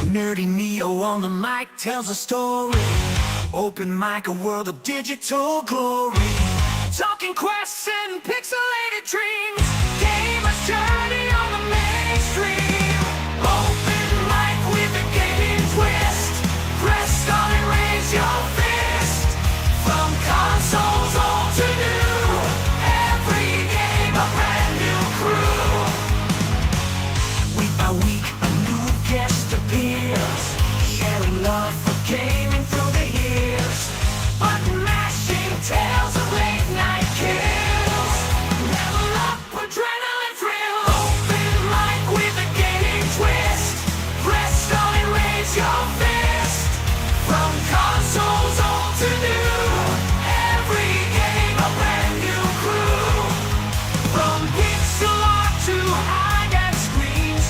Nerdy Neo on the mic tells a story. Open mic, a world of digital glory. Talking quests and pixelated dreams. Gamers journey on the mainstream. Open mic with a gaming twist. Press start and raise your fist. From consoles all to new. Every game a brand new crew. Week by week a new guest appears. Sharing love for gaming through the years. Button mashing tales of late night kills. Level up, adrenaline thrill. Open mic with a gaming twist. Press start and raise your fist. From consoles old to new. Every game a brand new crew. From pixel art to high-def screens.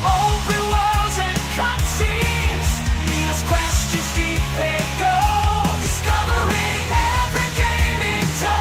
Open worlds and cutscenes. Neil's questions deep they go. Discovering every game in tow.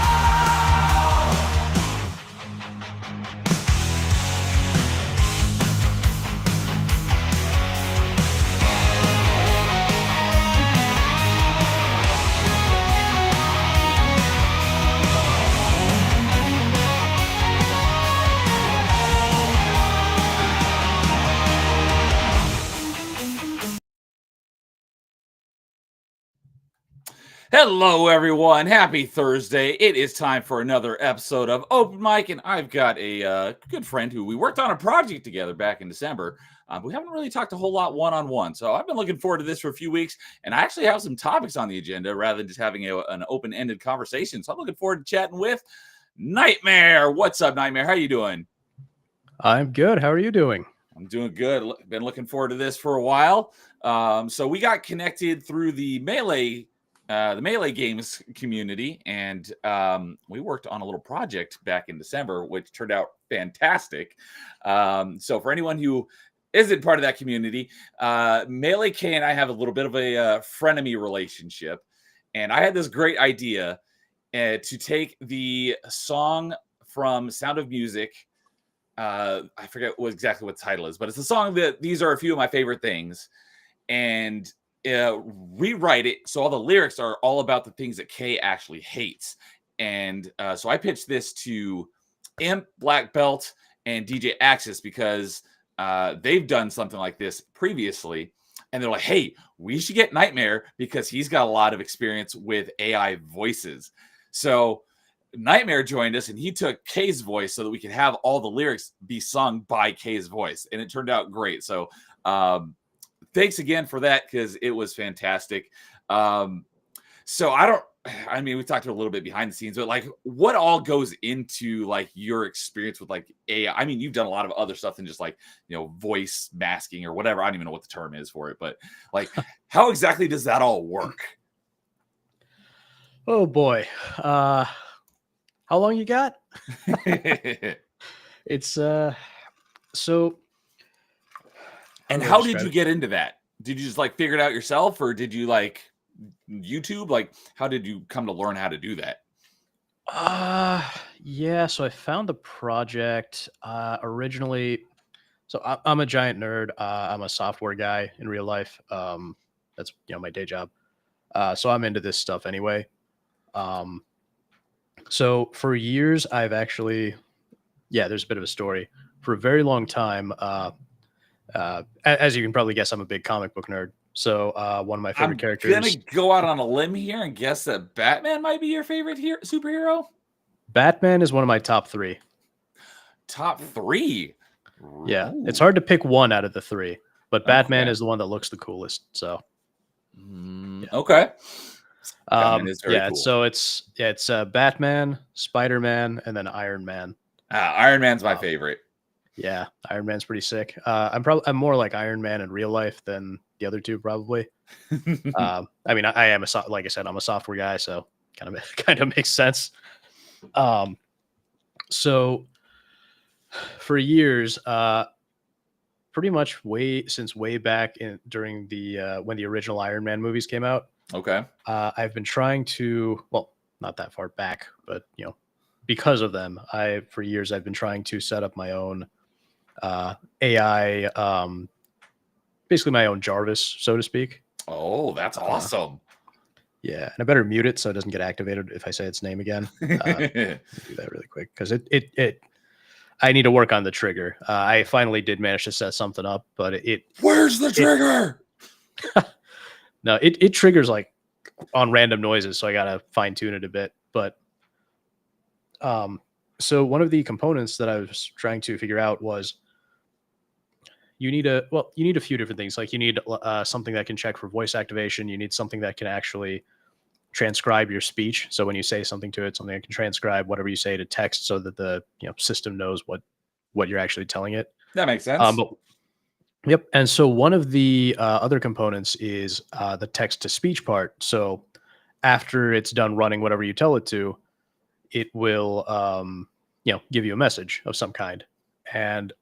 Hello, everyone. Happy Thursday. It is time for another episode of Open Mic, and I've got a good friend who we worked on a project together back in December. We haven't really talked a whole lot one-on-one, so I've been looking forward to this for a few weeks, and I actually have some topics on the agenda rather than just having an open-ended conversation. So I'm looking forward to chatting with Nightmare. What's up, Nightmare? How you doing? I'm good. How are you doing? I'm doing good. Been looking forward to this for a while. So we got connected through the Melee games community, and we worked on a little project back in December, which turned out fantastic. So for anyone who isn't part of that community, Melee K and I have a little bit of a frenemy relationship, and I had this great idea to take the song from Sound of Music. I forget exactly what the title is, but it's a song that these are a few of my favorite things, and rewrite it so all the lyrics are all about the things that Kay actually hates. And so I pitched this to Imp, Black Belt, and DJ Axis because they've done something like this previously. And they're like, hey, we should get Nightmare because he's got a lot of experience with AI voices. So Nightmare joined us, and he took Kay's voice so that we could have all the lyrics be sung by Kay's voice. And it turned out great. So thanks again for that, because it was fantastic. So we talked a little bit behind the scenes, but like what all goes into like your experience with like AI? I mean, you've done a lot of other stuff than just like, voice masking or whatever. I don't even know what the term is for it, but like how exactly does that all work? Oh boy. How long you got? It's so And how did you get into that? Did you just like figure it out yourself, or did you like YouTube? Like, how did you come to learn how to do that? Yeah, so I found the project originally. So I'm a giant nerd. I'm a software guy in real life. That's my day job. So I'm into this stuff anyway. So for years I've actually, there's a bit of a story. For a very long time, as you can probably guess, I'm a big comic book nerd. So one of my favorite characters. I'm gonna go out on a limb here and guess that Batman might be your favorite superhero. Batman is one of my top three. Top three? Yeah, Ooh. it's hard to pick one out of the three, but Batman is the one that looks the coolest. So, okay. Cool. So it's Batman, Spider-Man, and then Iron Man. Iron Man's my favorite. Yeah, Iron Man's pretty sick. I'm more like Iron Man in real life than the other two, probably. I mean, I am like I said, I'm a software guy, so kind of makes sense. So for years, pretty much way back during the when the original Iron Man movies came out. Okay. I've been trying to, well, not that far back, but because of them, for years I've been trying to set up my own AI basically my own Jarvis, so to speak. Oh, that's awesome. Yeah, and I better mute it so it doesn't get activated if I say its name again. Do that really quick because it I need to work on the trigger. I finally did manage to set something up, but Where's the trigger? no, it triggers like on random noises, so I gotta fine tune it a bit. But so one of the components that I was trying to figure out was you need a few different things. Like you need something that can check for voice activation. You need something that can actually transcribe your speech. So when you say something to it, something that can transcribe whatever you say to text, so that the system knows what you're actually telling it. That makes sense. Yep. And so one of the other components is the text to speech part. So after it's done running whatever you tell it to, it will give you a message of some kind. And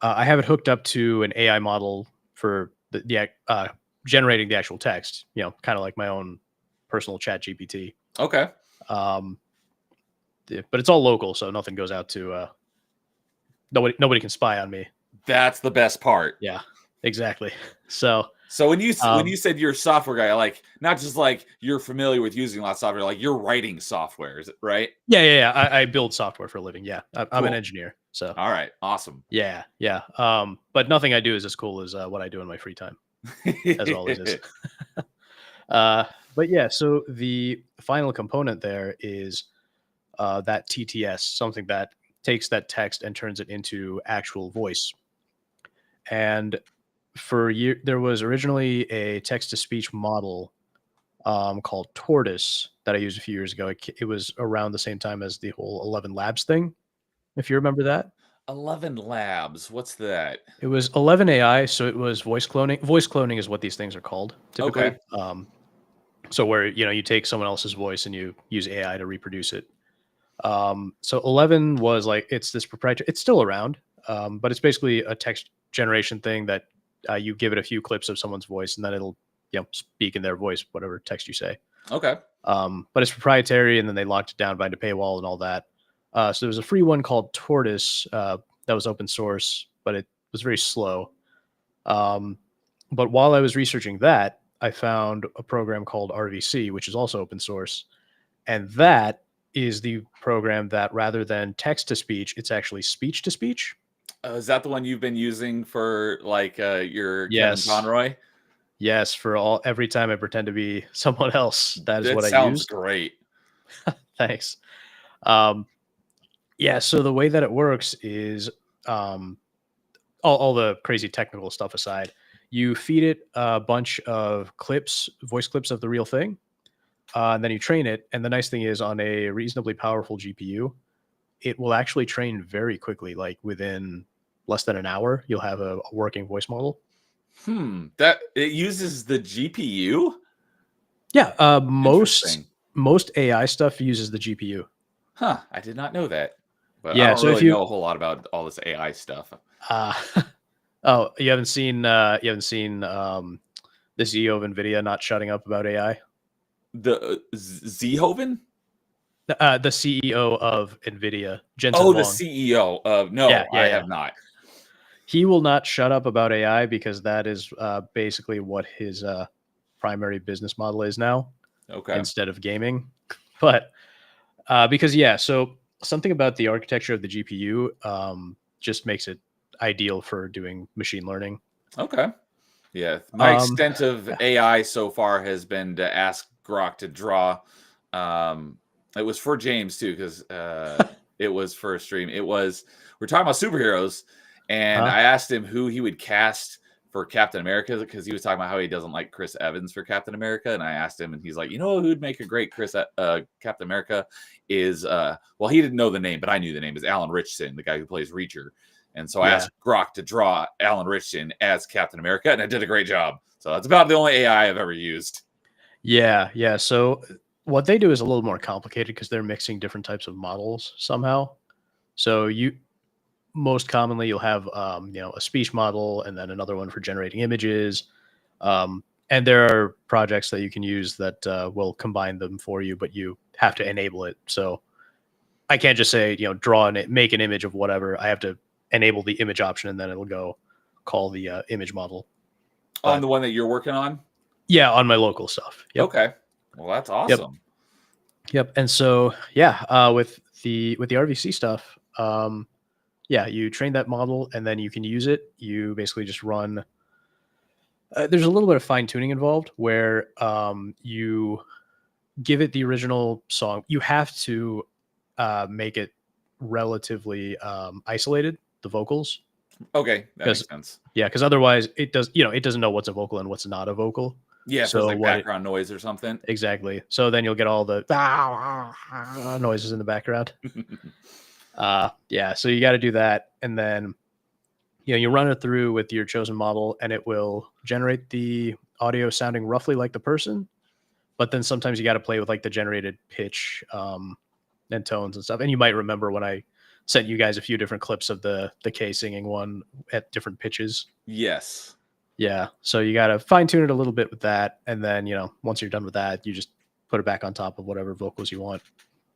I have it hooked up to an AI model for the generating the actual text, kind of like my own personal chat GPT. Okay. But it's all local, so nothing goes out to nobody can spy on me. That's the best part. Yeah, exactly. So when you said you're a software guy, like not just like you're familiar with using a lot of software, like you're writing software, is it right? Yeah. I build software for a living. Yeah, I'm Cool. an engineer. So All right, awesome. yeah. But nothing I do is as cool as what I do in my free time, as always is. But yeah, so the final component there is that TTS, something that takes that text and turns it into actual voice. And there was originally a text-to-speech model called Tortoise that I used a few years ago. It was around the same time as the whole 11 Labs thing, if you remember that. 11 Labs, what's that? It was 11 AI, so it was voice cloning. Voice cloning is what these things are called typically. Okay. So where you take someone else's voice and you use AI to reproduce it. So 11 was like it's this proprietary. It's still around, but it's basically a text generation thing that you give it a few clips of someone's voice and then it'll speak in their voice whatever text you say. Okay. But it's proprietary, and then they locked it down behind a paywall and all that. So there was a free one called Tortoise that was open source, but it was very slow. But while I was researching that, I found a program called RVC, which is also open source. And that is the program that rather than text to speech, it's actually speech to speech. Is that the one you've been using for like your Yes. Kevin Conroy? Yes, for every time I pretend to be someone else, that is what I sounds use. great. Thanks. Yeah, so the way that it works is all the crazy technical stuff aside, you feed it a bunch of voice clips of the real thing, and then you train it. And the nice thing is, on a reasonably powerful GPU, it will actually train very quickly. Like within less than an hour, you'll have a working voice model. That it uses the GPU? Yeah, most AI stuff uses the GPU. Huh, I did not know that. But Yeah, I don't so if really you- know a whole lot about all this AI stuff. Oh, you haven't seen the CEO of NVIDIA not shutting up about AI? The Zehoven? The CEO of NVIDIA, Jensen Oh, the Huang. CEO of no, Yeah, I yeah. have not. He will not shut up about AI because that is basically what his primary business model is now, Okay. instead of gaming. But because so something about the architecture of the GPU just makes it ideal for doing machine learning. Okay. Yeah. My extent of AI so far has been to ask Grok to draw. It was for James too, because it was for a stream. We're talking about superheroes, and I asked him who he would cast for Captain America, because he was talking about how he doesn't like Chris Evans for Captain America. And I asked him, and he's like, who'd make a great Captain America is well, he didn't know the name, but I knew the name is Alan Richardson, the guy who plays Reacher. And so I asked Grok to draw Alan Richardson as Captain America, and I did a great job. So that's about the only AI I've ever used. Yeah. So what they do is a little more complicated because they're mixing different types of models somehow. So most commonly you'll have a speech model and then another one for generating images. And there are projects that you can use that will combine them for you, but you have to enable it. So I can't just say, make an image of whatever. I have to enable the image option, and then it'll go call the image model. On But the one that you're working on? yeah, on my local stuff. Yep. Okay. Well, that's Yep. awesome. Yep. And so yeah, with the RVC stuff, yeah, you train that model and then you can use it. You basically just run. There's a little bit of fine tuning involved where you give it the original song. You have to make it relatively isolated, the vocals. Okay, that makes 'Cause- sense. Yeah, because otherwise it doesn't know what's a vocal and what's not a vocal. Yeah, so So it's like what it- background noise or something. Exactly. So then you'll get all the noises in the background. Yeah, so you got to do that, and then you run it through with your chosen model, and it will generate the audio sounding roughly like the person. But then sometimes you got to play with like the generated pitch and tones and stuff. And you might remember when I sent you guys a few different clips of the K singing one at different pitches. Yes. Yeah, so you got to fine tune it a little bit with that, and then once you're done with that, you just put it back on top of whatever vocals you want.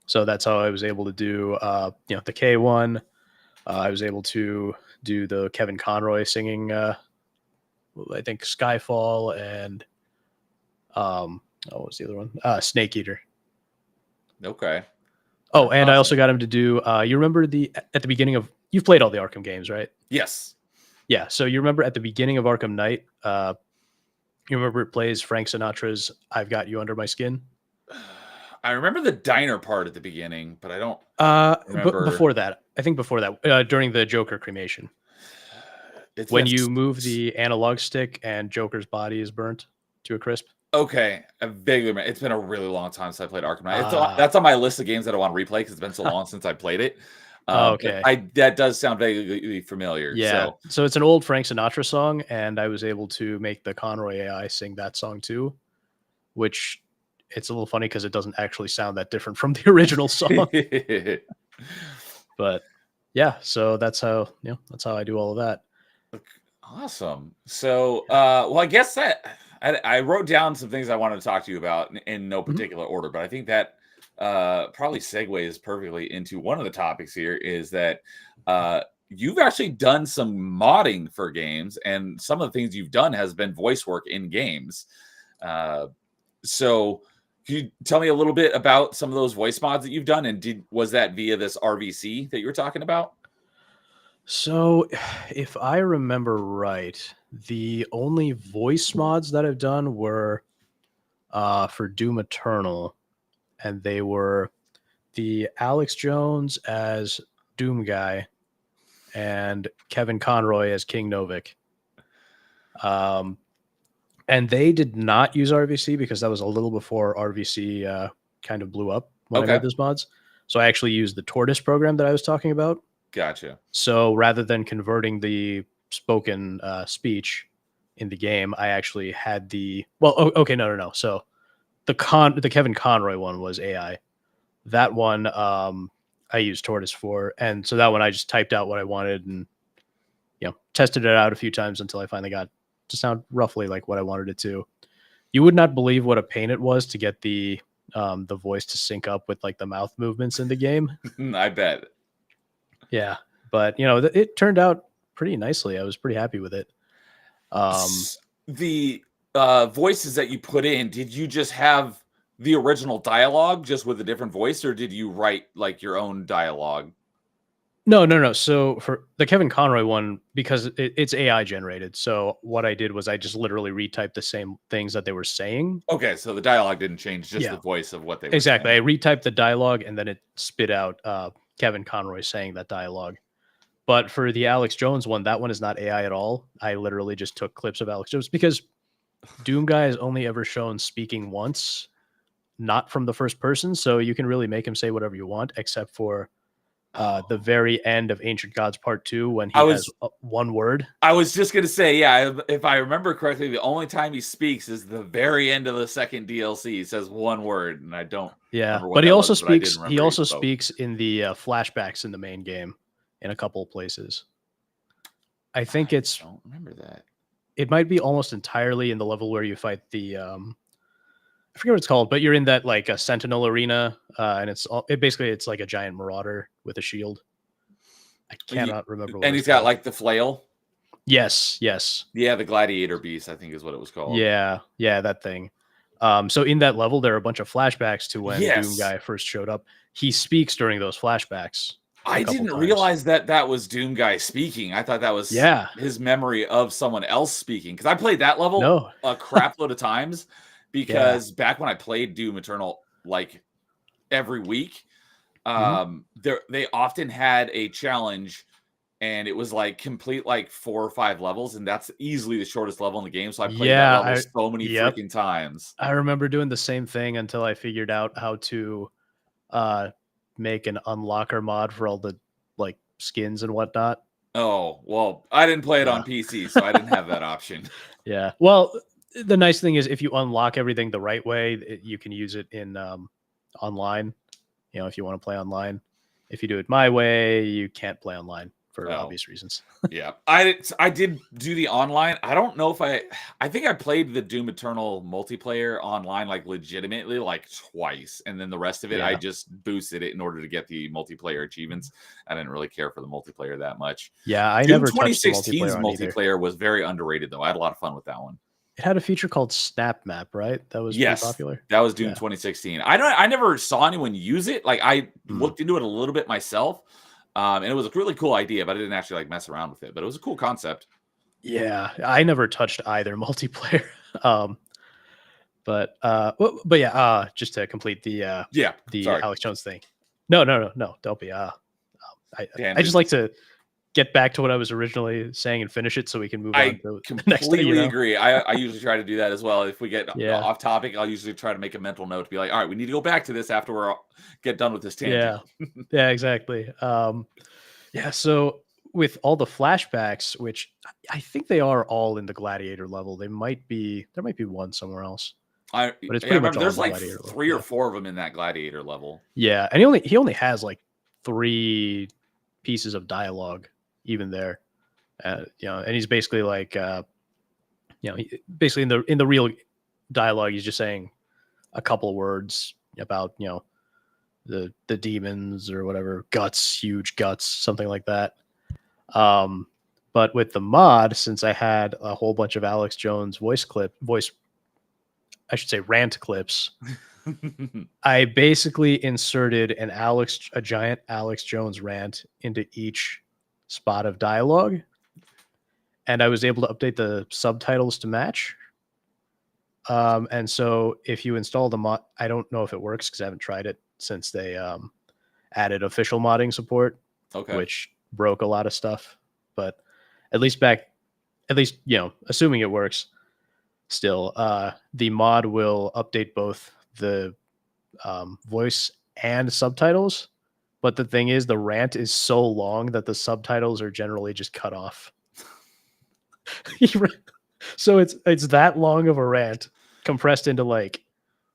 So that's how I was able to do the K one. I was able to do the Kevin Conroy singing I think Skyfall, and what was the other one? Snake Eater. Okay. Oh, That's and I awesome. also got him to do you remember at the beginning of, you've played all the Arkham games, right? Yes. Yeah, so you remember at the beginning of Arkham Knight, you remember it plays Frank Sinatra's "I've Got You Under My Skin." I remember the diner part at the beginning, but I don't But remember. before that, I think before that, during the Joker cremation, It's when been you s- move the analog stick and Joker's body is burnt to a crisp. Okay, I vaguely remember. It's been a really long time since I played Arkham Knight. Ah. That's on my list of games that I want to replay because it's been so long since I played it. But Okay. that does sound vaguely familiar. Yeah, so it's an old Frank Sinatra song, and I was able to make the Conroy AI sing that song too, which it's a little funny because it doesn't actually sound that different from the original song. But yeah, so that's how I do all of that. Awesome. So, well, I guess that I wrote down some things I wanted to talk to you about in no particular order, but I think that probably segues perfectly into one of the topics here is that you've actually done some modding for games, and some of the things you've done has been voice work in games. So, can you tell me a little bit about some of those voice mods that you've done, and was that via this RVC that you were talking about? So, if I remember right, the only voice mods that I've done were for Doom Eternal, and they were the Alex Jones as Doom Guy and Kevin Conroy as King Novik. And they did not use RVC because that was a little before RVC kind of blew up when I Okay. made those mods. So I actually used the Tortoise program that I was talking about. Gotcha. So rather than converting the spoken speech in the game, I actually had okay, no. So the Kevin Conroy one was AI. That one I used Tortoise for, and so that one I just typed out what I wanted and tested it out a few times until I finally got to sound roughly like what I wanted it to. You would not believe what a pain it was to get the voice to sync up with like the mouth movements in the game. I bet. Yeah, but it turned out pretty nicely. I was pretty happy with it. The voices that you put in, did you just have the original dialogue just with a different voice, or did you write like your own dialogue? No. So for the Kevin Conroy one, because it's AI generated, so what I did was I just literally retyped the same things that they were saying. Okay, so the dialogue didn't change, just Yeah. the voice of what they were Exactly. saying. I retyped the dialogue and then it spit out Kevin Conroy saying that dialogue. But for the Alex Jones one, that one is not AI at all. I literally just took clips of Alex Jones because Doom Guy is only ever shown speaking once, not from the first person. So you can really make him say whatever you want, except for the very end of Ancient Gods Part 2 when he has one word. I was just gonna say, yeah, if I remember correctly, the only time he speaks is the very end of the second DLC. He says one word, and I don't. Yeah, remember what but he that also was, but I did speaks. remember He he also spoke. speaks in the flashbacks in the main game in a couple of places. I think I it's. don't remember that. It might be almost entirely in the level where you fight the. I forget what it's called, but you're in that like a Sentinel arena, and it's like a giant marauder with a shield. I cannot remember. What And it's he's got called. like the flail. Yes, yes. Yeah, the Gladiator Beast, I think is what it was called. Yeah, yeah, that thing. So in that level, there are a bunch of flashbacks to when Doom Yes. Guy first showed up. He speaks during those flashbacks. I couple didn't times. realize that that was Doom Guy speaking. I thought that was Yeah. his memory of someone else speaking. Because I played that level No. a crap load of times. Because back when I played Doom Eternal, like every week, they often had a challenge, and it was like complete like 4 or 5 levels, and that's easily the shortest level in the game. So I played that level so many freaking times. I remember doing the same thing until I figured out how to make an unlocker mod for all the like skins and whatnot. Oh, well, I didn't play it on PC, so I didn't have that option. Yeah. Well, the nice thing is if you unlock everything the right way, you can use it in online. You know, if you want to play online. If you do it my way, you can't play online for obvious reasons. Yeah. I did do the online. I don't know if I think I played the Doom Eternal multiplayer online like legitimately like twice, and then the rest of it I just boosted it in order to get the multiplayer achievements. I didn't really care for the multiplayer that much. Yeah, I Doom never touched the 2016's multiplayer was very underrated though. I had a lot of fun with that one. It had a feature called Snap Map, right? That was pretty popular. That was Doom 2016. I never saw anyone use it. Like I looked into it a little bit myself. And it was a really cool idea, but I didn't actually like mess around with it. But it was a cool concept. Yeah, I never touched either multiplayer. But yeah, just to complete the Alex Jones thing. No, don't be. I just like to get back to what I was originally saying and finish it so we can move on to the next thing. Completely agree. I usually try to do that as well. If we get off topic, I'll usually try to make a mental note to be like, all right, we need to go back to this after we're get done with this tangent. Yeah, exactly. So with all the flashbacks, which I think they are all in the Gladiator level, there might be one somewhere else. But it's pretty much there's like 3 or 4 of them in that Gladiator level. Yeah, and he only has like 3 pieces of dialogue even there. And he's basically like basically in the real dialogue he's just saying a couple of words about the demons or whatever, huge guts, something like that. But with the mod, since I had a whole bunch of Alex Jones rant clips, I basically inserted a giant Alex Jones rant into each spot of dialogue, and I was able to update the subtitles to match. And so if you install the mod, I don't know if it works because I haven't tried it since they added official modding support, which broke a lot of stuff. But at least assuming it works still, the mod will update both the voice and subtitles. But the thing is, the rant is so long that the subtitles are generally just cut off. So it's that long of a rant compressed into like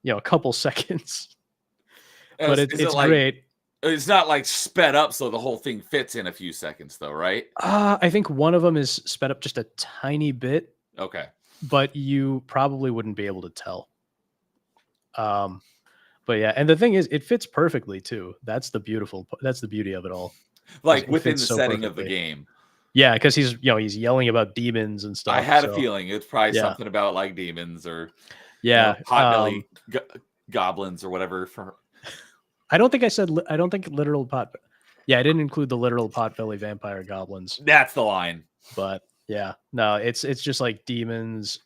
a couple seconds. But it's great. It's not like sped up so the whole thing fits in a few seconds though, right? I think one of them is sped up just a tiny bit. Okay. But you probably wouldn't be able to tell. But yeah, and the thing is, it fits perfectly too. That's the beauty of it all. Like within the setting of the game. Yeah, because he's yelling about demons and stuff. I had a feeling it's probably something about like demons or potbelly goblins or whatever. I don't think literal pot. Yeah, I didn't include the literal potbelly vampire goblins. That's the line. But yeah, no, it's just like demons.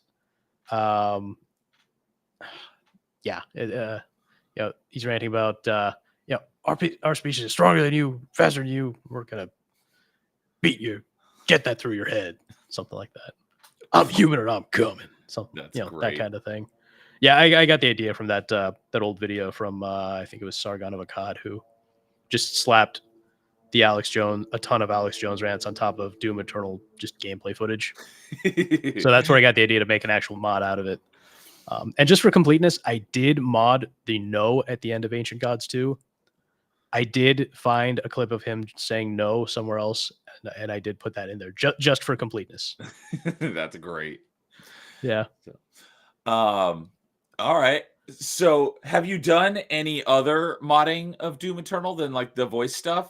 He's ranting about our species is stronger than you, faster than you. We're gonna beat you. Get that through your head. Something like that. I'm human and I'm coming. Something, that kind of thing. Yeah, I got the idea from that old video from I think it was Sargon of Akkad, who just slapped a ton of Alex Jones rants on top of Doom Eternal just gameplay footage. So that's where I got the idea to make an actual mod out of it. And just for completeness, I did mod the no at the end of Ancient Gods 2. I did find a clip of him saying no somewhere else, and I did put that in there just for completeness. That's great. Yeah. All right. So have you done any other modding of Doom Eternal than like the voice stuff?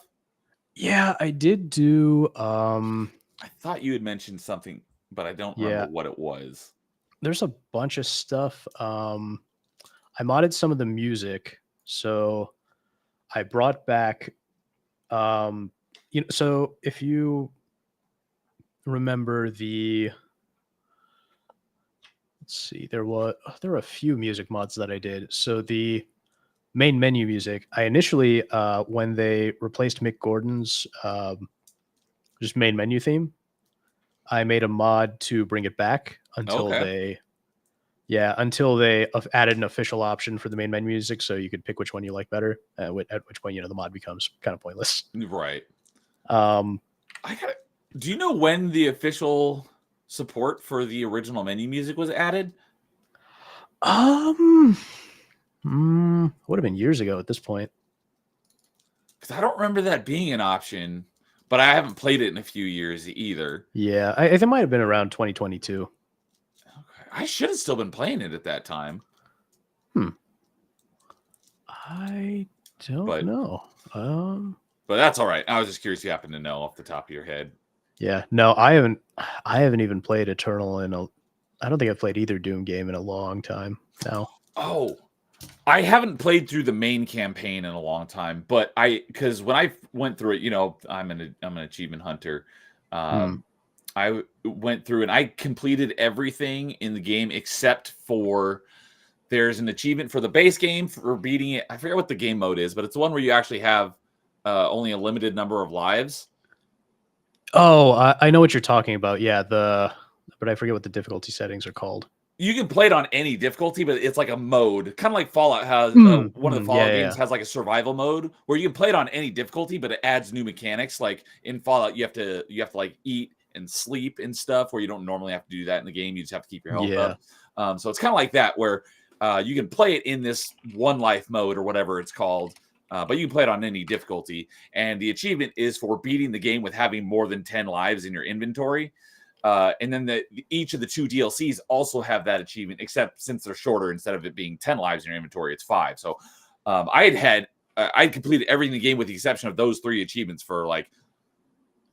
Yeah, I did do I thought you had mentioned something, but I don't remember Yeah, what it was. there's a bunch of stuff. I modded some of the music, so I brought back. Um, so if you remember let's see, there were a few music mods that I did. So the main menu music, I initially when they replaced Mick Gordon's just main menu theme, I made a mod to bring it back until Okay. they added an official option for the main menu music, so you could pick which one you like better. At which point, the mod becomes kind of pointless. Right. Um, I got. Do you know when the official support for the original menu music was added? would have been years ago at this point. Because I don't remember that being an option, but I haven't played it in a few years either. Yeah, I think it might have been around 2022. Okay. I should have still been playing it at that time. I don't But- know. But that's all right. I was just curious if you happen to know off the top of your head. Yeah, no, I haven't even played Eternal I don't think I've played either Doom game in a long time now. Oh, I haven't played through the main campaign in a long time, but because when I went through it, I'm an achievement hunter. I went through and I completed everything in the game except for there's an achievement for the base game for beating it. I forget what the game mode is, but it's the one where you actually have only a limited number of lives. Oh, I know what you're talking about. Yeah, but I forget what the difficulty settings are called. You can play it on any difficulty, but it's like a mode, kind of like Fallout has. One of the Fallout games has like a survival mode where you can play it on any difficulty, but it adds new mechanics. Like in Fallout, you have to like eat and sleep and stuff, where you don't normally have to do that in the game. You just have to keep your health up. So it's kind of like that, where you can play it in this one life mode or whatever it's called, but you can play it on any difficulty. And the achievement is for beating the game with having more than 10 lives in your inventory. And then each of the 2 DLCs also have that achievement, except since they're shorter, instead of it being 10 lives in your inventory, it's 5. So I completed everything in the game with the exception of those 3 achievements for like.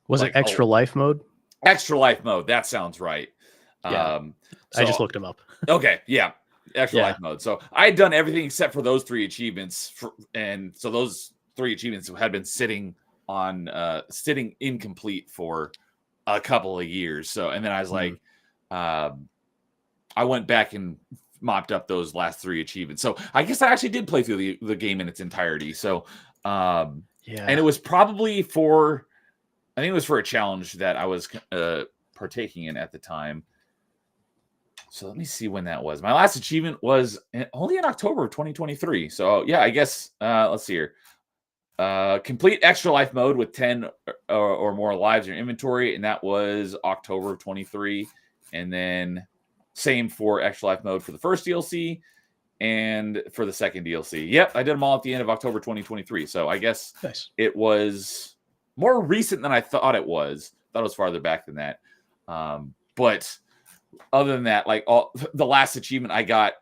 Was it extra life mode? Extra life mode. That sounds right. Yeah. I just looked them up. Okay. Yeah. Extra life mode. So I had done everything except for those 3 achievements. And so those 3 achievements had been sitting incomplete for a couple of years. So, and then I was like, I went back and mopped up those last 3 achievements. So I guess I actually did play through the game in its entirety. So, and it was probably I think it was for a challenge that I was partaking in at the time. So let me see when that was. My last achievement was only in October of 2023. So yeah, I guess, let's see here. Complete extra life mode with 10 or more lives in your inventory, and that was October of 23. And then same for extra life mode for the first DLC and for the second DLC. Yep, I did them all at the end of October 2023. So I guess It was more recent than I thought it was. I thought it was farther back than that. But other than that, like the last achievement I got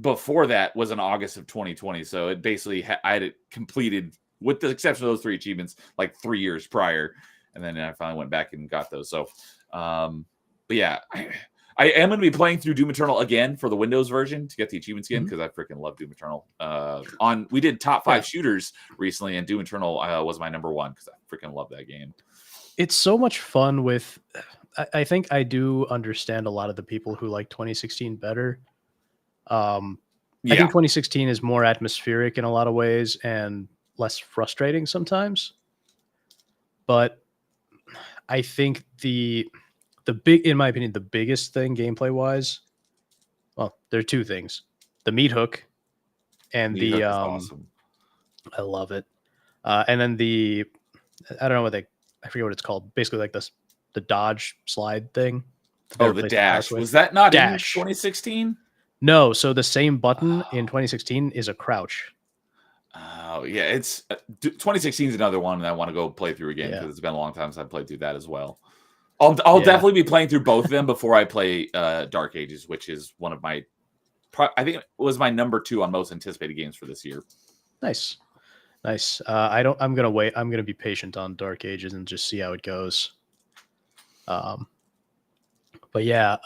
before that was in August of 2020. So it basically I had it completed, with the exception of those 3 achievements, like 3 years prior. And then I finally went back and got those. So, but yeah, I am going to be playing through Doom Eternal again for the Windows version to get the achievements again, because I freaking love Doom Eternal. We did top 5 shooters recently, and Doom Eternal was my number 1 because I freaking love that game. It's so much fun with. I think I do understand a lot of the people who like 2016 better. I think 2016 is more atmospheric in a lot of ways and less frustrating sometimes. But I think in my opinion, the biggest thing gameplay wise, well, there are 2 things: the meat hook and Meat hook is awesome. I love it. And then I don't know I forget what it's called. Basically, like the dodge slide thing. The dash. Was that not dash in 2016? No. So the same button in 2016 is a crouch. Oh yeah, it's 2016 is another one that I want to go play through again, because it's been a long time since I played through that as well. I'll definitely be playing through both of them before I play Dark Ages, which is one of my, I think it was my number 2 on most anticipated games for this year. Nice. I'm gonna wait. I'm gonna be patient on Dark Ages and just see how it goes. Um, but yeah,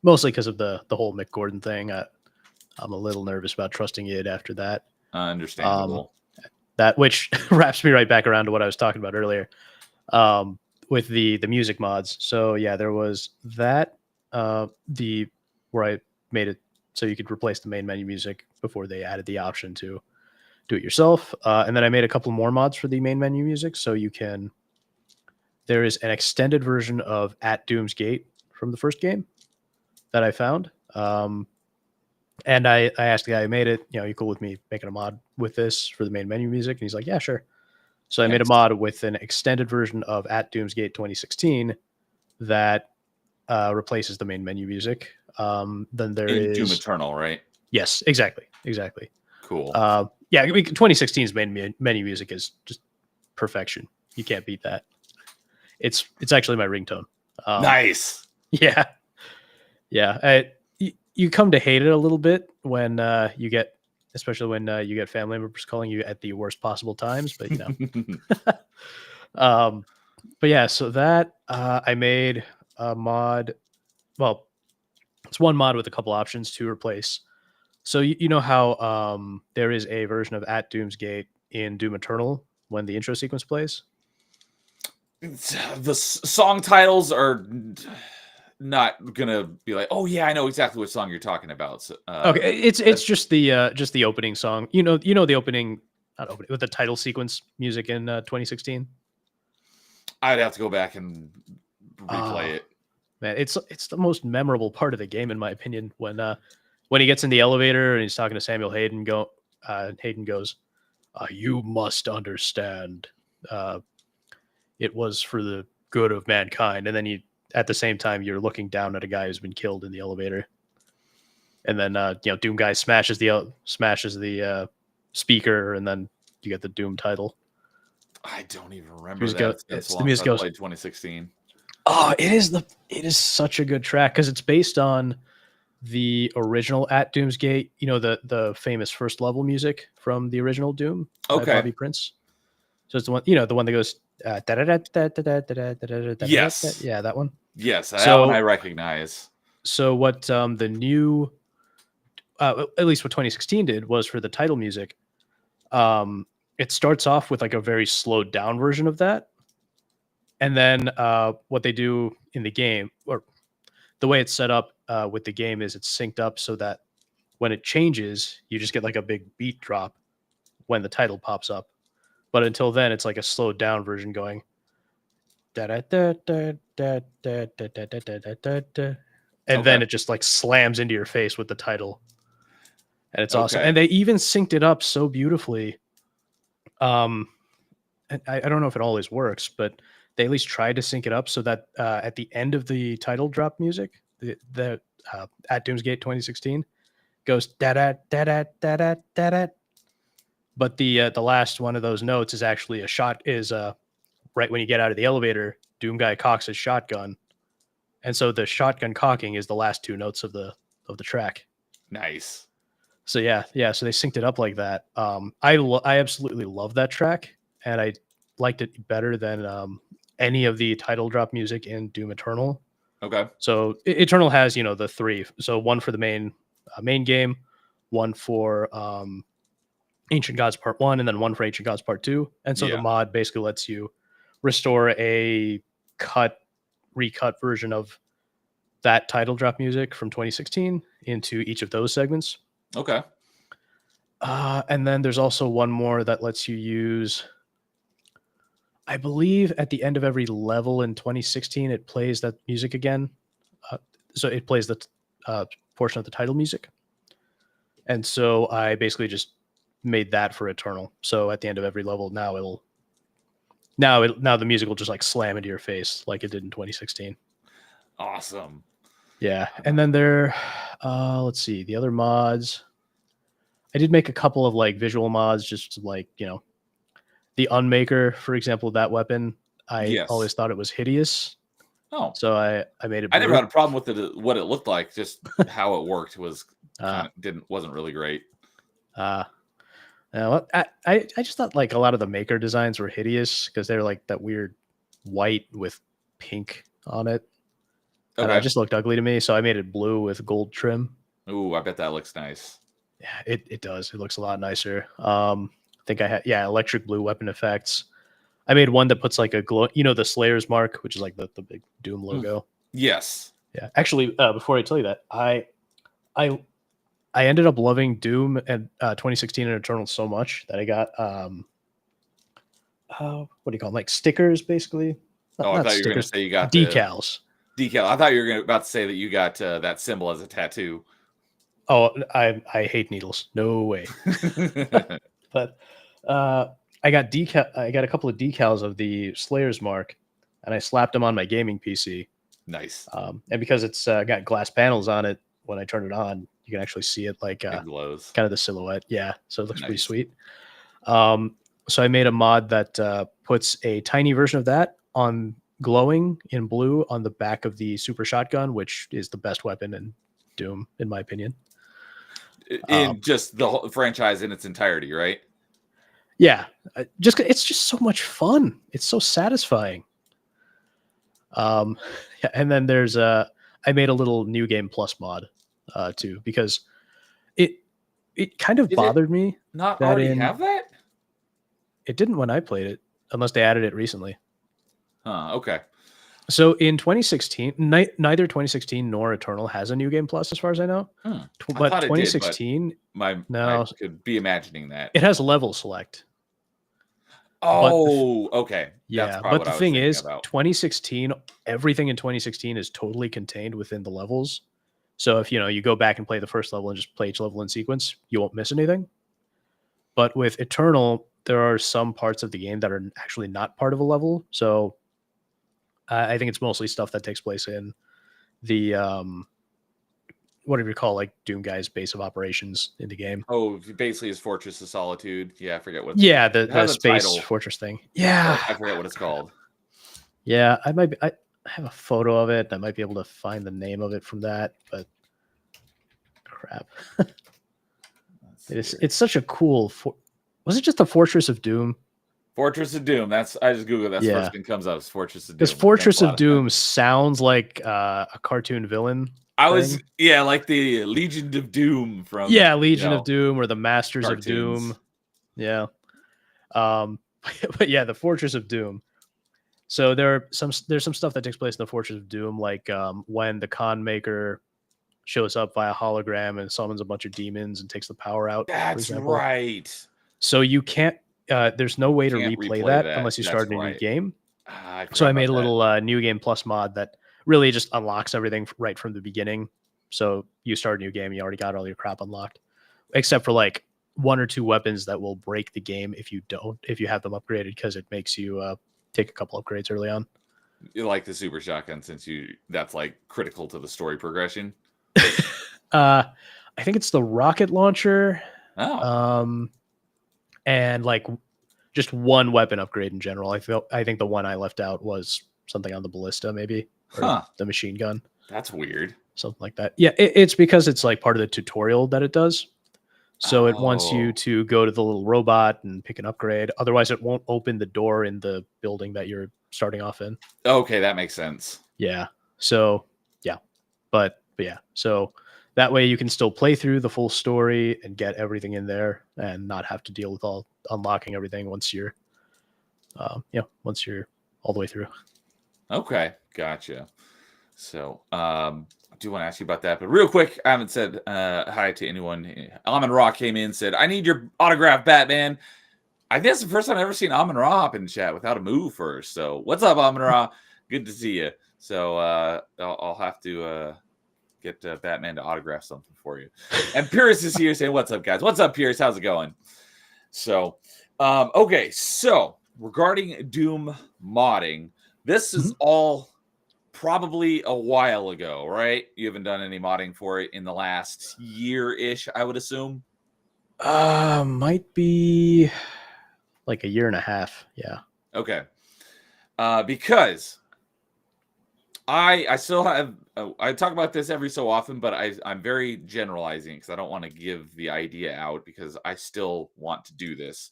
mostly because of the whole Mick Gordon thing. I'm a little nervous about trusting it after that. Understandable. That which wraps me right back around to what I was talking about earlier, with the music mods. So yeah, there was that, the where I made it so you could replace the main menu music before they added the option to do it yourself. And then I made a couple more mods for the main menu music, so you can. There is an extended version of At Doom's Gate from the first game that I found. And I asked the guy who made it, you cool with me making a mod with this for the main menu music? And he's like, yeah, sure. So I made a Nice. mod with an extended version of At Doom's Gate 2016 that replaces the main menu music. Then there In Doom is Eternal, right? yes, exactly. Cool. Yeah, 2016's main menu music is just perfection. You can't beat that. It's actually my ringtone. Nice. Yeah, yeah. You come to hate it a little bit when you get, especially when you get family members calling you at the worst possible times. But but yeah. So that I made a mod. Well, it's one mod with a couple options to replace. So you know how there is a version of At Doom's Gate in Doom Eternal when the intro sequence plays. The song titles are not gonna be like, oh yeah, I know exactly what song you're talking about. So, Okay, it's just the opening song. You know the opening, not opening, with the title sequence music in 2016. I'd have to go back and replay it. Man, it's the most memorable part of the game in my opinion. When he gets in the elevator and he's talking to Samuel Hayden, Hayden goes, "You must understand. It was for the good of mankind." And then at the same time, you're looking down at a guy who's been killed in the elevator. And then Doom guy smashes the speaker, and then you get the Doom title. I don't even remember Music that. goes- It's been it's- so the long music since I goes- played 2016. Oh, it is such a good track because it's based on the original At Doom's Gate. The famous first level music from the original Doom by Okay. Bobby Prince. So it's the one that goes. Yes. Yeah, that one. Yes, that So- one I recognize. So what the new, at least what 2016 did was for the title music, it starts off with like a very slowed down version of that, and then what they do in the game, or the way it's set up with the game, is it's synced up so that when it changes, you just get like a big beat drop when the title pops up. But until then, it's like a slowed down version going. And then Okay. it just like slams into your face with the title, and it's awesome. Okay. And they even synced it up so beautifully. And I don't know if it always works, but they at least tried to sync it up so that at the end of the title drop music, the At Doom's Gate 2016 goes da da da da da da da da. But the last one of those notes is actually right when you get out of the elevator, Doom guy cocks his shotgun. And so the shotgun cocking is the last two notes of the track. Nice. So yeah. So they synced it up like that. I absolutely love that track, and I liked it better than any of the title drop music in Doom Eternal. Okay. So Eternal has the three. So one for the main game, one for Ancient Gods Part 1, and then one for Ancient Gods Part 2. And so Yeah. the mod basically lets you restore a recut version of that title drop music from 2016 into each of those segments. Okay. And then there's also one more that lets you use, I believe, at the end of every level in 2016, it plays that music again. So it plays the portion of the title music. And so I basically just made that for Eternal. So at the end of every level, now the music will just like slam into your face like it did in 2016. Awesome. Yeah. And then let's see, the other mods. I did make a couple of like visual mods, just like, the Unmaker, for example, that weapon. I Yes. always thought it was hideous. Oh, So I made it. I never blue. had a problem with it. What it looked like, just how it worked was Uh, wasn't really great. Well, I just thought like a lot of the Maker designs were hideous because they're like that weird white with pink on it. And Okay. it just looked ugly to me, so I made it blue with gold trim. Ooh, I bet that looks nice. Yeah, it does. It looks a lot nicer. I think I had electric blue weapon effects. I made one that puts like a glow, the Slayer's mark, which is like the big Doom logo. Yes. Yeah. Actually, before I tell you that, I ended up loving Doom and 2016 and Eternal so much that I got what do you call them? Like stickers, basically. Oh, I thought you were going to say you got decals. Decal. I thought you were about to say that you got that symbol as a tattoo. Oh, I hate needles. No way. But I got a couple of decals of the Slayer's mark, and I slapped them on my gaming PC. Nice. And because it's got glass panels on it, when I turn it on, you can actually see it like It glows. kind of the silhouette. Yeah, so it looks pretty Nice. sweet. So I made a mod that puts a tiny version of that on glowing in blue on the back of the super shotgun, which is the best weapon in Doom, in my opinion. In just the whole franchise in its entirety, right? Yeah, it's just so much fun. It's so satisfying. And then there's I made a little New Game Plus mod too, because it kind of bothered me. Not that already have that? It didn't when I played it, unless they added it recently. Okay. So in 2016, neither 2016 nor Eternal has a New Game Plus, as far as I know. But 2016, I could be imagining that. It has level select. Oh, okay. Yeah, but the thing is, 2016, everything in 2016 is totally contained within the levels. So if you go back and play the first level and just play each level in sequence, you won't miss anything. But with Eternal, there are some parts of the game that are actually not part of a level. So I think it's mostly stuff that takes place in the whatever you call like Doom Guy's base of operations in the game. Oh, basically his Fortress of Solitude. Yeah, I forget what. Yeah, the space fortress thing. Yeah, I forget what it's called. Yeah, I have a photo of it. I might be able to find the name of it from that, but crap. It's such a cool. Was it just a Fortress of Doom? Fortress of Doom. I just googled. That's the first thing comes up. Is Fortress of Doom. Because Fortress of Doom sounds like a cartoon villain. Like the Legion of Doom from. Yeah, Legion of Doom or the Masters cartoons. Of Doom. Yeah. But yeah, the Fortress of Doom. So there's some stuff that takes place in the Fortress of Doom, like when the Con Maker shows up via hologram and summons a bunch of demons and takes the power out. That's right. So you can't. There's no way to replay that unless you start a new game. So I made a little New Game Plus mod that really just unlocks everything right from the beginning. So you start a new game, you already got all your crap unlocked, except for like 1 or 2 weapons that will break the game if you have them upgraded, because it makes you take a couple upgrades early on. You like the super shotgun, since that's like critical to the story progression. I think it's the rocket launcher. Oh. And like just one weapon upgrade in general. I think the one I left out was something on the ballista, maybe, or the machine gun. That's weird. Something like that. Yeah, it's because it's like part of the tutorial that it does. So it wants you to go to the little robot and pick an upgrade. Otherwise, it won't open the door in the building that you're starting off in. Okay, that makes sense. Yeah. So yeah, but yeah. So that way you can still play through the full story and get everything in there and not have to deal with all unlocking everything once you're all the way through. Okay, gotcha. So I do want to ask you about that, but real quick, I haven't said hi to anyone. Amon Ra came in, said, "I need your autograph, Batman." I guess the first time I've ever seen Amon Ra up in the chat without a move first. So what's up, Amon Ra? Good to see you. So I'll have to get Batman to autograph something for you. And Pierce is here saying, "What's up, guys? What's up, Pierce? How's it going?" So, okay. So regarding Doom modding, this is all probably a while ago, right? You haven't done any modding for it in the last year-ish, I would assume. Might be like a year and a half. Yeah. Okay. Because I still have, I talk about this every so often, but I'm very generalizing because I don't want to give the idea out, because I still want to do this.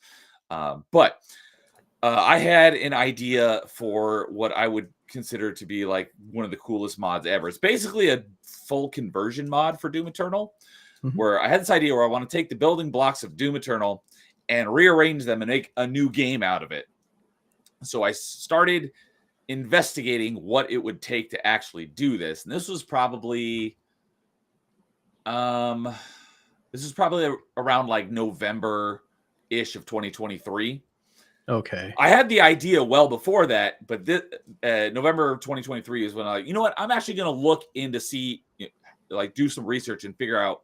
But I had an idea for what I would consider to be like one of the coolest mods ever. It's basically a full conversion mod for Doom Eternal, where I had this idea where I want to take the building blocks of Doom Eternal and rearrange them and make a new game out of it. So I started investigating what it would take to actually do this. And this was probably around like November-ish of 2023. Okay. I had the idea well before that, but November of 2023 is when I, you know what, I'm actually going to look into do some research and figure out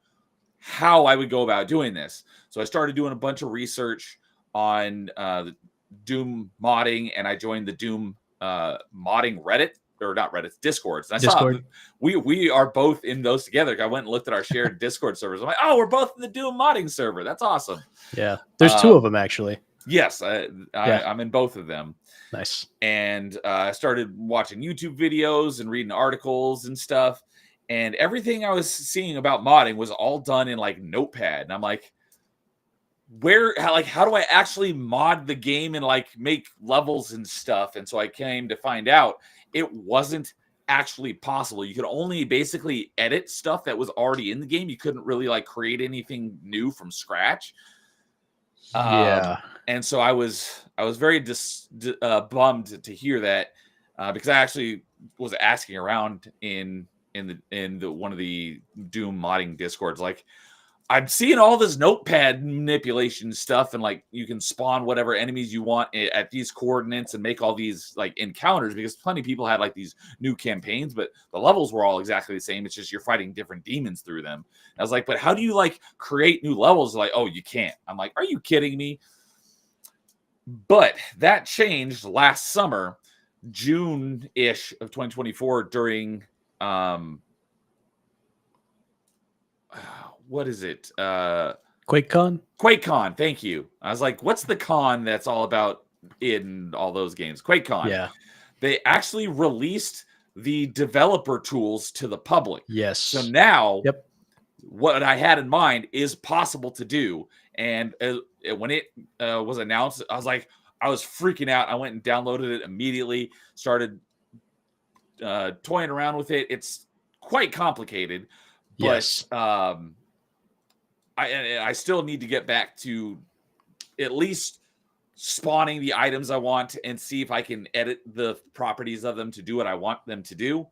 how I would go about doing this. So I started doing a bunch of research on the Doom modding, and I joined the Doom modding Reddit, or not Reddit, Discords. And I saw we are both in those together. I went and looked at our shared Discord servers. I'm like, oh, we're both in the Doom modding server. That's awesome. Yeah, there's two of them actually. Yes, I'm in both of them. Nice. And I started watching YouTube videos and reading articles and stuff. And everything I was seeing about modding was all done in like Notepad. And I'm like, how do I actually mod the game and like make levels and stuff? And so I came to find out it wasn't actually possible. You could only basically edit stuff that was already in the game. You couldn't really like create anything new from scratch. Yeah. And so I was very bummed to hear that, because I actually was asking around in the one of the Doom modding Discords, like, I'm seeing all this Notepad manipulation stuff, and like you can spawn whatever enemies you want at these coordinates and make all these like encounters, because plenty of people had like these new campaigns, but the levels were all exactly the same. It's just you're fighting different demons through them. And I was like, but how do you like create new levels? Like, oh, you can't. I'm like, are you kidding me? But that changed last summer, June-ish of 2024, during what is it? QuakeCon? QuakeCon, thank you. I was like, what's the con that's all about in all those games? QuakeCon. Yeah. They actually released the developer tools to the public. Yes. So now, yep, what I had in mind is possible to do. And when it was announced, I was freaking out. I went and downloaded it immediately, started toying around with it. It's quite complicated, but yes. I still need to get back to at least spawning the items I want and see if I can edit the properties of them to do what I want them to do.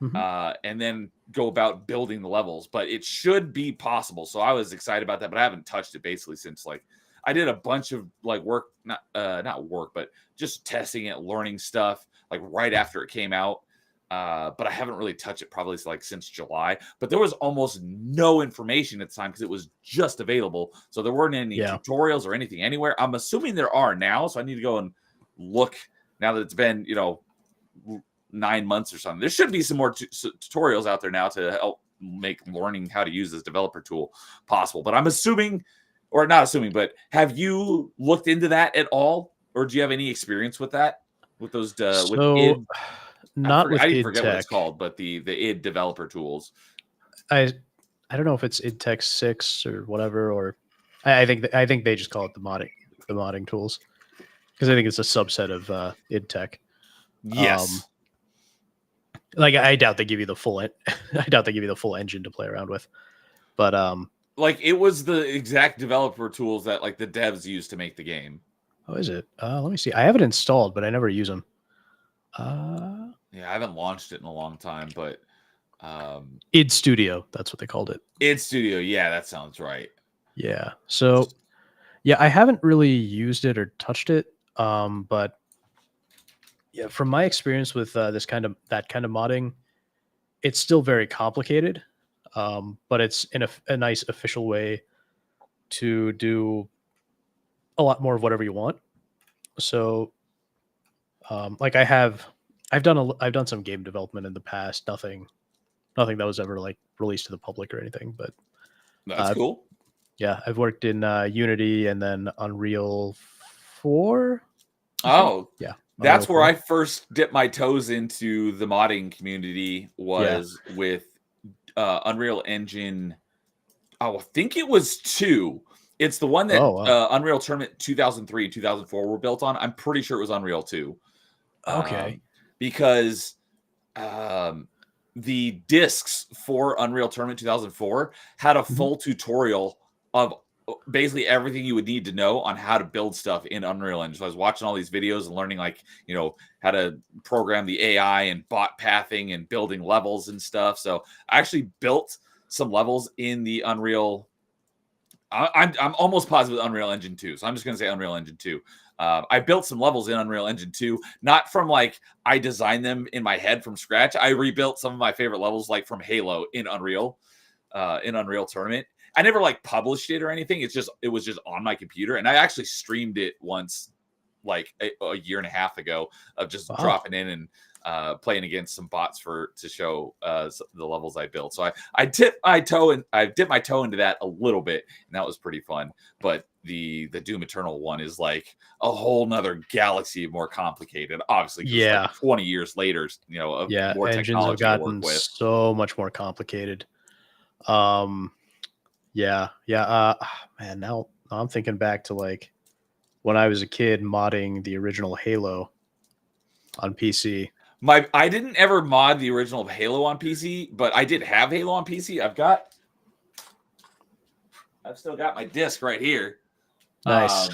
And then go about building the levels, but it should be possible. So I was excited about that, but I haven't touched it basically since like I did a bunch of like work, not work, but just testing it, learning stuff like right after it came out. But I haven't really touched it probably like since July, but there was almost no information at the time because it was just available. So there weren't any tutorials or anything anywhere. I'm assuming there are now. So I need to go and look now that it's been, 9 months or something. There should be some more tutorials out there now to help make learning how to use this developer tool possible. But I'm assuming, or not assuming, but have you looked into that at all? Or do you have any experience with that? With those, with id? Not with I forget id what it's called, but the id developer tools. I don't know if it's id Tech 6 or whatever, or I think they just call it the modding tools, because I think it's a subset of id Tech. Yes. Like I doubt they give you the full engine to play around with, but like it was the exact developer tools that like the devs use to make the game. Oh, is it? Let me see. I have it installed, but I never use them. Yeah, I haven't launched it in a long time, but id Studio, that's what they called it. id Studio, yeah, that sounds right. Yeah. So yeah, I haven't really used it or touched it, but yeah, from my experience with that kind of modding, it's still very complicated, but it's in a nice official way to do a lot more of whatever you want. So, like I've done some game development in the past. Nothing that was ever like released to the public or anything. But that's cool. Yeah, I've worked in Unity and then Unreal 4. Oh, yeah. That's where I first dipped my toes into the modding community was with Unreal Engine. Oh, I think it was 2. It's the one that Unreal Tournament 2003 and 2004 were built on. I'm pretty sure it was Unreal 2. Okay. because the discs for Unreal Tournament 2004 had a full tutorial of basically everything you would need to know on how to build stuff in Unreal Engine. So I was watching all these videos and learning, like, you know, how to program the AI and bot pathing and building levels and stuff. So I actually built some levels in the Unreal. I'm almost positive Unreal Engine 2. So I'm just going to say Unreal Engine 2. I built some levels in Unreal Engine 2, not from like I designed them in my head from scratch. I rebuilt some of my favorite levels, like from Halo in Unreal Tournament. I never like published it or anything. It was just on my computer, and I actually streamed it once, like a year and a half ago, of just dropping in and playing against some bots to show the levels I built. So I dipped my toe into that a little bit, and that was pretty fun. But the Doom Eternal one is like a whole nother galaxy more complicated, obviously. Yeah, like 20 years later, you know, of more engines technology have to gotten work with. so much more complicated. Man, now I'm thinking back to like when I was a kid modding the original Halo on PC. I didn't ever mod the original Halo on PC, but I did have Halo on PC. I've still got my disc right here. Nice.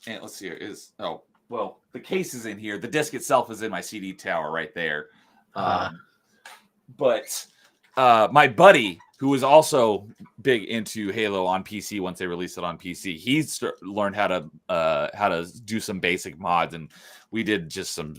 And let's see here the case is in here. The disc itself is in my CD tower right there. But my buddy, who was also big into Halo on PC once they released it on PC, he learned how to do some basic mods, and we did just some.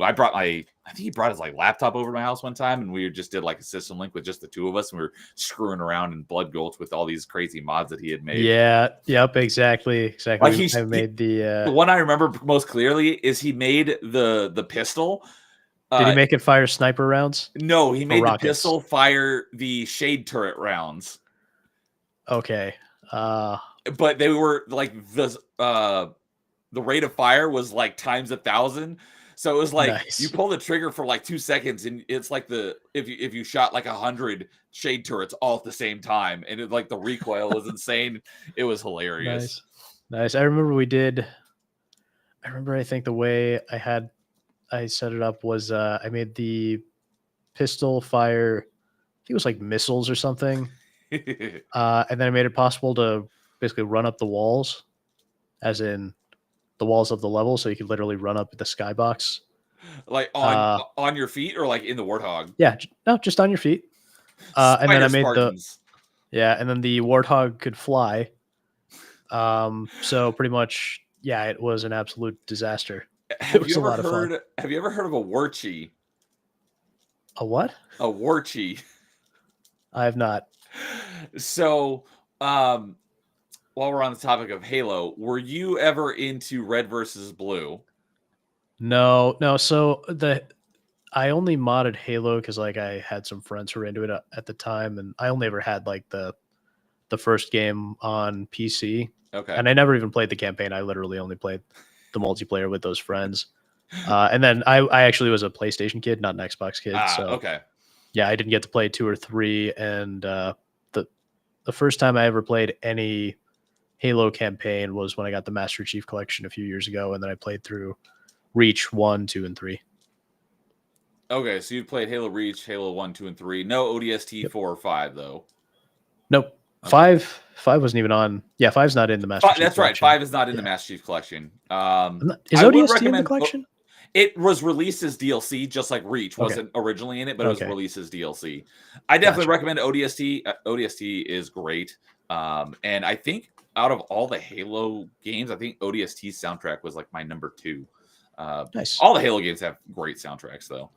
I think he brought his like laptop over to my house one time, and we just did like a system link with just the two of us, and we were screwing around in Blood Gulch with all these crazy mods that he had made. Yeah, yep, exactly. Like I made the one I remember most clearly is he made the pistol. Did he make it fire sniper rounds? No, he made the rockets? pistol fire the shade turret rounds. Okay. But they were like the rate of fire was like times 1,000. So it was like Nice. you pull the trigger for like 2 seconds, and it's like if you shot like 100 shade turrets all at the same time, and it, like the recoil was insane. It was hilarious. Nice. I remember I think the way I set it up was I made the pistol fire, I think it was like missiles or something. And then I made it possible to basically run up the walls, as in the walls of the level, so you could literally run up the skybox. Like on your feet, or like in the Warthog? Yeah, no, just on your feet. And then I made Spartans. and then the Warthog could fly. So pretty much, yeah, it was an absolute disaster. Have you ever heard of a Warchi? A what? A Warchi. I have not. So, while we're on the topic of Halo, were you ever into Red versus Blue? No. So I only modded Halo because like I had some friends who were into it at the time, and I only ever had like the first game on PC. Okay. And I never even played the campaign. I literally only played the multiplayer with those friends. And then I actually was a PlayStation kid, not an Xbox kid. So okay. Yeah, I didn't get to play 2 or 3, and the first time I ever played any Halo campaign was when I got the Master Chief Collection a few years ago, and then I played through Reach 1, 2, and 3. Okay, so you played Halo Reach, Halo 1, 2, and 3. No ODST 4 or 5, though. Nope. Okay. 5 wasn't even on. Yeah, 5's not in the Master Chief That's Collection. right. 5 is not in the Master Chief Collection. Is ODST in the collection? It was released as DLC, just like Reach wasn't originally in it, but it was released as DLC. I definitely recommend ODST. ODST is great. And I think out of all the Halo games, I think ODST's soundtrack was like my number 2. Nice. All the Halo games have great soundtracks, though.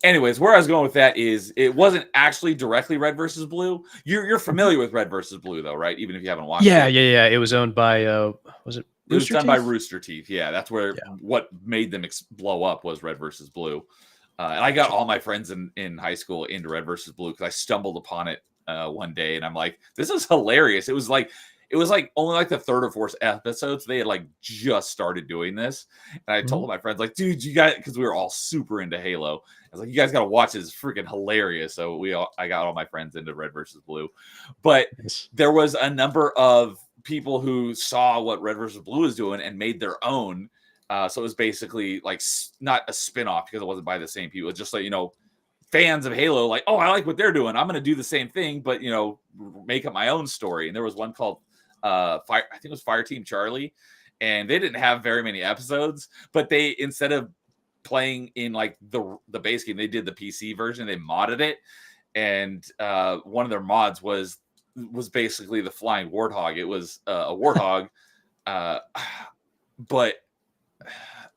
Anyways, where I was going with that is it wasn't actually directly Red versus Blue. You're familiar with Red versus Blue, though, right? Even if you haven't watched it. Yeah. It was owned by was it? It was done by Rooster Teeth. Yeah, that's where what made them blow up was Red versus Blue. And I got all my friends in high school into Red versus Blue because I stumbled upon it one day, and I'm like, this is hilarious. It was like only like the 3rd or 4th episodes. They had like just started doing this, and I told my friends like, dude, you got it, because we were all super into Halo. I was like, you guys got to watch this. It's freaking hilarious. So I got all my friends into Red versus Blue, but there was a number of people who saw what Red versus Blue was doing and made their own So it was basically like not a spin-off because it wasn't by the same people. It's just like, fans of Halo, like, oh, I like what they're doing. I'm going to do the same thing, but, make up my own story. And there was one called I think it was Fireteam Charlie. And they didn't have very many episodes, but they, instead of playing in like the base game, they did the PC version. They modded it. And one of their mods was basically the flying warthog. It was a warthog. But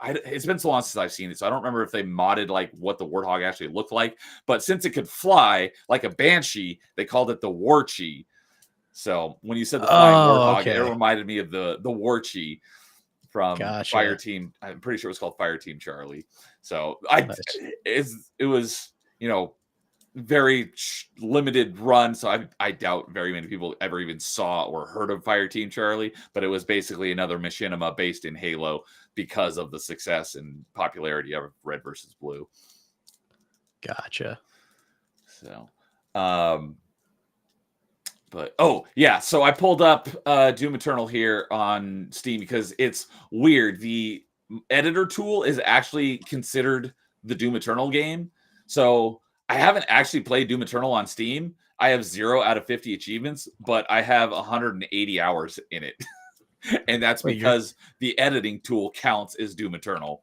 it's been so long since I've seen it, so I don't remember if they modded like what the warthog actually looked like. But since it could fly like a banshee, they called it the Warchi. So when you said the flying warthog, okay. it reminded me of the Warchi from Gotcha. Fireteam. I'm pretty sure it was called Fireteam Charlie. So it was very limited run, so I doubt very many people ever even saw or heard of Fireteam Charlie, but it was basically another machinima based in Halo because of the success and popularity of Red versus Blue. Gotcha. So but so I pulled up Doom Eternal here on Steam because it's weird. The editor tool is actually considered the Doom Eternal game. So I haven't actually played Doom Eternal on Steam. I have 0 out of 50 achievements, but I have 180 hours in it. And that's because the editing tool counts as Doom Eternal.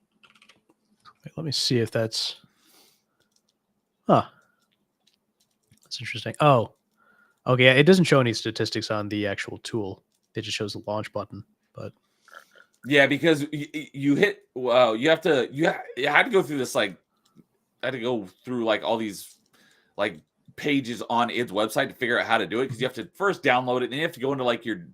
Wait, let me see if that's... That's interesting. Oh, okay. It doesn't show any statistics on the actual tool. It just shows the launch button. But yeah, because you hit... Well, you had to go through this like... I had to go through like all these like pages on its website to figure out how to do it, because you have to first download it, and then you have to go into like your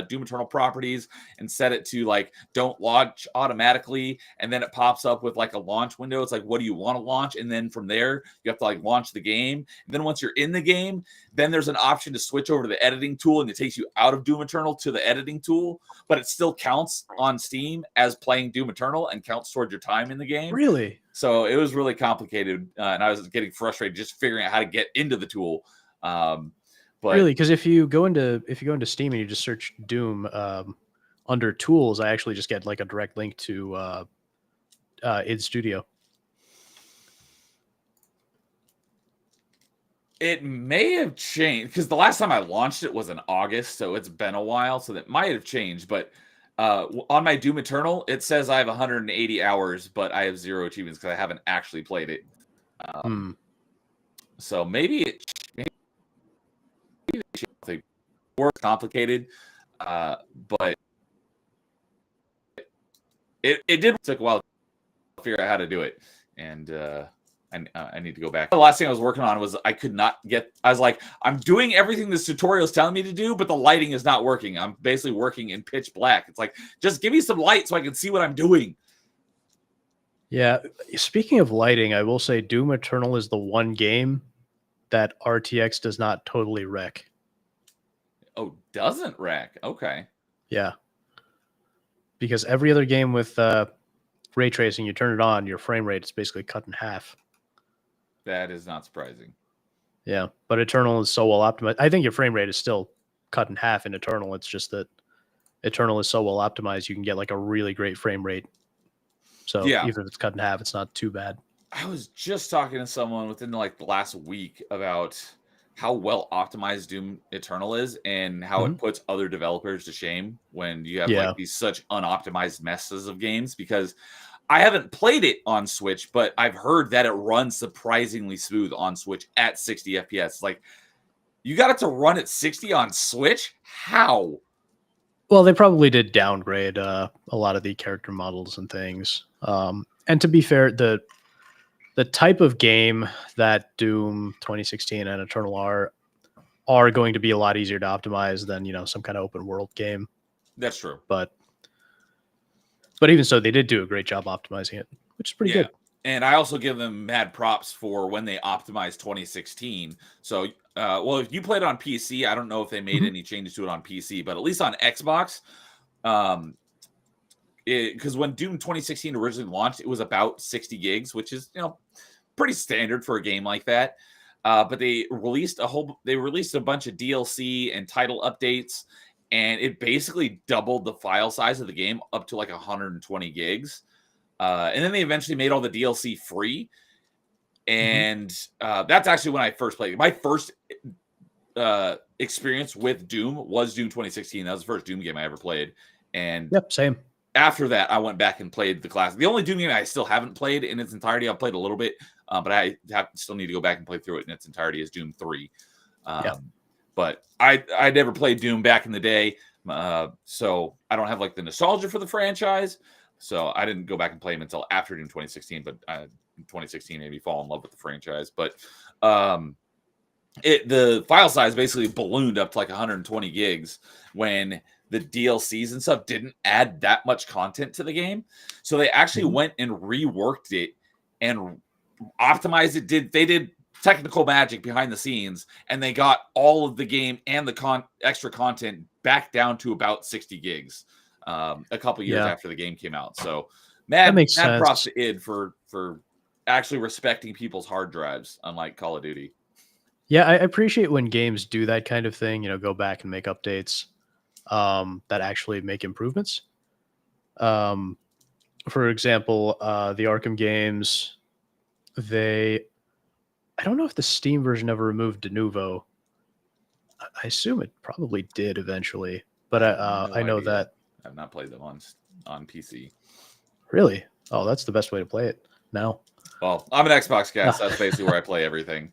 Doom Eternal properties and set it to like don't launch automatically, and then it pops up with like a launch window. It's like, what do you want to launch? And then from there you have to like launch the game, and then once you're in the game, then there's an option to switch over to the editing tool, and it takes you out of Doom Eternal to the editing tool, but it still counts on Steam as playing Doom Eternal and counts towards your time in the game. Really? So it was really complicated, and I was getting frustrated just figuring out how to get into the tool. But really, because if you go into Steam and you just search Doom under tools, I actually just get like a direct link to id Studio. it may have changed, because the last time I launched it was in August, so it's been a while, so that might have changed. But on my Doom Eternal, it says I have 180 hours, but I have 0 achievements because I haven't actually played it. So maybe it's more complicated, but it did take a while to figure out how to do it, and I need to go back. The last thing I was working on was I was like, I'm doing everything this tutorial is telling me to do, but the lighting is not working. I'm basically working in pitch black. It's like, just give me some light so I can see what I'm doing. Yeah. Speaking of lighting, I will say Doom Eternal is the one game that RTX does not totally wreck. Oh, doesn't wreck? Okay. Yeah. Because every other game with ray tracing, you turn it on, your frame rate is basically cut in half. That is not surprising. Yeah, but Eternal is so well optimized. I think your frame rate is still cut in half in Eternal. It's just that Eternal is so well optimized, you can get like a really great frame rate. So yeah, even if it's cut in half, it's not too bad. I was just talking to someone within like the last week about how well optimized Doom Eternal is and how it puts other developers to shame when you have like these such unoptimized messes of games, because I haven't played it on Switch, but I've heard that it runs surprisingly smooth on Switch at 60 FPS. Like, you got it to run at 60 on Switch? How? Well, they probably did downgrade a lot of the character models and things. And to be fair, the type of game that Doom 2016 and Eternal are going to be a lot easier to optimize than, some kind of open world game. That's true. But even so, they did do a great job optimizing it, which is pretty good. And I also give them mad props for when they optimized 2016. So, well, if you played it on PC, I don't know if they made any changes to it on PC, but at least on Xbox, because when Doom 2016 originally launched, it was about 60 gigs, which is, pretty standard for a game like that. But they released a bunch of DLC and title updates, and it basically doubled the file size of the game up to like 120 gigs. And then they eventually made all the DLC free. And that's actually when I first played it. My first experience with Doom was Doom 2016. That was the first Doom game I ever played. And Yep, same. after that, I went back and played the classic. The only Doom game I still haven't played in its entirety, I've played a little bit, but I still need to go back and play through it in its entirety, is Doom 3. But I never played Doom back in the day, so I don't have like the nostalgia for the franchise. So I didn't go back and play them until after Doom 2016, but in 2016 made me fall in love with the franchise. But the file size basically ballooned up to like 120 gigs when the DLCs and stuff didn't add that much content to the game. So they actually went and reworked it and optimized it. They did technical magic behind the scenes, and they got all of the game and the extra content back down to about 60 gigs a couple years after the game came out. So mad props to id for actually respecting people's hard drives, unlike Call of Duty. Yeah, I appreciate when games do that kind of thing, go back and make updates that actually make improvements. For example, the Arkham games, I don't know if the Steam version ever removed Denuvo. I assume it probably did eventually, but I know that I've not played them on PC. Really? Oh, that's the best way to play it now. Well, I'm an Xbox guy, so that's basically where I play everything.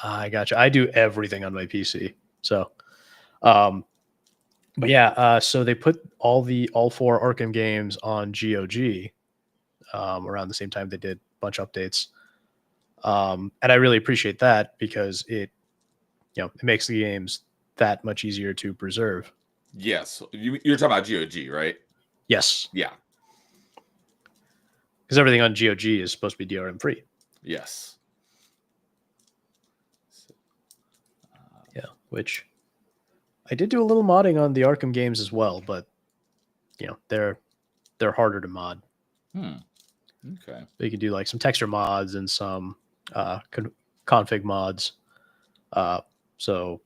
I gotcha. I do everything on my PC. So, but yeah, so they put all 4 Arkham games on GOG around the same time they did a bunch of updates. And I really appreciate that because it makes the games that much easier to preserve. Yes. You're talking about GOG, right? Yes. Yeah. Because everything on GOG is supposed to be DRM free. Yes. Yeah, which I did do a little modding on the Arkham games as well, but they're harder to mod. Okay. You can do like some texture mods and some config mods. So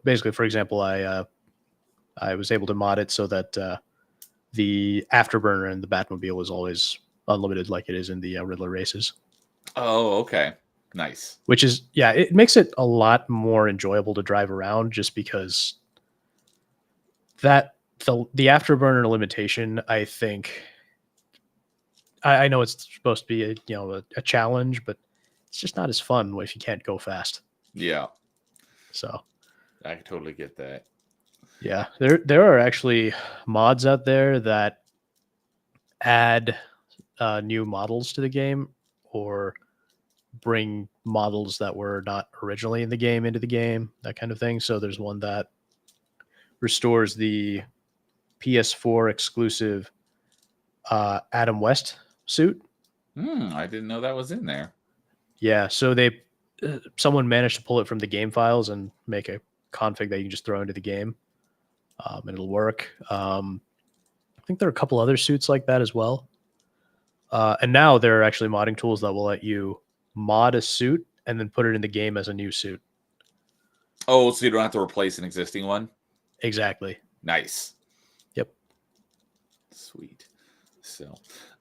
basically, for example, I was able to mod it so that the Afterburner and the Batmobile is always unlimited, like it is in the Riddler races. Oh, okay. Nice. Which is, it makes it a lot more enjoyable to drive around just because the Afterburner limitation, I think, I know it's supposed to be a challenge, but it's just not as fun if you can't go fast. Yeah. So I totally get that. Yeah, there are actually mods out there that add new models to the game or bring models that were not originally in the game into the game, that kind of thing. So there's one that restores the PS4 exclusive Adam West suit. I didn't know that was in there. Yeah, so someone managed to pull it from the game files and make a config that you can just throw into the game. And it'll work. I think there are a couple other suits like that as well. And now there are actually modding tools that will let you mod a suit and then put it in the game as a new suit. Oh, so you don't have to replace an existing one? Exactly. Nice. Yep. Sweet. So,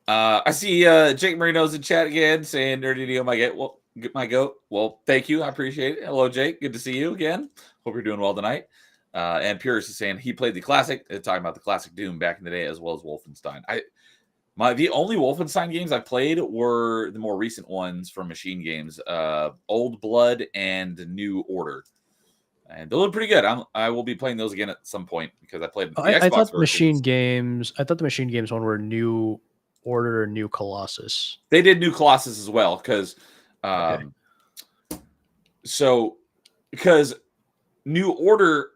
I see Jake Marino's in chat again saying Nerdy Dio my goat. Well, thank you. I appreciate it. Hello, Jake. Good to see you again. Hope you're doing well tonight. And Purist is saying he played the classic, talking about the classic Doom back in the day, as well as Wolfenstein. The only Wolfenstein games I played were the more recent ones from Machine Games, Old Blood and New Order, and those are pretty good. I will be playing those again at some point because I played the Xbox I thought versions. I thought the Machine Games one were New Order or New Colossus. They did New Colossus as well because, because New Order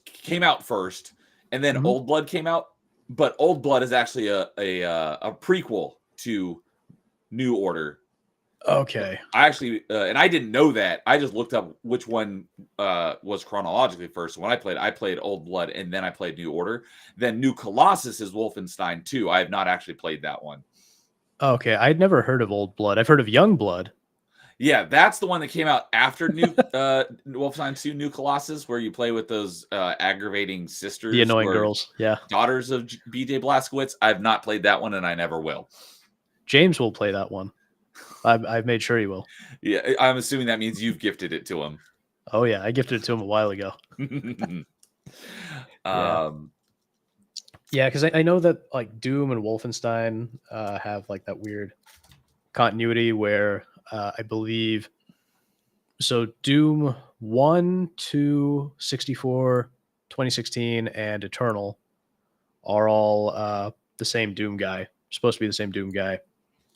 came out first, and then Old Blood came out. But Old Blood is actually a prequel to New Order. Okay. I actually, and I didn't know that. I just looked up which one was chronologically first. When I played Old Blood, and then I played New Order. Then New Colossus is Wolfenstein 2. I have not actually played that one. Okay, I'd never heard of Old Blood. I've heard of Young Blood. Yeah, that's the one that came out after New Wolfenstein 2 New Colossus, where you play with those aggravating sisters, The who annoying are girls. Yeah. daughters of BJ Blazkowicz. I've not played that one, and I never will. James will play that one. I've made sure he will. Yeah, I'm assuming that means you've gifted it to him. Oh yeah, I gifted it to him a while ago. Yeah, because I know that like Doom and Wolfenstein have like that weird continuity where I believe so Doom 1, 2, 64, 2016, and Eternal are all the same Doom guy, supposed to be the same Doom guy.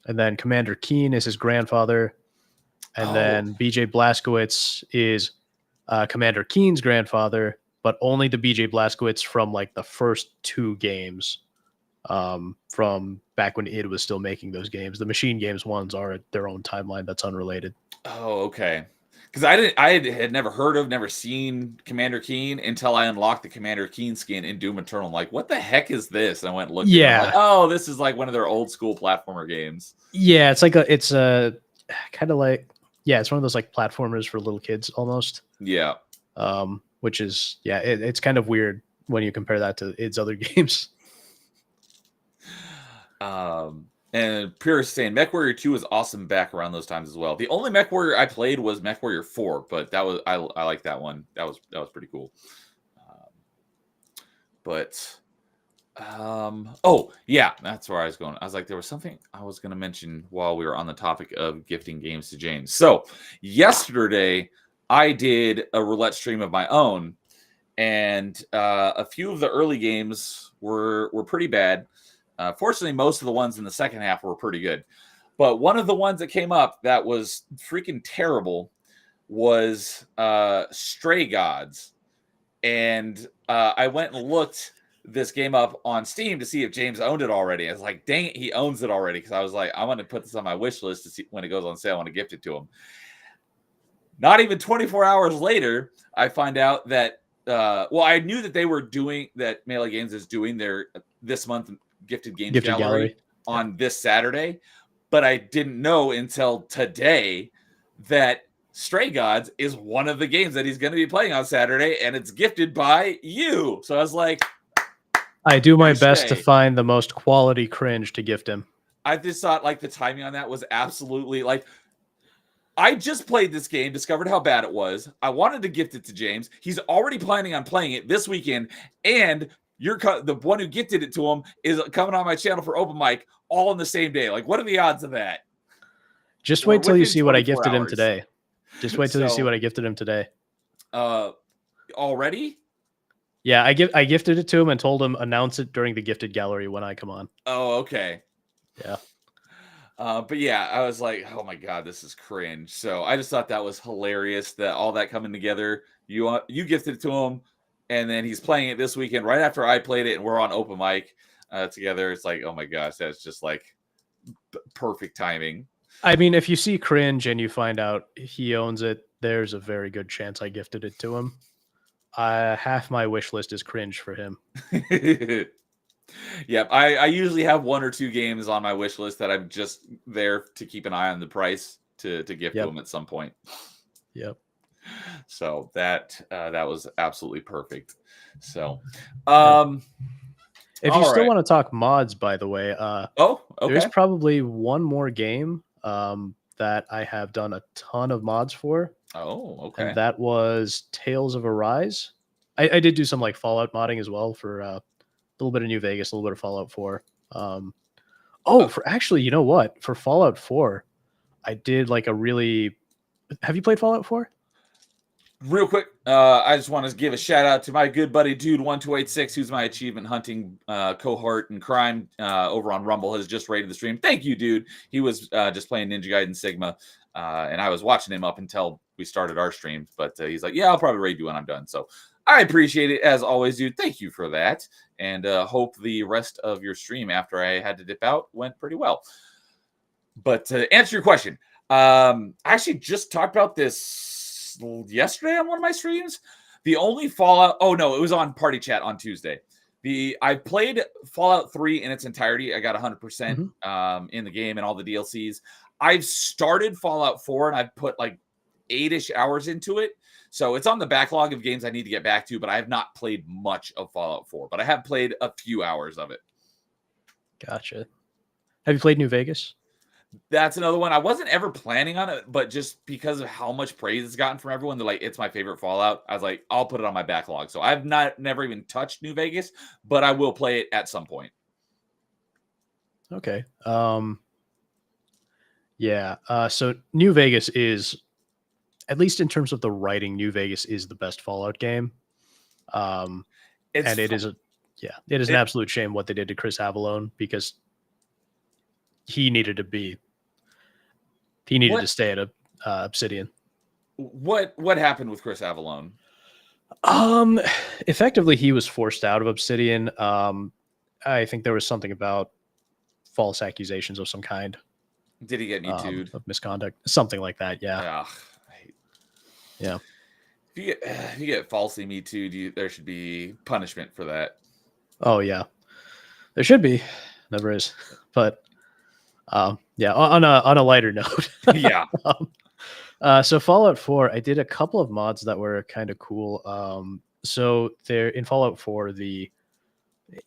And then Commander Keen is his grandfather. And then BJ Blazkowicz is Commander Keen's grandfather, but only the BJ Blazkowicz from like the first 2 games from back when id was still making those games. The Machine Games ones are their own timeline that's unrelated. Oh, okay. Because I had never heard of, never seen Commander Keen until I unlocked the Commander Keen skin in Doom Eternal. I'm like, what the heck is this? And I went and looked. Yeah. At it. Like, oh, this is like one of their old school platformer games. Yeah, it's a kind of like, yeah, it's one of those like platformers for little kids almost. Yeah. Which is, yeah, it's kind of weird when you compare that to id's other games. And Pure is saying MechWarrior 2 was awesome back around those times as well. The only MechWarrior I played was MechWarrior 4, but that was I like that one. That was pretty cool. Oh yeah, that's where I was going. I was like, there was something I was going to mention while we were on the topic of gifting games to James. So yesterday I did a roulette stream of my own, and a few of the early games were pretty bad. Fortunately, most of the ones in the second half were pretty good. But one of the ones that came up that was freaking terrible was Stray Gods. And I went and looked this game up on Steam to see if James owned it already. I was like, dang it, he owns it already. Because I was like, I want to put this on my wish list to see when it goes on sale. I want to gift it to him. Not even 24 hours later, I find out that, I knew that they were doing, that Melee Games is doing their this month Gifted Games Gallery on this Saturday, but I didn't know until today that Stray Gods is one of the games that he's going to be playing on Saturday, and it's gifted by you. So I was like, I do my best to find the most quality cringe to gift him. I just thought like the timing on that was absolutely like, I just played this game, discovered how bad it was. I wanted to gift it to James. He's already planning on playing it this weekend, and the one who gifted it to him is coming on my channel for open mic all in the same day. Like, what are the odds of that? Just wait till you see what I gifted him today. Just wait till you see what I gifted him today. Already? Yeah, I gifted it to him and told him announce it during the gifted gallery when I come on. Oh, okay. Yeah. But yeah, I was like, oh my God, this is cringe. So I just thought that was hilarious that all that coming together. You gifted it to him, and then he's playing it this weekend right after I played it, and we're on open mic together. It's like, oh my gosh, that's just like perfect timing. I mean, if you see cringe and you find out he owns it, there's a very good chance I gifted it to him. Half my wish list is cringe for him. Yep, I usually have 1 or 2 games on my wish list that I'm just there to keep an eye on the price to gift to them at some point. Yep. So that was absolutely perfect. So, if you still want to talk mods, by the way, okay. There's probably one more game that I have done a ton of mods for. Oh, okay. And that was Tales of Arise. I did do some like Fallout modding as well for a little bit of New Vegas, a little bit of Fallout 4. For actually, you know what? For Fallout 4, I did like a really. Have you played Fallout 4? Real quick, I just want to give a shout out to my good buddy Dude1286, who's my achievement hunting cohort in crime over on Rumble, has just rated the stream. Thank you, dude. He was just playing Ninja Gaiden Sigma, and I was watching him up until we started our stream. But he's like, yeah, I'll probably raid you when I'm done. So I appreciate it as always, dude. Thank you for that, and hope the rest of your stream after I had to dip out went pretty well. But to answer your question, I actually just talked about this yesterday on one of my streams. The only Fallout, it was on Party Chat on Tuesday. I've played Fallout 3 in its entirety. I got 100% Mhm. in the game and all the DLCs. I've started Fallout 4 and I've put like 8-ish hours into it. So it's on the backlog of games I need to get back to, but I have not played much of Fallout 4, but I have played a few hours of it. Gotcha. Have you played New Vegas? That's another one. I wasn't ever planning on it, but just because of how much praise it's gotten from everyone, they're like, it's my favorite Fallout. I was like, I'll put it on my backlog. So I've never even touched New Vegas, but I will play it at some point. Okay. Yeah. So New Vegas is, at least in terms of the writing, New Vegas is the best Fallout game. And it is an absolute shame what they did to Chris Avellone, because he needed to stay at Obsidian. What happened with Chris Avellone? Effectively, he was forced out of Obsidian. I think there was something about false accusations of some kind. Did he get Me Too'd? Of misconduct, something like that. Yeah. Yeah. If you get falsely Me Too'd, there should be punishment for that. Oh yeah, there should be. Never is, but yeah. On a lighter note, yeah. So Fallout 4, I did a couple of mods that were kind of cool. So there in Fallout 4, the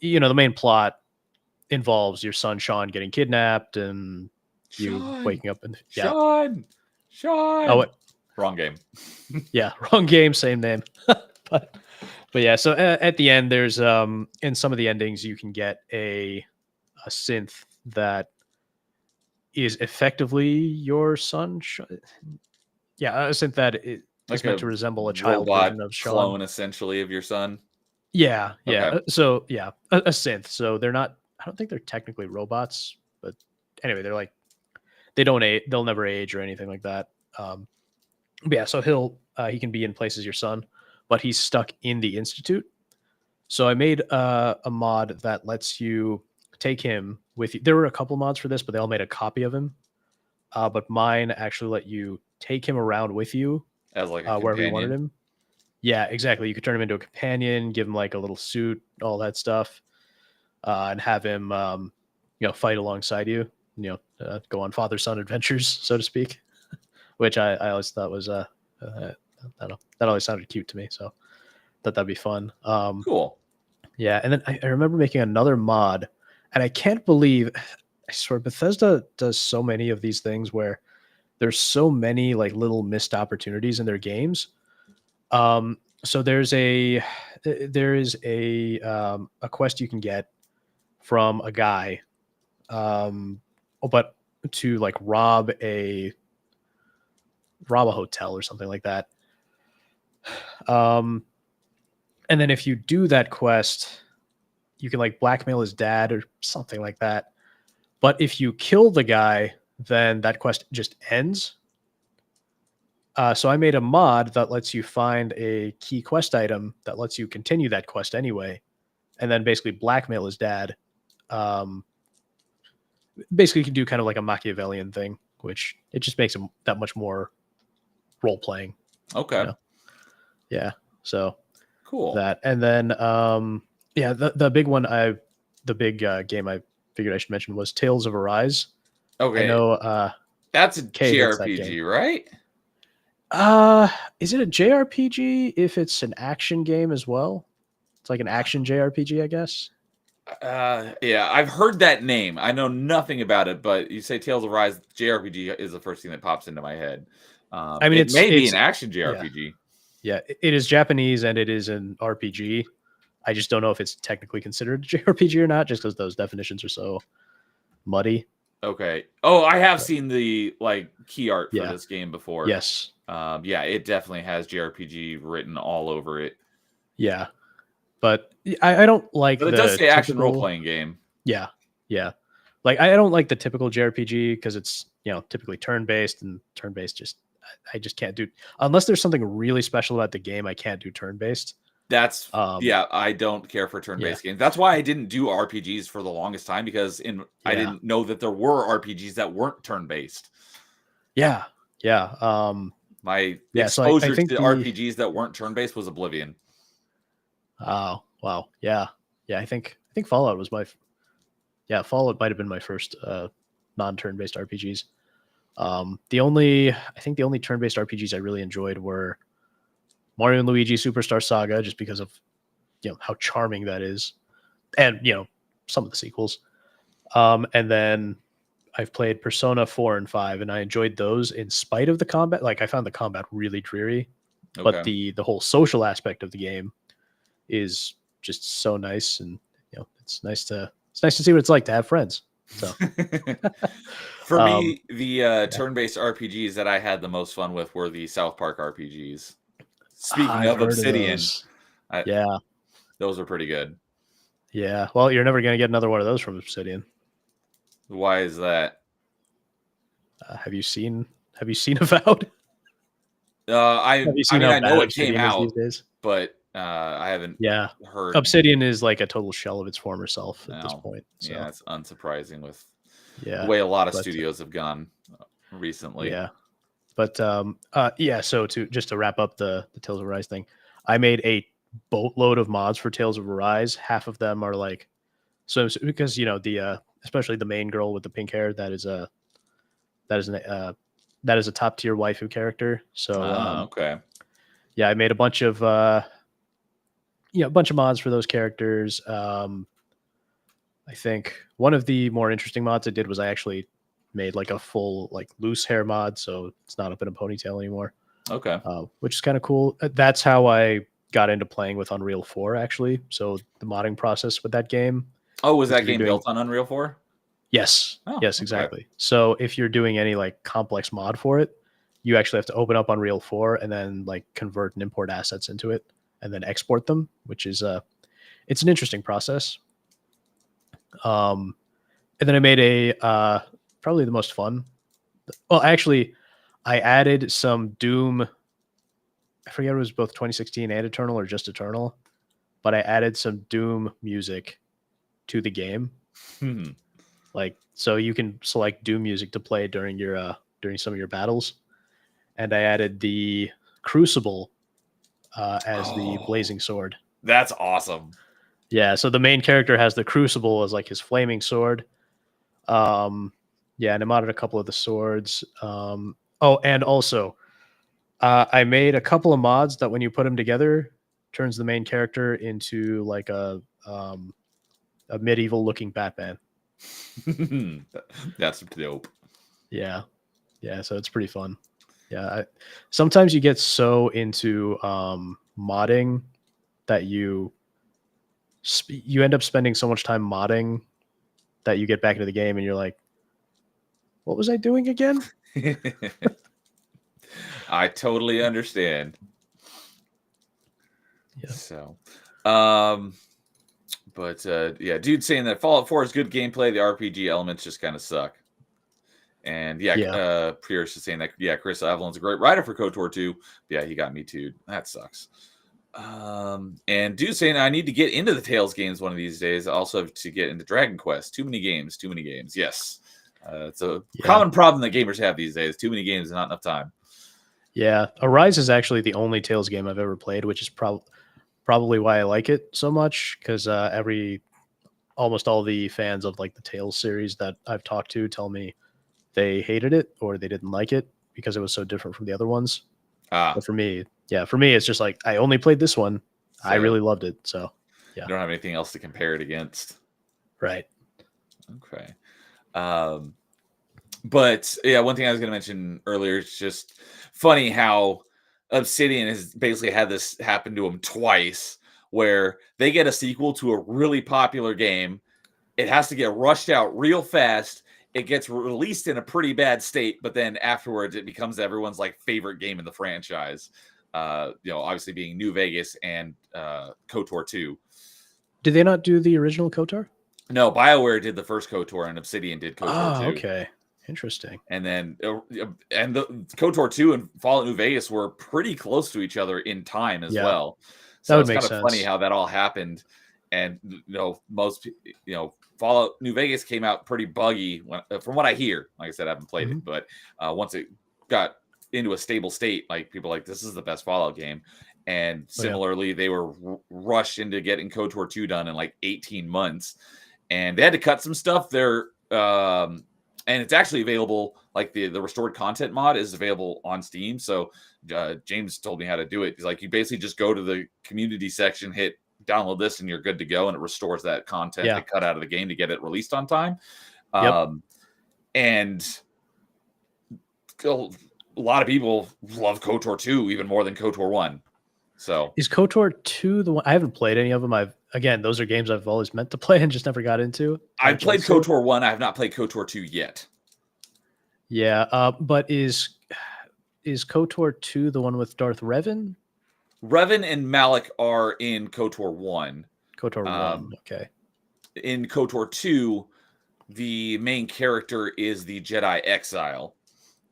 main plot involves your son Sean getting kidnapped and you waking up and Sean. Oh, what? Wrong game. Yeah, wrong game, same name. but yeah, so at the end, there's in some of the endings you can get a synth that is effectively your son. Yeah, a synth that is meant to resemble a child version of Sean. Clone, essentially, of your son. Yeah, yeah. Okay. So yeah, a synth. So they're not. I don't think they're technically robots, but anyway, they're like they'll never age or anything like that. But yeah, so he can be in places your son, but he's stuck in the Institute. So I made a mod that lets you take him with you. There were a couple mods for this, but they all made a copy of him. But mine actually let you take him around with you as like wherever you wanted him. Yeah, exactly. You could turn him into a companion, give him like a little suit, all that stuff, and have him, fight alongside you. Go on father-son adventures, so to speak. Which I always thought was I don't know, that always sounded cute to me, so that'd be fun. Cool. Yeah, and then I remember making another mod, and I can't believe, I swear, Bethesda does so many of these things where there's so many like little missed opportunities in their games. So there is a quest you can get from a guy, but to like rob a hotel or something like that. And then if you do that quest, you can like blackmail his dad or something like that. But if you kill the guy, then that quest just ends. So I made a mod that lets you find a key quest item that lets you continue that quest anyway, and then basically blackmail his dad. Basically, you can do kind of like a Machiavellian thing, which it just makes him that much more role playing. Okay. Yeah. So cool. That, and then the big one the big game I figured I should mention was Tales of Arise. Okay. I know that's a JRPG, right? Is it a JRPG if it's an action game as well? It's like an action JRPG, I guess. Yeah, I've heard that name. I know nothing about it, but you say Tales of Rise, JRPG is the first thing that pops into my head. I mean, it may be an action JRPG. Yeah, it is Japanese and it is an RPG. I just don't know if it's technically considered a JRPG or not, just because those definitions are so muddy. Okay. Oh, I have seen the key art for this game before. Yes. Yeah, it definitely has JRPG written all over it. Yeah, but I don't like. But it does say action role playing game. Yeah, yeah. Like I don't like the typical JRPG because it's typically turn based, and turn based I just can't do unless there's something really special about the game. I can't do turn based. That's I don't care for turn-based games. That's why I didn't do RPGs for the longest time, because I didn't know that there were RPGs that weren't turn-based. Yeah. My exposure to RPGs that weren't turn-based was Oblivion. Oh, wow. Yeah. Yeah, I think Fallout was Fallout might have been my first non-turn-based RPGs. The only turn-based RPGs I really enjoyed were Mario and Luigi Superstar Saga, just because of how charming that is, and some of the sequels. And then I've played Persona 4 and 5, and I enjoyed those in spite of the combat. Like, I found the combat really dreary, but Okay. the whole social aspect of the game is just so nice, and it's nice to see what it's like to have friends. So For um, me, the turn-based RPGs that I had the most fun with were the South Park RPGs. Speaking I've of heard of Obsidian, those. I, Yeah, those are pretty good. yeah. Well, you're never gonna get another one of those from Obsidian. Why is that? Have you seen Avowed? Have you I seen mean, how I know bad it came Obsidian is these out, days? but I haven't Yeah, heard. Obsidian is like a total shell of its former self at this No, point. yeah, So it's unsurprising with the yeah, way a lot of but studios have gone recently. yeah, but yeah. So to wrap up the Tales of Arise thing, I made a boatload of mods for Tales of Arise. Half of them are like because the especially the main girl with the pink hair, that is a top tier waifu character. So Okay. yeah, I made a bunch of a bunch of mods for those characters. I think one of the more interesting mods I did was I actually made like a full like loose hair mod, so it's not up in a ponytail anymore, Okay. which is kind of cool. That's how I got into playing with Unreal 4, actually. So the modding process with that game, Oh, was if that you're game doing built on Unreal 4? yes, Oh, yes, okay. exactly. So if you're doing any like complex mod for it, you actually have to open up Unreal 4 and then like convert and import assets into it and then export them, which is it's an interesting process. And then I made a probably the most fun. Well, actually, I added some Doom. I forget if it was both 2016 and Eternal or just Eternal, but I added some Doom music to the game. Hmm. Like, so you can select Doom music to play during during some of your battles. And I added the Crucible as the blazing sword. That's awesome. Yeah, so the main character has the Crucible as like his flaming sword. Yeah, and I modded a couple of the swords. Oh, and also, I made a couple of mods that when you put them together, turns the main character into like a medieval looking Batman. That's dope. Yeah, yeah. So it's pretty fun. Yeah, sometimes you get so into modding that you end up spending so much time modding that you get back into the game and you're like, what was I doing again? I totally understand. Yeah. So, but yeah, dude saying that Fallout 4 is good gameplay. The RPG elements just kind of suck. And yeah, Pierce is saying that, yeah, Chris Avalon's a great writer for KOTOR 2. Yeah, he got me too. That sucks. And dude saying I need to get into the Tales games one of these days. I also have to get into Dragon Quest. Too many games. Yes. It's a common problem that gamers have these days. Too many games and not enough time. Yeah. Arise is actually the only Tales game I've ever played, which is probably why I like it so much, because almost all the fans of like the Tales series that I've talked to tell me they hated it or they didn't like it because it was so different from the other ones. But for me, it's just like I only played this one. So I really loved it. So yeah, you don't have anything else to compare it against. Right. Okay. But yeah, one thing I was going to mention earlier is just funny how Obsidian has basically had this happen to them twice, where they get a sequel to a really popular game. It has to get rushed out real fast. It gets released in a pretty bad state, but then afterwards it becomes everyone's like favorite game in the franchise. Obviously being New Vegas and KOTOR 2. Did they not do the original KOTOR? No, BioWare did the first KOTOR and Obsidian did KOTOR 2. Okay. Interesting. And then the KOTOR 2 and Fallout New Vegas were pretty close to each other in time as well. So it's kind of funny how that all happened. And Fallout New Vegas came out pretty buggy from what I hear. Like I said, I haven't played it, but once it got into a stable state. Like people like this is the best Fallout game, and Oh, yeah. similarly, they were rushed into getting KOTOR 2 done in like 18 months, and they had to cut some stuff there. And it's actually available. Like the restored content mod is available on Steam. So James told me how to do it. He's like, you basically just go to the community section, hit download this, and you're good to go, and it restores that content they cut out of the game to get it released on time. And a lot of people love KOTOR 2 even more than KOTOR 1. So is KOTOR 2 the one? I haven't played any of them. Again, those are games I've always meant to play and just never got into. I've played KOTOR 1. I have not played KOTOR 2 yet. Yeah, but is KOTOR 2 the one with Darth Revan? Revan and Malik are in KOTOR 1. KOTOR 1, okay. In KOTOR 2, the main character is the Jedi Exile.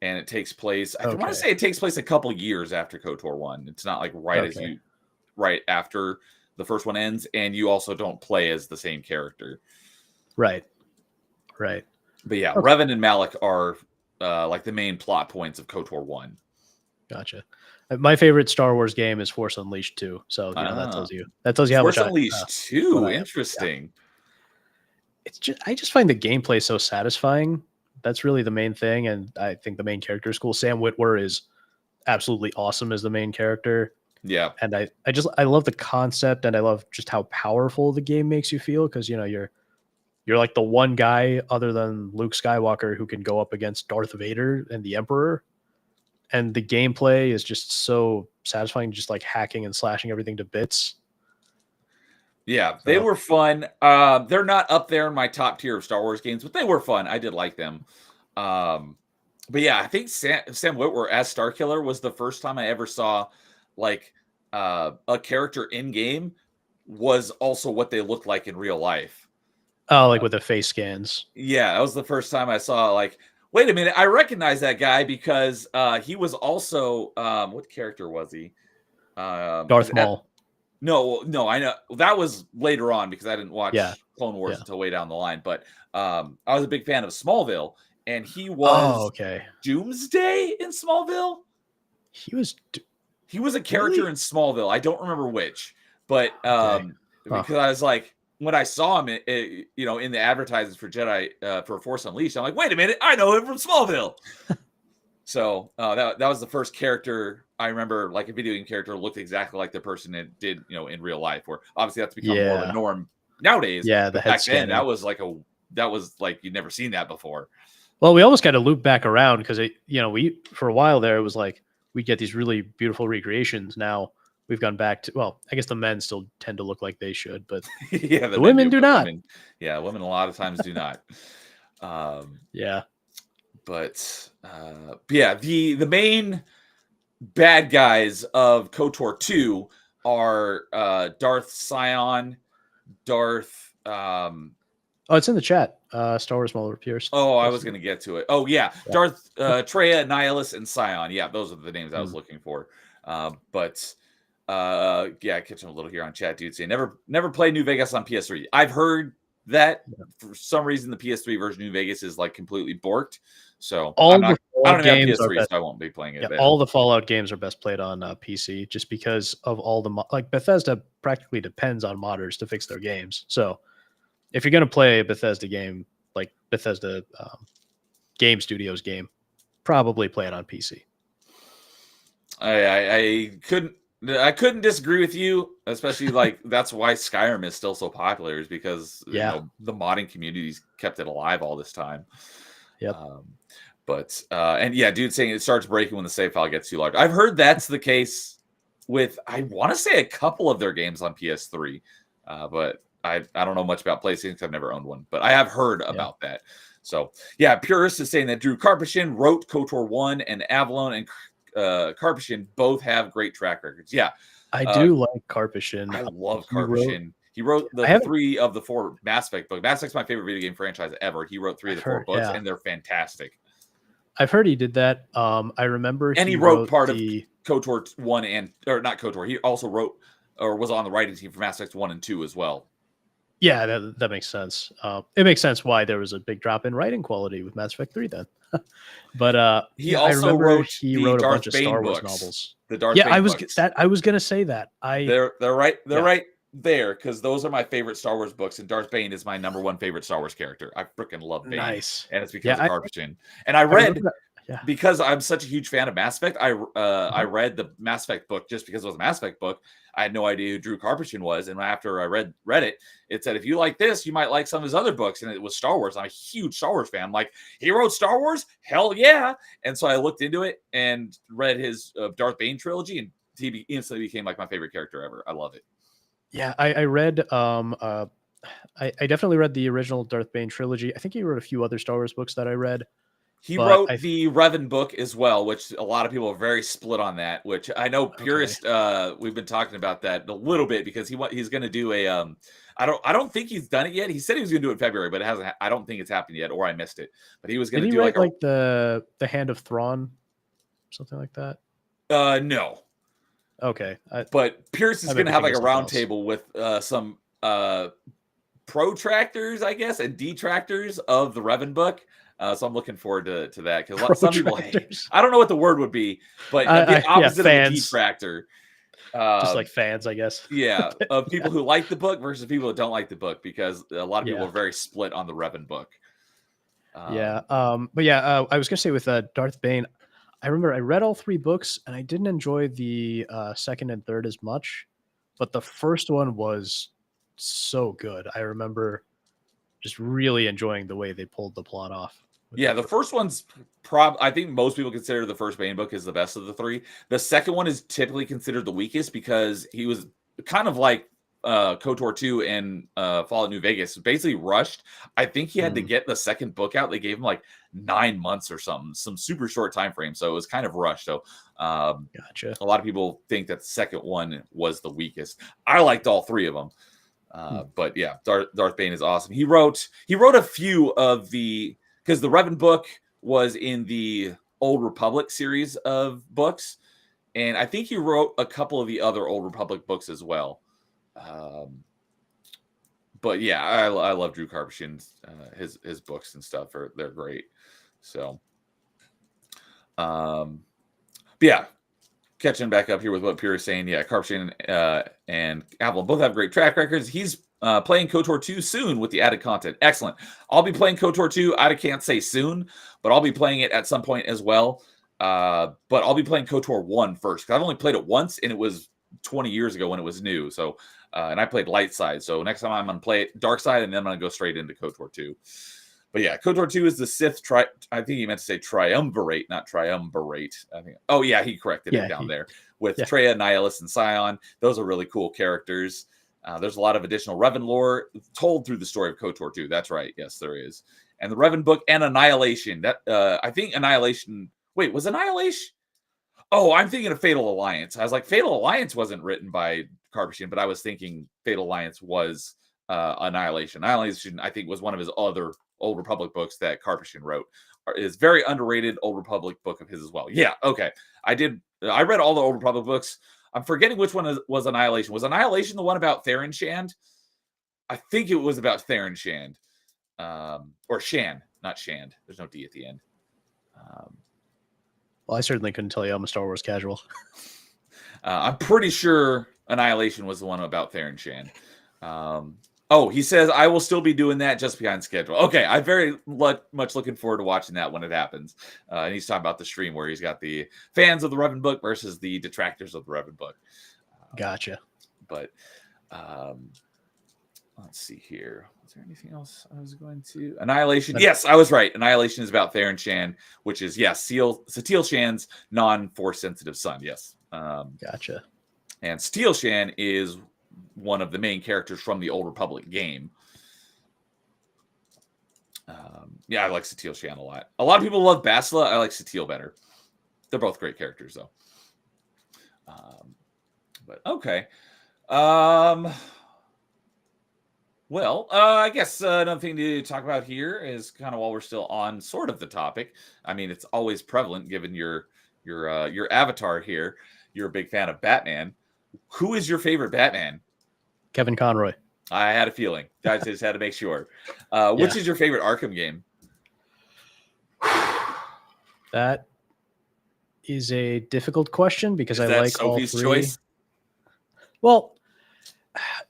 And it takes place, I want to say it takes place a couple years after KOTOR 1. It's not like right after the first one ends, and you also don't play as the same character. Right. But yeah, Revan and Malik are like the main plot points of KOTOR 1. Gotcha. My favorite Star Wars game is Force Unleashed 2. So that tells you how Force much Unleashed 2. Interesting. Yeah. It's I just find the gameplay so satisfying. That's really the main thing, and I think the main character is cool. Sam Witwer is absolutely awesome as the main character. Yeah, and I love the concept, and I love just how powerful the game makes you feel, because you're like the one guy other than Luke Skywalker who can go up against Darth Vader and the Emperor, and the gameplay is just so satisfying, just like hacking and slashing everything to bits. Yeah, they were fun. They're not up there in my top tier of Star Wars games, but they were fun. I did like them. But yeah, I think Sam Witwer as Starkiller was the first time I ever saw like a character in game was also what they looked like in real life. Oh, like with the face scans. Yeah, that was the first time I saw like, wait a minute, I recognize that guy because he was also what character was he? Darth Maul. No, I know that was later on because I didn't watch Clone Wars until way down the line. But I was a big fan of Smallville, and he was Doomsday in Smallville. He was a character in Smallville. I don't remember which, but because I was like, when I saw him, in the advertisements for Jedi for Force Unleashed, I'm like, wait a minute, I know him from Smallville. So that was the first character I remember, like a video game character looked exactly like the person it did, in real life. Where obviously that's become more of a norm nowadays. Yeah, the head back scanning. then that was like you'd never seen that before. Well, we almost got to loop back around because we for a while there it was like we get these really beautiful recreations. Now we've gone back to, well, I guess the men still tend to look like they should, but yeah, the women do not. Women a lot of times do not. Yeah. But yeah, the main bad guys of KOTOR 2 are Darth Sion, Darth. Oh, it's in the chat. Star Wars Mulder Pierce. Oh, I was going to get to it. Oh, yeah. Darth Treya, Nihilus, and Sion. Yeah, those are the names I was looking for. But catching a little here on chat, dude. Saying never played New Vegas on PS3. I've heard that for some reason the PS3 version of New Vegas is like completely borked. So I don't have PS3, so I won't be playing it. Yeah, all the Fallout games are best played on PC, just because of all the like Bethesda practically depends on modders to fix their games. So if you're gonna play a Bethesda game, like Bethesda Game Studios game, probably play it on PC. I couldn't disagree with you, especially like that's why Skyrim is still so popular, is because the modding communities kept it alive all this time. Yep. And yeah, dude saying it starts breaking when the save file gets too large. I've heard that's the case with, I want to say, a couple of their games on PS3, but I don't know much about PlayStation because I've never owned one, but I have heard about that. So yeah, Purist is saying that Drew Karpyshyn wrote KOTOR 1, and Avalon and Karpyshyn both have great track records. Yeah, I do like Karpyshyn. I love Karpyshyn. He wrote the 3 of the 4 Mass Effect books. Mass Effect's my favorite video game franchise ever. He wrote 3 of the 4 books, and they're fantastic. I've heard he did that. I remember, and he wrote part of KOTOR 1 or not KOTOR. He also wrote or was on the writing team for Mass Effect 1 and 2 as well. Yeah, that makes sense. It makes sense why there was a big drop in writing quality with Mass Effect 3 then. But He yeah, I also remember wrote he the wrote a bunch Darth of Bane Star Wars books. novels. The Darth Yeah, Bane books. I was gonna say that. They're right. They're Yeah. right there because those are my favorite Star Wars books, and Darth Bane is my number one favorite Star Wars character. I freaking love Bane, Nice. and it's because Yeah, of I Carpachin. And I remember read that. Yeah. because I'm such a huge fan of Mass Effect. I Mhm. read the Mass Effect book just because it was a Mass Effect book. I had no idea who Drew Carpachin was, and after I read it, it said if you like this, you might like some of his other books, and it was Star Wars. I'm a huge Star Wars fan. I'm like, he wrote Star Wars? Hell yeah! And so I looked into it and read his Darth Bane trilogy, and he instantly became like my favorite character ever. I love it. Yeah, I read I definitely read the original Darth Bane trilogy. I think he wrote a few other Star Wars books that I read. He But wrote the Revan book as well, which a lot of people are very split on that. Which I know Okay. purist. We've been talking about that a little bit because he's going to do a. I don't think he's done it yet. He said he was going to do it in February, but it hasn't. I don't think it's happened yet, or I missed it. But he was going Did to he do write like the Hand of Thrawn, something like that? no. Okay, But Pierce is I might going to be have like thinking a of something roundtable with some protractors, I guess, and detractors of the Revan book. So I'm looking forward to that because some people hate. Protractors? I don't know what the word would be, but the yeah, opposite of a fans. detractor. Just like fans, I guess. Yeah, of people who like the book versus people who don't like the book because a lot of people Yeah. are very split on the Revan book. Yeah. But yeah, I was gonna say with Darth Bane, I remember I read all 3 books and I didn't enjoy the second and third as much, but the first one was so good. I remember just really enjoying the way they pulled the plot off. Yeah, the first one's I think most people consider the first Bane book is the best of the 3. The second one is typically considered the weakest because he was kind of like KOTOR 2 and Fallout New Vegas, basically rushed. I think he had to get the second book out. They gave him like 9 months or something, some super short time frame. So it was kind of rushed. So Gotcha. a lot of people think that the second one was the weakest. I liked all 3 of them. But yeah, Darth Bane is awesome. He wrote a few of because the Revan book was in the Old Republic series of books, and I think he wrote a couple of the other Old Republic books as well. But yeah, I love Drew Karpyshyn's his books and stuff. They're great. So, but yeah, catching back up here with what Pierre is saying. Yeah, Karpyshyn and Avalon both have great track records. He's playing KOTOR 2 soon with the added content. Excellent. I'll be playing KOTOR 2. I can't say soon, but I'll be playing it at some point as well. But I'll be playing KOTOR 1 first because I've only played it once, and it was 20 years ago when it was new. So, and I played light side. So next time I'm going to play it dark side, and then I'm going to go straight into KOTOR 2. But yeah, KOTOR 2 is the Sith I think he meant to say triumvirate, not triumvirate. I think. Oh yeah, he corrected it down there with Traya, Nihilus, and Scion. Those are really cool characters. There's a lot of additional Revan lore told through the story of KOTOR 2. That's right. Yes, there is. And the Revan book and Annihilation. That I think Annihilation. Wait, was Annihilation? Oh, I'm thinking of Fatal Alliance. I was like, Fatal Alliance wasn't written by Karpyshyn, but I was thinking Fatal Alliance was Annihilation. Annihilation, I think, was one of his other Old Republic books that Karpyshyn wrote. Is very underrated Old Republic book of his as well. Yeah, okay. I read all the Old Republic books. I'm forgetting which one was Annihilation. Was Annihilation the one about Theron Shand? I think it was about Theron Shand. Or Shan, not Shand. There's no D at the end. Well, I certainly couldn't tell you. I'm a Star Wars casual. I'm pretty sure Annihilation was the one about Theron Shand. He says, I will still be doing that just behind schedule. Okay, I'm very much looking forward to watching that when it happens. And he's talking about the stream where he's got the fans of the Revan book versus the detractors of the Revan book. Gotcha. But let's see here. Was there anything else I was going to? Annihilation. Yes, I was right. Annihilation is about Theron Shan, which is, Satele Shan's non-force sensitive son. Yes. Gotcha. And Satele Shan is one of the main characters from the Old Republic game. I like Satele Shan a lot. A lot of people love Bastila. I like Satele better. They're both great characters, though. But okay. I guess another thing to talk about here is kind of while we're still on sort of the topic. I mean, it's always prevalent given your avatar here. You're a big fan of Batman. Who is your favorite Batman? Kevin Conroy. I had a feeling. I just had to make sure. Which is your favorite Arkham game? That is a difficult question because Is I that like Sophie's all three. choice? Well,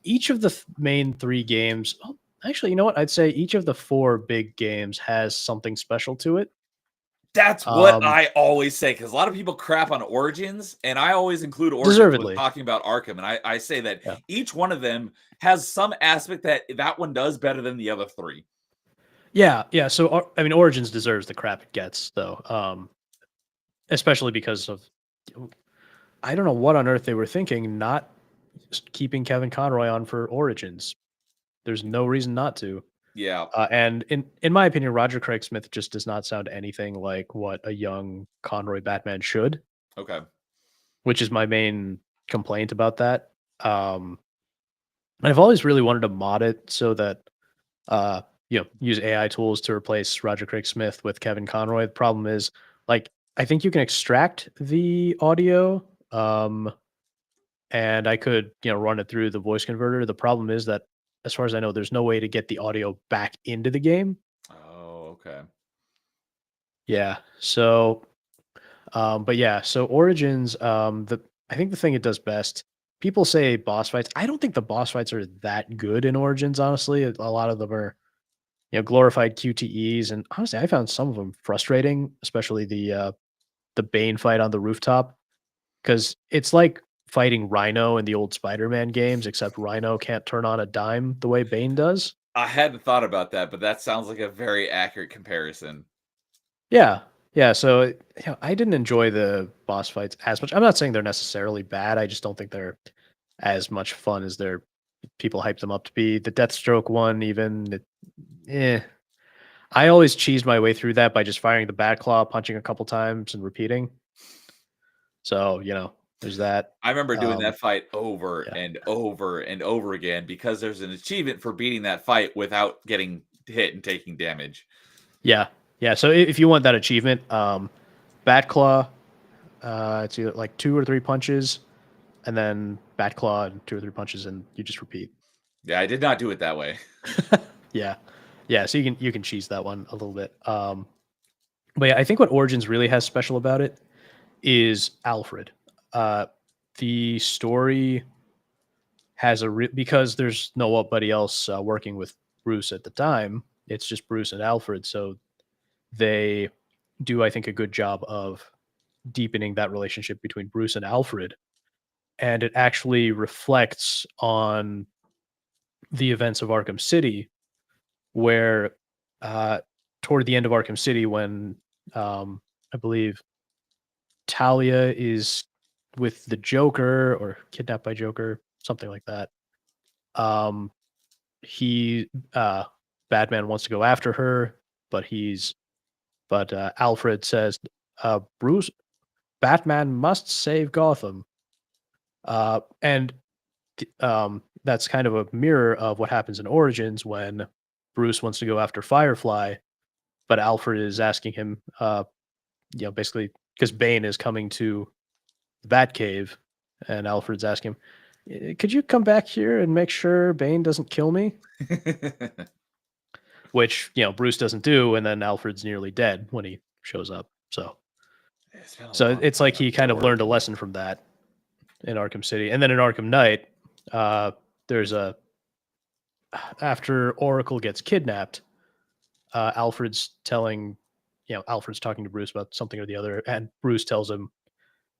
each of the main three games, actually, you know what? I'd say each of the four big games has something special to it. That's what I always say, because a lot of people crap on Origins, and I always include Origins when Deservedly. talking about Arkham, and I say that Yeah. each one of them has some aspect that one does better than the other three. Yeah. So I mean, Origins deserves the crap it gets, though, especially because of I don't know what on earth they were thinking, not keeping Kevin Conroy on for Origins. There's no reason not to. Yeah. And in my opinion, Roger Craig Smith just does not sound anything like what a young Conroy Batman should, Okay. which is my main complaint about that. I've always really wanted to mod it so that use AI tools to replace Roger Craig Smith with Kevin Conroy. The problem is, like, I think you can extract the audio, and I could run it through the voice converter. The problem is that, as far as I know, there's no way to get the audio back into the game. Oh, okay. Yeah. So, but yeah. So Origins, I think the thing it does best. People say boss fights. I don't think the boss fights are that good in Origins. Honestly, a lot of them are glorified QTEs, and honestly, I found some of them frustrating, especially the Bane fight on the rooftop, because it's like fighting Rhino in the old Spider-Man games, except Rhino can't turn on a dime the way Bane does. I hadn't thought about that, but that sounds like a very accurate comparison. Yeah. So I didn't enjoy the boss fights as much. I'm not saying they're necessarily bad. I just don't think they're as much fun as people hype them up to be. The Deathstroke one, even, I always cheesed my way through that by just firing the Bat Claw, punching a couple times, and repeating. So there's that. I remember doing that fight over yeah. and over and over again because there's an achievement for beating that fight without getting hit and taking damage. Yeah. So if you want that achievement, Bat Claw, it's either like 2 or 3 punches, and then Bat Claw and 2 or 3 punches, and you just repeat. Yeah, I did not do it that way. Yeah. So you can cheese that one a little bit. But yeah, I think what Origins really has special about it is Alfred. The story has because there's nobody else working with Bruce at the time. It's just Bruce and Alfred, so they do, I think, a good job of deepening that relationship between Bruce and Alfred, and it actually reflects on the events of Arkham City, where toward the end of Arkham City, when I believe Talia is with the Joker or kidnapped by Joker, something like that. Batman wants to go after her, but Alfred says, Batman must save Gotham. And that's kind of a mirror of what happens in Origins when Bruce wants to go after Firefly, but Alfred is asking him, basically because Bane is coming to the Batcave, and Alfred's asking him, could you come back here and make sure Bane doesn't kill me? Which, Bruce doesn't do, and then Alfred's nearly dead when he shows up. So it's like he kind of learned a lesson from that in Arkham City. And then in Arkham Knight, there's after Oracle gets kidnapped, Alfred's talking to Bruce about something or the other, and Bruce tells him,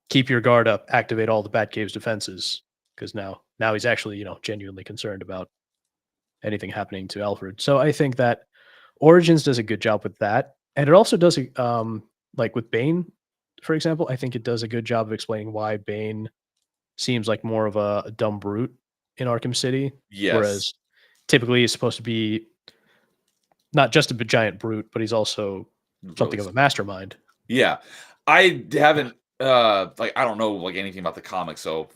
keep your guard up, activate all the Batcave's defenses, because now he's actually, genuinely concerned about anything happening to Alfred. So I think that Origins does a good job with that. And it also does, like with Bane, for example, I think it does a good job of explaining why Bane seems like more of a dumb brute in Arkham City. Yes. Whereas typically he's supposed to be not just a giant brute, but he's also something of a mastermind. Yeah. I haven't, I don't know anything about the comics. So,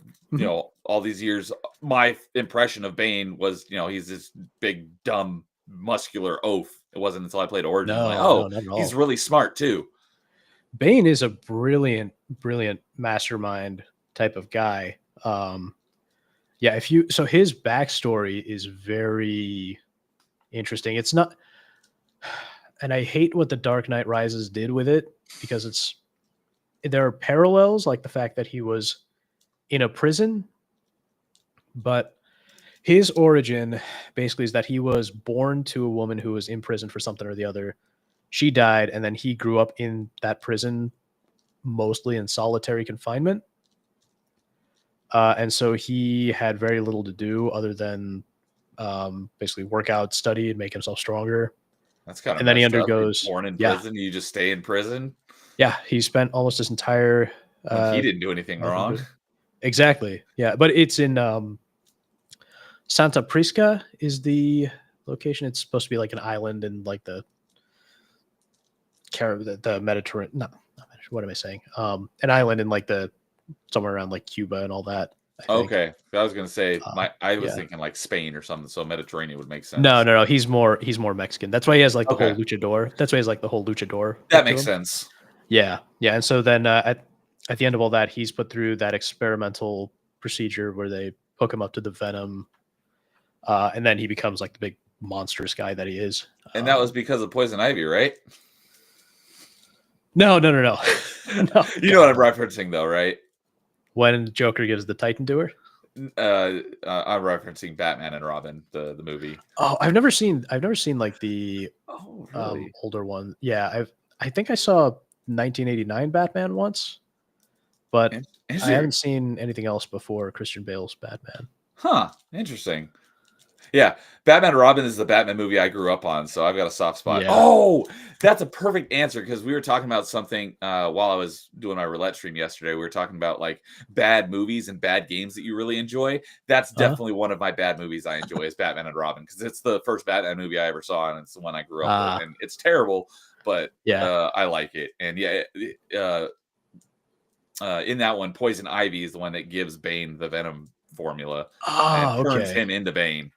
all these years, my impression of Bane was, he's this big, dumb, muscular oaf. It wasn't until I played Origins. No, he's really smart too. Bane is a brilliant mastermind type of guy. Yeah, so his backstory is very interesting. It's not, and I hate what the Dark Knight Rises did with it because there are parallels, like the fact that he was in a prison, but his origin basically is that he was born to a woman who was in prison for something or the other. She died, and then he grew up in that prison, mostly in solitary confinement. And so he had very little to do other than basically work out, study, and make himself stronger. That's kind of And then he messed up. You're undergoes, born in yeah, prison, you just stay in prison. yeah. He spent almost his entire When he didn't do anything life in wrong. prison. Exactly, yeah. But it's in Santa Prisca is the location. It's supposed to be like an island in like the Mediterranean. No, what am I saying? An island in like somewhere around like Cuba and all that. I think. Okay, I was gonna say I was yeah. thinking like Spain or something, so Mediterranean would make sense. No. He's more Mexican. That's why he has like the whole Okay. luchador. That's why he's like the whole luchador. That look to makes him. sense. Yeah. And so then at the end of all that, he's put through that experimental procedure where they hook him up to the venom, and then he becomes like the big monstrous guy that he is. And that was because of Poison Ivy, right? No. You know what I'm referencing, though, right? When Joker gives the Titan to her. I'm referencing Batman and Robin, the movie. Oh, I've never seen like the Really? older one. Yeah, I think I saw 1989 Batman once, but I haven't seen anything else before Christian Bale's Batman. Huh. Interesting. Yeah, Batman and Robin is the Batman movie I grew up on, so I've got a soft spot. Yeah. Oh, that's a perfect answer because we were talking about something while I was doing my roulette stream yesterday. We were talking about like bad movies and bad games that you really enjoy. That's definitely one of my bad movies I enjoy is Batman and Robin because it's the first Batman movie I ever saw and it's the one I grew up with. And it's terrible, but I like it. And in that one, Poison Ivy is the one that gives Bane the Venom formula and turns him into Bane.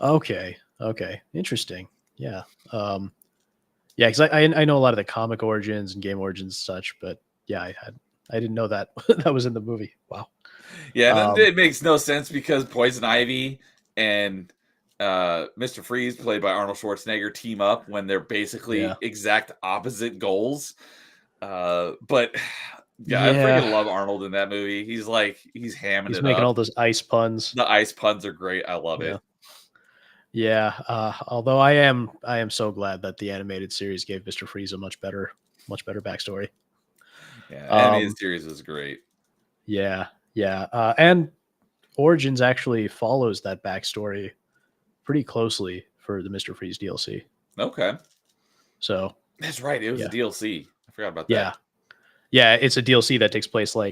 Okay. Interesting. Yeah. Because I know a lot of the comic origins and game origins and such, but yeah, I didn't know that that was in the movie. Wow. Yeah, it makes no sense because Poison Ivy and Mr. Freeze, played by Arnold Schwarzenegger, team up when they're basically exact opposite goals. But I freaking love Arnold in that movie. He's hamming it up. He's making all those ice puns. The ice puns are great. I love it. Yeah. Although I am so glad that the animated series gave Mr. Freeze a much better backstory. Yeah, animated series was great. Yeah. And Origins actually follows that backstory pretty closely for the Mr. Freeze DLC. Okay. So that's right. It was a DLC. I forgot about that. Yeah, it's a DLC that takes place I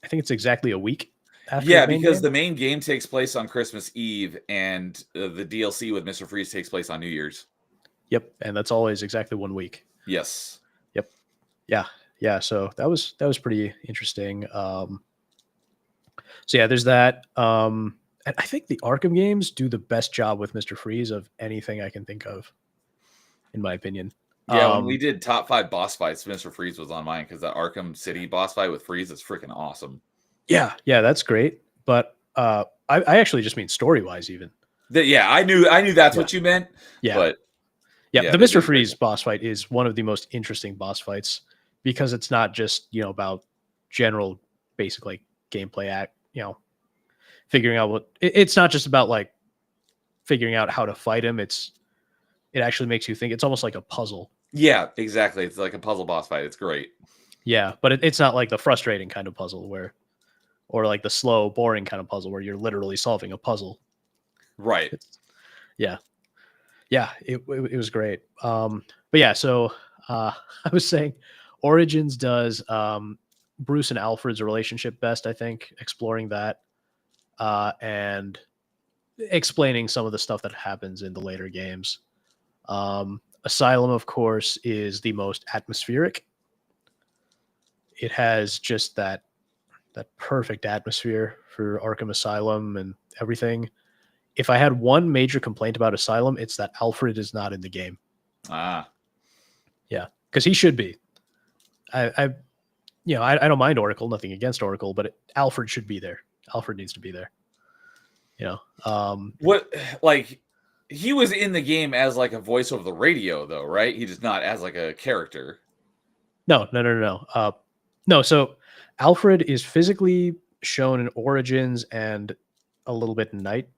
think it's exactly a week after because the main game takes place on Christmas Eve and the DLC with Mr. Freeze takes place on New Year's. Yep, and that's always exactly 1 week. Yes. Yep. Yeah, so that was pretty interesting. So yeah, there's that. And I think the Arkham games do the best job with Mr. Freeze of anything I can think of, in my opinion. Yeah, when we did top 5 boss fights, Mr. Freeze was on mine because that Arkham City boss fight with Freeze is freaking awesome. Yeah, that's great. But I actually just mean story-wise, even. I knew that's what you meant. Yeah, but the Mr. Freeze boss fight is one of the most interesting boss fights because it's not just about general basic like gameplay figuring out it's not just about like figuring out how to fight him. It actually makes you think. It's almost like a puzzle. Yeah, exactly. It's like a puzzle boss fight. It's great. Yeah, but it's not like the frustrating kind of puzzle or like the slow, boring kind of puzzle where you're literally solving a puzzle. Right. Yeah, it was great. But yeah, so I was saying Origins does Bruce and Alfred's relationship best, I think, exploring that and explaining some of the stuff that happens in the later games. Asylum, of course, is the most atmospheric. It has just that perfect atmosphere for Arkham Asylum and everything. If I had one major complaint about Asylum, it's that Alfred is not in the game. Yeah, because he should be. I don't mind Oracle, nothing against Oracle, but Alfred should be there. Alfred needs to be there. What, like, he was in the game as like a voice over the radio, though, right? He just not as like a character. No. No. So Alfred is physically shown in Origins and a little bit in Night,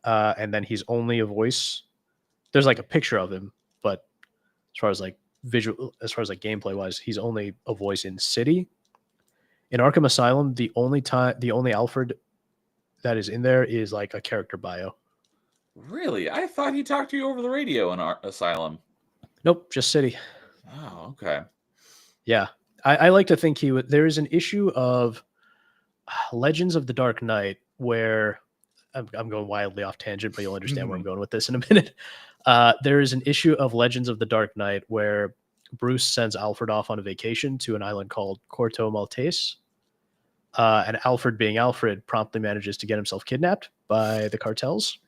and then he's only a voice. There's like a picture of him, but as far as like gameplay wise, he's only a voice in City. In Arkham Asylum, the only Alfred that is in there is like a character bio. Really? I thought he talked to you over the radio in Asylum. Nope, just City. Oh, okay. Yeah, I like to think he would. There is an issue of Legends of the Dark Knight where I'm going wildly off tangent, but you'll understand where I'm going with this in a minute. There is an issue of Legends of the Dark Knight where Bruce sends Alfred off on a vacation to an island called Corto Maltese. And Alfred, being Alfred, promptly manages to get himself kidnapped by the cartels.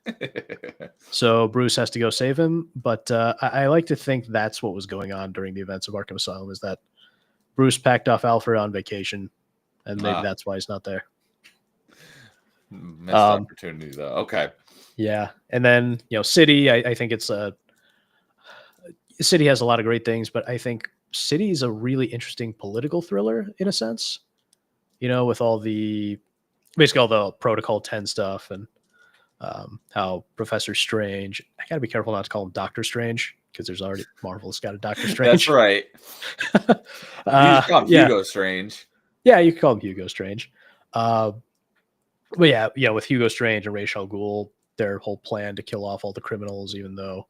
So Bruce has to go save him. But I like to think that's what was going on during the events of Arkham Asylum, is that Bruce packed off Alfred on vacation, and maybe that's why he's not there. Missed opportunity, though. Okay. Yeah. And then, City, I think it's City has a lot of great things, but I think City is a really interesting political thriller in a sense. With all the Protocol 10 stuff and how Professor Strange, I got to be careful not to call him Doctor Strange because there's already Marvel's got a Doctor Strange. That's right. You just call him Hugo Strange. Yeah, you can call him Hugo Strange. But yeah, with Hugo Strange and Ra's al Ghul, their whole plan to kill off all the criminals, even though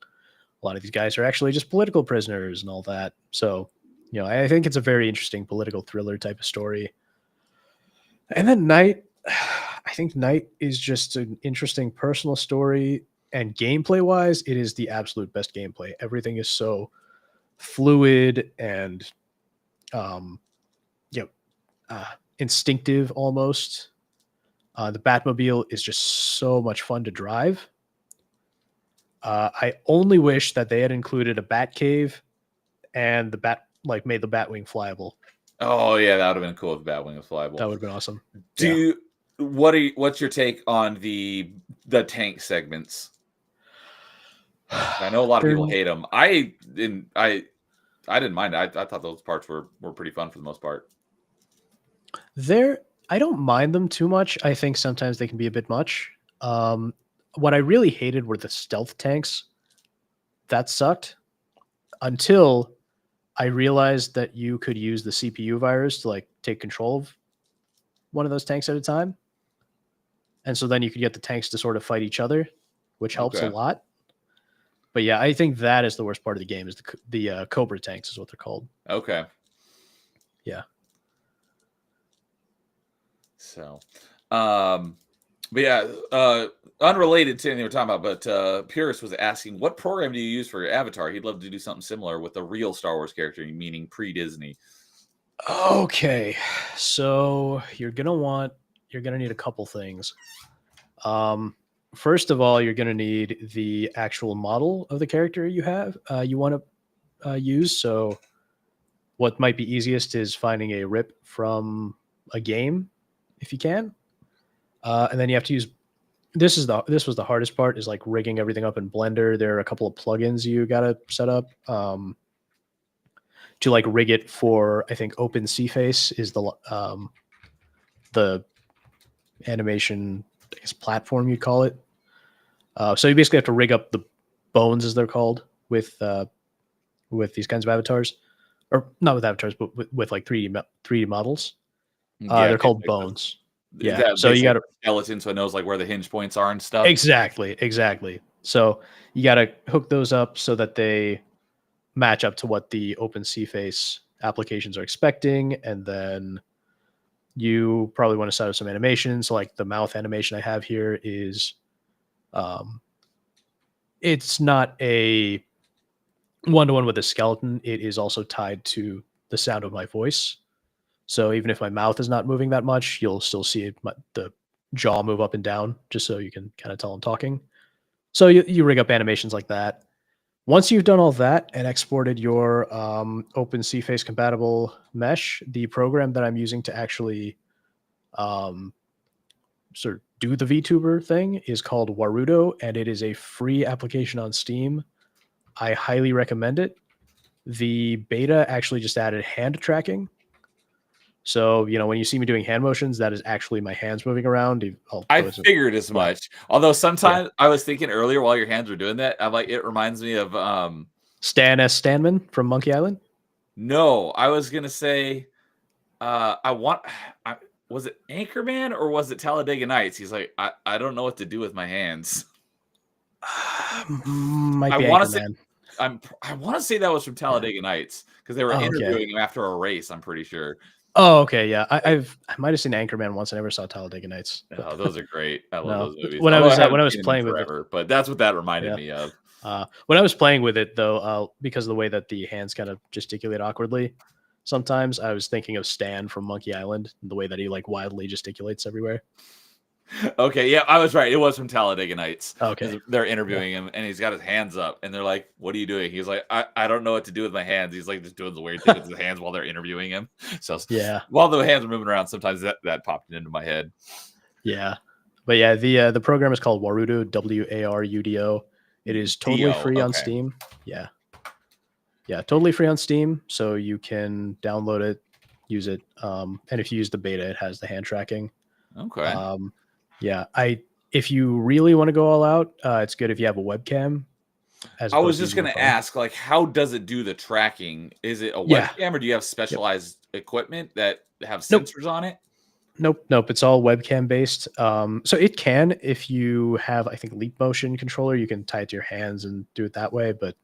a lot of these guys are actually just political prisoners and all that. So, I think it's a very interesting political thriller type of story. And then Night, I think Night is just an interesting personal story, and gameplay wise, it is the absolute best gameplay. Everything is so fluid and, instinctive almost. The Batmobile is just so much fun to drive. I only wish that they had included a Batcave and made the Batwing flyable. Oh yeah, that would have been cool if Batwing was flyable. That would have been awesome. What's your take on the tank segments? I know a lot of people hate them. I didn't mind it. I thought those parts were pretty fun for the most part. I don't mind them too much. I think sometimes they can be a bit much. What I really hated were the stealth tanks. That sucked until I realized that you could use the CPU virus to take control of one of those tanks at a time. And so then you could get the tanks to sort of fight each other, which helps a lot. But yeah, I think that is the worst part of the game, is the Cobra tanks is what they're called. Okay. Yeah. So, but yeah, unrelated to anything we're talking about, but Pierce was asking, what program do you use for your avatar? He'd love to do something similar with a real Star Wars character, meaning pre-Disney. Okay, so you're gonna need a couple things. First of all, you're gonna need the actual model of the character you want to use. So, what might be easiest is finding a rip from a game, if you can. And then you have to use, this was the hardest part, is rigging everything up in Blender. There are a couple of plugins you got to set up to rig it for, I think OpenCFace is the animation, I guess, platform you'd call it. So you basically have to rig up the bones, as they're called, with these kinds of avatars, or not with avatars, but with 3D models. They're called bones. Yeah, so you got to skeleton, so it knows where the hinge points are and stuff. Exactly. So you got to hook those up so that they match up to what the OpenCFace applications are expecting, and then you probably want to set up some animations. So the mouth animation I have here is, it's not a one-to-one with a skeleton. It is also tied to the sound of my voice. So even if my mouth is not moving that much, you'll still see the jaw move up and down, just so you can kind of tell I'm talking. So you rig up animations like that. Once you've done all that and exported your OpenCFace compatible mesh, the program that I'm using to actually sort of do the VTuber thing is called Warudo, and it is a free application on Steam. I highly recommend it. The beta actually just added hand tracking. So, when you see me doing hand motions, that is actually my hands moving around. I figured as but- much. Although sometimes I was thinking earlier while your hands were doing that, I'm like, it reminds me of Stan S. Stanman from Monkey Island. no, I was gonna say was it Anchorman or was it Talladega Nights? He's like, I don't know what to do with my hands. Might be I want to say Anchorman. I want to say that was from Talladega Nights because they were Oh, okay. interviewing him after a race. I'm pretty sure. Oh, okay, yeah. I might have seen Anchorman once. I never saw Talladega Nights. but- Oh, those are great. I love No, those movies. when I Although was- haven't when I was seen them in playing with it- forever, but that's what that reminded Yeah. me of. When I was playing with it, though, because of the way that the hands kind of gesticulate awkwardly, sometimes I was thinking of Stan from Monkey Island, the way that he like wildly gesticulates everywhere. Okay, yeah, I was right. It was from Talladega Nights. Okay. 'Cause they're interviewing him, and he's got his hands up, and they're like, "What are you doing?" He's like, "I don't know what to do with my hands." He's like just doing the weird thing with his hands while they're interviewing him. So Yeah, while the hands are moving around, sometimes that popped into my head. yeah. But yeah, the program is called Warudo, Warudo. It is totally D-O, free on okay. Steam. Yeah. Yeah, totally free on Steam. So you can download it, use it. And if you use the beta, it has the hand tracking. Okay. Yeah, if you really want to go all out, it's good if you have a webcam. I was just going to ask, like, how does it do the tracking? Is it a Yeah. webcam, or do you have specialized equipment that have Nope. sensors on it? Nope. It's all webcam based. So it can, if you have, I think, Leap Motion controller, you can tie it to your hands and do it that way. But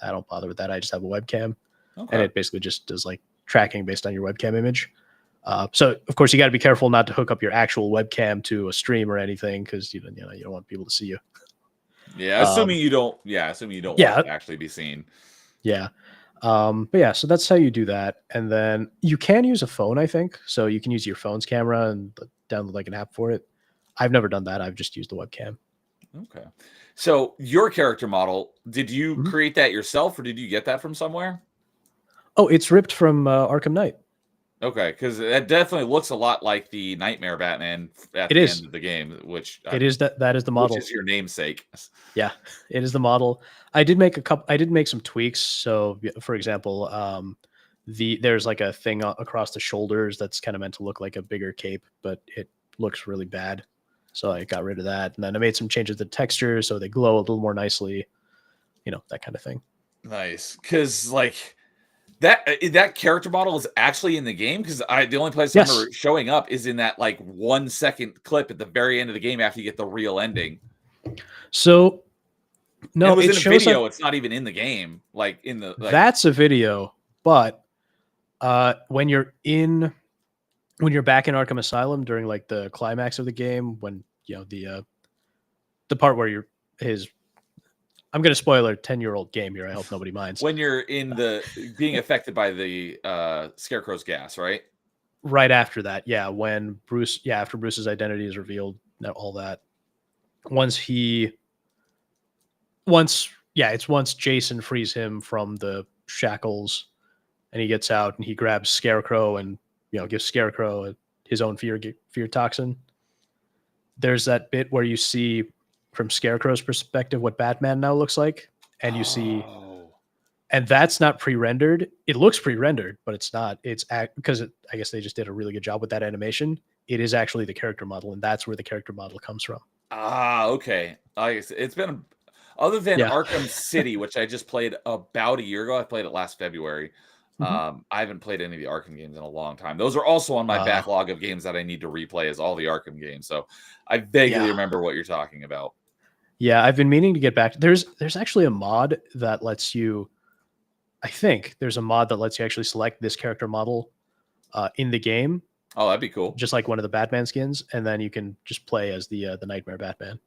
I don't bother with that. I just have a webcam, and Okay. it basically just does like tracking based on your webcam image. So of course you got to be careful not to hook up your actual webcam to a stream or anything because you don't want people to see you. Yeah, assuming you don't. Yeah, assuming you don't yeah. want to actually be seen. Yeah. But yeah, so that's how you do that. And then you can use a phone, I think. So you can use your phone's camera and download like an app for it. I've never done that. I've just used the webcam. Okay. So your character model, did you Mhm. create that yourself, or did you get that from somewhere? Oh, it's ripped from Arkham Knight. Okay, because that definitely looks a lot like the Nightmare Batman at It the is. end of the game, which It is that is the model. which is your namesake. Yeah, it is the model. I did make some tweaks. So for example, there's like a thing across the shoulders that's kind of meant to look like a bigger cape, but it looks really bad. So I got rid of that. And then I made some changes to the texture so they glow a little more nicely, that kind of thing. Nice, because like that character model is actually in the game. Because the only place I Yes. remember showing up is in that like 1 second clip at the very end of the game after you get the real ending. So no, it was in a shows video. up- It's not even in the game. Like in the that's a video, but when you're back in Arkham Asylum during like the climax of the game, when the part where I'm going to spoil a 10-year-old game here. I hope nobody minds. when you're in the being affected by the Scarecrow's gas, right? Right after that, yeah, when after Bruce's identity is revealed, all that. Once Jason frees him from the shackles, and he gets out and he grabs Scarecrow and gives Scarecrow his own fear toxin. There's that bit where you see from Scarecrow's perspective what Batman now looks like, and you see. Oh. And that's not pre-rendered. It looks pre-rendered, but it's not. It's because I guess they just did a really good job with that animation. It is actually the character model, and that's where the character model comes from. Okay. It's been other than Yeah. Arkham City, which I just played about a year ago. I played it last February. Mhm. I haven't played any of the Arkham games in a long time. Those are also on my Ah. backlog of games that I need to replay, is all the Arkham games. So I vaguely Yeah. remember what you're talking about. Yeah, I've been meaning to get back. There's actually a mod that lets you. I think there's a mod that lets you actually select this character model in the game, Oh, that'd be cool. just like one of the Batman skins, and then you can just play as the Nightmare Batman,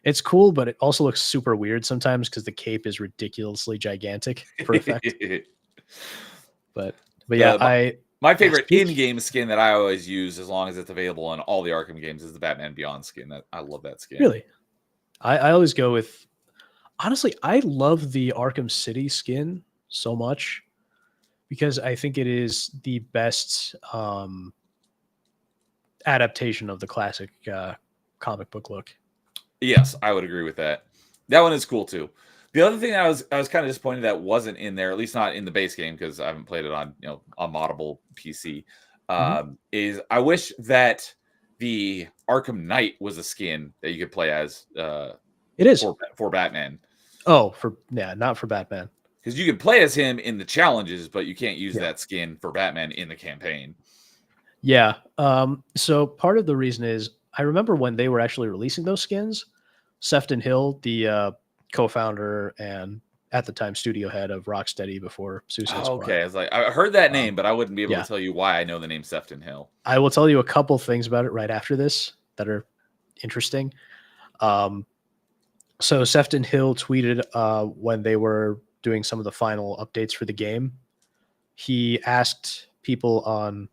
it's cool, but it also looks super weird sometimes because the cape is ridiculously gigantic for effect. But yeah, My favorite speak- in-game skin that I always use, as long as it's available on all the Arkham games, is the Batman Beyond skin. I love that skin. Really, I always go with. Honestly, I love the Arkham City skin so much because I think it is the best adaptation of the classic comic book look. Yes, I would agree with that. That one is cool too. The other thing I was kind of disappointed that wasn't in there, at least not in the base game, because I haven't played it on a moddable PC. Is I wish that the Arkham Knight was a skin that you could play as. It is for Batman. Oh, not for Batman. Because you can play as him in the challenges, but you can't use that skin for Batman in the campaign. Yeah. So part of the reason is I remember when they were actually releasing those skins, Sefton Hill, the co-founder and at the time studio head of Rocksteady before Suicide Squad. Okay, I was like, I heard that name, but I wouldn't be able to tell you why I know the name Sefton Hill. I will tell you a couple things about it right after this that are interesting. So Sefton Hill tweeted when they were doing some of the final updates for the game. He asked people on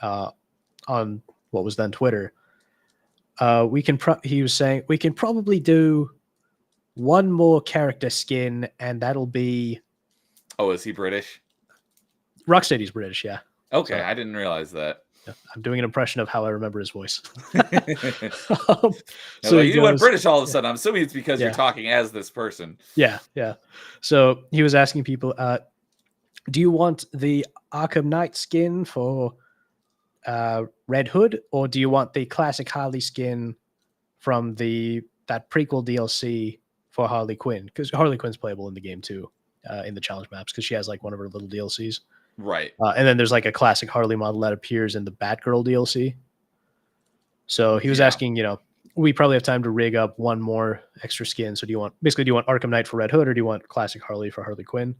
what was then Twitter. He was saying we can probably do one more character skin, and that'll be. Oh, is he British? Rocksteady's British, yeah. Okay, So, I didn't realize that. I'm doing an impression of how I remember his voice. So you went British all of a sudden. I'm assuming it's because you're talking as this person. Yeah. So he was asking people, do you want the Arkham Knight skin for Red Hood, or do you want the classic Harley skin from that prequel DLC for Harley Quinn? Because Harley Quinn's playable in the game too, in the challenge maps, because she has like one of her little DLCs. Right. And then there's like a classic Harley model that appears in the Batgirl DLC. So he was asking, we probably have time to rig up one more extra skin. So do you want Arkham Knight for Red Hood, or do you want classic Harley for Harley Quinn?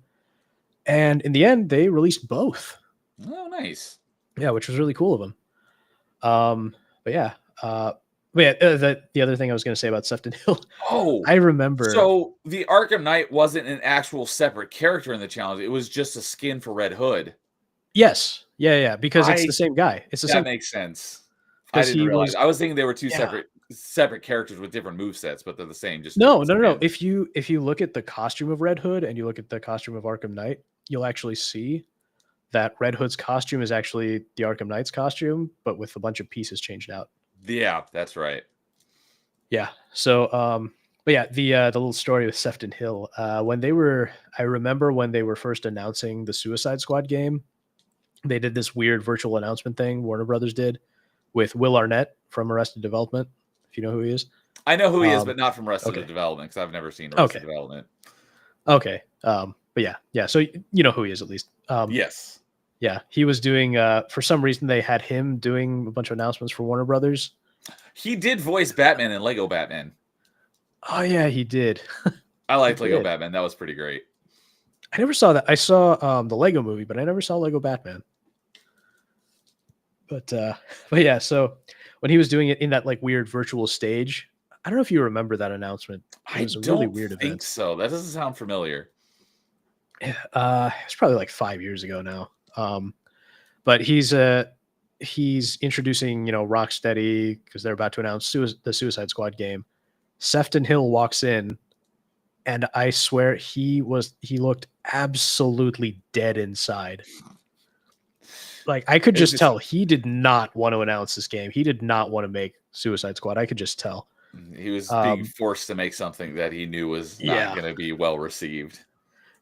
And in the end, they released both. Oh, nice. Yeah, which was really cool of them. The other thing I was going to say about Sefton Hill. Oh, I remember. So the Arkham Knight wasn't an actual separate character in the challenge. It was just a skin for Red Hood. Yes. Yeah. Because it's the same guy. It's the same. That makes sense. I didn't realize. I was thinking they were two separate characters with different movesets, but they're the same. Just no. If you look at the costume of Red Hood and you look at the costume of Arkham Knight, you'll actually see that Red Hood's costume is actually the Arkham Knight's costume, but with a bunch of pieces changed out. Yeah, that's right. Yeah. So, the little story with Sefton Hill, I remember when they were first announcing the Suicide Squad game, they did this weird virtual announcement thing Warner Brothers did with Will Arnett from Arrested Development. If you know who he is. I know who he is, but not from Arrested Development, because I've never seen Arrested Development. Okay. So you know who he is at least. Yes. Yeah, he was doing. For some reason, they had him doing a bunch of announcements for Warner Brothers. He did voice Batman in Lego Batman. Oh yeah, he did. I liked Lego Batman. That was pretty great. I never saw that. I saw the Lego movie, but I never saw Lego Batman. But yeah. So when he was doing it in that like weird virtual stage, I don't know if you remember that announcement. It was a really weird event. I think so. That doesn't sound familiar. It's probably like 5 years ago now. But he's introducing, Rocksteady because they're about to announce the Suicide Squad game. Sefton Hill walks in, and I swear he looked absolutely dead inside. Like I could just tell he did not want to announce this game. He did not want to make Suicide Squad. I could just tell. He was being forced to make something that he knew was not going to be well received.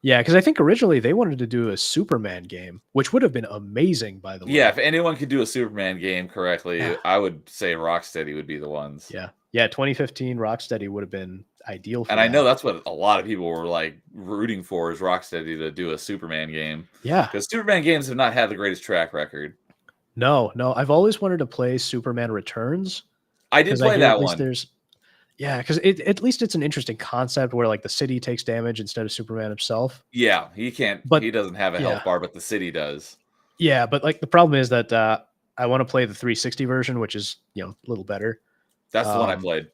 Yeah, because I think originally they wanted to do a Superman game, which would have been amazing, by the way. Yeah, if anyone could do a Superman game correctly, I would say Rocksteady would be the ones. Yeah, 2015 Rocksteady would have been ideal for that. I know that's what a lot of people were like rooting for, is Rocksteady to do a Superman game. Yeah. Because Superman games have not had the greatest track record. No. I've always wanted to play Superman Returns. I did play that one. Yeah, because at least it's an interesting concept where like the city takes damage instead of Superman himself. Yeah, he can't. But he doesn't have a health bar, but the city does. Yeah, but like the problem is that I want to play the 360 version, which is a little better. That's the one I played.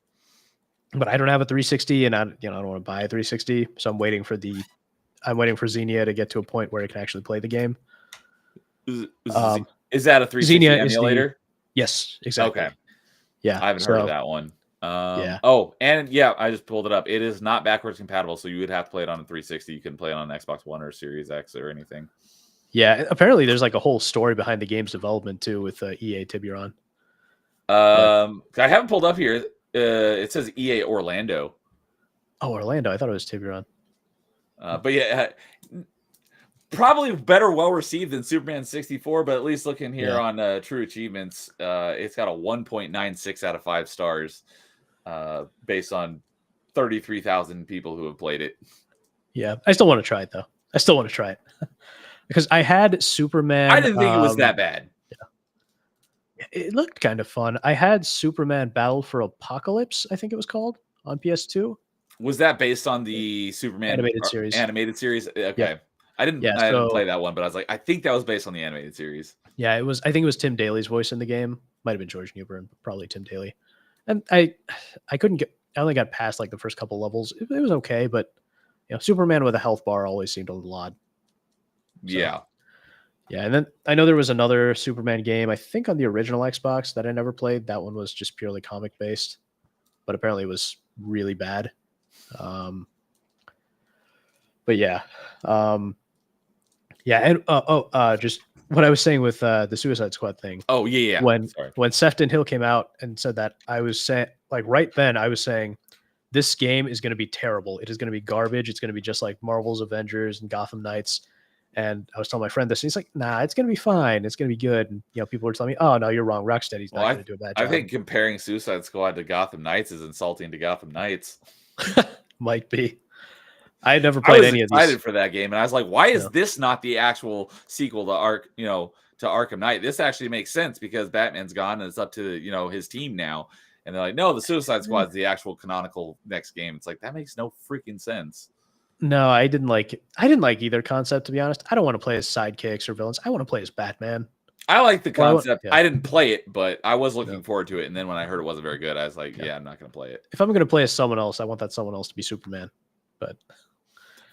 But I don't have a 360, and I don't want to buy a 360, so I'm waiting for Xenia to get to a point where it can actually play the game. Is that a 360 Xenia emulator? Yes, exactly. Okay. Yeah, I haven't heard of that one. Yeah. Oh, and I just pulled it up. It is not backwards compatible, so you would have to play it on a 360. You couldn't play it on an Xbox One or Series X or anything. Yeah, apparently there's like a whole story behind the game's development too with EA Tiburon. I haven't pulled up here. It says EA Orlando. Oh, Orlando. I thought it was Tiburon. But yeah, probably better well received than Superman 64. But at least looking here Yeah. on True Achievements, it's got a 1.96 out of 5 stars, based on 33,000 people who have played it. Yeah, I still want to try it though. I still want to try it because I had Superman. I didn't think it was that bad. It looked kind of fun. I had Superman Battle for Apocalypse, I think it was called, on PS2. Was that based on the Superman Animated series. Animated series? Okay. Yeah. I didn't play that one, but I was like, I think that was based on the animated series. Yeah, it was. I think it was Tim Daly's voice in the game. Might have been George Newbern, but probably Tim Daly. And I couldn't get. I only got past like the first couple levels. It was okay, but Superman with a health bar always seemed a little odd. So, Yeah. Yeah, and then I know there was another Superman game, I think on the original Xbox that I never played. That one was just purely comic based, but apparently it was really bad. But yeah, yeah, and just what I was saying with the Suicide Squad thing. Oh yeah. When Sefton Hill came out and said that, I was saying, like, right then I was saying, this game is going to be terrible. It is going to be garbage. It's going to be just like Marvel's Avengers and Gotham Knights. And I was telling my friend this, and he's like, "Nah, it's going to be fine. It's going to be good." And people were telling me, "Oh no, you're wrong. Rocksteady's not going to do a bad job." I think comparing Suicide Squad to Gotham Knights is insulting to Gotham Knights. Might be. I had never played any of these. I was excited for that game, and I was like, "Why is this not the actual sequel to to Arkham Knight? This actually makes sense because Batman's gone and it's up to his team now." And they're like, "No, the Suicide Squad is the actual canonical next game." It's like that makes no freaking sense. No, I didn't like either concept, to be honest. I don't want to play as sidekicks or villains. I want to play as Batman. I like the concept. Yeah. I didn't play it, but I was looking forward to it. And then when I heard it wasn't very good, I was like, yeah I'm not going to play it. If I'm going to play as someone else, I want that someone else to be Superman. But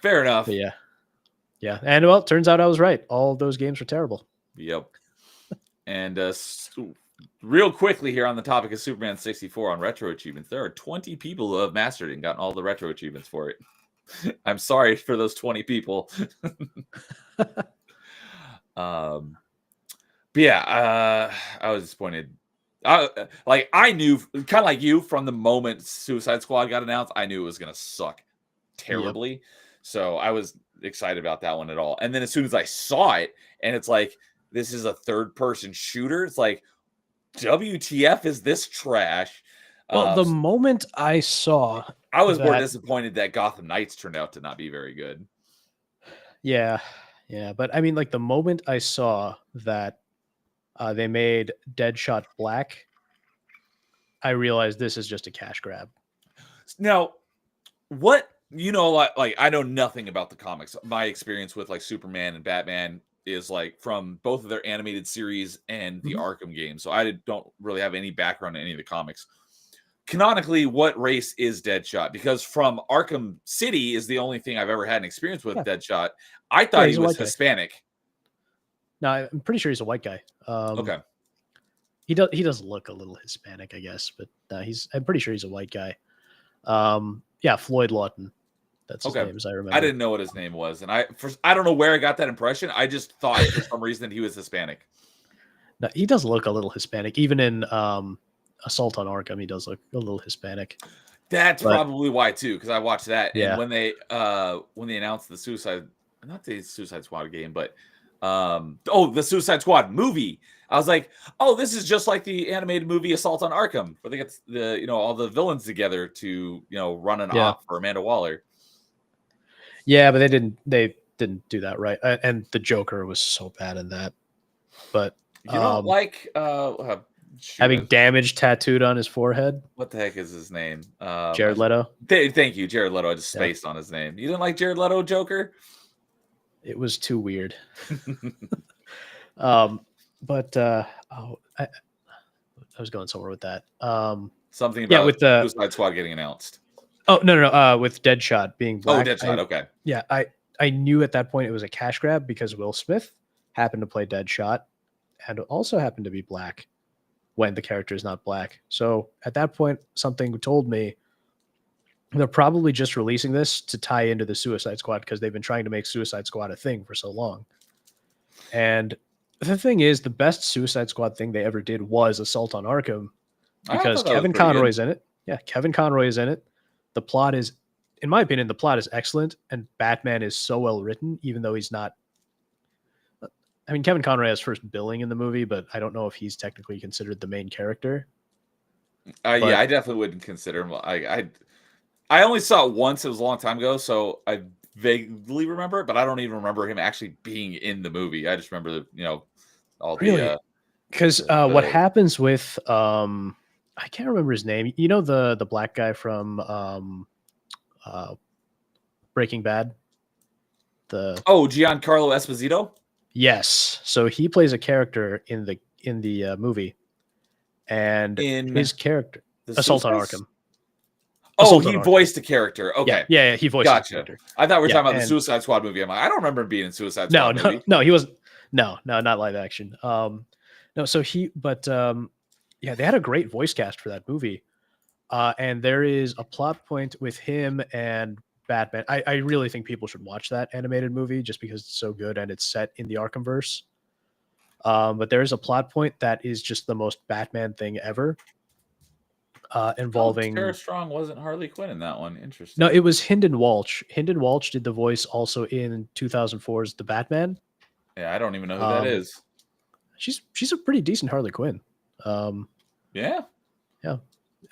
fair enough. But yeah. Yeah. And well, it turns out I was right. All of those games were terrible. Yep. And real quickly here on the topic of Superman 64 on retro achievements, there are 20 people who have mastered it and gotten all the retro achievements for it. I'm sorry for those 20 people. But yeah, I was disappointed. I knew, kind of like you, from the moment Suicide Squad got announced, I knew it was going to suck terribly. Yep. So I was excited about that one at all. And then as soon as I saw it, and it's like, this is a third-person shooter, it's like, WTF is this trash? Well, the moment I saw, I was more disappointed that Gotham Knights turned out to not be very good. Yeah, yeah, but I mean, like the moment I saw that they made Deadshot black, I realized this is just a cash grab. Now, what like I know nothing about the comics. My experience with like Superman and Batman is like from both of their animated series and the Arkham games, so I don't really have any background in any of the comics. Canonically, what race is Deadshot? Because from Arkham City is the only thing I've ever had an experience with Deadshot. I thought he was Hispanic. No, I'm pretty sure he's a white guy. Okay. He does look a little Hispanic, I guess, but I'm pretty sure he's a white guy. Yeah, Floyd Lawton. That's his name, as I remember. I didn't know what his name was, and I don't know where I got that impression. I just thought for some reason he was Hispanic. No, he does look a little Hispanic, even in Assault on Arkham. He does look a little Hispanic. That's probably why too, because I watched that. Yeah. And when they announced the not the Suicide Squad game, but the Suicide Squad movie, I was like, oh, this is just like the animated movie Assault on Arkham, where they get all the villains together to run an op for Amanda Waller. Yeah, but they didn't do that right, and the Joker was so bad in that. But you don't like having damage tattooed on his forehead. What the heck is his name? Jared Leto. Thank you, Jared Leto. I just spaced on his name. You didn't like Jared Leto Joker? It was too weird. But I was going somewhere with that. Something about with the Suicide Squad getting announced. Oh no, with Deadshot being black. Oh, Deadshot. Okay. Yeah, I knew at that point it was a cash grab because Will Smith happened to play Deadshot and also happened to be black when the character is not black. So at that point, something told me they're probably just releasing this to tie into the Suicide Squad because they've been trying to make Suicide Squad a thing for so long. And the thing is, the best Suicide Squad thing they ever did was Assault on Arkham, I because thought that was Kevin pretty good. Conroy's in it. Yeah, Kevin Conroy is in it. The plot is, in my opinion, the plot is excellent, and Batman is so well written, even though he's not. I mean, Kevin Conroy has first billing in the movie, but I don't know if he's technically considered the main character. Yeah, But I definitely wouldn't consider him. I only saw it once. It was a long time ago, so I vaguely remember it, but I don't even remember him actually being in the movie. I just remember all really, the because what happens with I can't remember his name. You know the black guy from uh, Breaking Bad. Giancarlo Esposito. Yes, so he plays a character in the movie, and In his character the Assault on Suicide Arkham. Oh, Assault he on Arkham. voiced the character. Okay. Yeah, he voiced the Gotcha. character. I thought we were Yeah, talking about the and- Suicide Squad movie. I'm like, I don't remember him being in Suicide No, Squad movie. no, he wasn't. No, not live action. No, so yeah, they had a great voice cast for that movie. And there is a plot point with him and Batman. I really think people should watch that animated movie just because it's so good and it's set in the Arkhamverse. But there is a plot point that is just the most Batman thing ever. Involving Tara Strong wasn't Harley Quinn in that one. Interesting. No, it was Hynden Walsh. Hynden Walsh did the voice also in 2004's The Batman. Yeah, I don't even know who that is. She's a pretty decent Harley Quinn. Yeah. Yeah.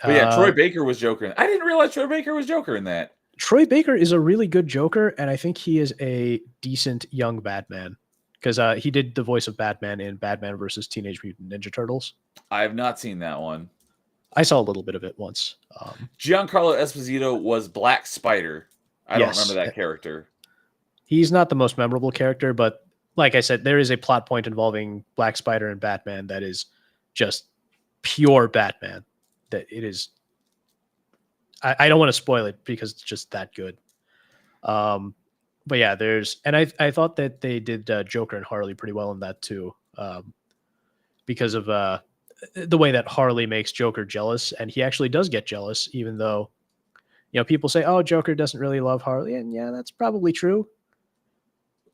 But yeah, Troy Baker was Joker. I didn't realize Troy Baker was Joker in that. Troy Baker is a really good Joker, and I think he is a decent young Batman because he did the voice of Batman in Batman versus Teenage Mutant Ninja Turtles. I have not seen that one. I saw a little bit of it once. Giancarlo Esposito was Black Spider. I don't Yes. remember that character. He's not the most memorable character, but like I said, there is a plot point involving Black Spider and Batman that is just pure Batman. That it is. I don't want to spoil it because it's just that good. But yeah, I thought that they did Joker and Harley pretty well in that too, because of the way that Harley makes Joker jealous, and he actually does get jealous, even though, people say, "Oh, Joker doesn't really love Harley," and yeah, that's probably true.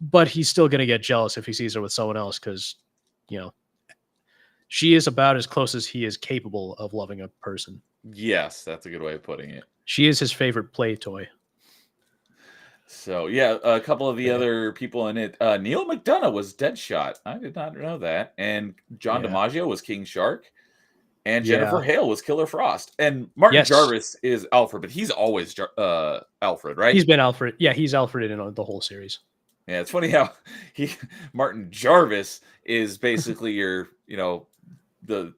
But he's still gonna get jealous if he sees her with someone else, because, she is about as close as he is capable of loving a person. Yes, that's a good way of putting it. She is his favorite play toy. So yeah, a couple of the other people in it. Neil McDonough was Deadshot. I did not know that. And John DiMaggio was King Shark. And Jennifer Hale was Killer Frost. And Martin Jarvis is Alfred, but he's always Alfred, right? He's been Alfred. Yeah, he's Alfred in the whole series. Yeah, it's funny how Martin Jarvis is basically your, the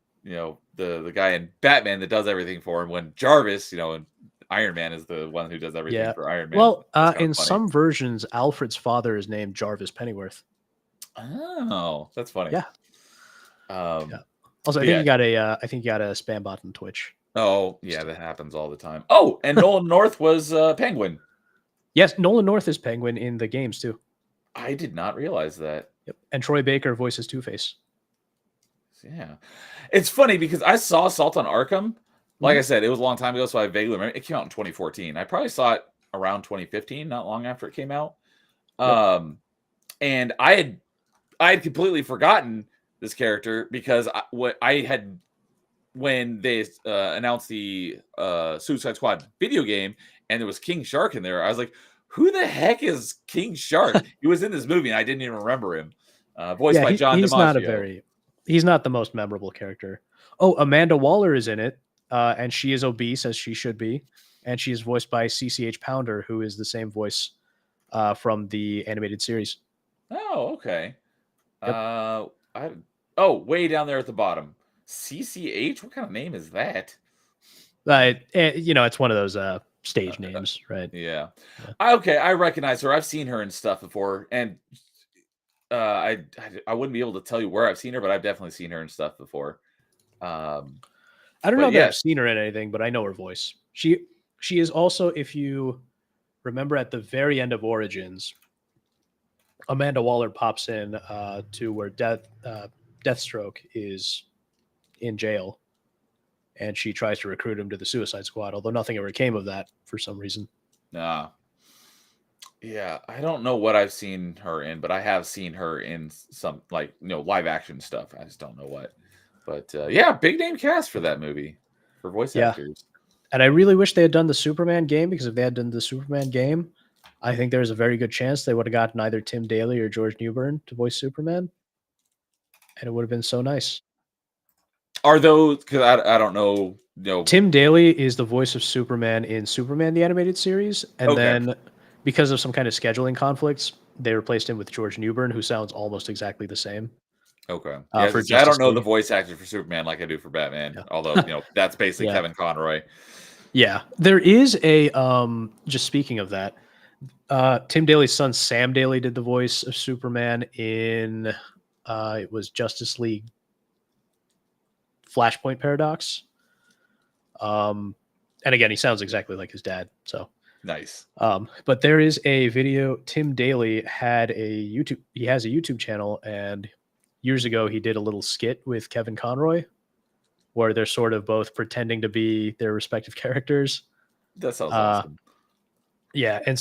guy in Batman that does everything for him, when Jarvis, and Iron Man is the one who does everything for Iron Man. Well, in some versions, Alfred's father is named Jarvis Pennyworth. Oh, that's funny. Yeah. Also, I think you got a spam bot on Twitch. Oh, yeah, that happens all the time. Oh, and Nolan North was Penguin. Yes, Nolan North is Penguin in the games too. I did not realize that. Yep. And Troy Baker voices Two-Face. Yeah. It's funny because I saw Assault on Arkham. Like I said, it was a long time ago, so I vaguely remember. It came out in 2014. I probably saw it around 2015, not long after it came out. And I had completely forgotten this character because when they announced the Suicide Squad video game and there was King Shark in there, I was like, who the heck is King Shark? He was in this movie and I didn't even remember him. Voiced by John DiMaggio. He's not the most memorable character. Oh, Amanda Waller is in it, and she is obese, as she should be, and she is voiced by CCH Pounder, who is the same voice from the animated series. Oh, okay. Yep. Way down there at the bottom. CCH? What kind of name is that? It's one of those stage names, right? Yeah. Okay, I recognize her. I've seen her and stuff before, and I wouldn't be able to tell you where I've seen her, but I've definitely seen her and stuff before. I don't know that I've seen her in anything, but I know her voice. She is also, if you remember at the very end of Origins, Amanda Waller pops in to where Deathstroke is in jail, and she tries to recruit him to the Suicide Squad, although nothing ever came of that for some reason. Nah. Yeah, I don't know what I've seen her in, but I have seen her in some live action stuff. I just don't know what. But big name cast for that movie. for voice Yeah. actors. And I really wish they had done the Superman game, because if they had done the Superman game, I think there's a very good chance they would have gotten either Tim Daly or George Newbern to voice Superman, and it would have been so nice. Are those, because I don't know, Tim Daly is the voice of Superman in Superman the Animated Series, and Okay. then because of some kind of scheduling conflicts, they replaced him with George Newbern, who sounds almost exactly the same. Okay. For Yeah, I don't Justice know the League. voice actor for Superman like I do for Batman. Yeah. Although, that's basically Yeah. Kevin Conroy. Yeah, there is a just speaking of that, Tim Daly's son Sam Daly did the voice of Superman in it was Justice League Flashpoint Paradox. And again, he sounds exactly like his dad. So Nice. but there is a video. Tim Daly had a YouTube. He has a YouTube channel, and years ago he did a little skit with Kevin Conroy, where they're sort of both pretending to be their respective characters. That sounds awesome. Yeah, and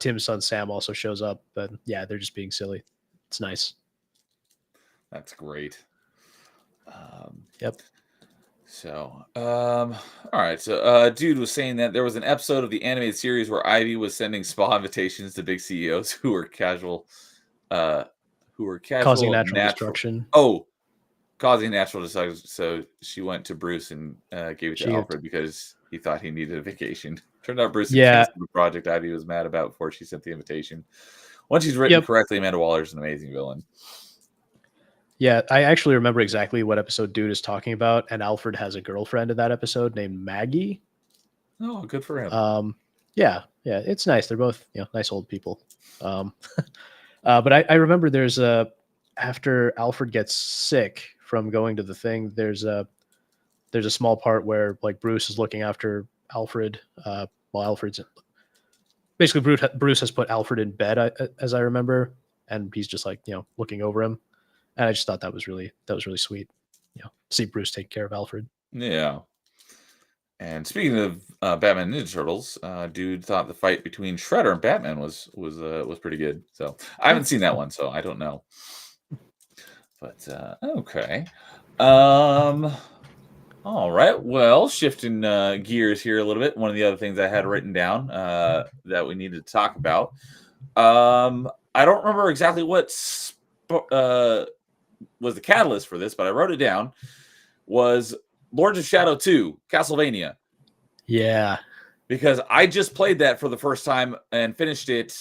Tim's son Sam also shows up, but yeah, they're just being silly. It's nice. That's great. Yep. So, all right. So, dude was saying that there was an episode of the animated series where Ivy was sending spa invitations to big CEOs who were casual, Causing and natural destruction. Oh, causing natural destruction. So she went to Bruce and gave it to Alfred because he thought he needed a vacation. Turned out Bruce had canceled the project Ivy was mad about before she sent the invitation. Once she's written correctly, Amanda Waller is an amazing villain. Yeah, I actually remember exactly what episode dude is talking about, and Alfred has a girlfriend in that episode named Maggie. Oh, good for him. Yeah, it's nice. They're both nice old people. But I remember there's after Alfred gets sick from going to the thing, there's a small part where like Bruce is looking after Alfred. While Alfred's basically Bruce has put Alfred in bed, as I remember, and he's just like looking over him. And I just thought that was really sweet. See Bruce take care of Alfred. Yeah. And speaking of Batman Ninja Turtles, dude thought the fight between Shredder and Batman was pretty good. So I haven't seen that one, so I don't know. But okay. All right. Well, shifting gears here a little bit. One of the other things I had written down that we needed to talk about. I don't remember exactly what was the catalyst for this, but I wrote it down. Was Lords of Shadow 2, Castlevania. Yeah. Because I just played that for the first time and finished it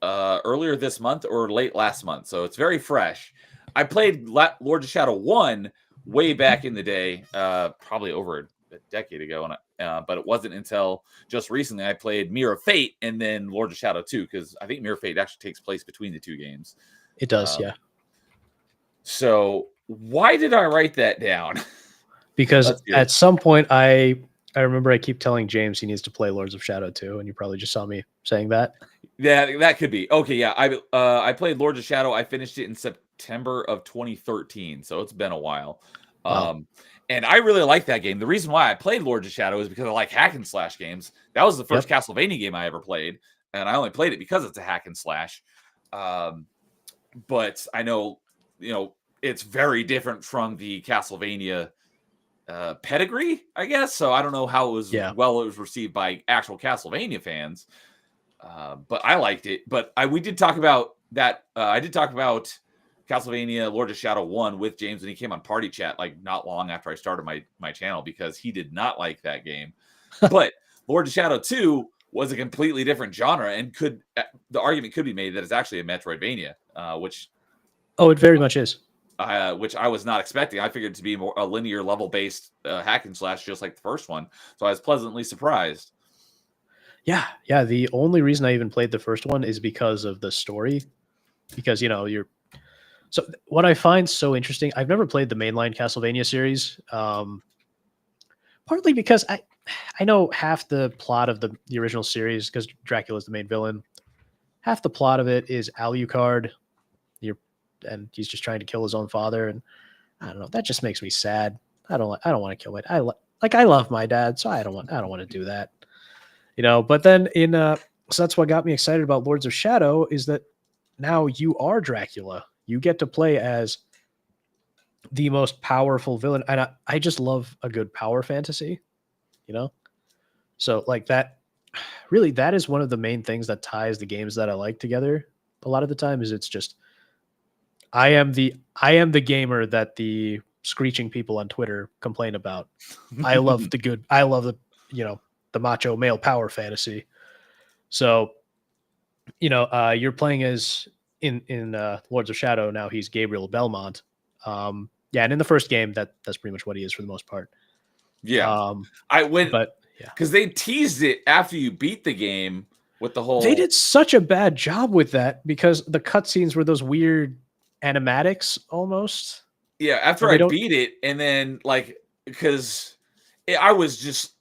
earlier this month or late last month. So it's very fresh. I played Lords of Shadow 1 way back in the day, probably over a decade ago. But it wasn't until just recently I played Mirror of Fate and then Lords of Shadow 2, because I think Mirror of Fate actually takes place between the two games. It does, yeah. So why did I write that down? Because at some point I remember I keep telling James he needs to play Lords of Shadow 2, and you probably just saw me saying that. Yeah, that could be. Okay, yeah. I played Lords of Shadow. I finished it in September of 2013, so it's been a while. Wow. And I really like that game. The reason why I played Lords of Shadow is because I like hack and slash games. That was the first Castlevania game I ever played, and I only played it because it's a hack and slash. But I know, it's very different from the Castlevania pedigree, I guess. So I don't know how it was it was received by actual Castlevania fans. But I liked it. But we did talk about that. I did talk about Castlevania Lord of Shadow 1 with James when he came on Party Chat like not long after I started my channel, because he did not like that game. But Lord of Shadow 2 was a completely different genre, and the argument could be made that it's actually a Metroidvania, which it very much is. Which I was not expecting. I figured it to be more a linear level based hack and slash, just like the first one. So I was pleasantly surprised. Yeah. The only reason I even played the first one is because of the story. Because so what I find so interesting, I've never played the mainline Castlevania series. Partly because I know half the plot of the original series, because Dracula's the main villain. Half the plot of it is Alucard. And he's just trying to kill his own father, and I don't know. That just makes me sad. I don't want to kill my. I love my dad, so I don't want to do that. But then so that's what got me excited about Lords of Shadow, is that now you are Dracula. You get to play as the most powerful villain, and I just love a good power fantasy, you know. So like that, really, that is one of the main things that ties the games that I like together. A lot of the time, is it's just I am the gamer that the screeching people on Twitter complain about. I love the good. I love the macho male power fantasy. So you're playing as in Lords of Shadow now. He's Gabriel Belmont. Yeah, and in the first game, that's pretty much what he is for the most part. Yeah, Um, I went but yeah, because they teased it after you beat the game with the whole. they did such a bad job with that because the cutscenes were those weird animatics almost. Yeah, after And they I don't. beat it, and then like because I was just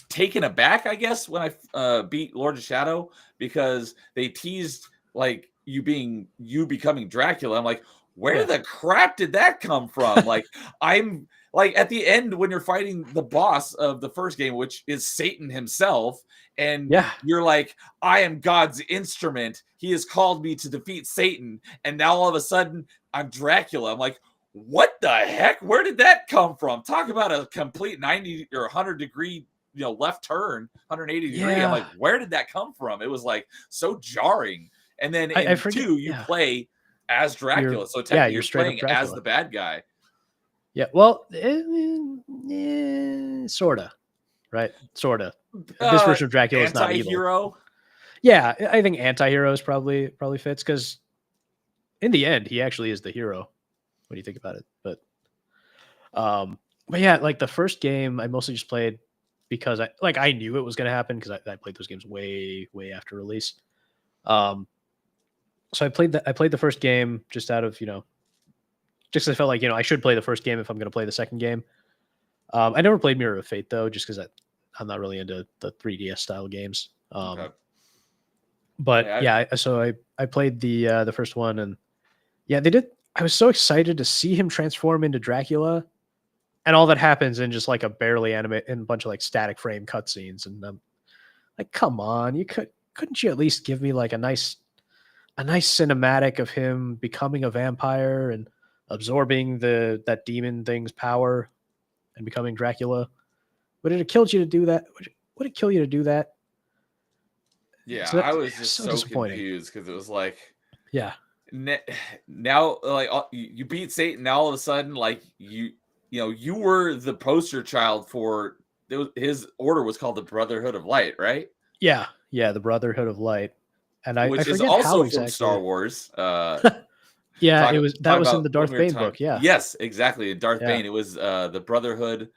taken aback, I guess, when I beat Lord of Shadow because they teased like you becoming Dracula. I'm like, where Yeah. the crap did that come from? Like, I'm like at the end when you're fighting the boss of the first game, which is Satan himself, and Yeah. you're like, I am God's instrument. He has called me to defeat Satan, and now all of a sudden I'm Dracula. I'm like, what the heck? Where did that come from? Talk about a complete 90 or 100 degree, left turn, 180 degree. I'm like, Yeah. where did that come from? It was like so jarring. And then I in forget. 2, you Yeah. play as Dracula. So You're technically you're you're straight up playing as Dracula. the bad guy. Yeah. Well, sorta. Right. Sorta. This version of Dracula is not evil. Anti-hero. Yeah, I think anti-heroes probably fits because in the end, he actually is the hero when you think about it. But yeah, like the first game, I mostly just played because I knew it was going to happen because I played those games way after release. So I played the first game just out of just 'cause I felt like I should play the first game if I'm going to play the second game. I never played Mirror of Fate though, just because I'm not really into the 3DS style games. Okay. But Yeah, so I played the first one, and yeah, they did. I was so excited to see him transform into Dracula, and all that happens in just like a barely animate and a bunch of like static frame cutscenes, and like, come on, couldn't you at least give me like a nice cinematic of him becoming a vampire and absorbing that demon thing's power and becoming Dracula? Would it have killed you to do that? Would it kill you to do that? Yeah, So I was it's just so so disappointing. confused because it was like Yeah. now like you beat Satan. Now all of a sudden, like you were the poster child for his order was called the Brotherhood of Light, right? Yeah, the Brotherhood of Light, and I Which is forget how also from Star exactly. Wars. Yeah, Talk, that talk was in about the Darth when we were Bane talking. book. Yeah, Yes, exactly. Darth yeah, Bane. It was the Brotherhood,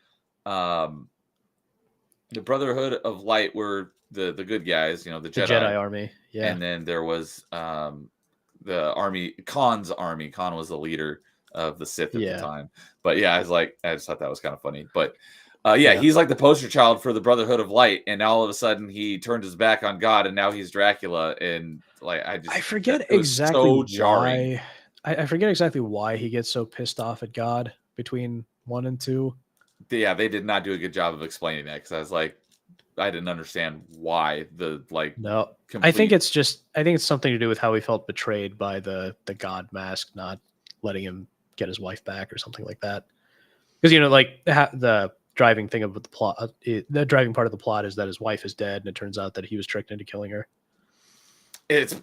the Brotherhood of Light were the good guys, the the Jedi. Jedi army. Yeah, And then there was the army, Khan's army. Khan was the leader of the Sith at the yeah, time. But yeah, I just thought that was kind of funny. But yeah. he's like the poster child for the Brotherhood of Light, and now all of a sudden he turned his back on God, and now he's Dracula. And like I forget it was exactly so jarring. why. I forget exactly why he gets so pissed off at God between 1 and 2. Yeah, they did not do a good job of explaining that because I was like, I didn't understand why the like. No, complete... I think it's something to do with how he felt betrayed by the God mask not letting him get his wife back or something like that. Because like the driving thing of the plot, the driving part of the plot is that his wife is dead, and it turns out that he was tricked into killing her. It's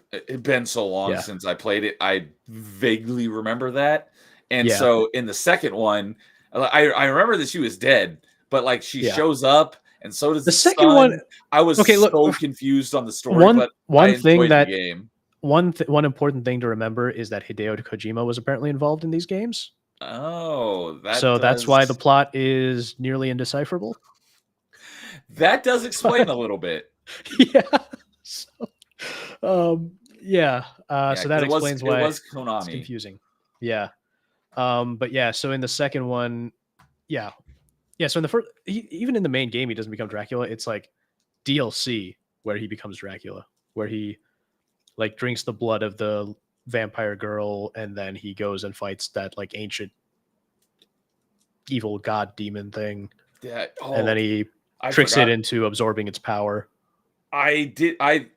been so long since I played it. I vaguely remember that. And so in the second one, I remember that she was dead, but like she shows up, and so does the second son. one. I was so confused on the story, but I enjoyed the game. One important thing to remember is that Hideo Kojima was apparently involved in these games. Oh, that's why the plot is nearly indecipherable. That does explain a little bit. Yeah. So, so that explains why it was Konami. It's confusing. Yeah. But yeah, so in the second one, yeah. So in the first, even in the main game, he doesn't become Dracula. It's like DLC where he becomes Dracula, where he like drinks the blood of the vampire girl, and then he goes and fights that like ancient evil god demon thing. Yeah. And then he tricks it into absorbing its power. I did play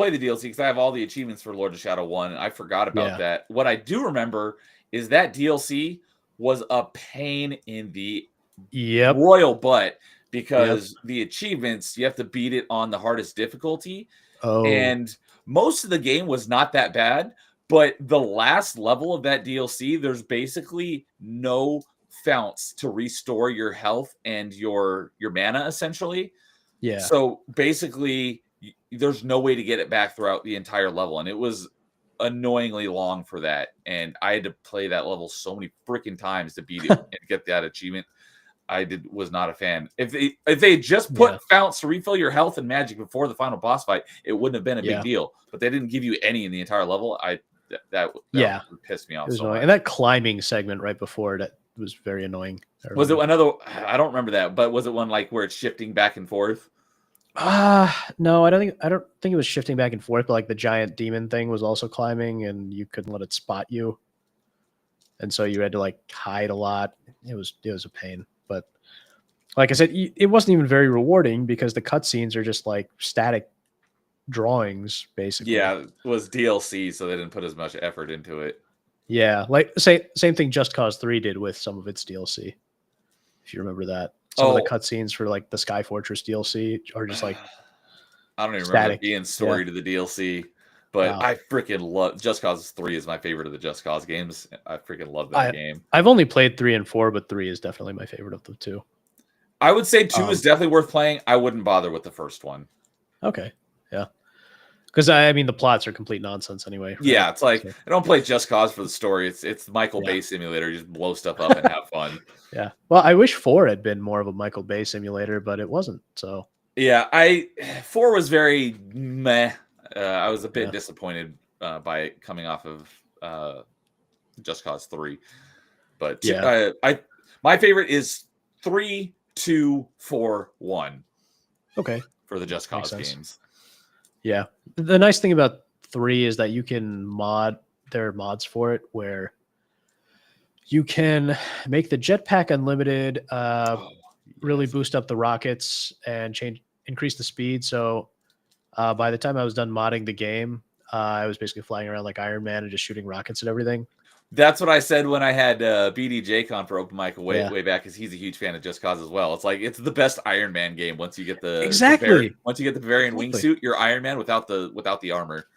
the DLC because I have all the achievements for Lord of Shadow 1. I forgot about that. What I do remember is that DLC was a pain in the Yep. royal butt because the achievements, you have to beat it on the hardest difficulty. Oh, And most of the game was not that bad, but the last level of that DLC, there's basically no founts to restore your health and your mana essentially. yeah. So basically there's no way to get it back throughout the entire level, and it was annoyingly long for that, and I had to play that level so many freaking times to beat it and get that achievement. Was not a fan. If they had just put founts to refill your health and magic before the final boss fight, it wouldn't have been a big deal. But they didn't give you any in the entire level. That pissed me off. It was so annoying. much. And that climbing segment right before that was very annoying. Was it another? I don't remember that, but was it one like where it's shifting back and forth? No, I don't think it was shifting back and forth, but like the giant demon thing was also climbing and you couldn't let it spot you. And so you had to like hide a lot. It was a pain. But like I said, it wasn't even very rewarding because the cutscenes are just like static drawings, basically. Yeah, it was DLC, so they didn't put as much effort into it. Yeah, like same thing Just Cause 3 did with some of its DLC. If you remember that. Some of the cutscenes for like the Sky Fortress DLC are just like I don't even static. remember being story to the DLC, but I freaking love Just Cause 3 is my favorite of the Just Cause games. I freaking love that game. I've only played 3 and 4, but 3 is definitely my favorite of the two. I would say 2 is definitely worth playing. I wouldn't bother with the first one. Okay. Yeah. Because I mean the plots are complete nonsense anyway. Right? Yeah, it's like I don't play Just Cause for the story. It's Michael Bay simulator. You just blow stuff up and have fun. Yeah. Well, I wish 4 had been more of a Michael Bay simulator, but it wasn't. So yeah, 4 was very meh. I was a bit disappointed by it coming off of Just Cause 3. But my favorite is 3, 2, 4, 1. Okay. For the Just Cause games. Yeah. The nice thing about 3 is that you can there are mods for it where you can make the jetpack unlimited, really boost up the rockets and increase the speed. So by the time I was done modding the game, I was basically flying around like Iron Man and just shooting rockets and everything. That's what I said when I had BDJCon for Open Mic way back, because he's a huge fan of Just Cause as well. It's like it's the best Iron Man game once you get the once you get the Bavarian wingsuit, you're Iron Man without the armor.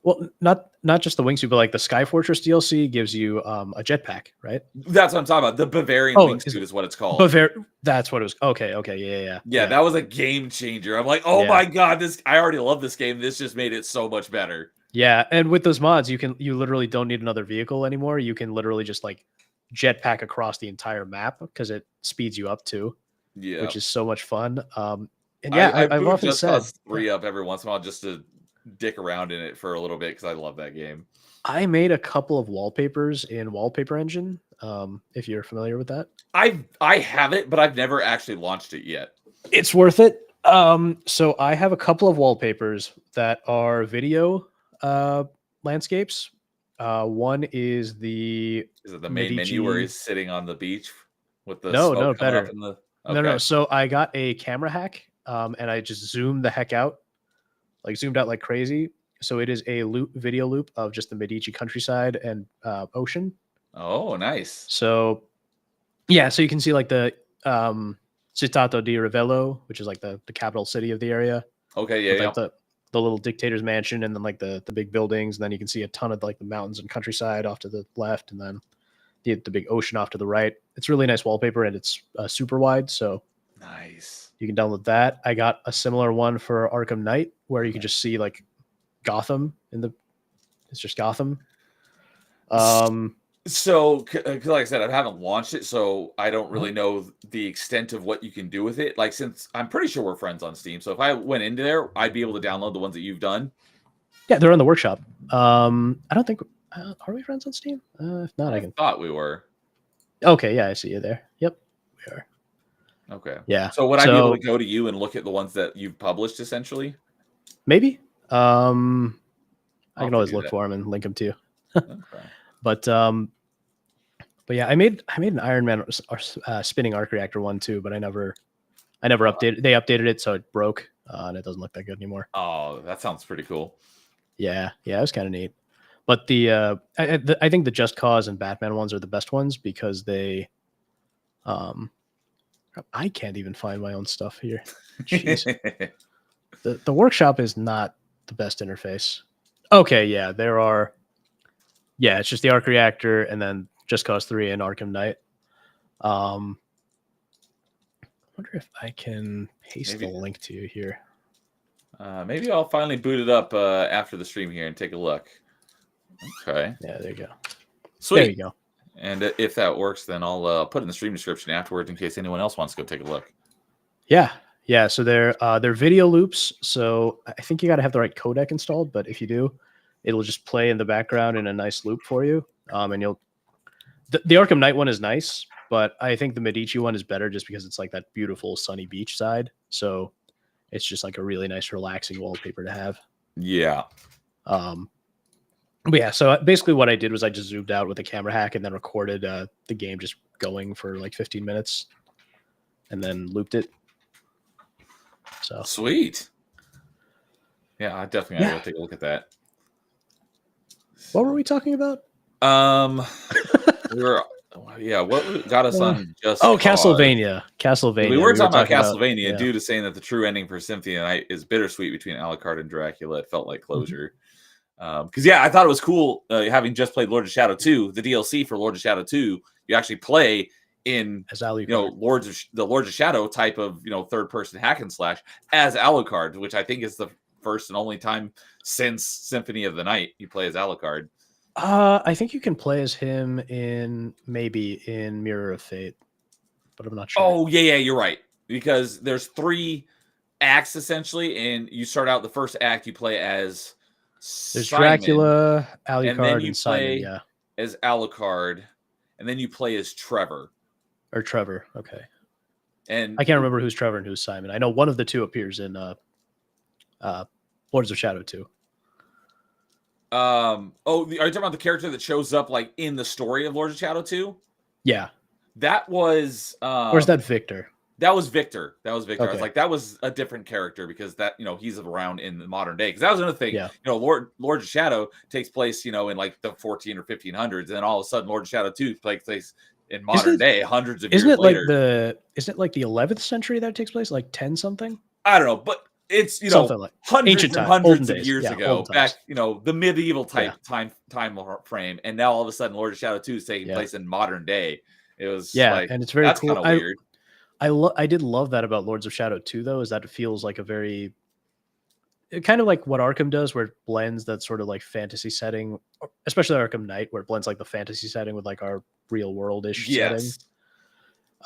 Well, not just the wingsuit, but like the Sky Fortress DLC gives you a jetpack, right? That's what I'm talking about. The Bavarian wingsuit is what it's called. That's what it was. Okay, yeah. That was a game changer. I'm like, oh my god, I already love this game. This just made it so much better. Yeah, and with those mods, you literally don't need another vehicle anymore. You can literally just like jetpack across the entire map because it speeds you up too. Yeah, which is so much fun. And yeah, I've often said 3 up every once in a while just to dick around in it for a little bit because I love that game. I made a couple of wallpapers in Wallpaper Engine. If you're familiar with that, I have it, but I've never actually launched it yet. It's worth it. So I have a couple of wallpapers that are video landscapes. One is it the main menu where he's sitting on the beach with the no better no. So I got a camera hack, and I just zoomed the heck out, zoomed out like crazy. So it is a video loop of just the Medici countryside and ocean. Oh, nice. So yeah, so you can see like the Città di Ravello, which is like the capital city of the area. Okay, yeah, like the little dictator's mansion, and then like the big buildings, and then you can see a ton of like the mountains and countryside off to the left, and then the big ocean off to the right. It's really nice wallpaper, and it's super wide, so nice. You can download that. I got a similar one for Arkham Knight where you can just see like Gotham it's just Gotham. So, like I said, I haven't launched it, so I don't really know the extent of what you can do with it. Like, since I'm pretty sure we're friends on Steam, so if I went into there, I'd be able to download the ones that you've done. Yeah, they're on the workshop. I don't think are we friends on Steam? If not, I thought we were. Okay, yeah, I see you there. Yep, we are. Okay. Yeah. So would I be able to go to you and look at the ones that you've published, essentially? Maybe. I can always look for them and link them to you. Okay. But yeah, I made an Iron Man spinning arc reactor one too, but I never updated. They updated it, so it broke, and it doesn't look that good anymore. Oh, that sounds pretty cool. Yeah, it was kind of neat. But I think the Just Cause and Batman ones are the best ones because they, I can't even find my own stuff here. Jeez. The workshop is not the best interface. Okay, yeah, there are. Yeah, it's just the Arc Reactor and then Just Cause 3 and Arkham Knight. I wonder if I can paste the link to you here. Maybe I'll finally boot it up after the stream here and take a look. Okay. Yeah, there you go. Sweet. There you go. And if that works, then I'll put it in the stream description afterwards in case anyone else wants to go take a look. Yeah. Yeah. So they're video loops. So I think you got to have the right codec installed. But if you do, it'll just play in the background in a nice loop for you. And the Arkham Knight one is nice, but I think the Medici one is better just because it's like that beautiful sunny beach side. So it's just like a really nice, relaxing wallpaper to have. Yeah. But yeah, so basically what I did was I just zoomed out with a camera hack and then recorded the game just going for like 15 minutes and then looped it. So sweet. Yeah, I definitely gotta go take a look at that. What were we talking about? What got us on Just Cause? Castlevania. We were talking about Castlevania. Yeah. Due to saying that the true ending for Symphony of the Night is bittersweet between Alucard and Dracula. It felt like closure. Because I thought it was cool having just played Lord of Shadow 2, the DLC for Lord of Shadow 2. You actually play in as Alucard. the Lords of Shadow type of third person hack and slash as Alucard, which I think is the first and only time since Symphony of the Night you play as Alucard. I think you can play as him maybe in Mirror of Fate, but I'm not sure. Oh yeah, you're right. Because there's 3 acts essentially, and you start out the first act you play as there's Simon, Dracula, Alucard, and then you play Simon, as Alucard, and then you play as Trevor. Or Trevor, okay. And I can't remember who's Trevor and who's Simon. I know one of the two appears in Lords of Shadow 2. Are you talking about the character that shows up like in the story of Lords of Shadow 2? Yeah. That was or is that Victor? That was Victor. Okay. I was like, that was a different character because that, he's around in the modern day. Because that was another thing. Yeah. Lords of Shadow takes place, in like the 14 or 1500s, and then all of a sudden, Lords of Shadow 2 takes place in modern day, hundreds of years later. Isn't it like the 11th century that takes place, like 10 something? I don't know, but it's something like hundreds and hundreds of years ago, back times. The medieval type time frame, and now all of a sudden, Lords of Shadow 2 is taking place in modern day. It was and it's very cool. Kind of weird. I did love that about Lords of Shadow 2, though, is that it feels like a very kind of like what Arkham does, where it blends that sort of like fantasy setting, especially Arkham Knight, where it blends like the fantasy setting with like our real world-ish setting.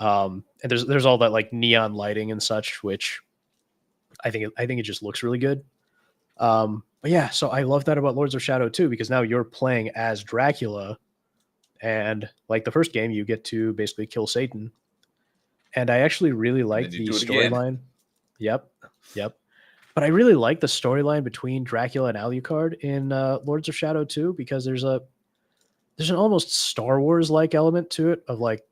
And there's all that like neon lighting and such, which I think it just looks really good. But yeah, so I love that about Lords of Shadow 2, because now you're playing as Dracula, and like the first game, you get to basically kill Satan. And I actually really like the storyline. Yep. But I really like the storyline between Dracula and Alucard in Lords of Shadow 2, because there's an almost Star Wars like element to it of like,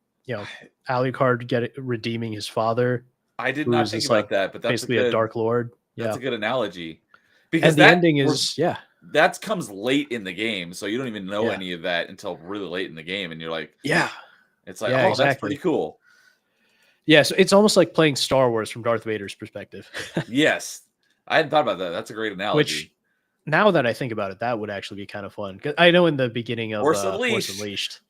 Alucard redeeming his father. I did not think about that, but that's basically a Dark Lord. That's a good analogy. Because the ending is that comes late in the game, so you don't even know any of that until really late in the game, and you're like, it's like, exactly. That's pretty cool. Yeah, so it's almost like playing Star Wars from Darth Vader's perspective. Yes. I hadn't thought about that. That's a great analogy. Which, now that I think about it, that would actually be kind of fun. Because I know in the beginning of Force Unleashed,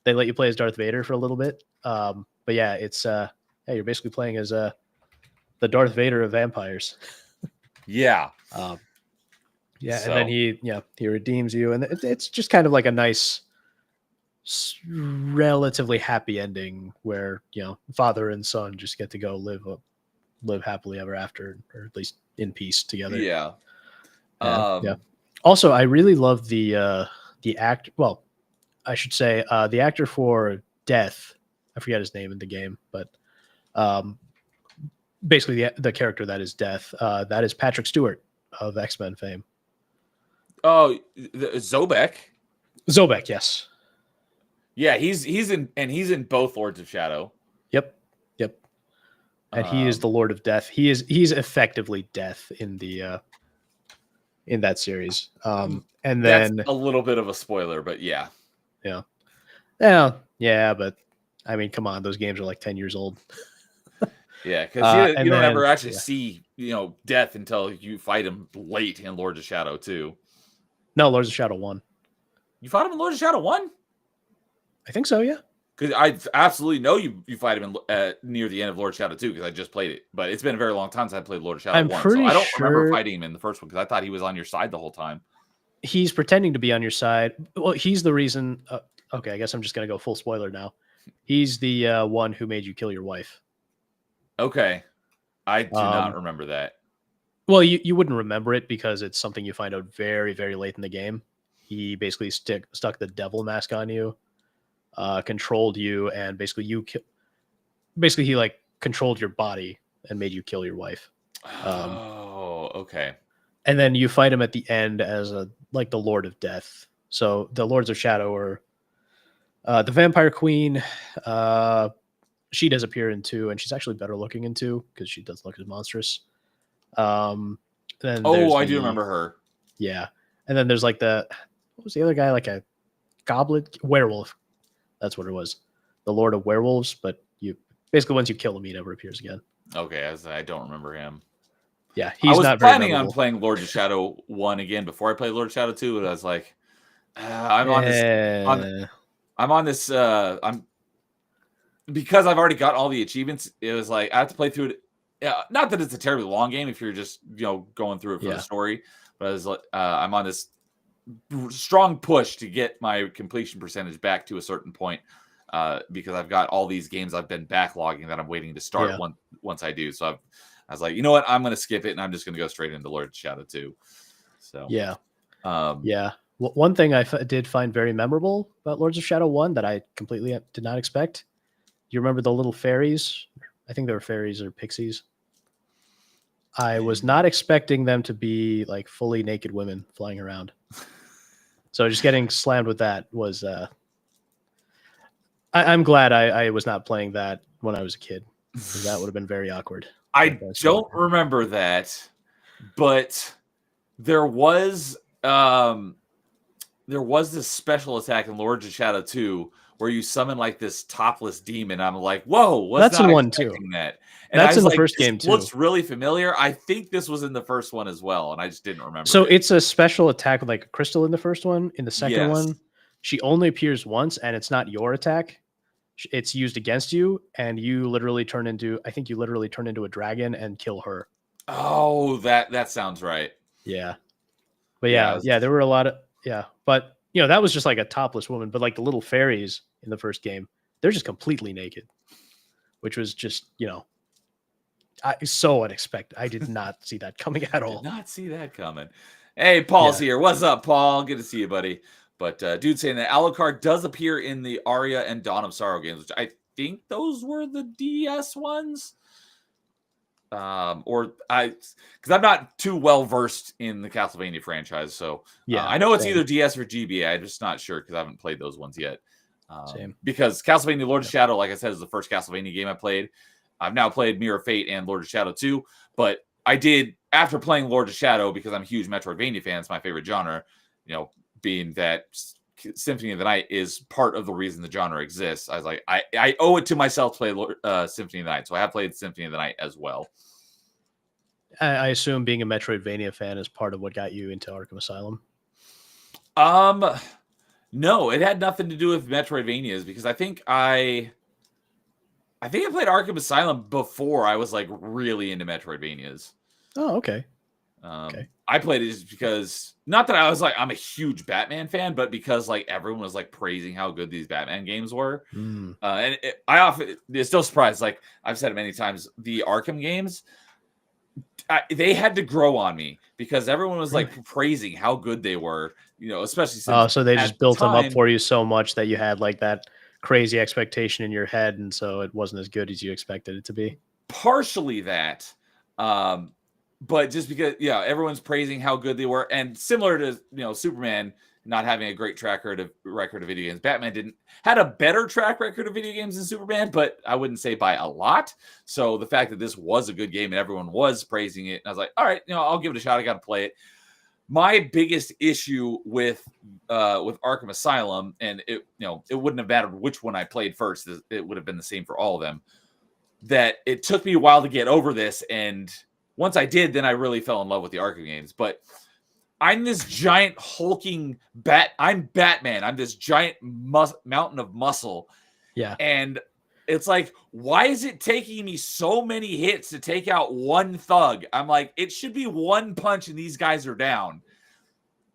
they let you play as Darth Vader for a little bit. But yeah, it's you're basically playing as the Darth Vader of vampires. Yeah. And then he redeems you, and it's just kind of like a nice, relatively happy ending where father and son just get to go live happily ever after, or at least in peace together. Also, I really love the act. Well, I should say the actor for Death. I forget his name in the game, but basically the character that is Death. That is Patrick Stewart of X-Men fame. Oh, Zobek. Zobek, yes. Yeah, he's in both Lords of Shadow. Yep. And he is the Lord of Death. He's effectively Death in the in that series. And That's then a little bit of a spoiler, but yeah. yeah, but I mean, come on, those games are like 10 years old. Yeah, because you And don't then ever actually yeah. see, death until you fight him late in Lords of Shadow 2. No, Lords of Shadow 1. You fought him in Lords of Shadow 1? I think so, yeah. Because I absolutely know you fight him near the end of Lord of Shadow 2 because I just played it. But it's been a very long time since I played Lord of Shadow I'm 1. So pretty I don't remember sure fighting him in the first one because I thought he was on your side the whole time. he's pretending to be on your side. Well, he's the reason. Okay, I guess I'm just going to go full spoiler now. He's the one who made you kill your wife. Okay. I do not Um, remember that. Well, you wouldn't remember it because it's something you find out very, very late in the game. He basically stuck the devil mask on you, controlled you, and basically basically he like controlled your body and made you kill your wife. Oh, okay. And then you fight him at the end as like the Lord of Death. So the Lords of Shadow are the Vampire Queen. She does appear in 2, and she's actually better looking in 2 because she does look as monstrous. Then there's Oh, I do remember her. Yeah, and then there's like what was the other guy? Like a goblet werewolf. That's what it was. The Lord of Werewolves. But you basically once you kill him, he never appears again. Okay, I don't remember him. Yeah, I was not very planning on memorable. playing Lord of Shadow 1 again before I played Lord of Shadow 2, but I was like, I'm on this. Because I've already got all the achievements. It was like I have to play through it. Yeah, not that it's a terribly long game if you're just going through it for the story, but I was like, I'm on this strong push to get my completion percentage back to a certain point because I've got all these games I've been backlogging that I'm waiting to start once I do. So I was like, you know what, I'm going to skip it and I'm just going to go straight into Lord of Shadow 2. So yeah. One thing I did find very memorable about Lords of Shadow 1 that I completely did not expect. You remember the little fairies? I think they were fairies or pixies. I was not expecting them to be like fully naked women flying around. So just getting slammed with that was I'm glad I was not playing that when I was a kid. That would have been very awkward. I don't remember that, but there was this special attack in Lords of Shadow 2 where you summon like this topless demon. I'm like, whoa, that's in 1 too. That. And that's in the like, first game too. Looks really familiar. I think this was in the first one as well, and I just didn't remember. So it's a special attack with like a crystal in the first one. In the second one, she only appears once, and it's not your attack. It's used against you, and you literally turn into a dragon and kill her. Oh, that sounds right. Yeah. But yeah, there were a lot of but that was just like a topless woman, but like the little fairies in the first game, they're just completely naked, which was just, so unexpected. I did not see that coming at all. Did not see that coming. Hey, Paul's here. What's up, Paul? Good to see you, buddy. But dude saying that Alucard does appear in the Arya and Dawn of Sorrow games, which I think those were the DS ones. Because I'm not too well versed in the Castlevania franchise, so I know it's either DS or GBA. I'm just not sure because I haven't played those ones yet. Same. Because Castlevania Lord of Shadow, like I said, is the first Castlevania game I played. I've now played Mirror of Fate and Lord of Shadow 2, but I did after playing Lord of Shadow because I'm a huge Metroidvania fan. It's my favorite genre. Being that Symphony of the Night is part of the reason the genre exists. I was like, I owe it to myself to play Symphony of the Night. So I have played Symphony of the Night as well. I assume being a Metroidvania fan is part of what got you into Arkham Asylum. No, it had nothing to do with Metroidvanias because I think I played Arkham Asylum before I was like really into Metroidvanias. Oh, okay. I played it just because, not that I was like, I'm a huge Batman fan, but because like everyone was like praising how good these Batman games were. And it's still surprised. Like I've said it many times, the Arkham games, they had to grow on me because everyone was like praising how good they were, especially since so they just built them up for you so much that you had like that crazy expectation in your head, and so it wasn't as good as you expected it to be. Partially that, but just because everyone's praising how good they were, and similar to Superman not having a great track record of video games, Batman had a better track record of video games than Superman, but I wouldn't say by a lot. So the fact that this was a good game and everyone was praising it, and I was like, all right, I'll give it a shot. I got to play it. my biggest issue with Arkham Asylum, and it wouldn't have mattered which one I played first. It would have been the same for all of them. That it took me a while to get over this, and once I did, then I really fell in love with the Arkham games. But I'm this giant hulking I'm Batman. I'm this giant mountain of muscle. Yeah. And it's like, why is it taking me so many hits to take out one thug? I'm like, it should be one punch and these guys are down.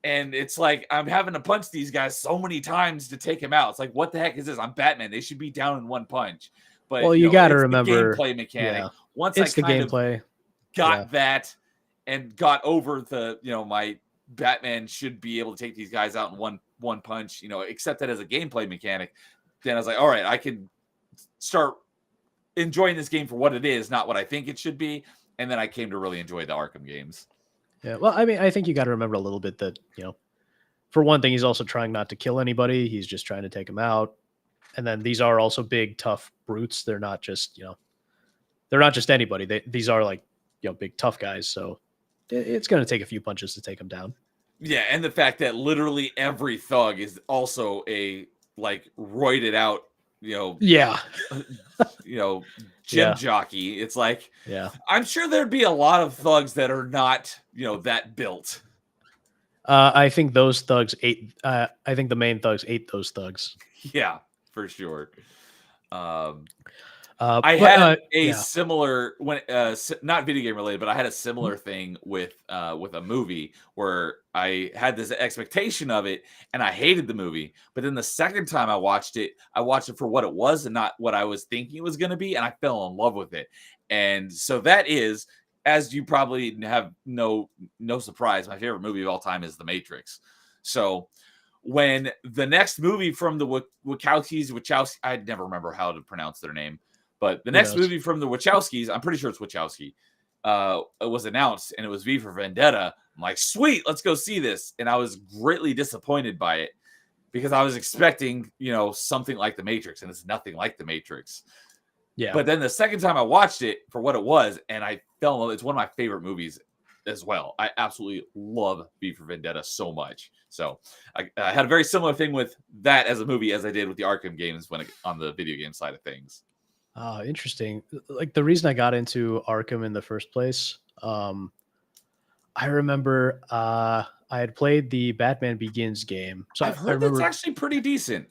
And it's like, I'm having to punch these guys so many times to take him out. It's like, what the heck is this? I'm Batman. They should be down in one punch. But well, you got to remember the gameplay mechanic. Yeah. Once it's I the kind gameplay. of got that and got over the, my Batman should be able to take these guys out in one punch, accept that as a gameplay mechanic, then I was like, all right, I can start enjoying this game for what it is, not what I think it should be. And then I came to really enjoy the Arkham games. Yeah. Well, I mean, I think you got to remember a little bit that, for one thing, he's also trying not to kill anybody. He's just trying to take them out. And then these are also big, tough brutes. They're not just, they're not just anybody. These are like, big, tough guys. So it's going to take a few punches to take them down. Yeah. And the fact that literally every thug is also a roided out, gym jockey. It's like, I'm sure there'd be a lot of thugs that are not, that built. I think those thugs ate, I think the main thugs ate those thugs. Yeah, for sure. I had a similar not video game related, but I had a similar thing with a movie where I had this expectation of it and I hated the movie. But then the second time I watched it for what it was and not what I was thinking it was going to be, and I fell in love with it. And so that is, as you probably have no surprise, my favorite movie of all time is The Matrix. So when the next movie from the Wachowskis, I never remember how to pronounce their name, but the next movie from the Wachowskis, I'm pretty sure it's Wachowski, it was announced, and it was V for Vendetta. I'm like, sweet, let's go see this. And I was greatly disappointed by it because I was expecting, something like The Matrix, and it's nothing like The Matrix. Yeah. But then the second time I watched it for what it was, and I fell in love. It's one of my favorite movies as well. I absolutely love V for Vendetta so much. So I had a very similar thing with that as a movie as I did with the Arkham games on the video game side of things. Oh, interesting. Like the reason I got into Arkham in the first place, I remember I had played the Batman Begins game. So I've heard that's actually pretty decent.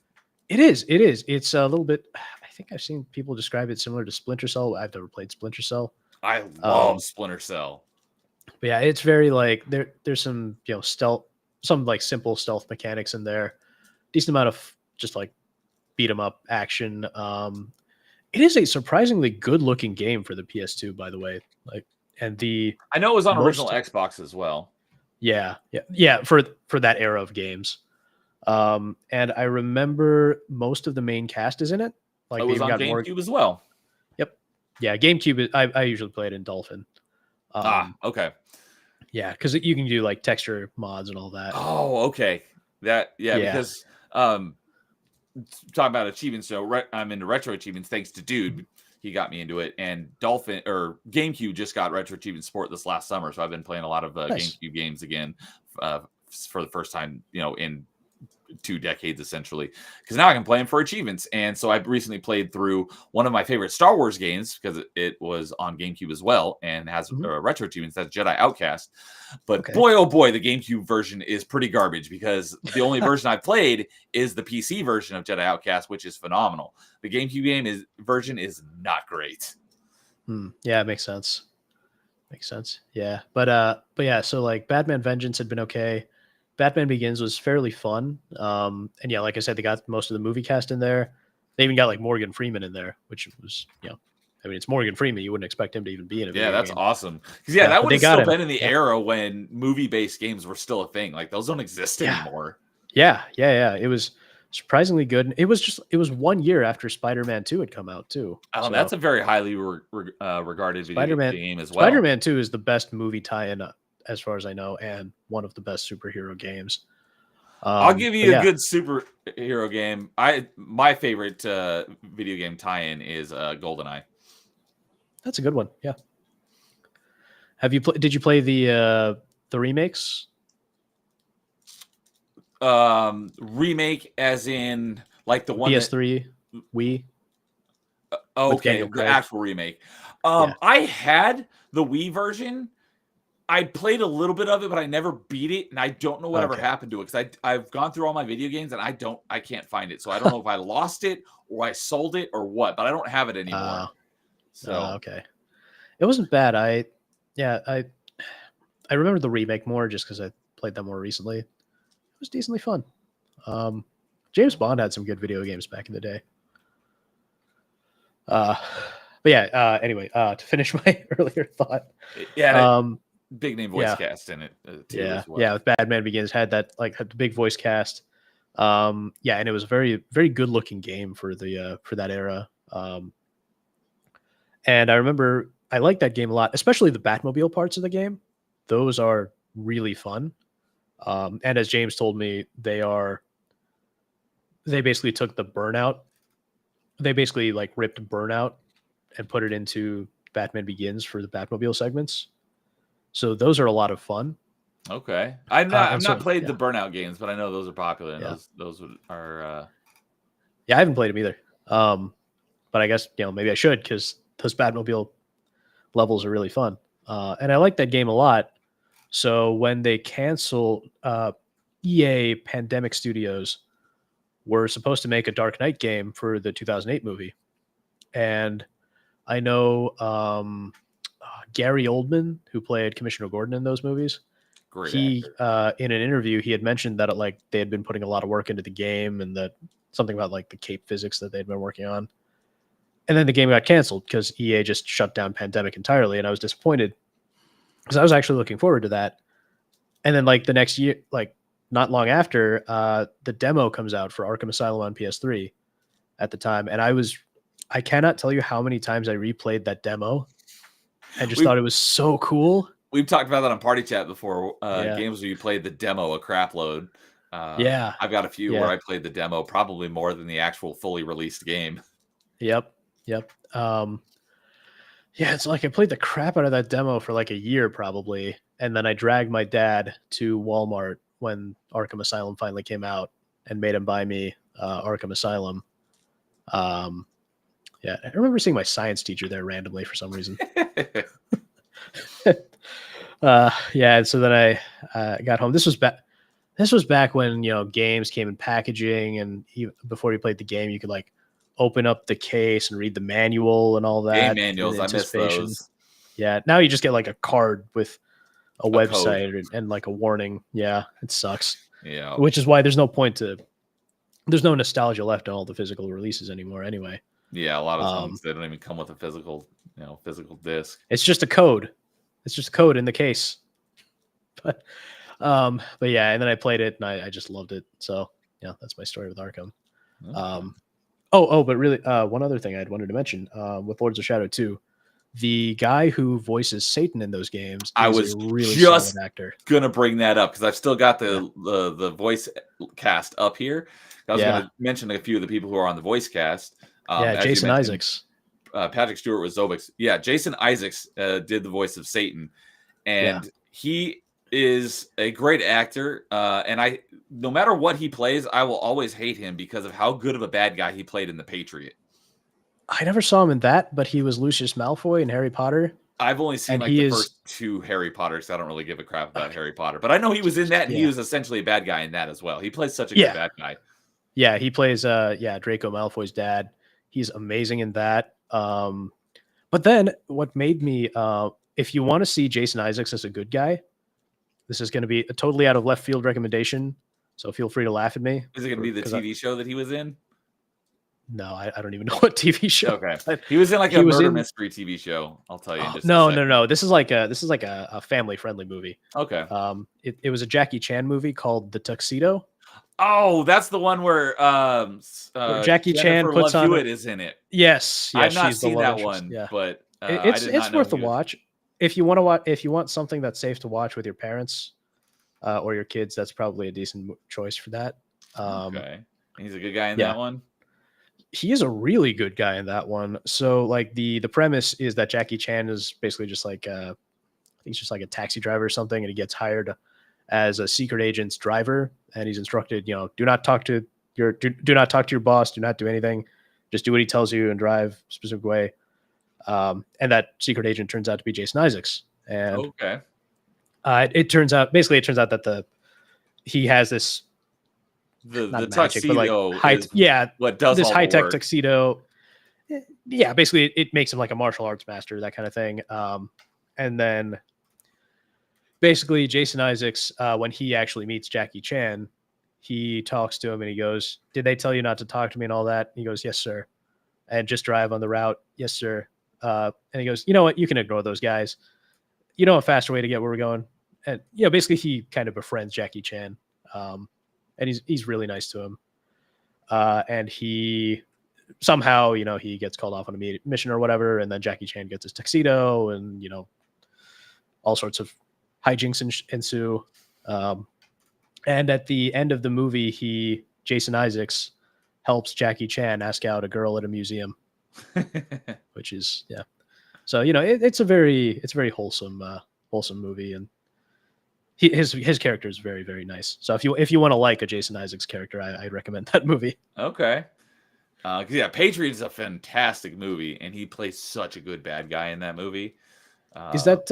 It is. It's a little bit, I think I've seen people describe it similar to Splinter Cell. I've never played Splinter Cell. I love Splinter Cell. But yeah, it's very like there's some, stealth, some like simple stealth mechanics in there. Decent amount of just like beat 'em up action. It is a surprisingly good looking game for the PS2, by the way. I know it was on original Xbox as well. Yeah. For that era of games. And I remember most of the main cast is in it. Like it was on GameCube as well. Yep. Yeah, GameCube. I usually play it in Dolphin. Okay. Yeah, because you can do like texture mods and all that. Oh, okay. Because talking about achievements, so I'm into retro achievements thanks to Dude. He got me into it, and Dolphin or GameCube just got retro achievement support this last summer, so I've been playing a lot of GameCube games again for the first time, in 2 decades essentially, because now I can play them for achievements. And so I recently played through one of my favorite Star Wars games because it was on GameCube as well and has retro achievements. That's Jedi Outcast. But boy, oh boy, the GameCube version is pretty garbage because the only version I played is the PC version of Jedi Outcast, which is phenomenal. The GameCube version is not great. Yeah, it makes sense. Yeah, but yeah, so like Batman Vengeance had been okay. Batman Begins was fairly fun. And yeah, like I said, they got most of the movie cast in there. They even got like Morgan Freeman in there, which was, I mean, it's Morgan Freeman. You wouldn't expect him to even be in it. Yeah, that's awesome. Because that would have still been in the era when movie-based games were still a thing. Like those don't exist anymore. Yeah. It was surprisingly good. And it was 1 year after Spider-Man 2 had come out too. Oh, so that's a very highly regarded video game as well. Spider-Man 2 is the best movie tie-in as far as I know, and one of the best superhero games. I'll give you a good superhero game. My favorite video game tie-in is GoldenEye. That's a good one. Yeah. Did you play the remakes? Remake, as in like the one that. PS3, Wii. with Okay, Daniel the Craig. actual remake. Yeah. I had the Wii version. I played a little bit of it, but I never beat it, and I don't know whatever Okay. happened to it because I've gone through all my video games and I can't find it. So I don't know if I lost it or I sold it or what, but I don't have it anymore. So Okay. It wasn't bad. I remember the remake more just because I played that more recently. It was decently fun. James Bond had some good video games back in the day. But yeah, anyway, to finish my earlier thought. yeah, big name voice yeah. cast in it too. Yeah, as well. yeah, with Batman Begins had that had the big voice cast. Yeah, and it was a very, very good looking game for that era. And I remember I liked that game a lot, especially the Batmobile parts of the game. Those are really fun. And as James told me, they basically took the Burnout. They basically like ripped Burnout and put it into Batman Begins for the Batmobile segments. So those are a lot of fun. Okay, I've not played the Burnout games, but I know those are popular. And those are. Yeah, I haven't played them either. But I guess maybe I should because those Batmobile levels are really fun. And I like that game a lot. So when they canceled, EA Pandemic Studios were supposed to make a Dark Knight game for the 2008 movie, and I know Gary Oldman, who played Commissioner Gordon in those movies. Great he actor. In an interview he had mentioned that they had been putting a lot of work into the game, and that something about like the cape physics that they'd been working on. And then the game got canceled because EA just shut down Pandemic entirely, and I was disappointed because I was actually looking forward to that. And then like the next year, like not long after, the demo comes out for Arkham Asylum on PS3 at the time, and I cannot tell you how many times I replayed that demo and just thought it was so cool. We've talked about that on Party Chat before. Yeah. Games where you played the demo a crap load. Yeah. I've got a few where I played the demo probably more than the actual fully released game. Yep. Yeah, it's like I played the crap out of that demo for like a year probably, and then I dragged my dad to Walmart when Arkham Asylum finally came out and made him buy me Arkham Asylum. Yeah, I remember seeing my science teacher there randomly for some reason. Yeah, and so then I got home. This was back when games came in packaging, and before you played the game, you could like open up the case and read the manual and all that. Game manuals, I miss those. Yeah, now you just get like a card with a website and like a warning. Yeah, it sucks. Yeah, which is why there's no nostalgia left on all the physical releases anymore. Anyway. Yeah, a lot of times they don't even come with a physical disc. It's just a code. It's just a code in the case. But yeah, and then I played it and I just loved it. So yeah, that's my story with Arkham. Okay. But really, one other thing I'd wanted to mention with Lords of Shadow 2, the guy who voices Satan in those games is a really solid actor. Gonna bring that up because I've still got the voice cast up here. I was gonna mention a few of the people who are on the voice cast. Jason Isaacs. Patrick Stewart was Zobix. Yeah, Jason Isaacs did the voice of Satan, and he is a great actor. And no matter what he plays, I will always hate him because of how good of a bad guy he played in The Patriot. I never saw him in that, but he was Lucius Malfoy in Harry Potter. I've only seen the first two Harry Potters, so I don't really give a crap about Harry Potter. But I know he was in that, and he was essentially a bad guy in that as well. He plays such a good bad guy. Yeah, he plays Draco Malfoy's dad. He's amazing in that. But then what made me, if you want to see Jason Isaacs as a good guy, this is going to be a totally out of left field recommendation. So feel free to laugh at me. Is it going to be the TV show that he was in? No, I don't even know what TV show. Okay, he was in like a murder mystery TV show. I'll tell you. In just no. This is like a family friendly movie. Okay. It was a Jackie Chan movie called The Tuxedo. Oh, that's the one where Jackie Chan puts on. Hewitt is in it. Yes, I've not seen that one, but it's worth a watch if you want to watch. If you want something that's safe to watch with your parents or your kids, that's probably a decent choice for that. Okay, he's a good guy in that one. He is a really good guy in that one. So like the premise is that Jackie Chan is basically just like I think he's just like a taxi driver or something, and he gets hired as a secret agent's driver and he's instructed, do not talk to do not talk to your boss, do not do anything, just do what he tells you and drive a specific way. And that secret agent turns out to be Jason Isaacs, and Okay. it turns out that he has this The not magic, tuxedo but like is what does this all high the tech work. tuxedo. Yeah, basically it makes him like a martial arts master, that kind of thing. And then basically Jason Isaacs, when he actually meets Jackie Chan, he talks to him and he goes, "Did they tell you not to talk to me and all that?" He goes, "Yes, sir." And just drive on the route. "Yes, sir." And he goes, "You know what? You can ignore those guys. You know a faster way to get where we're going." And basically he kind of befriends Jackie Chan. And he's really nice to him. And he somehow, he gets called off on a mission or whatever, and then Jackie Chan gets his tuxedo, and all sorts of hijinks ensue. And at the end of the movie, Jason Isaacs helps Jackie Chan ask out a girl at a museum, which is So it's a very wholesome movie, and his character is very, very nice. So if you want to like a Jason Isaacs character, I'd recommend that movie. Okay. Because Patriot is a fantastic movie, and he plays such a good bad guy in that movie. Is that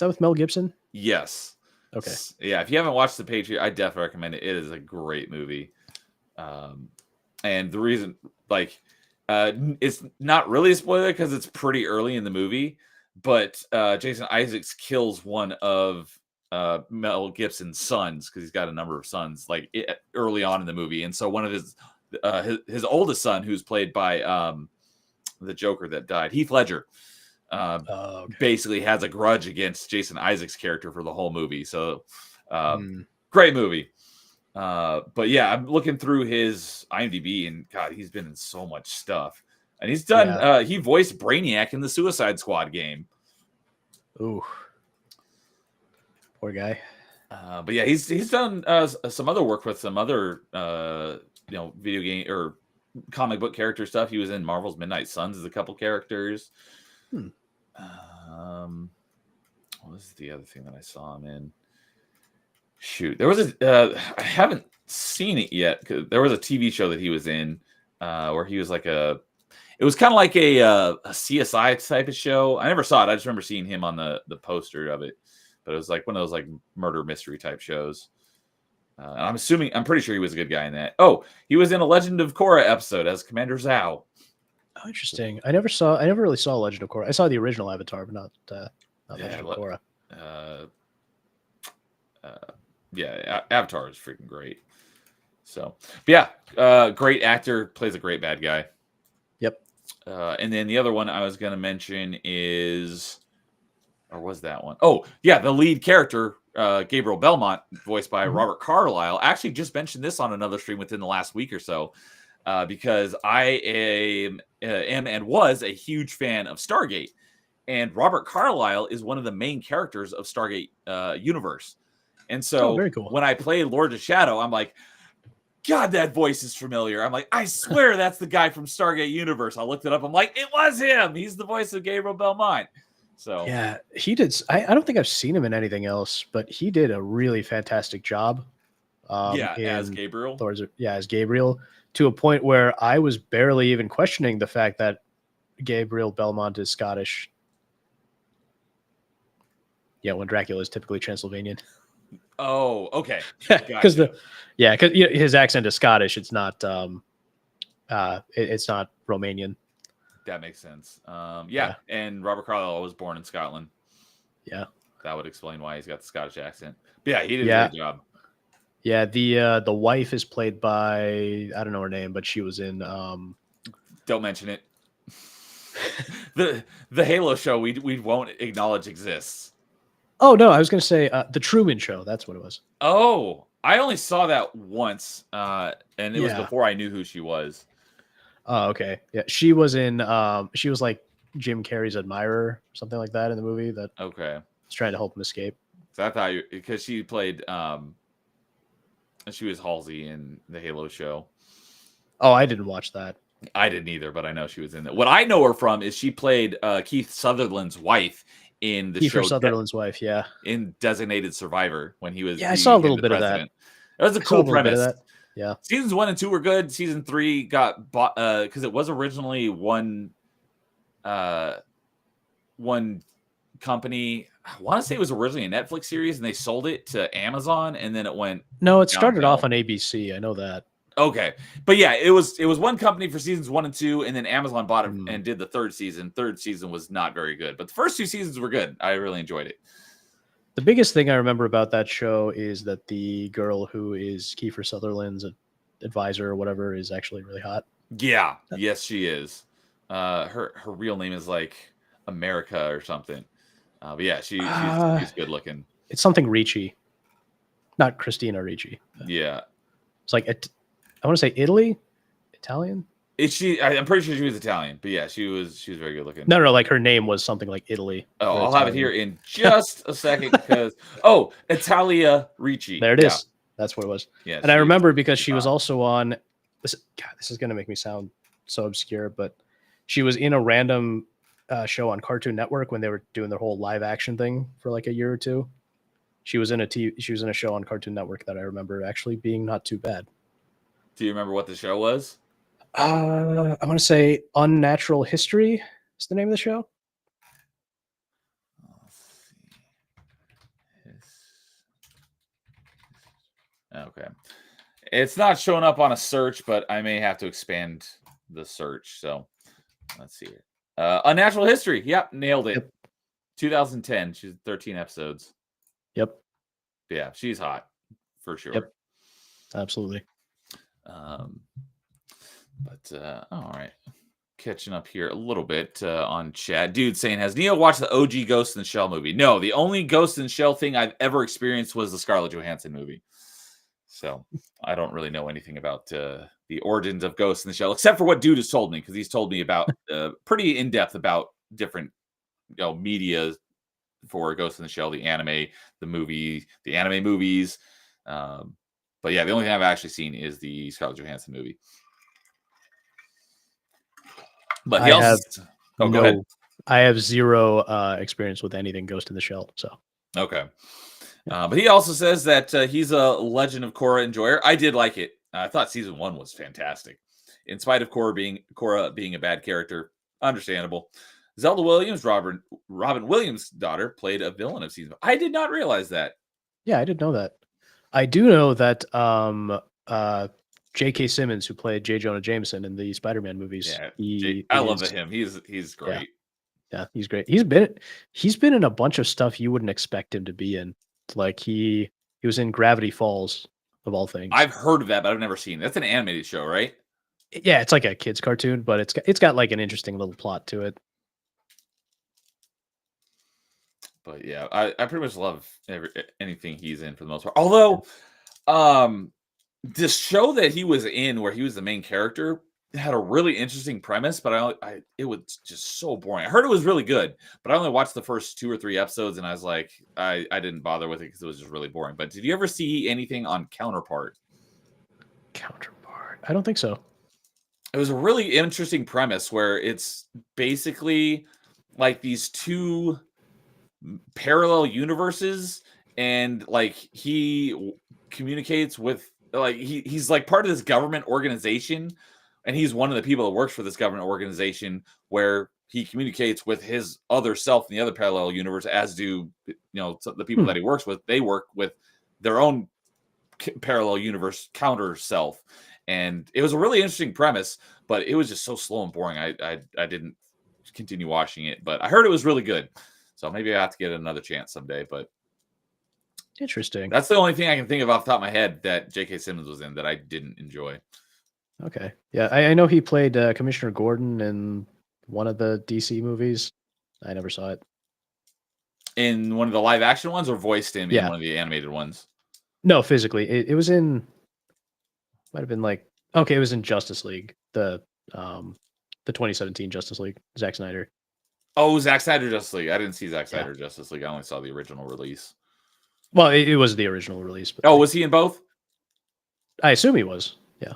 with Mel Gibson? Yes. Okay. Yeah, if you haven't watched The Patriot, I definitely recommend it. It is a great movie. And the reason, it's not really a spoiler because it's pretty early in the movie, but Jason Isaacs kills one of Mel Gibson's sons, because he's got a number of sons, early on in the movie. And so one of his oldest son, who's played by the Joker that died, Heath Ledger, basically has a grudge against Jason Isaacs' character for the whole movie. So great movie. But yeah, I'm looking through his IMDb, and God, he's been in so much stuff. And he's done he voiced Brainiac in the Suicide Squad game. Ooh, poor guy. But yeah, he's done some other work with some other video game or comic book character stuff. He was in Marvel's Midnight Suns as a couple characters. What was the other thing that I saw him in? Shoot, there was I haven't seen it yet, because there was a TV show that he was in where he was it was kind of like a CSI type of show. I never saw it. I just remember seeing him on the poster of it, but it was like one of those murder mystery type shows. And I'm pretty sure he was a good guy in that. Oh, he was in a Legend of Korra episode as Commander Zhao. Oh, interesting. I never really saw Legend of Korra. I saw the original Avatar, but not Legend of Korra. Avatar is freaking great. So, but yeah, great actor, plays a great bad guy. Yep. And then the other one I was going to mention or was that one? Oh, yeah, the lead character, Gabriel Belmont, voiced by Robert Carlyle. I actually just mentioned this on another stream within the last week or so, because I am and was a huge fan of Stargate, and Robert Carlyle is one of the main characters of Stargate universe. And so very cool. When I played Lord of Shadow, I'm like, God, that voice is familiar. I'm like, I swear that's the guy from Stargate Universe. I looked it up. I'm like, it was him. He's the voice of Gabriel Belmont. So yeah, he did. I don't think I've seen him in anything else, but he did a really fantastic job. As Gabriel. As Gabriel, to a point where I was barely even questioning the fact that Gabriel Belmont is Scottish. Yeah, when Dracula is typically Transylvanian. Oh, okay. Because his accent is Scottish. It's not. It's not Romanian. That makes sense. And Robert Carlyle was born in Scotland. Yeah, that would explain why he's got the Scottish accent. But yeah, he did a good job. Yeah, the wife is played by, I don't know her name, but she was in. Don't mention it. the Halo show we won't acknowledge exists. Oh no, I was going to say the Truman Show. That's what it was. Oh, I only saw that once, and it was before I knew who she was. Oh, okay. Yeah, she was in. She was like Jim Carrey's admirer, something like that, in the movie. That was trying to help him escape. So I thought because she played. She was Halsey in the Halo show. Oh, I didn't watch that. I didn't either, but I know she was in it. What I know her from is she played Keith Sutherland's wife in the show. Sutherland's wife, yeah. In Designated Survivor when he was. Yeah, I saw a little bit of that. That was a I saw cool little bit of premise. that. Yeah. Seasons 1 and 2 were good. Season 3 got bought because it was originally one company. I want to say it was originally a Netflix series, and they sold it to Amazon, and then it went No, it started downhill. off on ABC. I know that. Okay, but yeah, it was one company for seasons 1 and 2, and then Amazon bought it Mm. and did the third season. Third season was not very good, but the first 2 seasons were good. I really enjoyed it. The biggest thing I remember about that show is that the girl who is Kiefer Sutherland's advisor or whatever is actually really hot. Yeah, yes, she is. Her real name is like America or something. But yeah, she's good looking. It's something Ricci, not Christina Ricci. Yeah, It's like I want to say Italy, Italian. I'm pretty sure she was Italian, but yeah, she was very good looking. No, like her name was something like Italy. Oh, or I'll have it here in just a second because Italia Ricci. There it is. That's what it was. Yeah, And I remember because she's she was hot. also on this. God, this is gonna make me sound so obscure, but she was in a random show on Cartoon Network when they were doing their whole live action thing for like a year or two. She was in a show on Cartoon Network that I remember actually being not too bad. Do you remember what the show was? I want to say Unnatural History is the name of the show. Let's see. Okay. It's not showing up on a search, but I may have to expand the search. So let's see here. Unnatural History. Yep, nailed it. Yep. 2010. She's 13 episodes. Yep, Yeah, she's hot for sure. Yep. absolutely. All right. Catching up here a little bit on chat. Dude saying, has Neo watched the OG Ghost in the Shell movie? No, the only Ghost in the Shell thing I've ever experienced was the Scarlett Johansson movie. So I don't really know anything about the origins of Ghost in the Shell, except for what dude has told me, because he's told me about pretty in depth about different media for Ghost in the Shell, the anime, the movie, the anime movies. But yeah, the only thing I've actually seen is the Scarlett Johansson movie. But he also go ahead. I have zero experience with anything Ghost in the Shell. So Okay. But he also says that he's a Legend of Korra enjoyer. I did like it. I thought season 1 was fantastic. In spite of Korra being a bad character, understandable. Zelda Williams, Robin Williams' daughter, played a villain of season 1. I did not realize that. yeah, I didn't know that. I do know that J.K. Simmons, who played J. Jonah Jameson in the Spider-Man movies, Yeah, I love him. He's great. Yeah, he's great. He's been in a bunch of stuff you wouldn't expect him to be in. Like he was in Gravity Falls, of all things. I've heard of that, but I've never seen it. That's an animated show, right? Yeah, it's like a kid's cartoon, but it's got like an interesting little plot to it. But yeah, I pretty much love anything he's in for the most part. Although, this show that he was in, where he was the main character, had a really interesting premise, but it was just so boring. I heard it was really good, but I only watched the first 2 or 3 episodes, and I was like, I didn't bother with it because it was just really boring. But did you ever see anything on Counterpart? I don't think so. It was a really interesting premise where it's basically like these 2 parallel universes, and like he communicates with he's like part of this government organization, and he's one of the people that works for this government organization, where he communicates with his other self in the other parallel universe, as do the people that he works with. They work with their own parallel universe counter self, and it was a really interesting premise, but it was just so slow and boring. I didn't continue watching it, but I heard it was really good, so maybe I have to get another chance someday. But Interesting. that's the only thing I can think of off the top of my head that J.K. Simmons was in that I didn't enjoy. Okay. Yeah, I know he played Commissioner Gordon in one of the DC movies. I never saw it. In one of the live action ones, or voiced him in Yeah. one of the animated ones? No, physically. It was in, might have been like, okay, it was in Justice League, the 2017 Justice League, Zack Snyder. Oh, Zack Snyder Justice League. I didn't see Zack Yeah. Snyder Justice League. I only saw the original release. Well, it was the original release. But Oh, was he in both? I assume he was. Yeah.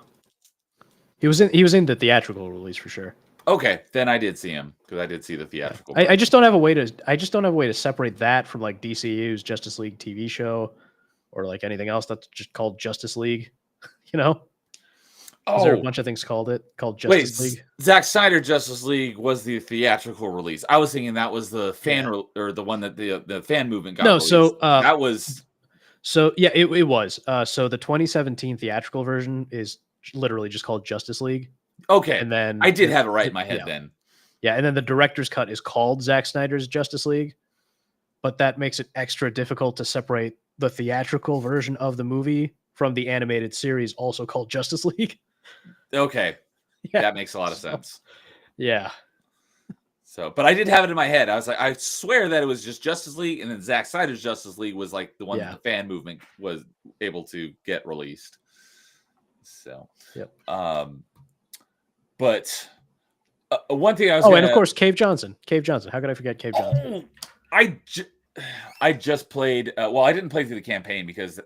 He was in the theatrical release for sure. Okay, then I did see him, because I did see the theatrical. I just don't have a way to separate that from like DCU's Justice League TV show or like anything else that's just called Justice League. You know, is there a bunch of things called Justice League? Zack Snyder Justice League was the theatrical release. I was thinking that was the fan or the one that the fan movement got. No, released. so that was. So yeah, it was. So the 2017 theatrical version is literally just called Justice League. Okay, and then I did have it right in my head yeah. then. Yeah, and then the director's cut is called Zack Snyder's Justice League, but that makes it extra difficult to separate the theatrical version of the movie from the animated series, also called Justice League. Okay, Yeah. that makes a lot of sense. Yeah. So, but I did have it in my head. I was like, I swear that it was just Justice League, and then Zack Snyder's Justice League was like the one that the fan movement was able to get released. So, yep. But one thing I was and of course, Cave Johnson. Cave Johnson. How could I forget Cave Johnson? I just played. Well, I didn't play through the campaign because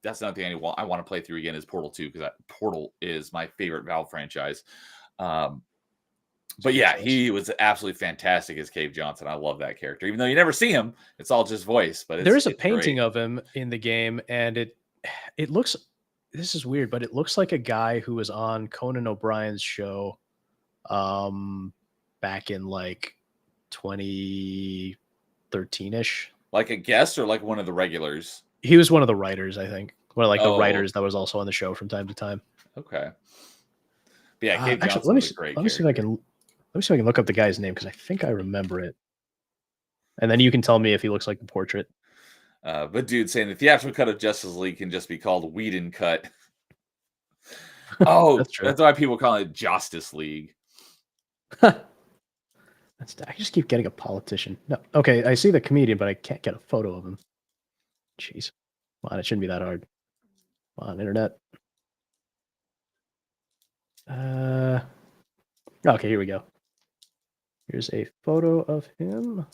that's not the only one I want to play through again. Is Portal 2 because Portal is my favorite Valve franchise. But yeah, he was absolutely fantastic as Cave Johnson. I love that character, even though you never see him. It's all just voice. But there is a painting of him in the game, and it looks. This is weird, but it looks like a guy who was on Conan O'Brien's show, back in like 2013-ish. Like a guest or like one of the regulars? He was one of the writers, I think. One of like the writers that was also on the show from time to time. Okay. But yeah, Cave Johnson actually, was a great. Let me see if I can look up the guy's name because I think I remember it. And then you can tell me if he looks like the portrait. But dude, saying the theatrical cut of Justice League can just be called Whedon cut. Oh, that's why people call it Justice League. I just keep getting a politician. No, okay, I see the comedian, but I can't get a photo of him. Jeez, come on, it shouldn't be that hard. Come on, internet. Okay, here we go. Here's a photo of him.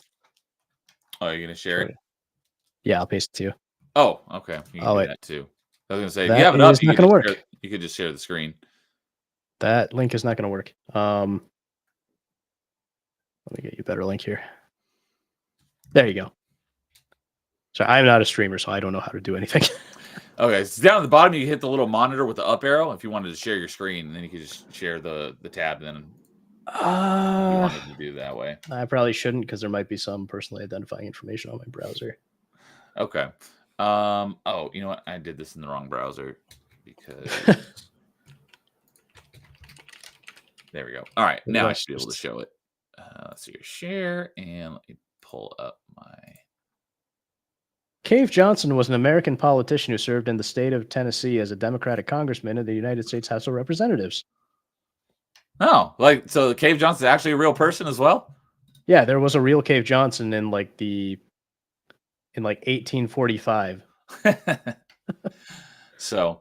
Oh, you're gonna share it? Yeah, I'll paste it to you. Oh, okay. You can do that too. I was gonna say, if that you have it up, not gonna work. You could just share the screen. That link is not gonna work. Let me get you a better link here. There you go. So I'm not a streamer, so I don't know how to do anything. Okay, so down at the bottom, you hit the little monitor with the up arrow if you wanted to share your screen, and then you could just share the tab. Then you wanted to do that way. I probably shouldn't because there might be some personally identifying information on my browser. Okay. Oh, you know what? I did this in the wrong browser because there we go. All right, now I should be able to show it. Let's see your share, and let me pull up my. Cave Johnson was an American politician who served in the state of Tennessee as a Democratic congressman in the United States House of Representatives. Oh, like so Cave Johnson is actually a real person as well? Yeah, there was a real Cave Johnson in like 1845. So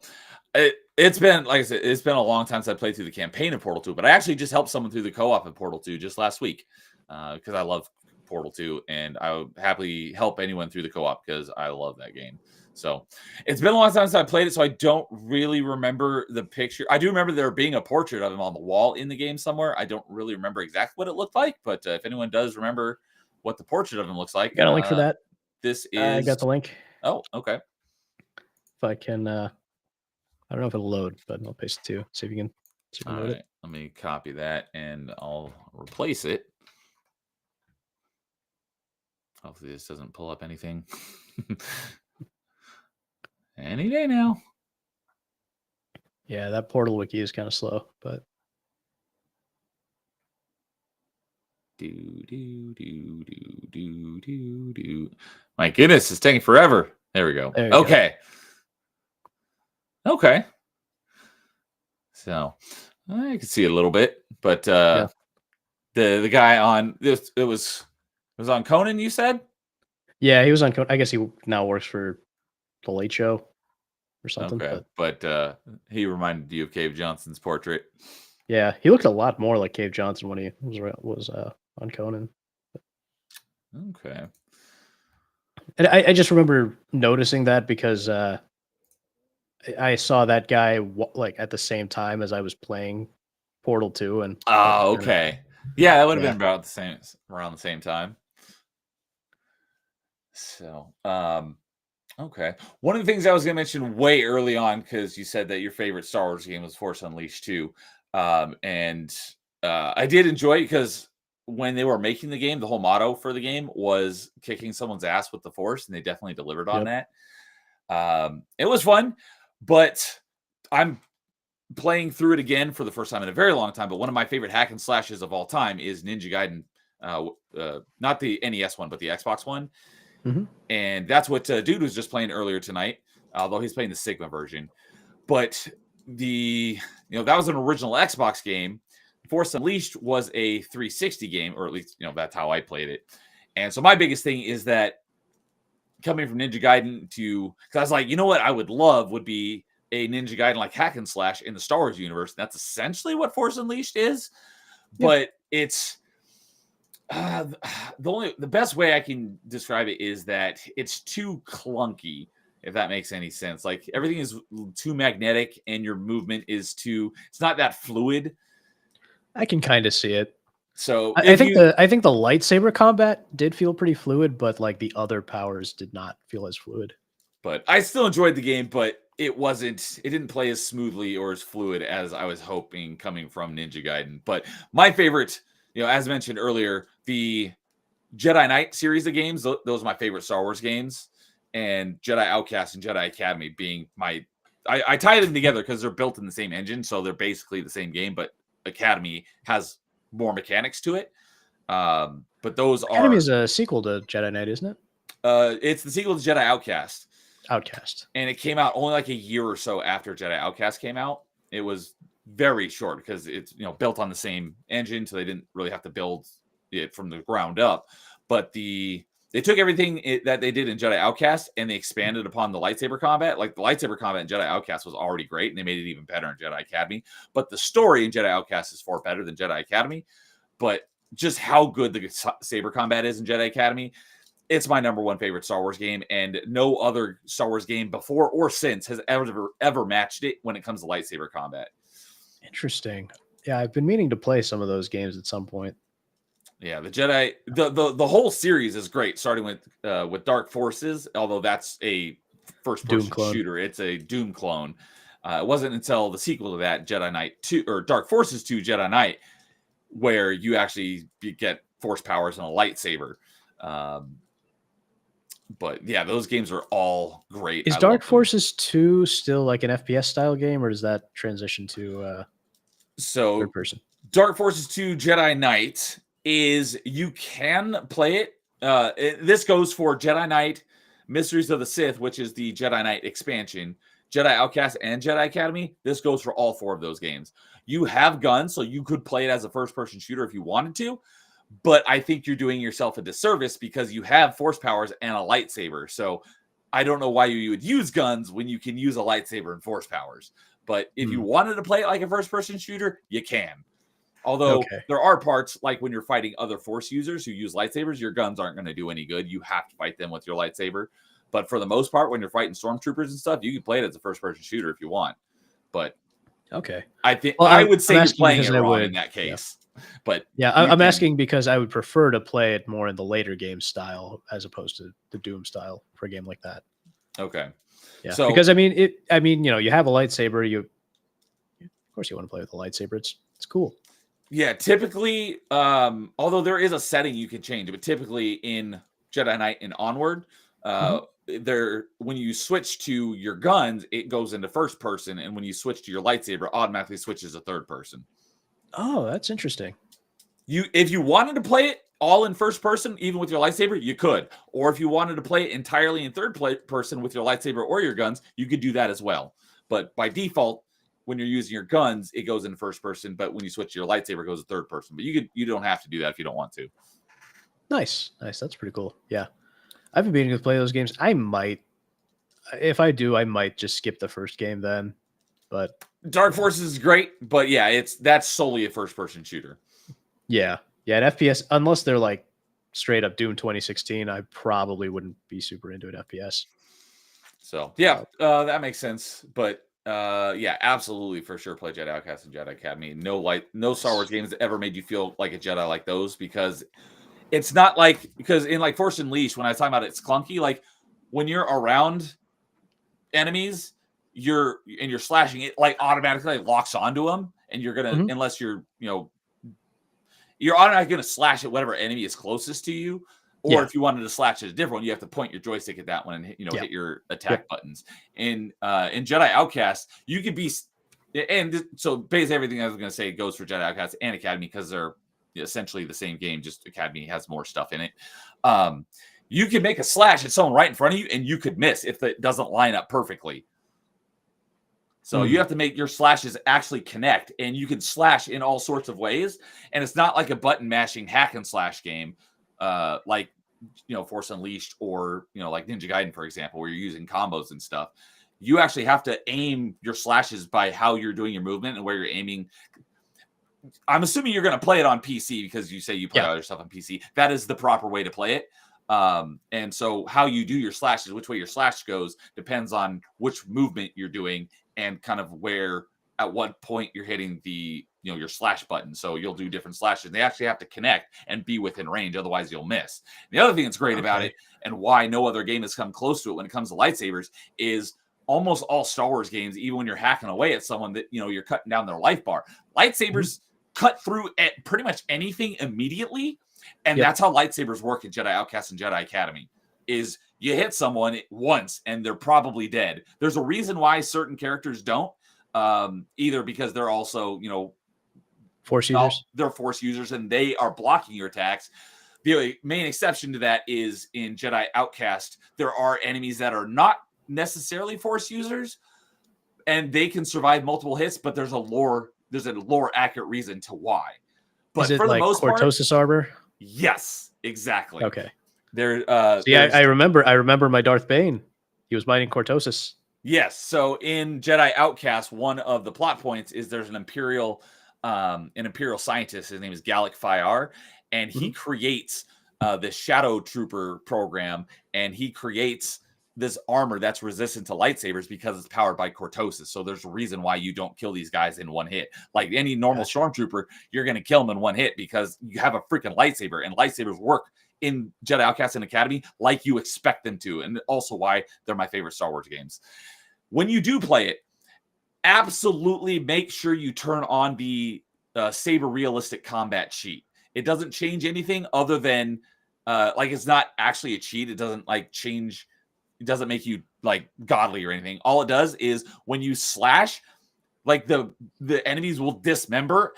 it's been, like I said, it's been a long time since I played through the campaign of Portal 2, but I actually just helped someone through the co-op of Portal 2 just last week because I love Portal 2, and I would happily help anyone through the co-op because I love that game. So it's been a long time since I played it, so I don't really remember the picture. I do remember there being a portrait of him on the wall in the game somewhere. I don't really remember exactly what it looked like, but if anyone does remember what the portrait of him looks like, got a link for that. This is. I got the link. Oh, okay. If I can, I don't know if it'll load, but I'll paste it too. See if you can. All right, let me copy that and I'll replace it. Hopefully this doesn't pull up anything. Any day now. Yeah, that Portal wiki is kind of slow, but. My goodness, it's taking forever. There we go. Okay. Okay. So I can see it a little bit, but the guy on this, it was on Conan, you said? Yeah, he was on Conan. I guess he now works for The Late Show or something. Okay, but he reminded you of Cave Johnson's portrait. Yeah, he looked a lot more like Cave Johnson when he was on Conan. Okay. And I just remember noticing that because I saw that guy like at the same time as I was playing Portal 2. And oh, okay. Yeah, that would have been about around the same time. So, Okay. One of the things I was going to mention way early on, because you said that your favorite Star Wars game was Force Unleashed 2. And I did enjoy it because when they were making the game, the whole motto for the game was kicking someone's ass with the Force, and they definitely delivered on Yep. that. It was fun, but I'm playing through it again for the first time in a very long time. But one of my favorite hack and slashes of all time is Ninja Gaiden. Not the NES one, but the Xbox one. Mhm. And that's what Dude was just playing earlier tonight, although he's playing the Sigma version. But that was an original Xbox game. Force Unleashed was a 360 game, or at least that's how I played it. And so my biggest thing is that coming from Ninja Gaiden because I was like, what I would love would be a Ninja Gaiden like hack and slash in the Star Wars universe. And that's essentially what Force Unleashed is, Yeah. but it's the best way I can describe it is that it's too clunky, if that makes any sense. Like everything is too magnetic and your movement is it's not that fluid. I can kind of see it. So I think the lightsaber combat did feel pretty fluid, but like the other powers did not feel as fluid. But I still enjoyed the game, but it didn't play as smoothly or as fluid as I was hoping coming from Ninja Gaiden. But my favorite, as mentioned earlier, the Jedi Knight series of games, those are my favorite Star Wars games, and Jedi Outcast and Jedi Academy being I tie them together because they're built in the same engine, so they're basically the same game, but Academy has more mechanics to it. But those Academy is a sequel to Jedi Knight, isn't it? It's the sequel to Jedi Outcast. Outcast. And it came out only like a year or so after Jedi Outcast came out. It was very short because it's built on the same engine, so they didn't really have to build it from the ground up. But they took everything that they did in Jedi Outcast and they expanded upon the lightsaber combat. Like the lightsaber combat in Jedi Outcast was already great, and they made it even better in Jedi Academy. But the story in Jedi Outcast is far better than Jedi Academy. But just how good the saber combat is in Jedi Academy, it's my number one favorite Star Wars game, and no other Star Wars game before or since has ever matched it when it comes to lightsaber combat. Interesting. Yeah, I've been meaning to play some of those games at some point. Yeah, the Jedi, the whole series is great, starting with Dark Forces, although that's a first-person shooter. It's a Doom clone. It wasn't until the sequel to that, Jedi Knight 2 or Dark Forces 2 Jedi Knight, where you actually get force powers and a lightsaber. But yeah, those games are all great. Is Dark Forces 2 still like an FPS style game, or does that transition to third person? Dark Forces 2 Jedi Knight is, you can play it. This goes for Jedi Knight Mysteries of the Sith, which is the Jedi Knight expansion, Jedi Outcast, and Jedi Academy. This goes for all four of those games. You have guns, so you could play it as a first-person shooter if you wanted to. But I think you're doing yourself a disservice because you have force powers and a lightsaber. So I don't know why you would use guns when you can use a lightsaber and force powers. But if you wanted to play it like a first-person shooter, you can. Although there are parts, like when you're fighting other force users who use lightsabers, your guns aren't going to do any good. You have to fight them with your lightsaber. But for the most part, when you're fighting stormtroopers and stuff, you can play it as a first-person shooter if you want. But I think I would say you're playing it wrong in that case. Yeah. But yeah, I'm asking because I would prefer to play it more in the later game style as opposed to the Doom style for a game like that. Okay. Yeah. So, because I mean, you have a lightsaber. Of course, you want to play with a lightsaber. It's cool. Yeah. Typically, although there is a setting you can change, but typically in Jedi Knight and onward, when you switch to your guns, it goes into first person, and when you switch to your lightsaber, automatically switches to third person. Oh, that's interesting. If you wanted to play it all in first person, even with your lightsaber, you could. Or if you wanted to play it entirely in third person with your lightsaber or your guns, you could do that as well. But by default, when you're using your guns, it goes into first person. But when you switch to your lightsaber, it goes to third person. But you don't have to do that if you don't want to. Nice. That's pretty cool. Yeah, I've been meaning to play those games. I might, if I do, I might just skip the first game then. But Dark Forces is great, but yeah, that's solely a first-person shooter. Yeah, an FPS, unless they're like straight up Doom 2016, I probably wouldn't be super into an FPS. So yeah, that makes sense. But yeah, absolutely for sure, play Jedi Outcast and Jedi Academy. No Star Wars games that ever made you feel like a Jedi like those, because it's not like, because in like Force Unleashed, when I was talking about it's clunky, like when you're around enemies, you're slashing, it like automatically locks onto them, and you're gonna unless you're you're automatically gonna slash at whatever enemy is closest to you. Or if you wanted to slash at a different one, you have to point your joystick at that one and hit your attack buttons. In Jedi Outcast, you could be, and so basically everything I was going to say goes for Jedi Outcast and Academy because they're essentially the same game. Just Academy has more stuff in it. You can make a slash at someone right in front of you, and you could miss if it doesn't line up perfectly. So you have to make your slashes actually connect, and you can slash in all sorts of ways. And it's not like a button mashing hack and slash game, like Force Unleashed or like Ninja Gaiden, for example, where you're using combos and stuff. You actually have to aim your slashes by how you're doing your movement and where you're aiming. I'm assuming you're going to play it on PC because you say you play other stuff on PC. That is the proper way to play it. And so how you do your slashes, which way your slash goes, depends on which movement you're doing and kind of where, at what point you're hitting the, your slash button. So you'll do different slashes. They actually have to connect and be within range. Otherwise you'll miss. The other thing that's great about it, and why no other game has come close to it when it comes to lightsabers, is almost all Star Wars games, even when you're hacking away at someone that, you're cutting down their life bar, lightsabers cut through at pretty much anything immediately. And that's how lightsabers work in Jedi Outcast and Jedi Academy, is you hit someone once and they're probably dead. There's a reason why certain characters don't, either because they're also, Force users. They're Force users and they are blocking your attacks. The main exception to that is in Jedi Outcast, there are enemies that are not necessarily Force users and they can survive multiple hits, but there's a lore accurate reason to why. But is it for like the most Cortosis armor? Yes, exactly. Okay. I remember my Darth Bane. He was mining Cortosis. Yes. So in Jedi Outcast, one of the plot points is there's an Imperial scientist. His name is Gallic Fyar, and he creates the Shadow Trooper program, and he creates this armor that's resistant to lightsabers because it's powered by Cortosis. So there's a reason why you don't kill these guys in one hit. Like any normal stormtrooper, you're going to kill them in one hit because you have a freaking lightsaber, and lightsabers work in Jedi Outcast and Academy like you expect them to. And also why they're my favorite Star Wars games. When you do play it, absolutely make sure you turn on the Saber realistic combat cheat. It doesn't change anything other than it's not actually a cheat. It doesn't change. It doesn't make you godly or anything. All it does is when you slash, the enemies will dismember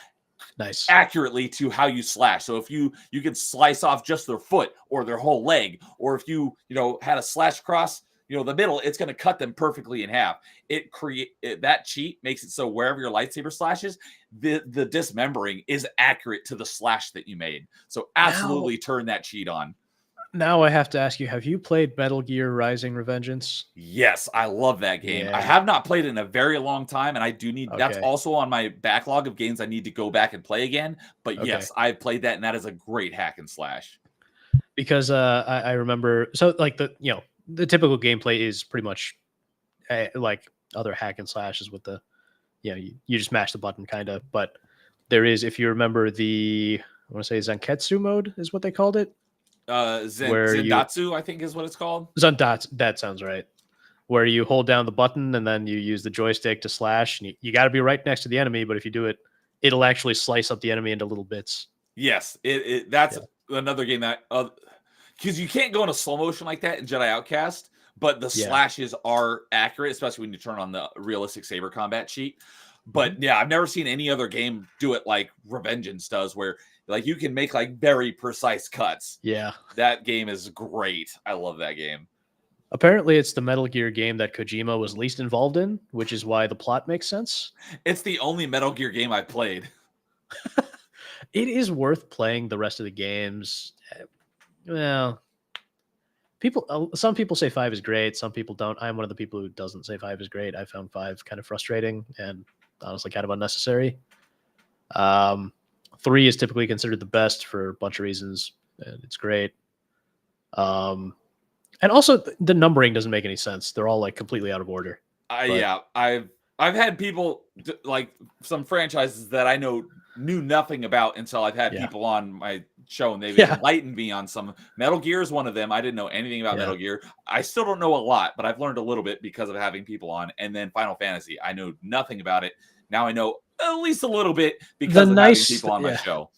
accurately to how you slash. So if you can slice off just their foot or their whole leg, or if you had a slash across the middle, it's going to cut them perfectly in half. That cheat makes it so wherever your lightsaber slashes, the dismembering is accurate to the slash that you made. So absolutely turn that cheat on. Now I have to ask you, have you played Metal Gear Rising: Revengeance? Yes, I love that game. Yeah. I have not played it in a very long time, and I do need that's also on my backlog of games I need to go back and play again. But yes, I've played that, and that is a great hack and slash. Because I remember, so the typical gameplay is pretty much like other hack and slashes with the you just mash the button kind of, but there is, if you remember, I want to say Zenketsu mode is what they called it. Zendatsu, I think is what it's called. Zendatsu, that sounds right. Where you hold down the button and then you use the joystick to slash. And you got to be right next to the enemy, but if you do it, it'll actually slice up the enemy into little bits. Yes, that's another game that because you can't go into slow motion like that in Jedi Outcast, but the slashes are accurate, especially when you turn on the realistic saber combat cheat. But I've never seen any other game do it like Revengeance does, where you can make very precise cuts. Yeah. That game is great. I love that game. Apparently it's the Metal Gear game that Kojima was least involved in, which is why the plot makes sense. It's the only Metal Gear game I've played. It is worth playing the rest of the games. Well, some people say 5 is great. Some people don't. I'm one of the people who doesn't say 5 is great. I found 5 kind of frustrating and honestly kind of unnecessary. 3 is typically considered the best for a bunch of reasons, and it's great. And also the numbering doesn't make any sense. They're all completely out of order. I've had people some franchises that I know knew nothing about until I've had Yeah. people on my show and they've Yeah. enlightened me on some. Metal Gear is one of them. I didn't know anything about Yeah. Metal Gear. I still don't know a lot, but I've learned a little bit because of having people on. And then Final Fantasy, I know nothing about it. Now I know at least a little bit because of having people on my show.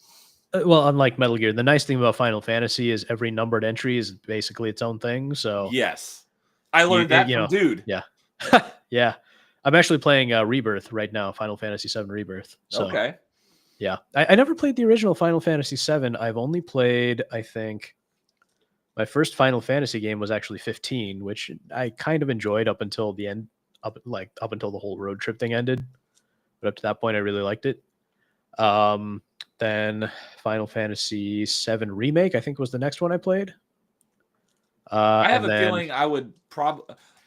Well, unlike Metal Gear, the nice thing about Final Fantasy is every numbered entry is basically its own thing. So Yes, I learned that from Dude. Yeah, yeah. I'm actually playing Rebirth right now, Final Fantasy VII Rebirth. So, Okay. Yeah, I never played the original Final Fantasy VII. I've only played, I think, my first Final Fantasy game was actually 15, which I kind of enjoyed up until the end, up until the whole road trip thing ended. But up to that point, I really liked it. Then Final Fantasy VII Remake, I think, was the next one I played. I have a feeling I would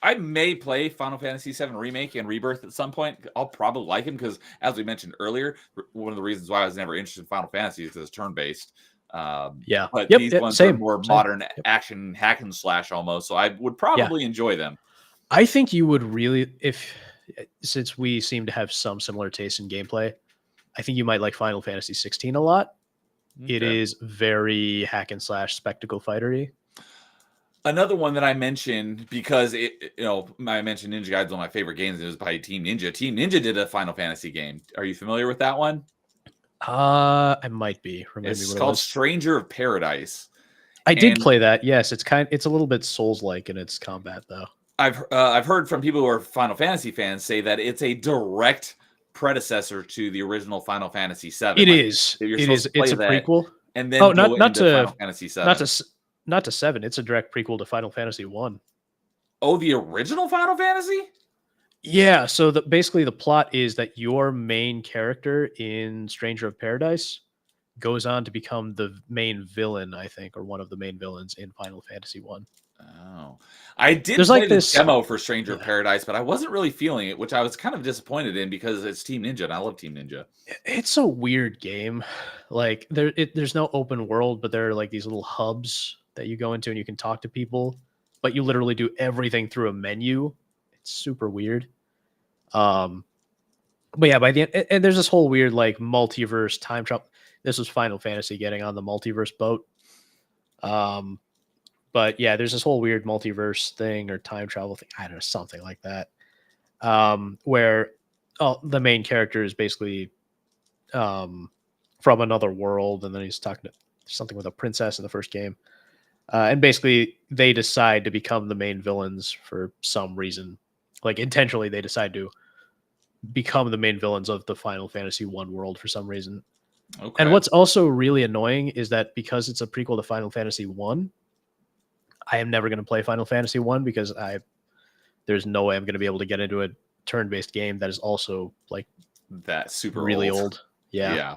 I may play Final Fantasy VII Remake and Rebirth at some point. I'll probably like him because, as we mentioned earlier, one of the reasons why I was never interested in Final Fantasy is because it's turn-based. Yeah, but these ones are more modern action hack and slash almost, so I would probably enjoy them. I think you would really, since we seem to have some similar taste in gameplay, I think you might like Final Fantasy 16 a lot. Okay. It is very hack and slash spectacle fightery. Another one that I mentioned because I mentioned Ninja Gaiden, one of my favorite games. It was by Team Ninja. Team Ninja did a Final Fantasy game. Are you familiar with that one? I might be. It's called Stranger of Paradise. I did play that. Yes, it's a little bit Souls-like in its combat, though. I've heard from people who are Final Fantasy fans say that it's a direct predecessor to the original Final Fantasy VII. It is. It is. It's a prequel. And then not to Final Fantasy VII. Not to 7. It's a direct prequel to Final Fantasy 1. Oh, the original Final Fantasy? Yeah. So basically the plot is that your main character in Stranger of Paradise goes on to become the main villain, I think, or one of the main villains in Final Fantasy 1. Oh, I did play this demo for Stranger of Paradise, but I wasn't really feeling it, which I was kind of disappointed in because it's Team Ninja, and I love Team Ninja. It's a weird game. Like there's no open world, but there are like these little hubs that you go into, and you can talk to people, but you literally do everything through a menu. It's super weird. But yeah, by the end, and there's this whole weird like multiverse time travel. This was Final Fantasy getting on the multiverse boat. But yeah, there's this whole weird multiverse thing or time travel thing. I don't know, something like that. Where the main character is basically from another world, and then he's talking to something with a princess in the first game. And basically they decide to become the main villains for some reason. Like intentionally they decide to become the main villains of the Final Fantasy 1 world for some reason. Okay. And what's also really annoying is that because it's a prequel to Final Fantasy 1, I am never going to play Final Fantasy 1 because there's no way I'm going to be able to get into a turn-based game that is also like that super really old. Yeah. Yeah.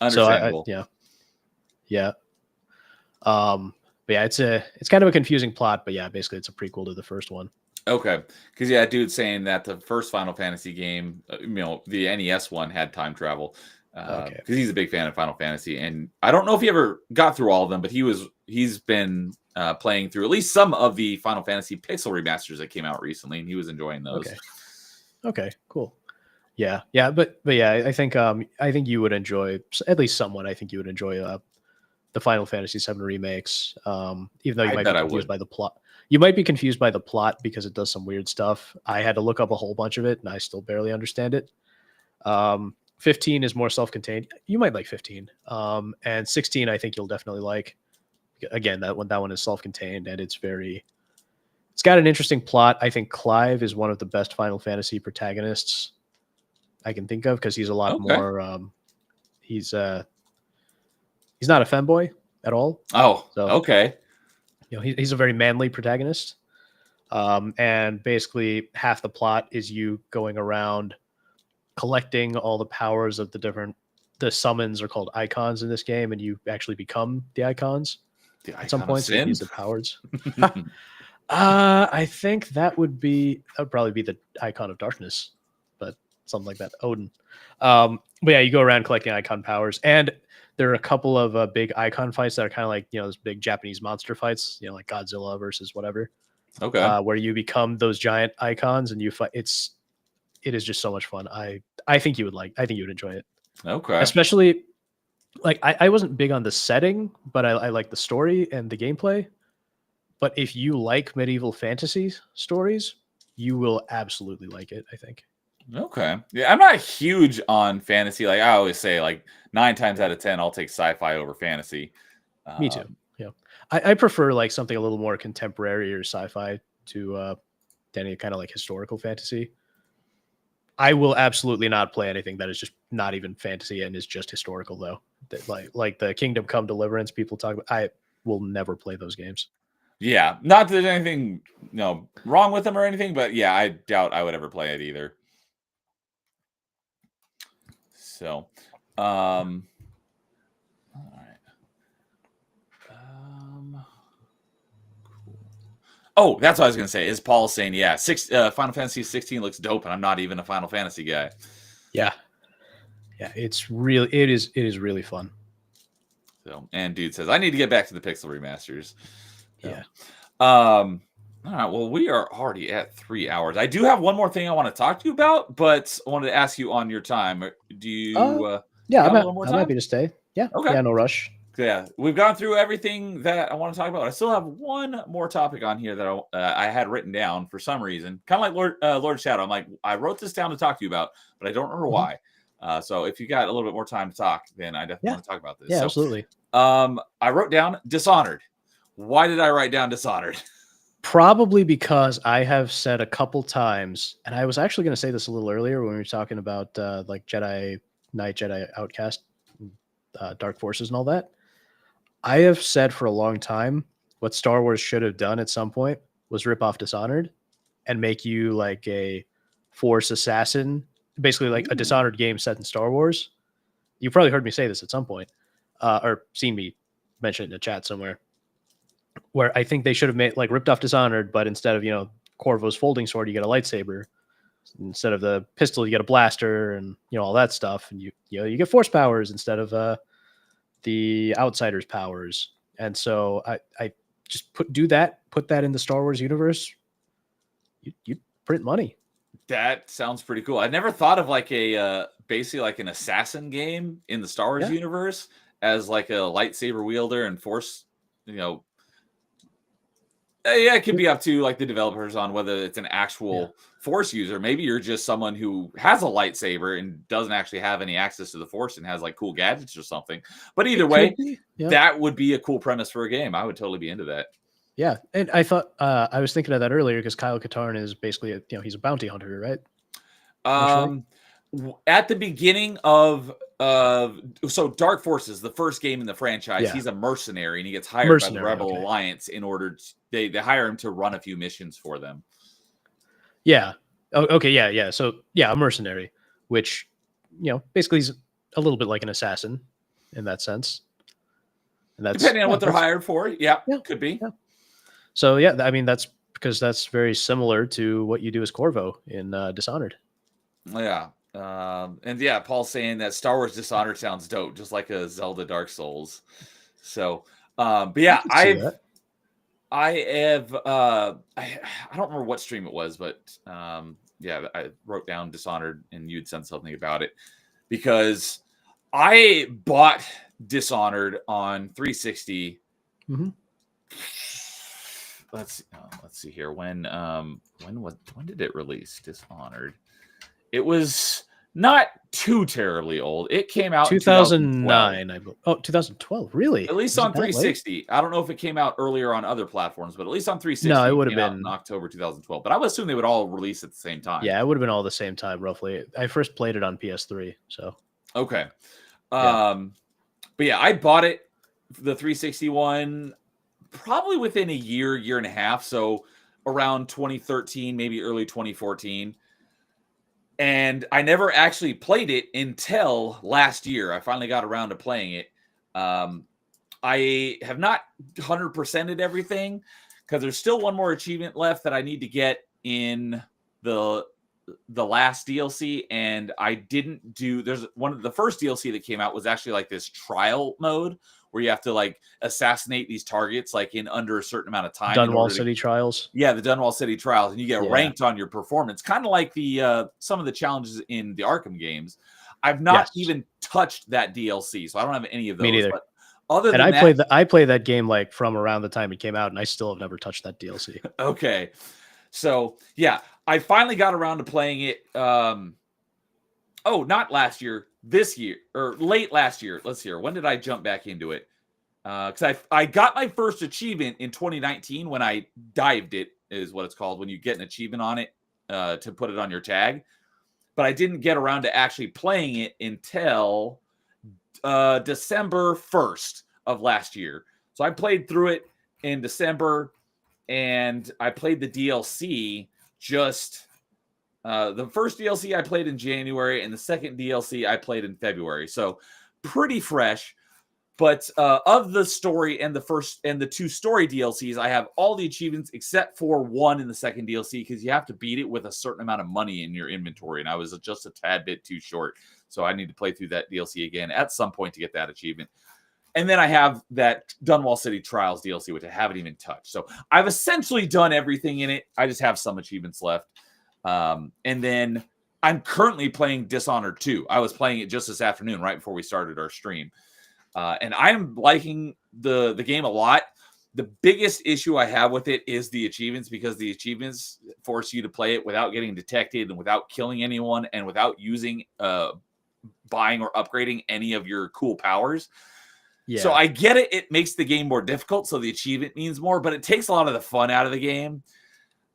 Understandable. So yeah. But yeah, it's kind of a confusing plot, but yeah, basically it's a prequel to the first one. Okay. Because yeah, dude's saying that the first Final Fantasy game, the NES one had time travel. Because he's a big fan of Final Fantasy, and I don't know if he ever got through all of them, but he's been playing through at least some of the Final Fantasy pixel remasters that came out recently, and he was enjoying those. Okay, cool. Yeah, but yeah, I think you would enjoy, at least someone. I think you would enjoy the Final Fantasy VII remakes, even though you might be confused by the plot. You might be confused by the plot because it does some weird stuff. I had to look up a whole bunch of it, and I still barely understand it. 15 is more self-contained. You might like 15. And 16, I think you'll definitely like. Again, that one is self-contained, and it's got an interesting plot. I think Clive is one of the best Final Fantasy protagonists I can think of because he's a lot more. He's not a femboy at all. Oh, so, okay. He's a very manly protagonist. And basically half the plot is you going around collecting all the powers of the summons are called icons in this game, and you actually become the icons at some point. So you use the powers. I think that would probably be the icon of darkness, but something like that. Odin. But yeah, you go around collecting icon powers, and there are a couple of big icon fights that are kind of like, those big Japanese monster fights, like Godzilla versus whatever. Okay. Where you become those giant icons and you fight. It is just so much fun. I think you would enjoy it. Okay. Especially like I wasn't big on the setting, but I like the story and the gameplay. But if you like medieval fantasy stories, you will absolutely like it, I think. Okay. Yeah, I'm not huge on fantasy. Like I always say, like 9 times out of 10, I'll take sci-fi over fantasy. Me too. Um, Yeah. I prefer like something a little more contemporary or sci-fi to any kind of like historical fantasy. I will absolutely not play anything that is just not even fantasy and is just historical though. Like the Kingdom Come Deliverance people talk about. I will never play those games. yeah, not that there's anything wrong with them or anything, but yeah, I doubt I would ever play it either. So, all right. Cool. Oh, that's what I was gonna say. Is Paul saying, yeah, Final Fantasy 16 looks dope, and I'm not even a Final Fantasy guy. Yeah. Yeah, it is really fun. So, and dude says, I need to get back to the Pixel remasters. So, Yeah. All right. Well, we are already at 3 hours. I do have one more thing I want to talk to you about, but I wanted to ask you on your time. Do you? Yeah, got a little more I'm time? happy to stay. Yeah. Okay. Yeah, no rush. Yeah, we've gone through everything that I want to talk about. I still have one more topic on here that I had written down for some reason, kind of like Lord Shadow. I'm like, I wrote this down to talk to you about, but I don't remember why. So if you got a little bit more time to talk, then I definitely want to talk about this. Yeah, So, absolutely. I wrote down Dishonored. Why did I write down Dishonored? Probably because I have said a couple times, and I was actually going to say this a little earlier when we were talking about like Jedi Knight, Jedi Outcast, Dark Forces, and all that. I have said for a long time what Star Wars should have done at some point was rip off Dishonored and make you like a Force assassin, basically like a Dishonored game set in Star Wars. You probably heard me say this at some point, or seen me mention it in a chat somewhere, where I think they should have made like ripped off Dishonored, but instead of Corvo's folding sword, you get a lightsaber. Instead of the pistol, you get a blaster, and all that stuff, and you get force powers instead of the Outsiders' powers. And so I just put that in the Star Wars universe. You print money. That sounds pretty cool. I never thought of like a basically like an assassin game in the Star Wars universe as like a lightsaber wielder and force. Yeah, it could be up to like the developers on whether it's an actual force user. Maybe you're just someone who has a lightsaber and doesn't actually have any access to the force and has like cool gadgets or something. But either way, that would be a cool premise for a game. I would totally be into that. Yeah, and I thought I was thinking of that earlier because Kyle Katarn is basically he's a bounty hunter, right? At the beginning of so Dark Forces, the first game in the franchise, he's a mercenary and he gets hired by the Rebel Alliance in order to, they hire him to run a few missions for them. Yeah. Oh, okay. Yeah. So a mercenary, which basically is a little bit like an assassin in that sense. And that's depending on what they're hired for. Yeah, could be. Yeah. So I mean that's because that's very similar to what you do as Corvo in Dishonored. Yeah. And yeah, Paul's saying that Star Wars Dishonored sounds dope, just like a Zelda Dark Souls. So, but yeah, I have I don't remember what stream it was, but yeah, I wrote down Dishonored and you'd said something about it because I bought Dishonored on 360. Mm-hmm. Let's see here. When did it release? Dishonored. It was not too terribly old. It came out 2009. 2012. Really? At least on 360. I don't know if it came out earlier on other platforms, but at least on 360. No, it would have been in October 2012. But I would assume they would all release at the same time. Yeah, it would have been all the same time, roughly. I first played it on PS3, so okay. But yeah, I bought it, the 360 one, probably within a year and a half. So around 2013, maybe early 2014. And I never actually played it until last year. I finally got around to playing it. I have not 100%ed everything because there's still one more achievement left that I need to get in the last DLC. And I didn't do, there's one of the first DLC that came out was actually like this trial mode where you have to like assassinate these targets like in under a certain amount of time. Dunwall City Trials. Yeah, the Dunwall City Trials, and you get ranked on your performance, kind of like the some of the challenges in the Arkham games. I've not Yes. even touched that DLC, so I don't have any of those. Me neither. But other And than I played that game like from around the time it came out, and I still have never touched that DLC. okay. So yeah, I finally got around to playing it. Not last year, this year, or late last year. Let's see here. When did I jump back into it? Because I got my first achievement in 2019 when I dived it, is what it's called, when you get an achievement on it to put it on your tag. But I didn't get around to actually playing it until December 1st of last year. So I played through it in December, and I played the DLC just the first DLC I played in January, and the second DLC I played in February. So pretty fresh. But of the story and the first and the 2 story DLCs, I have all the achievements except for one in the second DLC, because you have to beat it with a certain amount of money in your inventory. And I was just a tad bit too short. So I need to play through that DLC again at some point to get that achievement. And then I have that Dunwall City Trials DLC, which I haven't even touched. So I've essentially done everything in it. I just have some achievements left. And then I'm currently playing Dishonored 2. I was playing it just this afternoon, right before we started our stream. And I'm liking the game a lot. The biggest issue I have with it is the achievements, because the achievements force you to play it without getting detected and without killing anyone and without using buying or upgrading any of your cool powers. Yeah. So I get it. It makes the game more difficult, so the achievement means more, but it takes a lot of the fun out of the game.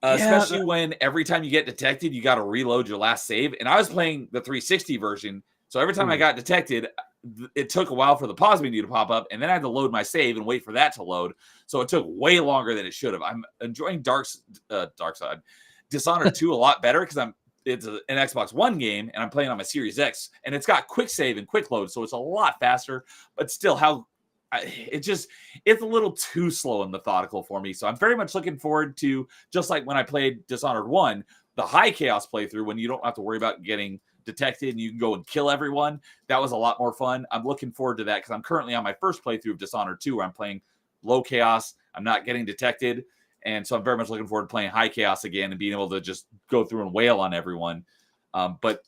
Especially when every time you get detected, you got to reload your last save. And I was playing the 360 version, so every time I got detected, it took a while for the pause menu to pop up, and then I had to load my save and wait for that to load. So it took way longer than it should have. I'm enjoying Darkside Dishonored 2 a lot better, because it's an Xbox One game, and I'm playing on my Series X, and it's got quick save and quick load, so it's a lot faster. But still, it's a little too slow and methodical for me. So I'm very much looking forward to, just like when I played Dishonored 1, the high chaos playthrough, when you don't have to worry about getting detected and you can go and kill everyone. That was a lot more fun. I'm looking forward to that, because I'm currently on my first playthrough of Dishonored 2, where I'm playing low chaos. I'm not getting detected. And so I'm very much looking forward to playing high chaos again and being able to just go through and wail on everyone. But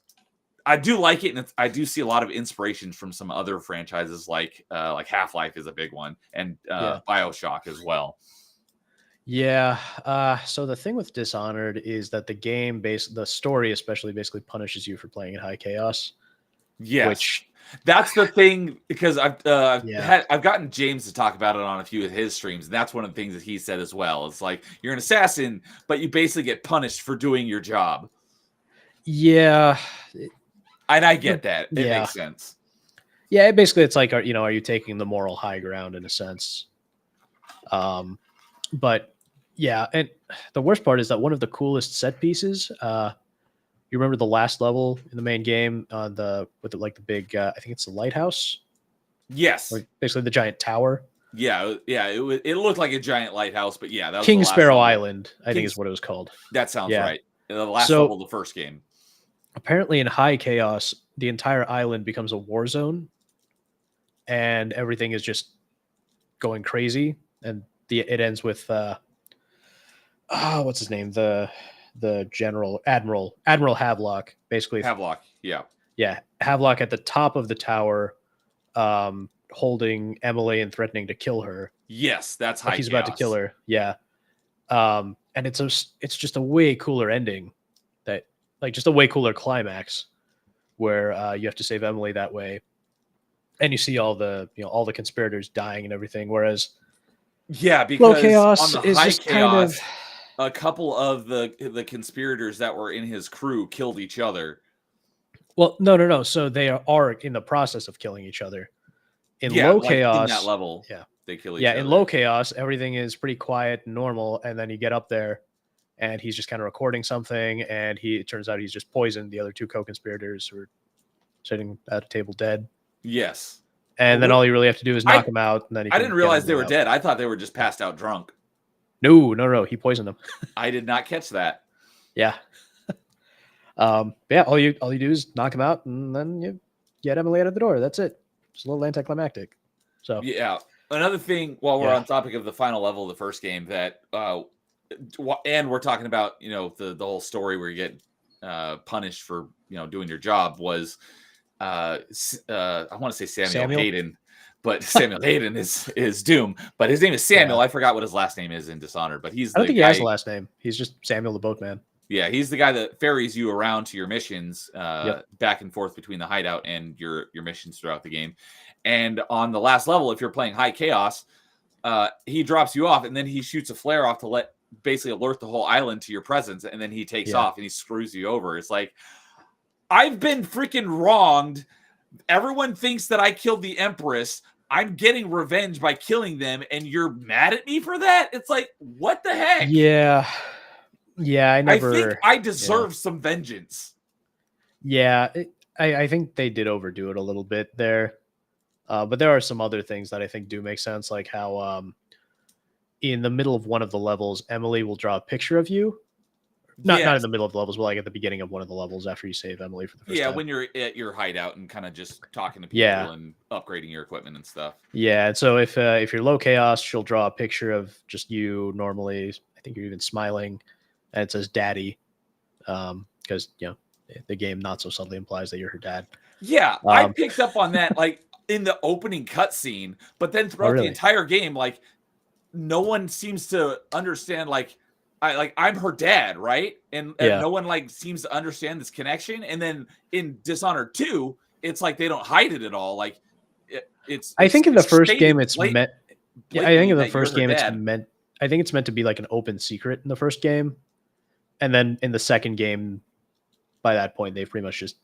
I do like it, and I do see a lot of inspiration from some other franchises, like Half-Life is a big one, and BioShock as well. Yeah. So the thing with Dishonored is that the story especially basically punishes you for playing in high chaos. Yes. Which, that's the thing, because I've Yeah. gotten James to talk about it on a few of his streams, and that's one of the things that he said as well. It's like, you're an assassin, but you basically get punished for doing your job. yeah. And I get that. It Yeah. makes sense. Yeah, basically it's like, are you taking the moral high ground in a sense? But yeah, and the worst part is that one of the coolest set pieces, you remember the last level in the main game on the big, I think it's the lighthouse, Yes. or basically the giant tower. Yeah. It looked like a giant lighthouse, but yeah, that was King the last Sparrow level. Island, I think King- is what it was called. That sounds Yeah. right. The last So- level of the first game. Apparently in high chaos, the entire island becomes a war zone, and everything is just going crazy. And it ends with what's his name? The general Admiral Havelock, basically. Havelock. Yeah. Yeah, Havelock at the top of the tower, holding Emily and threatening to kill her. Yes, that's high. Like he's about to kill her. Yeah. And it's just a way cooler ending, just a way cooler climax, where you have to save Emily that way, and you see all the conspirators dying and everything. Whereas yeah, because low chaos on the is high just chaos, a couple of the conspirators that were in his crew killed each other. well, no. So they are in the process of killing each other. In low chaos, in that level, yeah, they kill each other. in low chaos, everything is pretty quiet and normal, and then you get up there, and he's just kind of recording something, and it turns out he's just poisoned the other 2 co-conspirators who are sitting at a table dead. Yes. And then all you really have to do is knock him out, and then I didn't realize they were dead. I thought they were just passed out drunk. No, he poisoned them. I did not catch that. Yeah. Yeah, all you do is knock him out, and then you get Emily out of the door. That's it. It's a little anticlimactic. So Yeah. Another thing, while we're Yeah. on topic of the final level of the first game, that and we're talking about the whole story where you get punished for doing your job, was I want to say Samuel Samuel? Hayden, but Samuel Hayden is Doom, but his name is Samuel. Yeah. I forgot what his last name is in Dishonored, but he's I don't the think he has a guy. last name. He's just Samuel the Boatman. Yeah, he's the guy that ferries you around to your missions, Yep. back and forth between the hideout and your missions throughout the game. And on the last level, if you're playing High Chaos, he drops you off, and then he shoots a flare off to basically alert the whole island to your presence, and then he takes Yeah. off and he screws you over. It's like, I've been freaking wronged. Everyone thinks that I killed the Empress. I'm getting revenge by killing them, and you're mad at me for that? It's like, what the heck? Yeah. Yeah, I I think never. I deserve some vengeance. Yeah, I think they did overdo it a little bit there. But there are some other things that I think do make sense, like how in the middle of one of the levels, Emily will draw a picture of you. Not in Yes. the middle of the levels, but like at the beginning of one of the levels after you save Emily for the first Yeah, time. when you're at your hideout and kind of just talking to people Yeah. and upgrading your equipment and stuff. Yeah, and so if you're low chaos, she'll draw a picture of just you normally. I think you're even smiling, and it says "Daddy," because the game not so subtly implies that you're her dad. Yeah, I Um, picked up on that like in the opening cutscene, but then throughout really? the entire game, like no one seems to understand. I'm her dad, right? And Yeah. no one like seems to understand this connection. And then in Dishonored 2, it's like they don't hide it at all. Like it's. I think in the first stated game it's meant. Yeah, I think in the blatantly that first you're her game it's dad. meant. I think it's meant to be like an open secret in the first game, and then in the second game, by that point they've pretty much just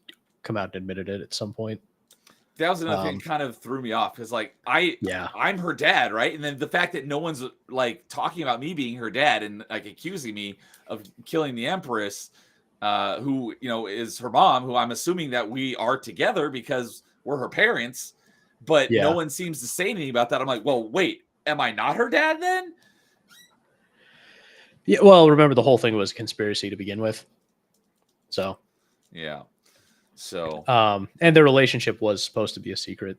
come out and admitted it at some point. That was another thing that kind of threw me off because like Yeah. I'm her dad, right? And then the fact that no one's like talking about me being her dad and like accusing me of killing the Empress, who is her mom, who I'm assuming that we are together because we're her parents, but no Yeah. one seems to say anything about that. I'm like, well, wait, am I not her dad then? Yeah. Well, remember the whole thing was a conspiracy to begin with. So, Yeah. So and their relationship was supposed to be a secret,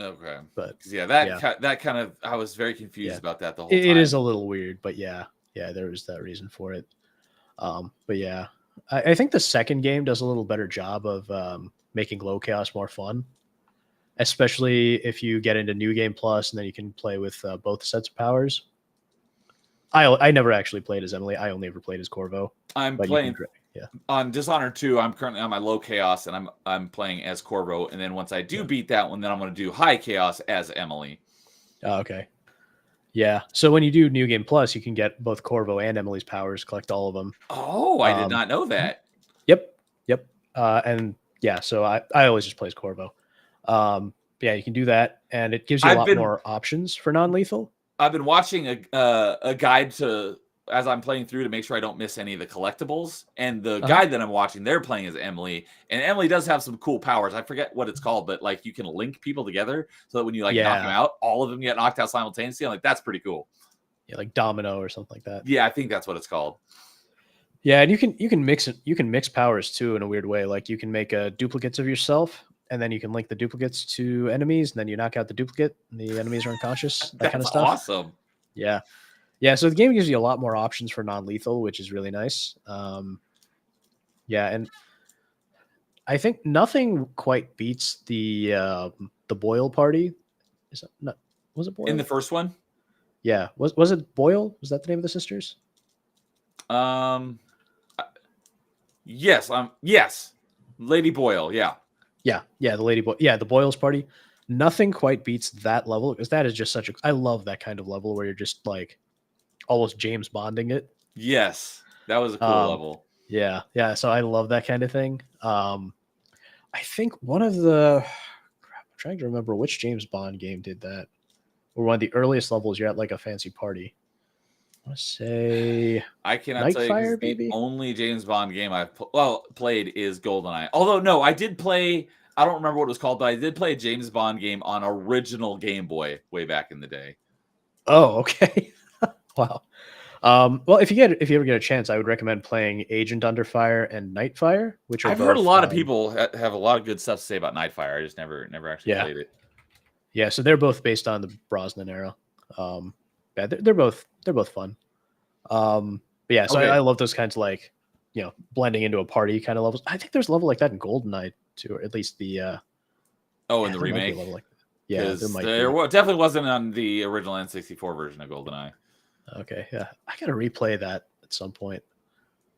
okay, but yeah, Yeah. that kind of I was very confused Yeah. about that the whole it time. is a little weird. But yeah, there was that reason for it. But yeah, I think the second game does a little better job of making low chaos more fun, especially if you get into New Game Plus and then you can play with both sets of powers. I never actually played as Emily. I only ever played as Corvo. I'm But playing yeah. on Dishonored 2. I'm currently on my low chaos, and I'm playing as Corvo. And then once I do beat that one, then I'm going to do high chaos as Emily. Oh, okay. Yeah. So when you do New Game Plus, you can get both Corvo and Emily's powers, collect all of them. Oh, I did not know that. Yep. And yeah, so I always just play as Corvo. Yeah, you can do that, and it gives you a lot more options for non-lethal. I've been watching a guide as I'm playing through to make sure I don't miss any of the collectibles. And the guide that I'm watching, they're playing as Emily, and Emily does have some cool powers. I forget what it's called, but like you can link people together so that when you knock them out, all of them get knocked out simultaneously. I'm like, that's pretty cool. Yeah, like Domino or something like that. Yeah, I think that's what it's called. Yeah, and you can mix it. You can mix powers too in a weird way. Like you can make duplicates of yourself, and then you can link the duplicates to enemies, and then you knock out the duplicate, and the enemies are unconscious. That kind of stuff. Awesome. Yeah. So the game gives you a lot more options for non-lethal, which is really nice. Yeah, and I think nothing quite beats the Boyle party. Is it not? Was it Boyle in the first one? Yeah. Was it Boyle? Was that the name of the sisters? Yes. Yes. Lady Boyle. Yeah. Yeah. The Lady Boyle. Yeah, the Boyle's party. Nothing quite beats that level because that is just such a. I love that kind of level where you're just like almost James Bonding it. Yes, that was a cool level. Yeah. So I love that kind of thing. I think one of the. I'm trying to remember which James Bond game did that. Or one of the earliest levels, you're at like a fancy party. I want to say I cannot tell you Nightfire, 'cause the maybe? only James Bond game I've played is GoldenEye. Although no, I did play. I don't remember what it was called, but I did play a James Bond game on original Game Boy way back in the day. Oh, okay. Wow. Well, if you ever get a chance, I would recommend playing Agent Under Fire and Nightfire, which are I've heard a both, lot of people have a lot of good stuff to say about Nightfire. I just never actually played it. Yeah, so they're both based on the Brosnan era. Yeah, they're both fun. But yeah, so Okay. I love those kinds of like, blending into a party kind of levels. I think there's a level like that in GoldenEye too, or at least the in the there might be a remake. level like that. Yeah, there 'Cause might there be. definitely wasn't on the original N64 version of GoldenEye. Okay, yeah, I gotta replay that at some point.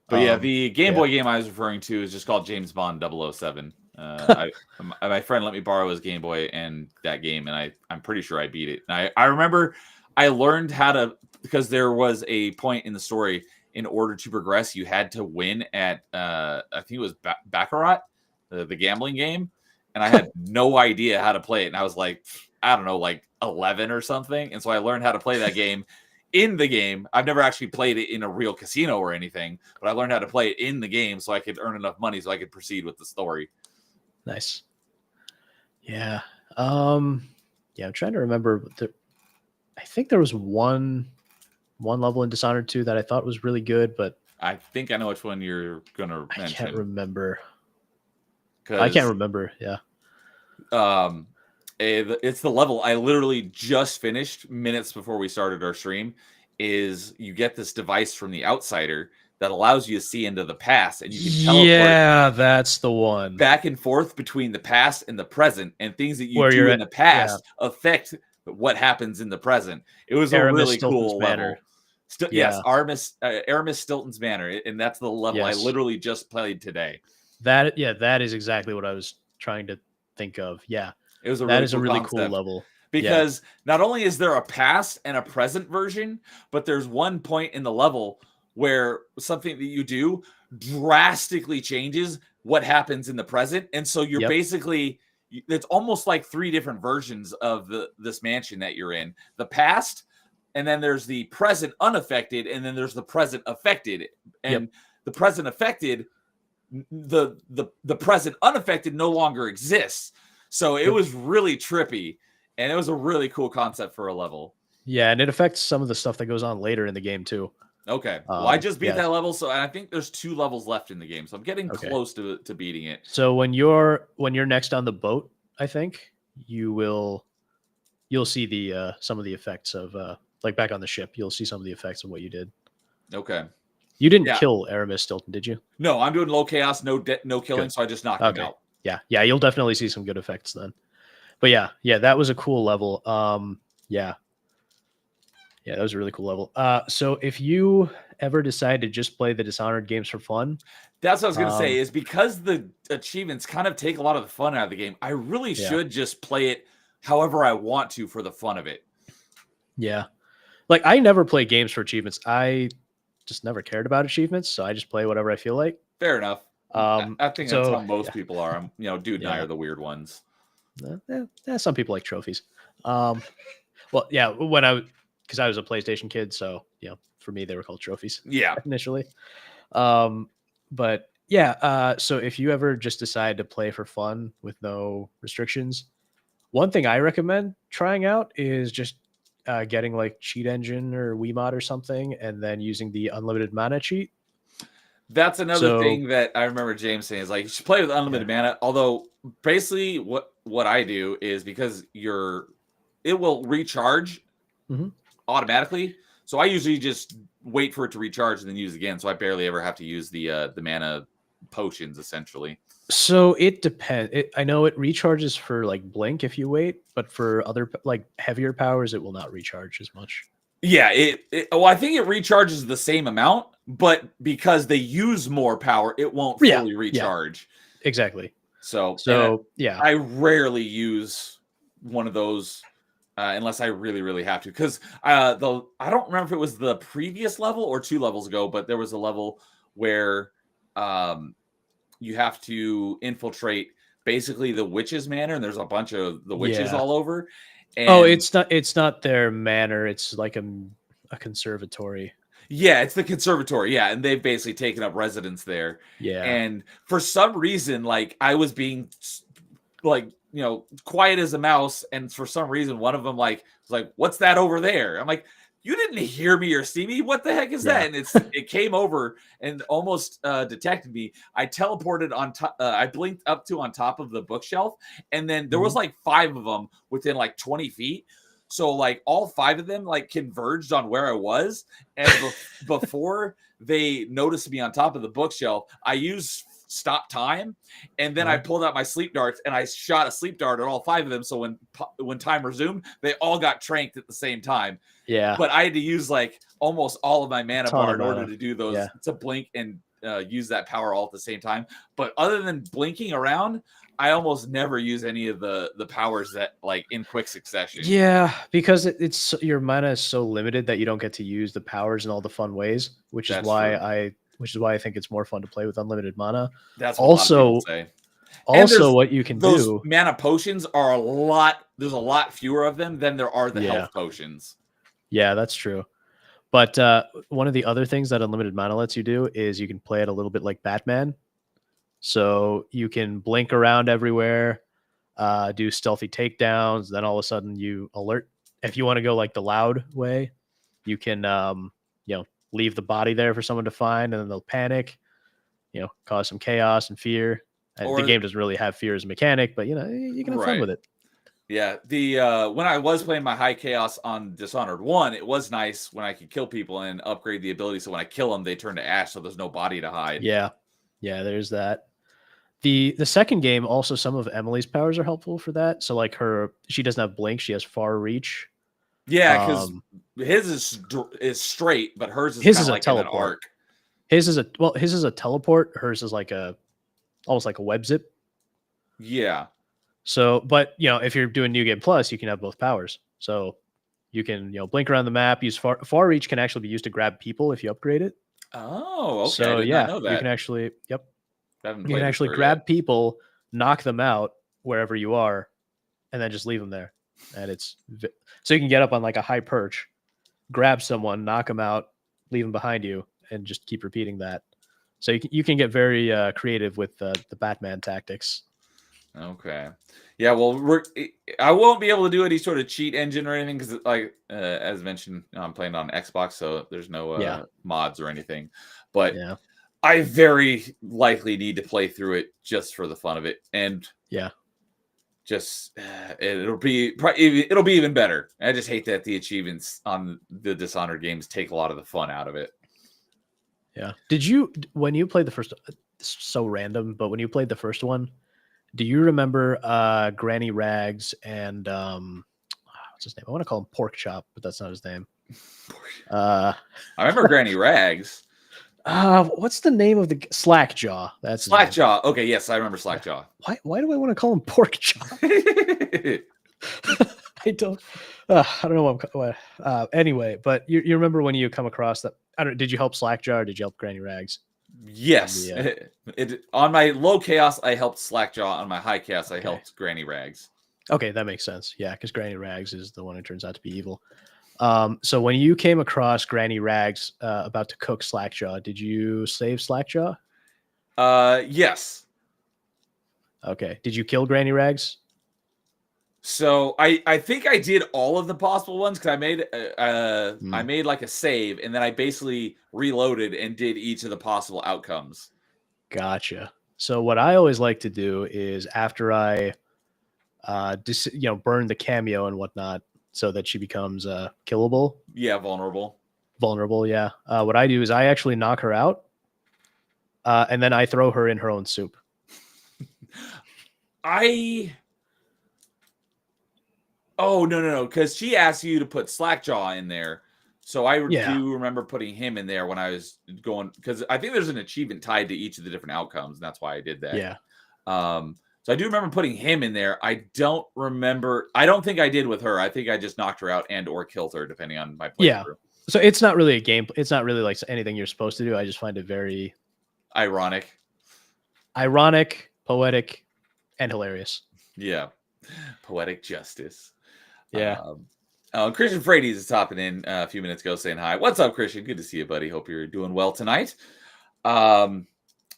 But yeah, the Game yeah. Boy game I was referring to is just called James Bond 007. My friend let me borrow his Game Boy and that game, and I'm pretty sure I beat it. And I remember I learned how to, because there was a point in the story, in order to progress, you had to win at I think it was Baccarat, the gambling game, and I had no idea how to play it. And I was like, I don't know, like 11 or something. And so I learned how to play that game in the game. I've never actually played it in a real casino or anything, but I learned how to play it in the game so I could earn enough money so I could proceed with the story. Nice. Yeah. Yeah, I'm trying to remember. I think there was one level in Dishonored 2 that I thought was really good, but I think I know which one you're gonna mention. I can't remember. Yeah. It's the level I literally just finished minutes before we started our stream. Is you get this device from the Outsider that allows you to see into the past, and you can teleport. Yeah, that's the one. Back and forth between the past and the present, and things that you Where do you're in the past affect what happens in the present. It was a really cool level. Yes, Aramis Stilton's Manor, and that's the level I literally just played today. That is exactly what I was trying to think of. Yeah, it was a really cool level. Because not only is there a past and a present version, but there's one point in the level where something that you do drastically changes what happens in the present. And so you're basically, it's almost like 3 different versions of this mansion that you're in. The past, and then there's the present unaffected, and then there's the present affected. And the present affected, the present unaffected no longer exists. So it was really trippy. And it was a really cool concept for a level. Yeah, and it affects some of the stuff that goes on later in the game too. Okay. Well, I just beat that level, so I think there's 2 levels left in the game, so I'm getting close to beating it. So when you're next on the boat, I think you'll see the some of the effects of like back on the ship. You'll see some of the effects of what you did. Okay. You didn't kill Aramis Stilton, did you? No, I'm doing low chaos, no killing, so I just knocked him out. Yeah, you'll definitely see some good effects then. But yeah, that was a cool level. Yeah, that was a really cool level. So if you ever decide to just play the Dishonored games for fun, that's what I was gonna say. Is because the achievements kind of take a lot of the fun out of the game. I really should just play it however I want to for the fun of it. Yeah, like I never play games for achievements. I just never cared about achievements, so I just play whatever I feel like. Fair enough. I think that's how most people are. Dude and I are the weird ones. Some people like trophies. Well, yeah, because I was a PlayStation kid, so for me they were called trophies. Yeah, initially. But yeah, so if you ever just decide to play for fun with no restrictions, one thing I recommend trying out is just getting like Cheat Engine or Wiimote or something, and then using the unlimited mana cheat. That's another thing that I remember James saying is like you should play with unlimited mana. Although basically what I do is because it will recharge automatically. So I usually just wait for it to recharge and then use it again. So I barely ever have to use the mana potions essentially. So it depends. I know it recharges for like Blink if you wait, but for other like heavier powers, it will not recharge as much. Yeah, well, I think it recharges the same amount, but because they use more power, it won't fully recharge. Yeah, exactly. So yeah, I rarely use one of those unless I really, really have to. Because I don't remember if it was the previous level or 2 levels ago, but there was a level where you have to infiltrate basically the witch's manor, and there's a bunch of the witches all over. And it's not their manor. It's like a conservatory. Yeah, it's the conservatory. Yeah, and they've basically taken up residence there. Yeah. And for some reason, like I was being like, quiet as a mouse, and for some reason one of them was like, "What's that over there?" I'm like, "You didn't hear me or see me. What the heck is that?" And it came over and almost detected me. I teleported on top. I blinked up to on top of the bookshelf, and then there was like 5 of them within like 20 feet. So like all 5 of them like converged on where I was, and before they noticed me on top of the bookshelf, I used stop time, and then I pulled out my sleep darts and I shot a sleep dart at all 5 of them. So when time resumed, they all got tranked at the same time. Yeah. But I had to use like almost all of my mana Ton bar of in order mana. to do those, Yeah. to blink and use that power all at the same time. But other than blinking around, I almost never use any of the powers that like in quick succession. Yeah, because it's your mana is so limited that you don't get to use the powers in all the fun ways, which is That's why true. I think it's more fun to play with unlimited mana. That's what also, a lot of people say. Also, what you can those do, mana potions are there's a lot fewer of them than there are the health potions. Yeah, that's true. But one of the other things that unlimited mana lets you do is you can play it a little bit like Batman. So you can blink around everywhere, do stealthy takedowns. Then all of a sudden you alert. If you want to go like the loud way, you can, leave the body there for someone to find, and then they'll panic, cause some chaos and fear. And the game doesn't really have fear as a mechanic, but you can have fun with it. Yeah, the when I was playing my high chaos on Dishonored 1, it was nice when I could kill people and upgrade the ability. So when I kill them, they turn to ash, so there's no body to hide. Yeah, there's that. The second game also, some of Emily's powers are helpful for that. So like she doesn't have blink, she has far reach. Yeah, because his is straight, but hers is like a teleport. An arc. His is a teleport. Hers is like almost like a web zip. Yeah. So, but if you're doing New Game Plus, you can have both powers. So you can blink around the map. Use far reach can actually be used to grab people if you upgrade it. Oh, okay. So I did not know that. You can actually you can actually grab people, knock them out wherever you are, and then just leave them there. And so you can get up on like a high perch, grab someone, knock them out, leave them behind you, and just keep repeating that. So you can get very creative with the Batman tactics. Okay. Yeah, well, I won't be able to do any sort of cheat engine or anything because, like, as mentioned, I'm playing on Xbox, so there's no mods or anything. But I very likely need to play through it just for the fun of it, and just it'll be even better. I just hate that the achievements on the Dishonored games take a lot of the fun out of it. Yeah. When you played the first, so random, but when you played the first one, do you remember Granny Rags and what's his name? I want to call him Pork Chop, but that's not his name. I remember Granny Rags. What's the name of the Slackjaw? That's Slackjaw. Okay, yes, I remember Slackjaw. Why do I want to call him Pork Chop? I don't know what anyway, but you remember when you come across that? Did you help Slackjaw or did you help Granny Rags? Yes. On my low chaos, I helped Slackjaw. On my high chaos, I helped Granny Rags. Okay, that makes sense. Yeah, because Granny Rags is the one who turns out to be evil. So when you came across Granny Rags about to cook Slackjaw, did you save Slackjaw? Yes. Okay. Did you kill Granny Rags? So I think I did all of the possible ones because I made like a save and then I basically reloaded and did each of the possible outcomes. Gotcha. So what I always like to do is after I burn the cameo and whatnot so that she becomes killable. Yeah, vulnerable. Vulnerable, yeah. What I do is I actually knock her out and then I throw her in her own soup. Oh, no. Because she asked you to put Slackjaw in there. So I do remember putting him in there when I was going. Because I think there's an achievement tied to each of the different outcomes. And that's why I did that. Yeah. So I do remember putting him in there. I don't remember. I don't think I did with her. I think I just knocked her out and or killed her, depending on my playthrough. Yeah. So it's not really a game. It's not really like anything you're supposed to do. I just find it very ironic, poetic, and hilarious. Yeah. Poetic justice. Yeah. Christian Frades is topping in a few minutes ago saying hi. What's up, Christian? Good to see you, buddy. Hope you're doing well tonight.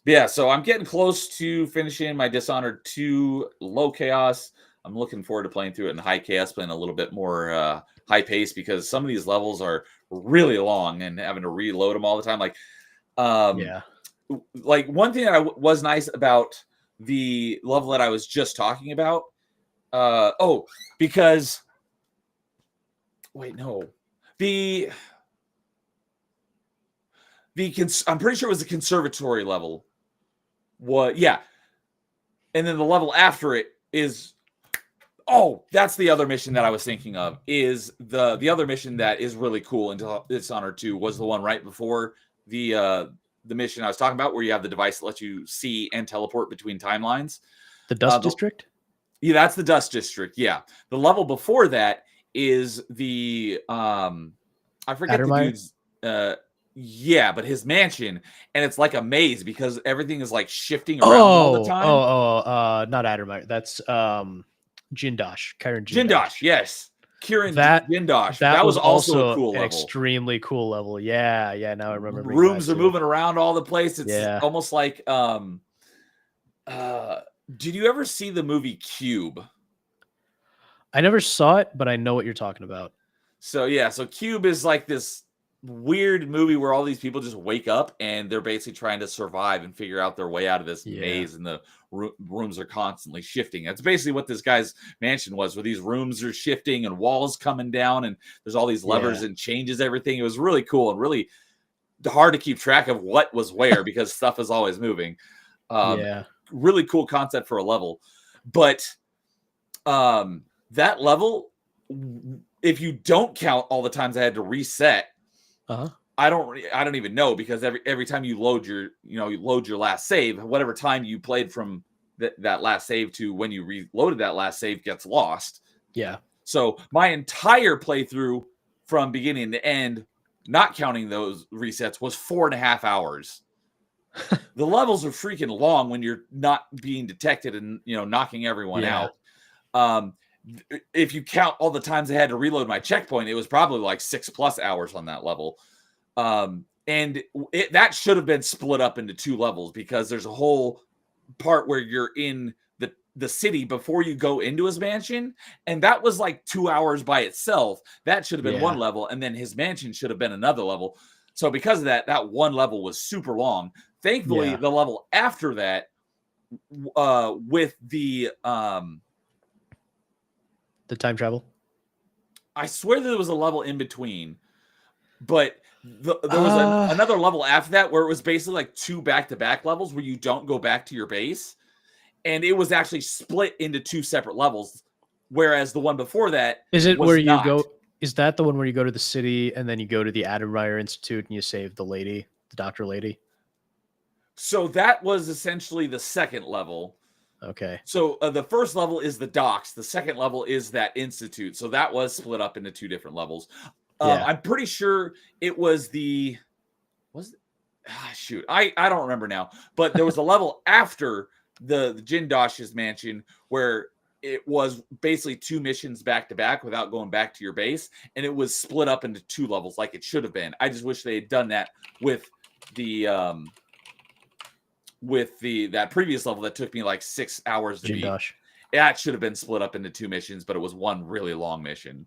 Yeah, so I'm getting close to finishing my Dishonored 2 low chaos. I'm looking forward to playing through it in high chaos, playing a little bit more high pace because some of these levels are really long and having to reload them all the time. Like one thing that was nice about the level that I was just talking about. Because wait, no. The I'm pretty sure it was the conservatory level. What? Yeah. And then the level after it is, oh, that's the other mission that I was thinking of. Is the other mission that is really cool in Dishonored 2 was the one right before the mission I was talking about, where you have the device that lets you see and teleport between timelines. The Dust District? Yeah, that's the Dust District. Yeah. The level before that is the I forget Addermire? the dude's yeah, but his mansion, and it's like a maze because everything is like shifting around all the time. Not Addermire. That's Jindosh. Kieran Jindosh, yes. Kieran That- Jindosh. That was also a cool an level. extremely cool level. Yeah, now I remember. Rooms are moving around all the place. It's Yeah. almost like did you ever see the movie Cube? I never saw it, but I know what you're talking about. So yeah, so Cube is like this weird movie where all these people just wake up and they're basically trying to survive and figure out their way out of this maze, and the rooms are constantly shifting. That's basically what this guy's mansion was, where these rooms are shifting and walls coming down, and there's all these levers and changes everything. It was really cool and really hard to keep track of what was where because stuff is always moving. Really cool concept for a level, but that level, if you don't count all the times I had to reset, I don't even know, because every time you load your last save, whatever time you played from that last save to when you reloaded that last save gets lost. Yeah. So my entire playthrough from beginning to end, not counting those resets, was 4.5 hours. The levels are freaking long when you're not being detected and knocking everyone out. If you count all the times I had to reload my checkpoint, it was probably like 6+ hours on that level. And that should have been split up into 2 levels, because there's a whole part where you're in the city before you go into his mansion, and that was like 2 hours by itself. That should have been one level, and then his mansion should have been another level. So because of that one level was super long. Thankfully, the level after that, with the time travel, I swear there was a level in between, but there was another level after that where it was basically like 2 back-to-back levels where you don't go back to your base, and it was actually split into 2 separate levels, whereas the one before that is it was where you not. go? Is that the one where you go to the city and then you go to the Addermire Institute and you save the doctor lady? So that was essentially the second level. Okay. So the first level is the docks. The second level is that institute. So that was split up into 2 different levels. I'm pretty sure it was shoot, I don't remember now. But there was a level after the Jindosh's mansion where it was basically 2 missions back to back without going back to your base, and it was split up into 2 levels like it should have been. I just wish they had done that with that previous level that took me like 6 hours to beat. That should have been split up into 2 missions, but it was one really long mission.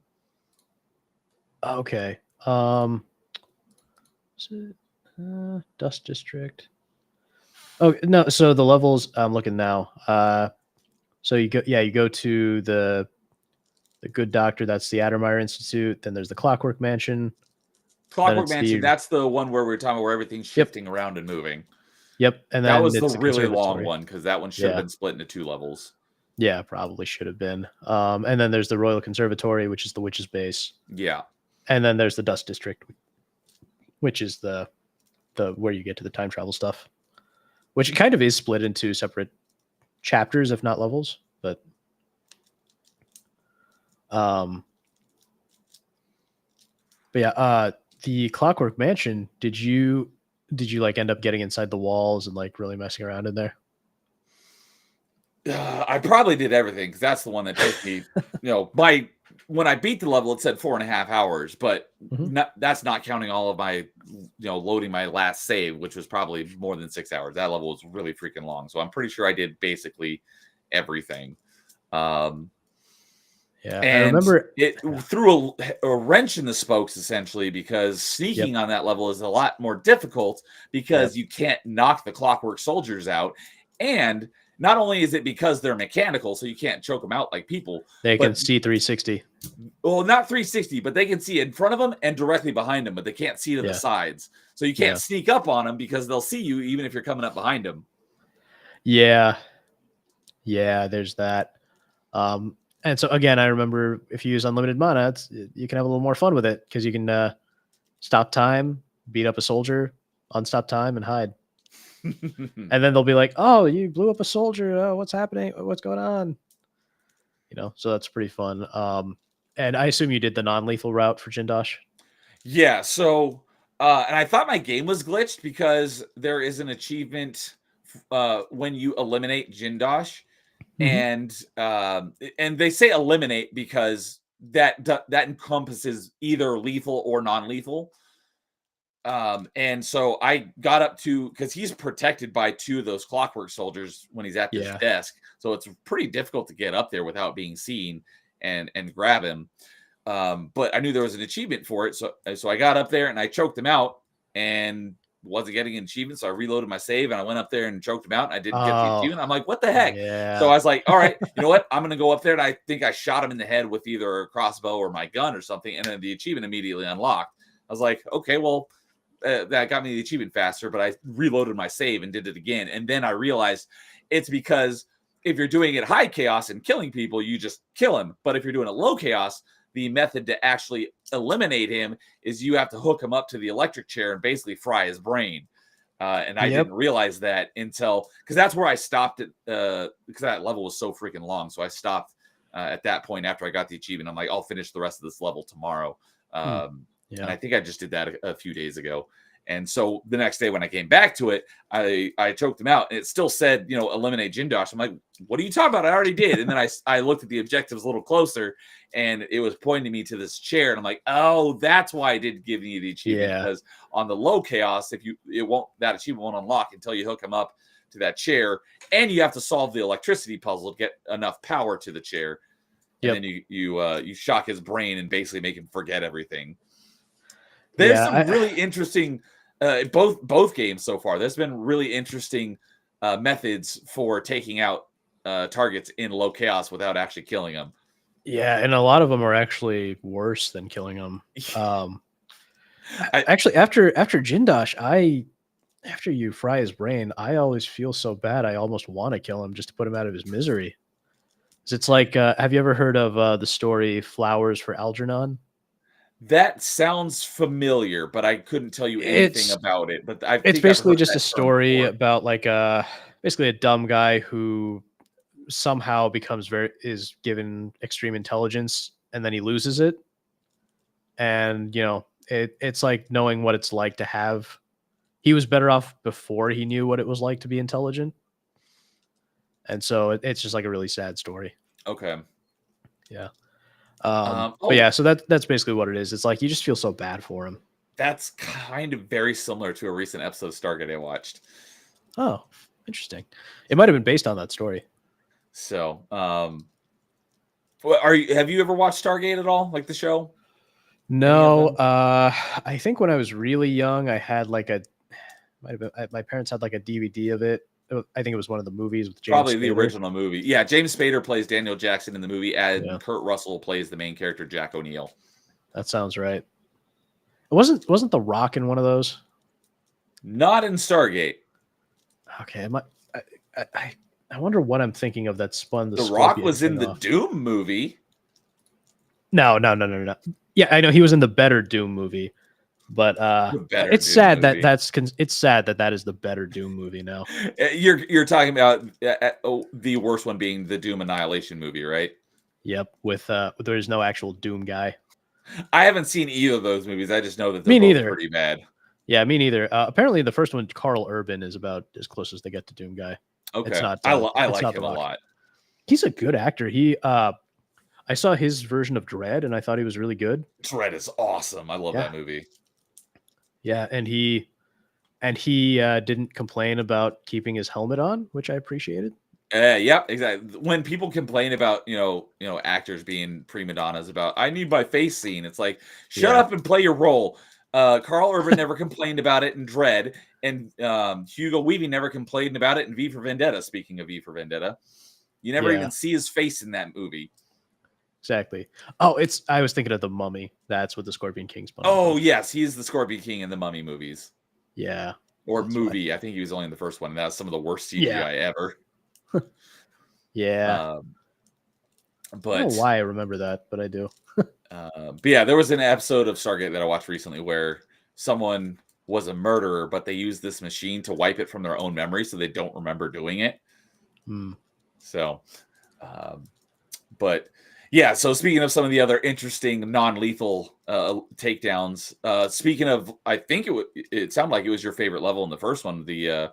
Okay. Dust District. Oh no, so the levels I'm looking now. So you go to the Good Doctor, that's the Addermire Institute, then there's the Clockwork Mansion. Clockwork Mansion, that's the one where we're talking about where everything's shifting around and moving. Yep. And that then was the really long one, because that one should have been split into 2 levels. Yeah, probably should have been. And then there's the Royal Conservatory, which is the witch's base. Yeah. And then there's the Dust District, which is the where you get to the time travel stuff, which kind of is split into separate chapters, if not levels. But yeah, the Clockwork Mansion, did you like end up getting inside the walls and like really messing around in there? I probably did everything, because that's the one that took me, when I beat the level, it said 4.5 hours, but that's not counting all of my, loading my last save, which was probably more than 6 hours. That level was really freaking long. So I'm pretty sure I did basically everything. And I remember it threw a wrench in the spokes, essentially, because sneaking on that level is a lot more difficult, because you can't knock the clockwork soldiers out. And not only is it because they're mechanical, so you can't choke them out like people. They but, can see 360. Well, not 360, but they can see in front of them and directly behind them, but they can't see to the sides. So you can't sneak up on them because they'll see you even if you're coming up behind them. Yeah. Yeah, there's that. And so again, I remember if you use unlimited mana, you can have a little more fun with it because you can stop time, beat up a soldier, unstop time, and hide. And then they'll be like, "Oh, you blew up a soldier. Oh, what's happening? What's going on?" So that's pretty fun. And I assume you did the non-lethal route for Jindosh. Yeah. So, and I thought my game was glitched because there is an achievement when you eliminate Jindosh, and they say eliminate because that encompasses either lethal or non-lethal. And so I got up to, because he's protected by 2 of those clockwork soldiers when he's at this desk, so it's pretty difficult to get up there without being seen and grab him. But I knew there was an achievement for it, so I got up there and I choked him out and wasn't getting an achievement, so I reloaded my save and I went up there and choked him out and I didn't get the achievement. I'm like, what the heck? So I was like, all right, you know what? I'm gonna go up there, and I think I shot him in the head with either a crossbow or my gun or something, and then the achievement immediately unlocked. I was like, okay, well, that got me the achievement faster, but I reloaded my save and did it again. And then I realized it's because if you're doing it high chaos and killing people, you just kill him. But if you're doing it low chaos, the method to actually eliminate him is you have to hook him up to the electric chair and basically fry his brain. And I didn't realize that until, because that's where I stopped it, because that level was so freaking long. So I stopped at that point after I got the achievement. I'm like, I'll finish the rest of this level tomorrow. And I think I just did that a few days ago. And so the next day when I came back to it, I choked him out, and it still said, eliminate Jindosh. I'm like, what are you talking about? I already did. And then I looked at the objectives a little closer, and it was pointing me to this chair. And I'm like, oh, that's why I didn't give you the achievement. Because on the low chaos, that achievement won't unlock until you hook him up to that chair, and you have to solve the electricity puzzle to get enough power to the chair. And then you shock his brain and basically make him forget everything. There's some really interesting, both games so far. There's been really interesting methods for taking out targets in low chaos without actually killing them. Yeah, and a lot of them are actually worse than killing them. Actually, after Jindosh, after you fry his brain, I always feel so bad. I almost want to kill him just to put him out of his misery. It's like, have you ever heard of the story Flowers for Algernon? That sounds familiar, but I couldn't tell you anything about it. But it's basically just a story about basically a dumb guy who somehow is given extreme intelligence, and then he loses it. And it's like knowing what it's like to have. He was better off before he knew what it was like to be intelligent, and so it's just like a really sad story. Okay. Yeah. But yeah, so that's basically what it is. It's like you just feel so bad for him. That's kind of very similar to a recent episode of Stargate I watched. Oh, interesting. It might have been based on that story. So, have you ever watched Stargate at all, like the show? No, I think when I was really young, I had my parents had like a DVD of it. I think it was one of the movies with James Probably Spader. The original movie. Yeah, James Spader plays Daniel Jackson in the movie, and Kurt Russell plays the main character, Jack O'Neill. That sounds right. It wasn't The Rock in one of those? Not in Stargate. Okay, I wonder what I'm thinking of that spun The Rock was in the Doom movie. No. Yeah, I know he was in the better Doom movie. But it's sad that is the better Doom movie now. You're talking about the worst one being the Doom Annihilation movie, right? Yep, with there's no actual Doom guy. I haven't seen either of those movies. I just know that they're both pretty bad. Yeah, me neither. Apparently, the first one, Carl Urban, is about as close as they get to Doom guy. Okay, it's not, I like him a lot. He's a good actor. I saw his version of Dredd, and I thought he was really good. Dredd is awesome. I love that movie. Yeah, and he didn't complain about keeping his helmet on, which I appreciated. Yeah, exactly. When people complain about actors being prima donnas about I need my face seen, it's like shut up and play your role. Carl Urban never complained about it in Dread, and Hugo Weaving never complained about it in V for Vendetta. Speaking of V for Vendetta, you never Yeah. even see his face in that movie. Exactly. Oh, I was thinking of the Mummy. That's what the Scorpion King's spun off Oh of. yes, he's the Scorpion King in the Mummy movies Yeah. or That's movie. I think he was only in the first one. And that's some of the worst CGI Yeah. ever. Yeah. I don't know But why I remember that, but I do. but yeah, there was an episode of Stargate that I watched recently where someone was a murderer, but they used this machine to wipe it from their own memory, so they don't remember doing it. Hmm. So, but yeah. So speaking of some of the other interesting non-lethal takedowns, speaking of, I think it sounded like it was your favorite level in the first one, the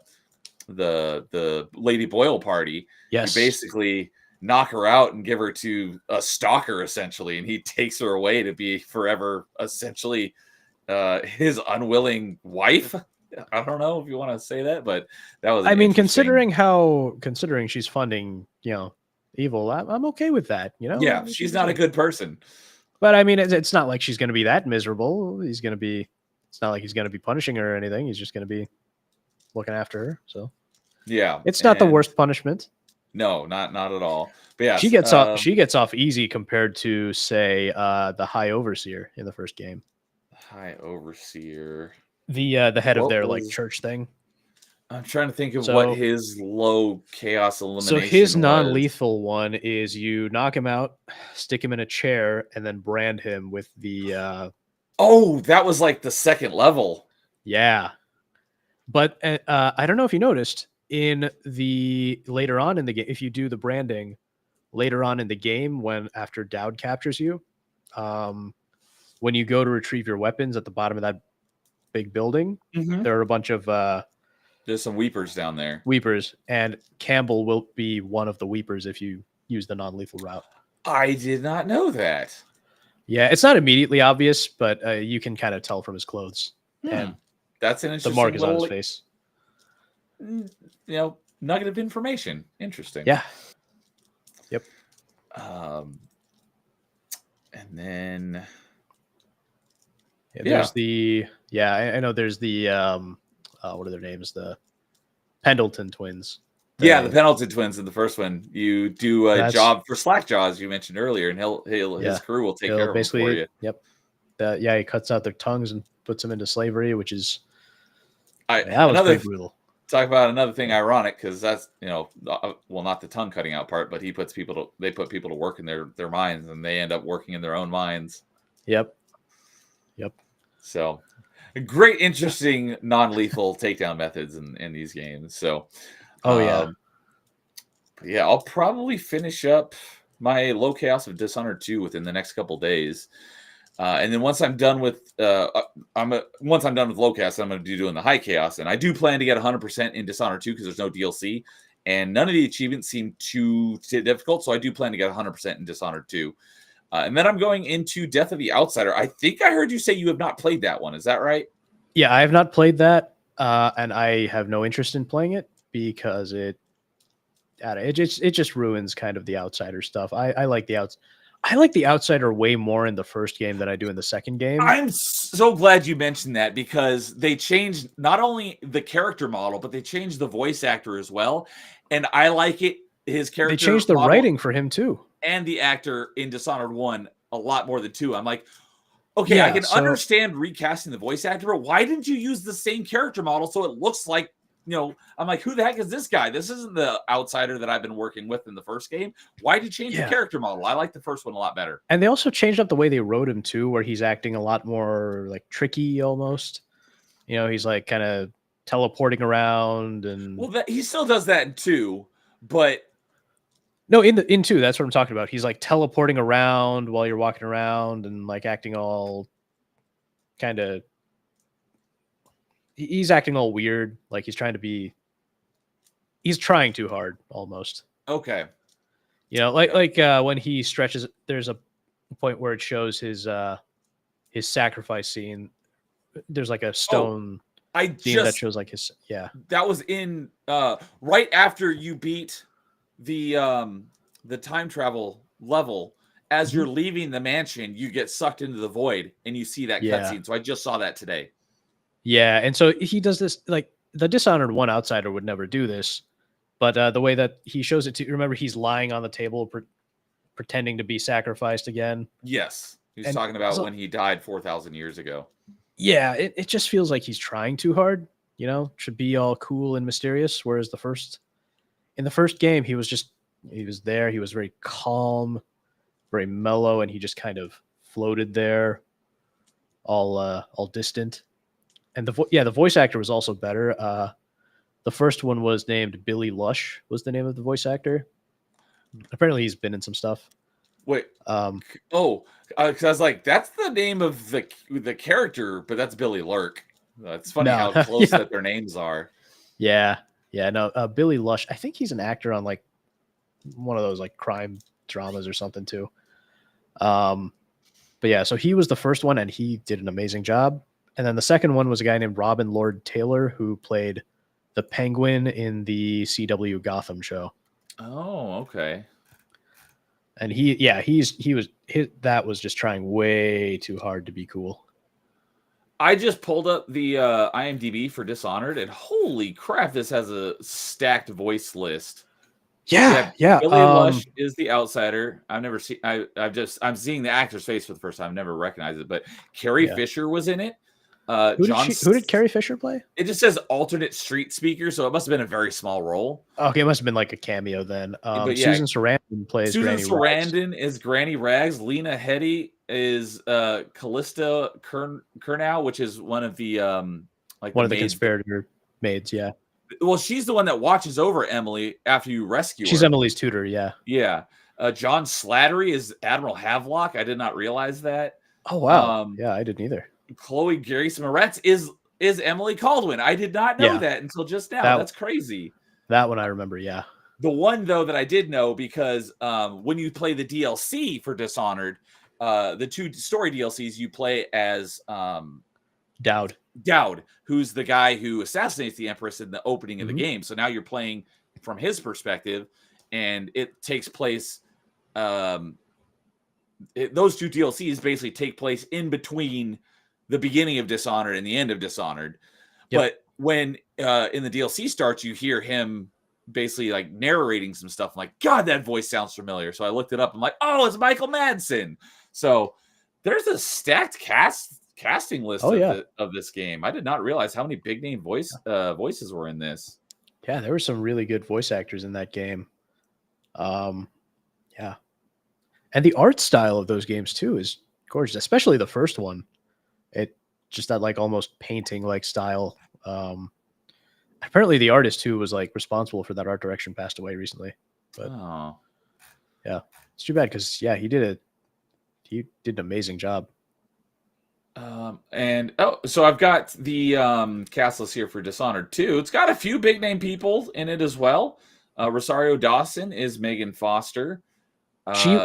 Lady Boyle party. Yes. You basically knock her out and give her to a stalker essentially, and he takes her away to be forever essentially his unwilling wife. I don't know if you want to say that, but that was. I mean, interesting- considering she's funding, evil, I'm okay with that. yeah, she's not a good person. But I mean, it's not like she's going to be that miserable. It's not like he's going to be punishing her or anything. He's just going to be looking after her. So Yeah, it's not the and- worst punishment. No, not at all. But yeah, She gets off. She gets off easy compared to, say, the High Overseer in the first game. High Overseer. The head of What their was- like church thing. I'm trying to think of So- what his low chaos elimination. So his was. non-lethal one is you knock him out, stick him in a chair, and then brand him with the Oh, that was like the second level. yeah. But I don't know if you noticed in the later on in the game, if you do the branding later on in the game, when after Dowd captures you, when you go to retrieve your weapons at the bottom of that big building, there are a bunch of There's some weepers down there. weepers, and Campbell will be one of the weepers if you use the non-lethal route. I did not know that. Yeah, it's not immediately obvious, but you can kind of tell from his clothes, and That's an the interesting mark is on his little, face. nugget of information. Interesting. Yeah. Yep. And then Yeah, there's I know there's the what are their names? The Pendleton twins. the Pendleton twins in the first one. You do a That's- job for Slackjaw, as you mentioned earlier, and his Yeah. crew will take He'll care of him for you. Yep. He cuts out their tongues and puts them into slavery, which is That that was another pretty brutal. talk about another thing ironic, because that's well, not the tongue cutting out part, but they put people to work in their mines, and they end up working in their own mines. Yep. So great, interesting non-lethal takedown methods in these games. So but yeah, I'll probably finish up my low chaos of Dishonored 2 within the next couple days. And then once I'm done with once I'm done with low chaos, I'm going to be doing the high chaos, and I do plan to get 100% in Dishonored 2 because there's no DLC, and none of the achievements seem too difficult. So I do plan to get 100% in Dishonored 2. And then I'm going into Death of the Outsider. I think I heard you say you have not played that one. Is that right? Yeah, I have not played that, and I have no interest in playing it because it just ruins kind of the Outsider stuff. I like the Outsider way more in the first game than I do in the second game. I'm so glad you mentioned that, because they changed not only the character model, but they changed the voice actor as well. And I like it. His character. They changed the model writing for him too. and the actor in Dishonored 1 a lot more than 2. I'm like, okay, I Yeah, can so- understand recasting the voice actor, but why didn't you use the same character model so it looks like, I'm like, who the heck is this guy? This isn't the Outsider that I've been working with in the first game. Why did you change the Yeah. character model? I like the first one a lot better. And they also changed up the way they wrote him too, where he's acting a lot more like tricky almost. He's like kind of teleporting around and Well, he still does that in 2, but no, in two, that's what I'm talking about. He's like teleporting around while you're walking around and like acting all kind of he's acting all weird, like he's trying too hard almost. okay. Like when he stretches, there's a point where it shows his sacrifice scene. There's like a stone I scene that just shows like his that was in right after you beat the time travel level, as you're leaving the mansion, you get sucked into the void and you see that Yeah. cutscene. So I just saw that today. Yeah, and so he does this like the Dishonored one outsider would never do this, but the way that he shows it to remember he's lying on the table pretending to be sacrificed again. Yes. He's And talking about so- when he died 4,000 years ago. Yeah, it just feels like he's trying too hard, should be all cool and mysterious, whereas in the first game he was there, he was very calm, very mellow, and he just kind of floated there, all distant. And the voice actor was also better. The first one was named Billy Lush, was the name of the voice actor. Apparently, he's been in some stuff. Wait. Um, Because I was like, that's the name of the character, but that's Billy Lurk. It's funny No. how close Yeah. that their names are. yeah, no, Billy Lush. I think he's an actor on like one of those like crime dramas or something too. But yeah, so he was the first one, and he did an amazing job. And then the second one was a guy named Robin Lord Taylor, who played the Penguin in the CW Gotham show. Oh, okay. And that was just trying way too hard to be cool. I just pulled up the IMDb for Dishonored, and holy crap, this has a stacked voice list. Yeah. Billy Lush is the outsider. I've never seen. I'm seeing the actor's face for the first time. I've never recognized it, but Carrie Yeah. Fisher was in it. Who did Carrie Fisher play? It just says alternate street speaker, so it must have been a very small role. Okay, it must have been like a cameo then. But yeah, Susan Sarandon plays Susan Granny Rags. Sarandon is Granny Rags. Lena Headey is Callista Kurnow, which is one of the One of the maids. conspirator maids. Yeah, Well, she's the one that watches over Emily after you rescue she's her. Emily's tutor. Yeah. Yeah. John Slattery is Admiral Havelock. I did not realize that. Oh wow. Um, Yeah, I didn't either. Chloe Grace Moretz is Emily Caldwin. I did not know Yeah. that until just now. That- That's crazy. That one I remember. Yeah. The one though that I did know, because when you play the DLC for Dishonored, the two story DLCs, you play as Dowd. Dowd, who's the guy who assassinates the Empress in the opening of the Mhm. game. So now you're playing from his perspective, and it takes place. Those two DLCs basically take place in between the beginning of Dishonored and the end of Dishonored. Yep. But when in the DLC starts, you hear him basically like narrating some stuff. I'm like, God, that voice sounds familiar. So I looked it up. I'm like, oh, it's Michael Madsen. So there's a stacked casting list of this game. I did not realize how many big name voices were in this. Yeah, there were some really good voice actors in that game. Yeah. And the art style of those games too is gorgeous, especially the first one. It just that like almost painting like style. Apparently the artist who was like responsible for that art direction passed away recently. But Oh. it's too bad because he did an amazing job. So I've got the cast list here for Dishonored 2. It's got a few big name people in it as well. Rosario Dawson is Megan Foster.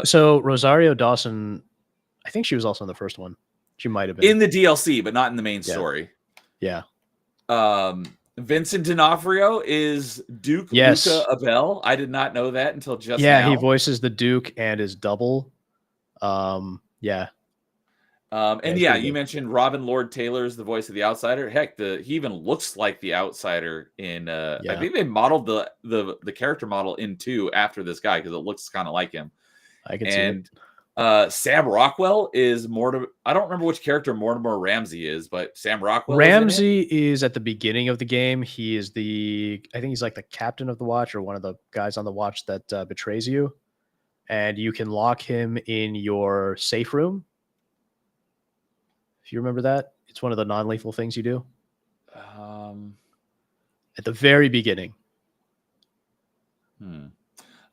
So Rosario Dawson, I think she was also in the first one. She might have been in the DLC, but not in the main story. Yeah. Vincent D'Onofrio is Duke Yes. Luca Abel. I did not know that until just Yeah, now. he voices the Duke and his double. Yeah. You mentioned Robin Lord Taylor is the voice of the Outsider. Heck, he even looks like the Outsider in. I think they modeled the character model in 2 after this guy because it looks kind of like him. I can see it. Sam Rockwell is Mortimer. I don't remember which character Mortimer Ramsey is, but Sam Rockwell. Ramsey is at the beginning of the game. He is I think he's like the captain of the watch or one of the guys on the watch that betrays you, and you can lock him in your safe room. If you remember that, it's one of the non-lethal things you do. At the very beginning.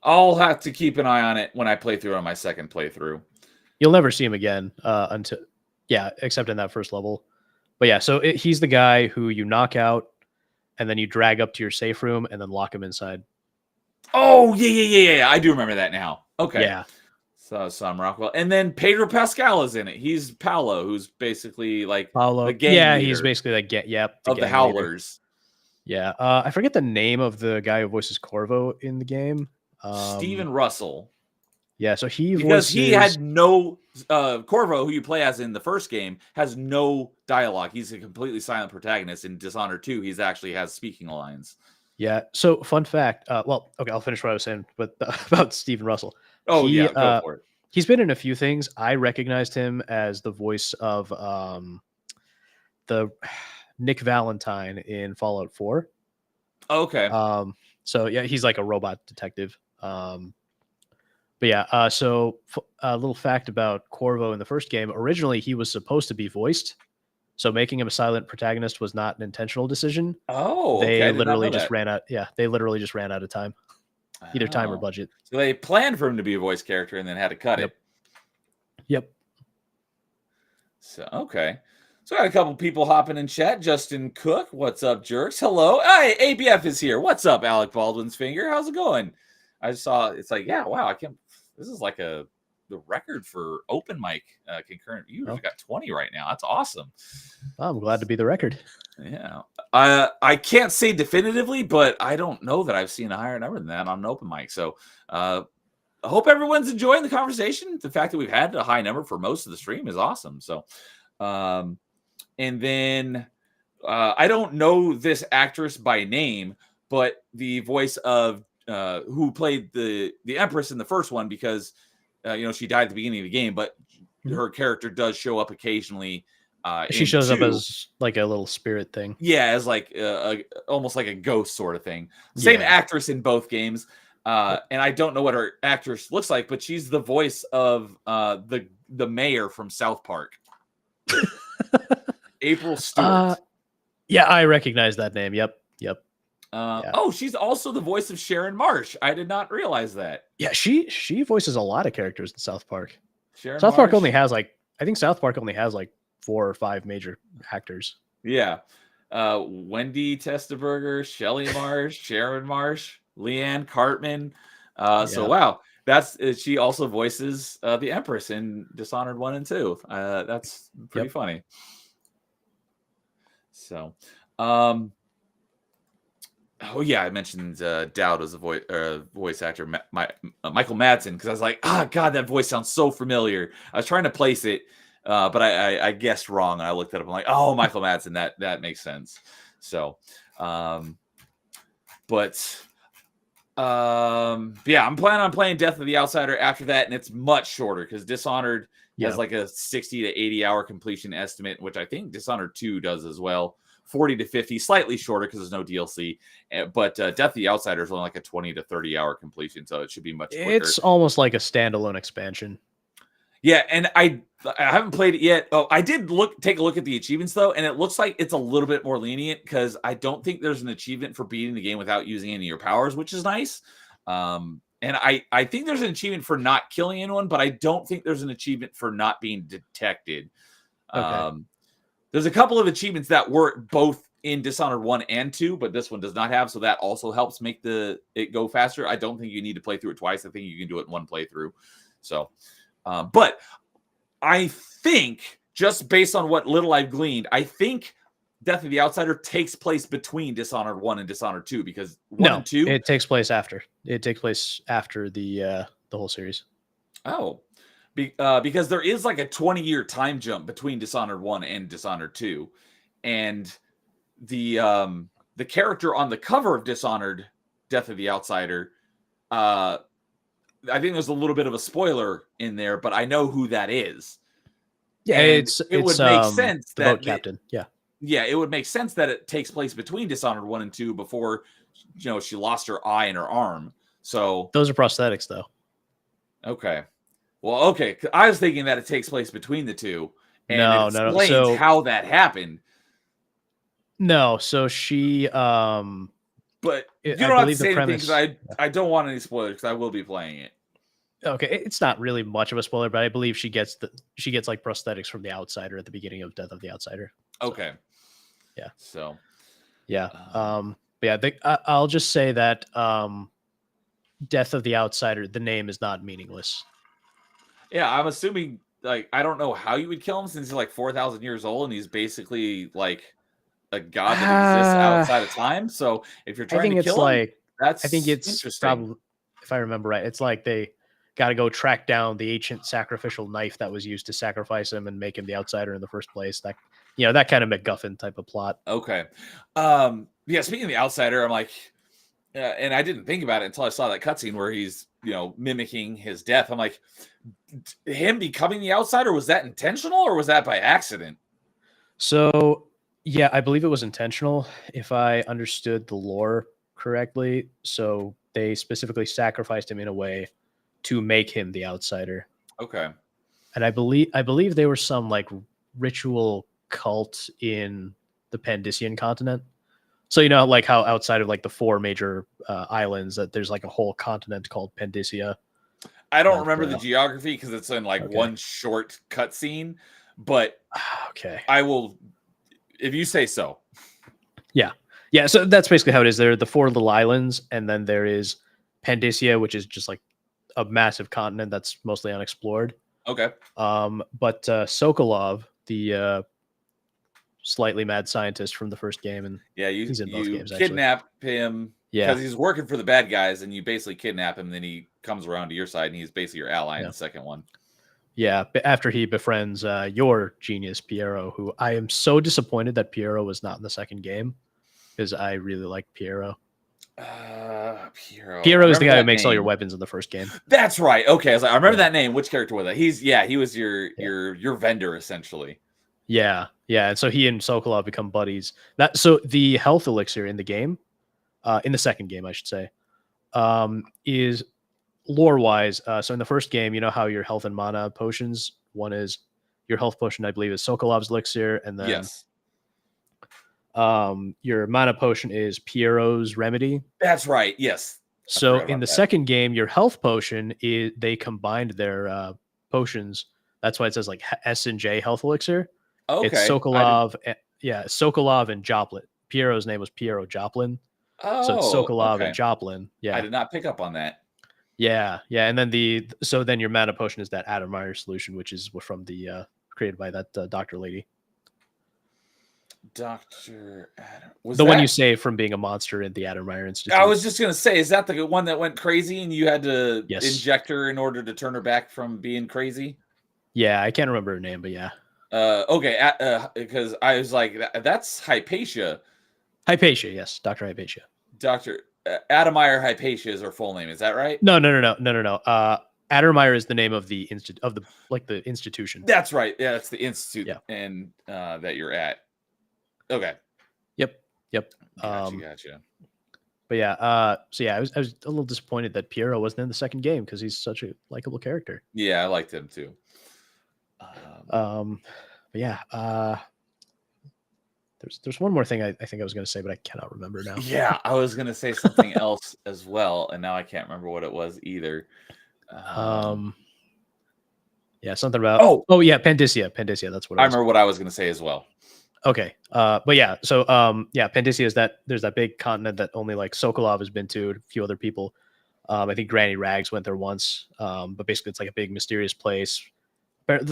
I'll have to keep an eye on it when I play through on my second playthrough. You'll never see him again except in that first level. But yeah, so he's the guy who you knock out and then you drag up to your safe room and then lock him inside. Oh, yeah. I do remember that now. Okay. Yeah. So Sam Rockwell. And then Pedro Pascal is in it. He's Paolo, who's basically like Paolo. the gang He's leader basically like of the Howlers. Yeah. I forget the name of the guy who voices Corvo in the game. Steven Russell. Yeah, so he because voices. he had no Corvo, who you play as in the first game, has no dialogue. He's a completely silent protagonist. In Dishonored 2, he's actually has speaking lines. Yeah. So fun fact. Well, okay, I'll finish what I was saying, but about Stephen Russell. Oh He yeah, go for it. he's been in a few things. I recognized him as the voice of the Nick Valentine in Fallout 4. Okay. So yeah, he's like a robot detective. But yeah, so a little fact about Corvo in the first game. Originally, he was supposed to be voiced, so making him a silent protagonist was not an intentional decision. Oh, okay. They I did not literally know just that. ran out. Yeah, they literally just ran out of time, either time or Oh. budget. So they planned for him to be a voice character and then had to cut Yep. it. Yep. So okay. So I got a couple people hopping in chat. Justin Cook, what's up, jerks? Hello. Hey, ABF is here. What's up, Alec Baldwin's finger? How's it going? I saw it's like, yeah, wow, I can't. This is like the record for open mic concurrent viewers. Oh. We got 20 right now. That's awesome. I'm glad to be the record. Yeah. I can't say definitively, but I don't know that I've seen a higher number than that on an open mic. So I hope everyone's enjoying the conversation. The fact that we've had a high number for most of the stream is awesome. So and then I don't know this actress by name, but the voice of who played the Empress in the first one, because she died at the beginning of the game, but her character does show up occasionally. She shows up as like a little spirit thing. Yeah, as like almost like a ghost sort of thing. Same actress in both games. And I don't know what her actress looks like, but she's the voice of the mayor from South Park. April Stewart. Yeah, I recognize that name. Yep. Oh, she's also the voice of Sharon Marsh. I did not realize that. Yeah, she voices a lot of characters in South Park. Sharon South Park Marsh. only has I think South Park only has like 4 or 5 major actors. Yeah. Wendy Testaberger, Shelley Marsh, Sharon Marsh, Leanne Cartman. So wow, that's she also voices the Empress in Dishonored 1 and 2. That's pretty funny. So oh yeah, I mentioned Dowd as a voice actor, Michael Madsen, because I was like, God, that voice sounds so familiar. I was trying to place it, but I guessed wrong, and I looked it up. I'm like, oh, Michael Madsen, that makes sense. So, yeah, I'm planning on playing Death of the Outsider after that, and it's much shorter because Dishonored has like a 60 to 80 hour completion estimate, which I think Dishonored 2 does as well. 40 to 50, slightly shorter because there's no DLC. But Death of the Outsider is only like a 20 to 30 hour completion, so it should be much quicker. It's almost like a standalone expansion. Yeah, and I haven't played it yet. Oh, I did take a look at the achievements though, and it looks like it's a little bit more lenient because I don't think there's an achievement for beating the game without using any of your powers, which is nice. And I think there's an achievement for not killing anyone, but I don't think there's an achievement for not being detected. Okay. There's a couple of achievements that were both in Dishonored 1 and 2, but this one does not have, so that also helps make it go faster. I don't think you need to play through it twice. I think you can do it in one playthrough. So, but I think, just based on what little I've gleaned, I think Death of the Outsider takes place between Dishonored 1 and Dishonored 2, because 1 and 2... it takes place after. It takes place after the whole series. Oh. Because there is like a 20-year time jump between Dishonored 1 and Dishonored 2. And the character on the cover of Dishonored, Death of the Outsider, I think there's a little bit of a spoiler in there, but I know who that is. Yeah, and it would make sense the that boat captain. Yeah, it would make sense that it takes place between Dishonored 1 and 2 before she lost her eye and her arm. So those are prosthetics though. Okay. Well, okay. I was thinking that it takes place between the two, and No. it explains how that happened. No, so she but you don't have to say anything because I don't want any spoilers because I will be playing it. Okay, it's not really much of a spoiler, but I believe she gets like prosthetics from the Outsider at the beginning of Death of the Outsider. Okay. Yeah. So. Yeah. But yeah, I'll just say that Death of the Outsider, the name is not meaningless. Yeah, I'm assuming, like, I don't know how you would kill him since he's like 4,000 years old and he's basically like a god that exists outside of time. So if you're trying to kill him, that's I think it's interesting. probably, if I remember right, it's like they got to go track down the ancient sacrificial knife that was used to sacrifice him and make him the outsider in the first place. That that kind of MacGuffin type of plot. Okay. Yeah, speaking of the outsider, I'm like, and I didn't think about it until I saw that cutscene where he's, mimicking his death. I'm like, him becoming the outsider, was that intentional or was that by accident? So, yeah, I believe it was intentional, if I understood the lore correctly. So they specifically sacrificed him in a way to make him the outsider. Okay. And I believe they were some like ritual cult in the Pandician continent. So like how outside of like the 4 major islands, that there's like a whole continent called Pandicia. I don't remember the geography because it's in like Okay. one short cutscene, but Okay. I will, if you say so. Yeah, so that's basically how it is. There are the 4 little islands, and then there is Pandicia, which is just like a massive continent that's mostly unexplored. Okay. But Sokolov, the slightly mad scientist from the first game, and Yeah, he's in both games, actually. kidnap him because he's working for the bad guys, and you basically kidnap him. Then he comes around to your side, and he's basically your ally in the second one. Yeah, after he befriends your genius Piero, who I am so disappointed that Piero was not in the second game, because I really like Piero. Piero. Piero is the guy who makes all your weapons in the first game. That's right. Okay, I was like, I remember that name. Which character was that? He was your vendor essentially. Yeah, and so he and Sokolov become buddies. So the health elixir in the game, in the second game, I should say, is lore-wise. So in the first game, you know how your health and mana potions, one is your health potion, I believe, is Sokolov's elixir, and then Yes. Your mana potion is Piero's remedy. That's right. Yes. So in the second game, your health potion is, they combined their potions. That's why it says like S and J health elixir. Okay. It's Sokolov. Sokolov and Joplin. Piero's name was Piero Joplin. So it's Sokolov and Joplin. Yeah. I did not pick up on that. Yeah. And then then your mana potion is that Adamire solution, which is from the created by that doctor lady. Dr. Adam. One you save from being a monster in the Adamire Institute. I was just going to say, is that the one that went crazy and you had to Yes. inject her in order to turn her back from being crazy? Yeah, I can't remember her name, but yeah. Okay, because I was like, that's Hypatia. Hypatia, yes. Dr. Hypatia. Dr. Adamire Hypatia is her full name. Is that right? No. Adamire is the name of the the institution. That's right. Yeah, that's the institute Yeah. and that you're at. Okay. Yep. Gotcha. But yeah, so yeah, I was a little disappointed that Piero wasn't in the second game because he's such a likable character. Yeah, I liked him too. But yeah, there's one more thing I think I was going to say, but I cannot remember now. Yeah, I was going to say something else as well, and now I can't remember what it was either. Yeah, something about yeah, Pandicia. That's what I remember. What I was going to say as well. Okay. But yeah, so Pandicia is there's that big continent that only like Sokolov has been to, a few other people. I think Granny Rags went there once. But basically it's like a big mysterious place.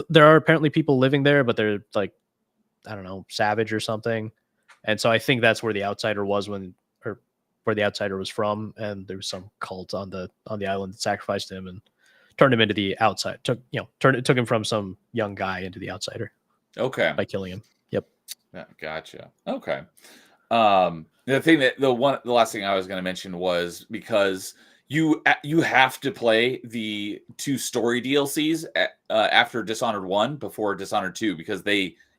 There are apparently people living there, but they're like, I don't know, savage or something. And so I think that's where the outsider was where the outsider was from, and there was some cult on the island that sacrificed him and turned him into the outside. Took him from some young guy into the outsider. Okay. By killing him. Yeah, gotcha. Okay. The last thing I was going to mention was because you have to play the 2 story DLCs after Dishonored 1 before Dishonored 2 because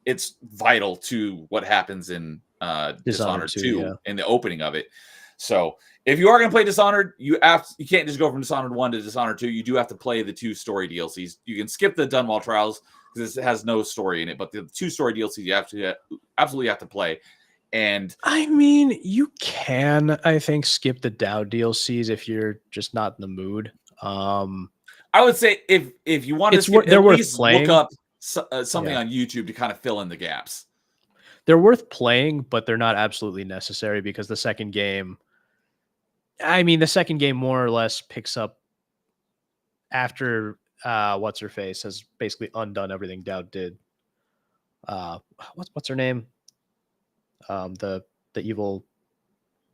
it's vital to what happens in Dishonored 2 in the opening of it. So if you are going to play Dishonored, you can't just go from Dishonored 1 to Dishonored 2. You do have to play the 2 story DLCs. You can skip the Dunwall Trials because it has no story in it, but the 2 story DLCs you absolutely have to play. And I mean, you can, I think, skip the Dow DLCs if you're just not in the mood. I would say if you want to skip, they're worth least playing. Look up something on YouTube to kind of fill in the gaps. They're worth playing, but they're not absolutely necessary because the second game more or less picks up after what's her face has basically undone everything Dowd did. What's her name? The evil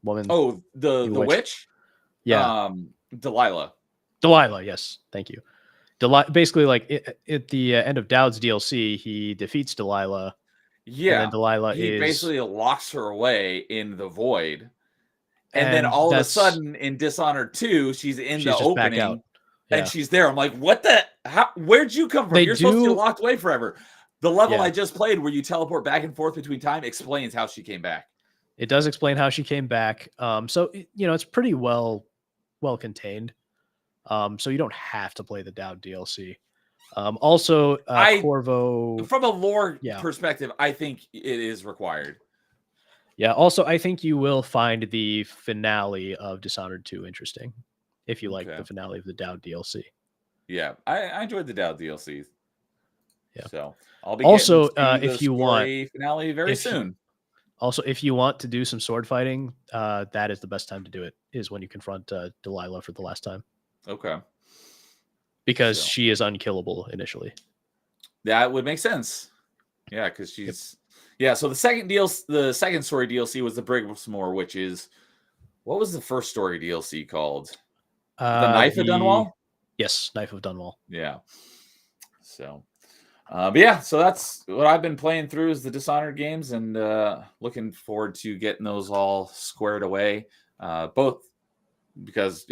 woman. Oh, the witch? Yeah. Delilah. Delilah, yes, thank you. Basically, like at the end of Dowd's DLC, he defeats Delilah, and then Yeah, Delilah he is, basically locks her away in the void, and then and all of a that's sudden in Dishonored 2, she's in the she's just back out. opening, and Yeah, she's there. I'm like, what the? How? Where'd you come from? they You're supposed to be do. locked away forever. The level I Yeah, just played, where you teleport back and forth between time, explains how she came back. it does explain how she came back. So it's pretty well contained. So you don't have to play the Dowd DLC. Also, I, Corvo. from a lore Yeah, perspective, I think it is required. yeah. Also, I think you will find the finale of Dishonored 2 interesting if you like Okay. the finale of the Dowd DLC. Yeah, I enjoyed the Dow DLCs. Yeah. So I'll be Also, getting to if the you want, story finale very if you- soon. Also, if you want to do some sword fighting, that is the best time to do it. Is when you confront Delilah for the last time, Okay, because So. she is unkillable initially. that would make sense. Yeah, because she's yeah. So the second story DLC was the Briggsmore, which is what was the first story DLC called? The Knife of Dunwall. Yes, Knife of Dunwall. Yeah. So, but yeah, so that's what I've been playing through is the Dishonored games, and looking forward to getting those all squared away. Both because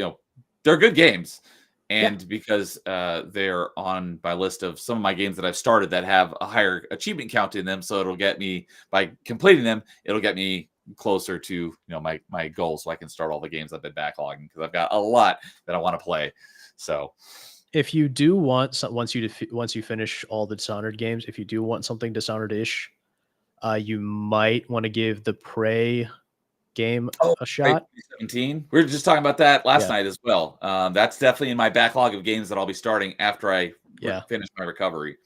they're good games, and because they're on my list of some of my games that I've started that have a higher achievement count in them. So it'll get me, by completing them, it'll get me closer to my goal, so I can start all the games I've been backlogging, because I've got a lot that I want to play. So if you do want once you finish all the Dishonored games, if you do want something Dishonored-ish, you might want to give the Prey game a shot. 17. We were just talking about that last night as well. That's definitely in my backlog of games that I'll be starting after I finish my recovery.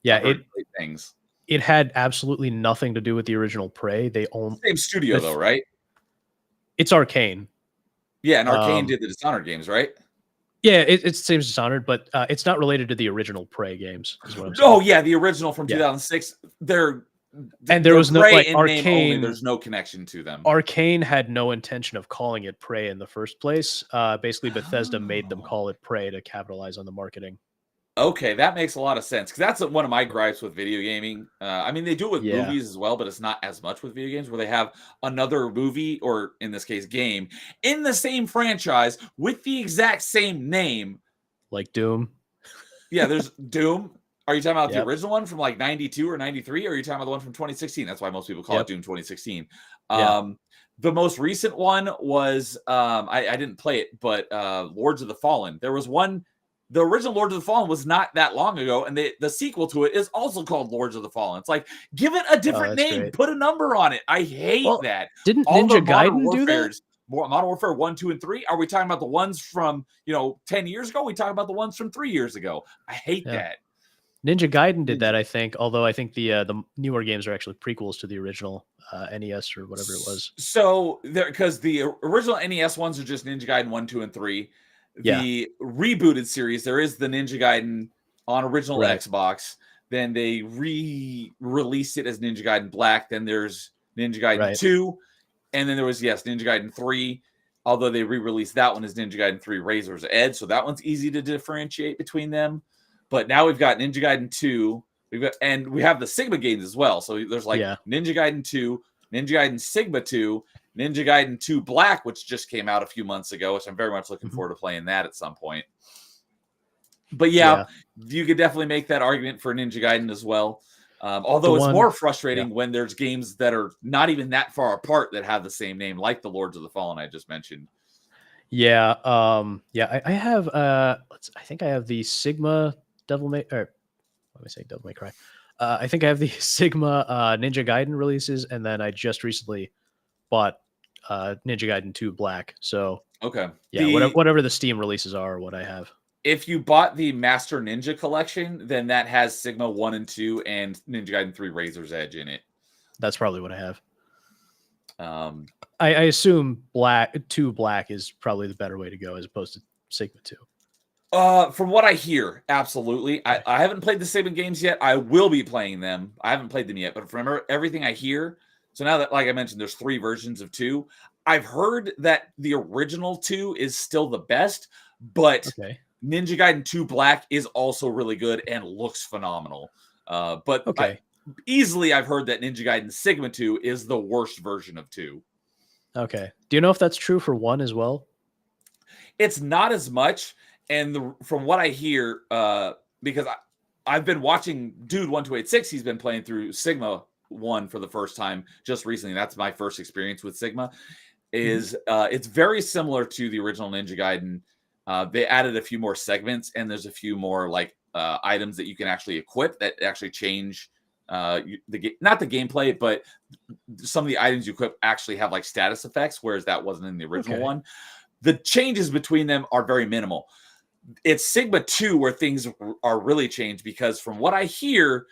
Yeah, things. It had absolutely nothing to do with the original Prey. They own same studio though, right? It's Arcane. Yeah, and Arcane did the Dishonored games, right? Yeah, it's the same as Dishonored, but it's not related to the original Prey games. Is what I'm saying. Oh yeah, the original from 2006. There was no Arcane. Only, there's no connection to them. Arcane had no intention of calling it Prey in the first place. Basically, Bethesda made them call it Prey to capitalize on the marketing. Okay, that makes a lot of sense, because that's one of my gripes with video gaming. I mean, they do it with movies as well, but it's not as much with video games, where they have another movie, or in this case, game, in the same franchise with the exact same name. Like Doom. Yeah, there's Doom. Are you talking about the original one from like 92 or 93? Or are you talking about the one from 2016? That's why most people call it Doom 2016. The most recent one was, I didn't play it, but Lords of the Fallen. There was one. The original Lords of the Fallen was not that long ago, and the sequel to it is also called Lords of the Fallen. It's like, give it a different name, great. Put a number on it. I hate that. Didn't all Ninja Gaiden do that? Modern Warfare 1, 2, and 3. Are we talking about the ones from 10 years ago? We talking about the ones from 3 years ago. I hate that. Ninja Gaiden did that, I think. Although I think the newer games are actually prequels to the original NES or whatever it was. So because the original NES ones are just Ninja Gaiden 1, 2, and 3. The rebooted series, there is the Ninja Gaiden on original Xbox. Then they re-released it as Ninja Gaiden Black. Then there's Ninja Gaiden 2. And then there was, Ninja Gaiden 3. Although they re-released that one as Ninja Gaiden 3 Razor's Edge. So that one's easy to differentiate between them. But now we've got Ninja Gaiden 2. And we have the Sigma games as well. So there's Ninja Gaiden 2, Ninja Gaiden Sigma 2, Ninja Gaiden 2 Black, which just came out a few months ago, which I'm very much looking forward to playing that at some point. But you could definitely make that argument for Ninja Gaiden as well. Although it's more frustrating when there's games that are not even that far apart that have the same name, like the Lords of the Fallen I just mentioned. Yeah. I have I think I have the Sigma Devil May Cry. I think I have the Sigma Ninja Gaiden releases, and then I just recently bought Ninja Gaiden 2 Black. So whatever the Steam releases are what I have. If you bought the Master Ninja collection, then that has Sigma 1 and 2 and Ninja Gaiden 3 Razor's Edge in it. That's probably what I have. I assume 2 Black is probably the better way to go as opposed to Sigma 2. From what I hear, absolutely. I haven't played the Sigma games yet. I will be playing them. I haven't played them yet, but from everything I hear, so now that, like I mentioned, there's 3 versions of 2. I've heard that the original 2 is still the best, But Okay. Ninja Gaiden 2 Black is also really good and looks phenomenal. But Okay. easily I've heard that Ninja Gaiden Sigma 2 is the worst version of 2. Okay. Do you know if that's true for 1 as well? It's not as much, and from what I hear, because I've been watching Dude 1286, he's been playing through Sigma 1 for the first time just recently. That's my first experience with Sigma. It's very similar to the original Ninja Gaiden. They added a few more segments, and there's a few more like items that you can actually equip that actually change not the gameplay, but some of the items you equip actually have like status effects, whereas that wasn't in the original one. The changes between them are very minimal. It's Sigma 2 where things are really changed, because from what I hear,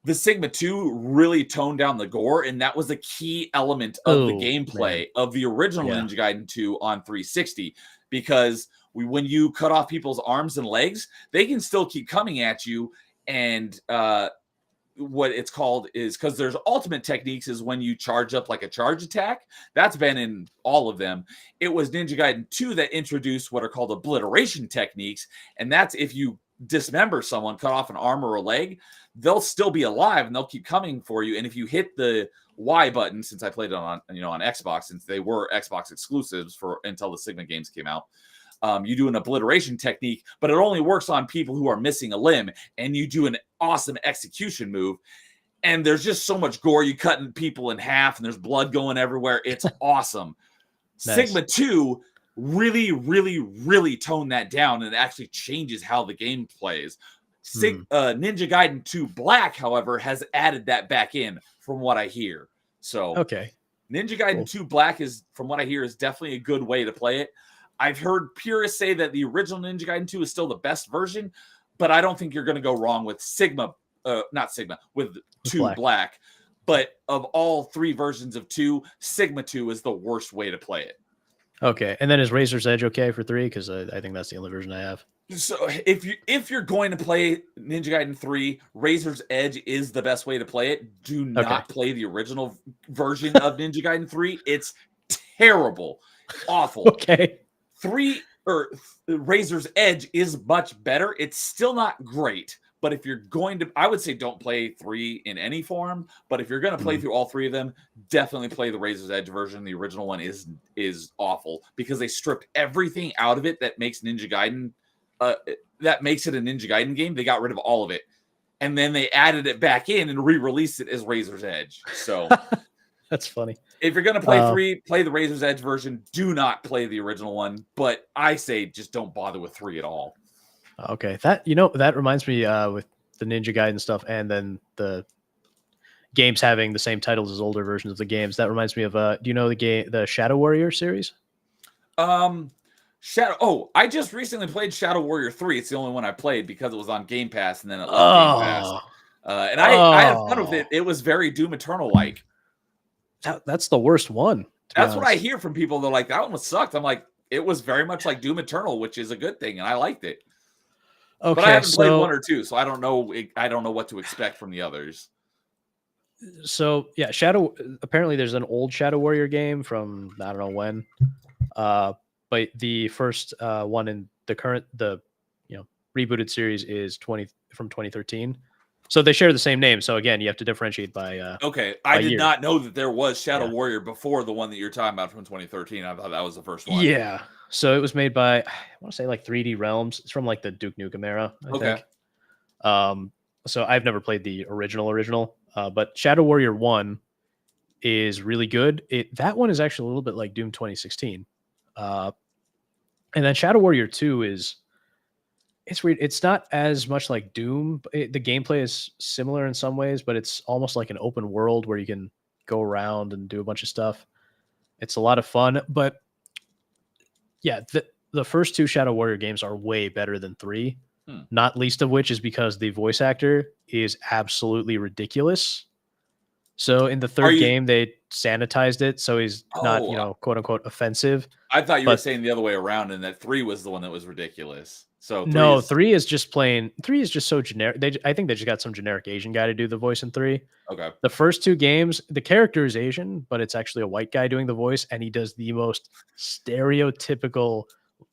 the Sigma 2 really toned down the gore, and that was a key element of the gameplay of the original Ninja Gaiden 2 on 360, because when you cut off people's arms and legs, they can still keep coming at you, and what it's called is, because there's ultimate techniques, is when you charge up like a charge attack. That's been in all of them. It was Ninja Gaiden 2 that introduced what are called obliteration techniques, and that's if you dismember someone, cut off an arm or a leg, they'll still be alive and they'll keep coming for you. And if you hit the Y button, since I played it on Xbox, since they were Xbox exclusives until the Sigma games came out, you do an obliteration technique, but it only works on people who are missing a limb, and you do an awesome execution move. And there's just so much gore. You cutting people in half, and there's blood going everywhere. It's awesome. Nice. Sigma 2 really, really, really toned that down, and it actually changes how the game plays. Ninja Gaiden 2 Black, however, has added that back in, from what I hear. So Ninja Gaiden 2 Black is, from what I hear, is definitely a good way to play it. I've heard purists say that the original Ninja Gaiden 2 is still the best version, but I don't think you're going to go wrong with with 2 Black. But of all 3 versions of 2, Sigma 2 is the worst way to play it. Okay, and then is Razor's Edge okay for 3? Because I think that's the only version I have. So if you're going to play Ninja Gaiden 3, Razor's Edge is the best way to play it. Do not play the original version of Ninja Gaiden 3. It's terrible, awful. Razor's Edge is much better. It's still not great, but if you're going to, I would say don't play 3 in any form. But if you're going to play through all 3 of them, definitely play the Razor's Edge version. The original one is awful, because they stripped everything out of it that makes Ninja Gaiden, that makes it a Ninja Gaiden game. They got rid of all of it, and then they added it back in and re-released it as Razor's Edge. So that's funny. If you're going to play 3, play the Razor's Edge version. Do not play the original one. But I say just don't bother with 3 at all. Okay. That reminds me with the Ninja Gaiden stuff, and then the games having the same titles as older versions of the games. That reminds me of do you know the Shadow Warrior series? I just recently played Shadow Warrior 3. It's the only one I played because it was on Game Pass, and then it left Game Pass. And I had fun with it. It was very Doom Eternal-like. That's the worst one. That's what I hear from people. They're like, that one was sucked. I'm like, it was very much like Doom Eternal, which is a good thing, and I liked it. Okay, but I haven't played 1 or 2, so I don't know. I don't know what to expect from the others. So yeah, apparently there's an old Shadow Warrior game from I don't know when. But the first one in the rebooted series is from 2013. So they share the same name. So again, you have to differentiate by I did not know that there was Shadow Warrior before the one that you're talking about from 2013. I thought that was the first one. Yeah. So it was made by, I want to say like 3D Realms. It's from like the Duke Nukem era, I think. So I've never played the original, but Shadow Warrior 1 is really good. That one is actually a little bit like Doom 2016. And then Shadow Warrior 2 it's weird. It's not as much like Doom. The gameplay is similar in some ways, but it's almost like an open world where you can go around and do a bunch of stuff. It's a lot of fun, but yeah, the first 2 Shadow Warrior games are way better than 3. Not least of which is because the voice actor is absolutely ridiculous. So in the third game, they sanitized it, so he's not, quote unquote, offensive. I thought you were saying the other way around, and that 3 was the one that was ridiculous. So 3 is just plain. 3 is just so generic. I think they just got some generic Asian guy to do the voice in 3. Okay. The first 2 games, the character is Asian, but it's actually a white guy doing the voice, and he does the most stereotypical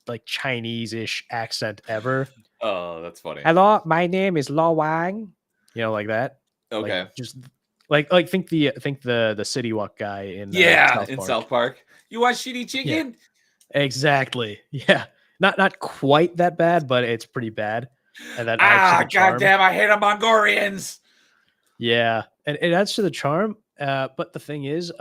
like Chinese-ish accent ever. Oh, that's funny. Hello, my name is Lo Wang. Like that. Okay. Like just think the City Walk guy in Yeah, South in Park. South Park. You want shitty chicken? Exactly. Yeah. Not quite that bad, but it's pretty bad. And that adds to the charm. Goddamn, I hate the Mongolians. Yeah. And it adds to the charm. But the thing is,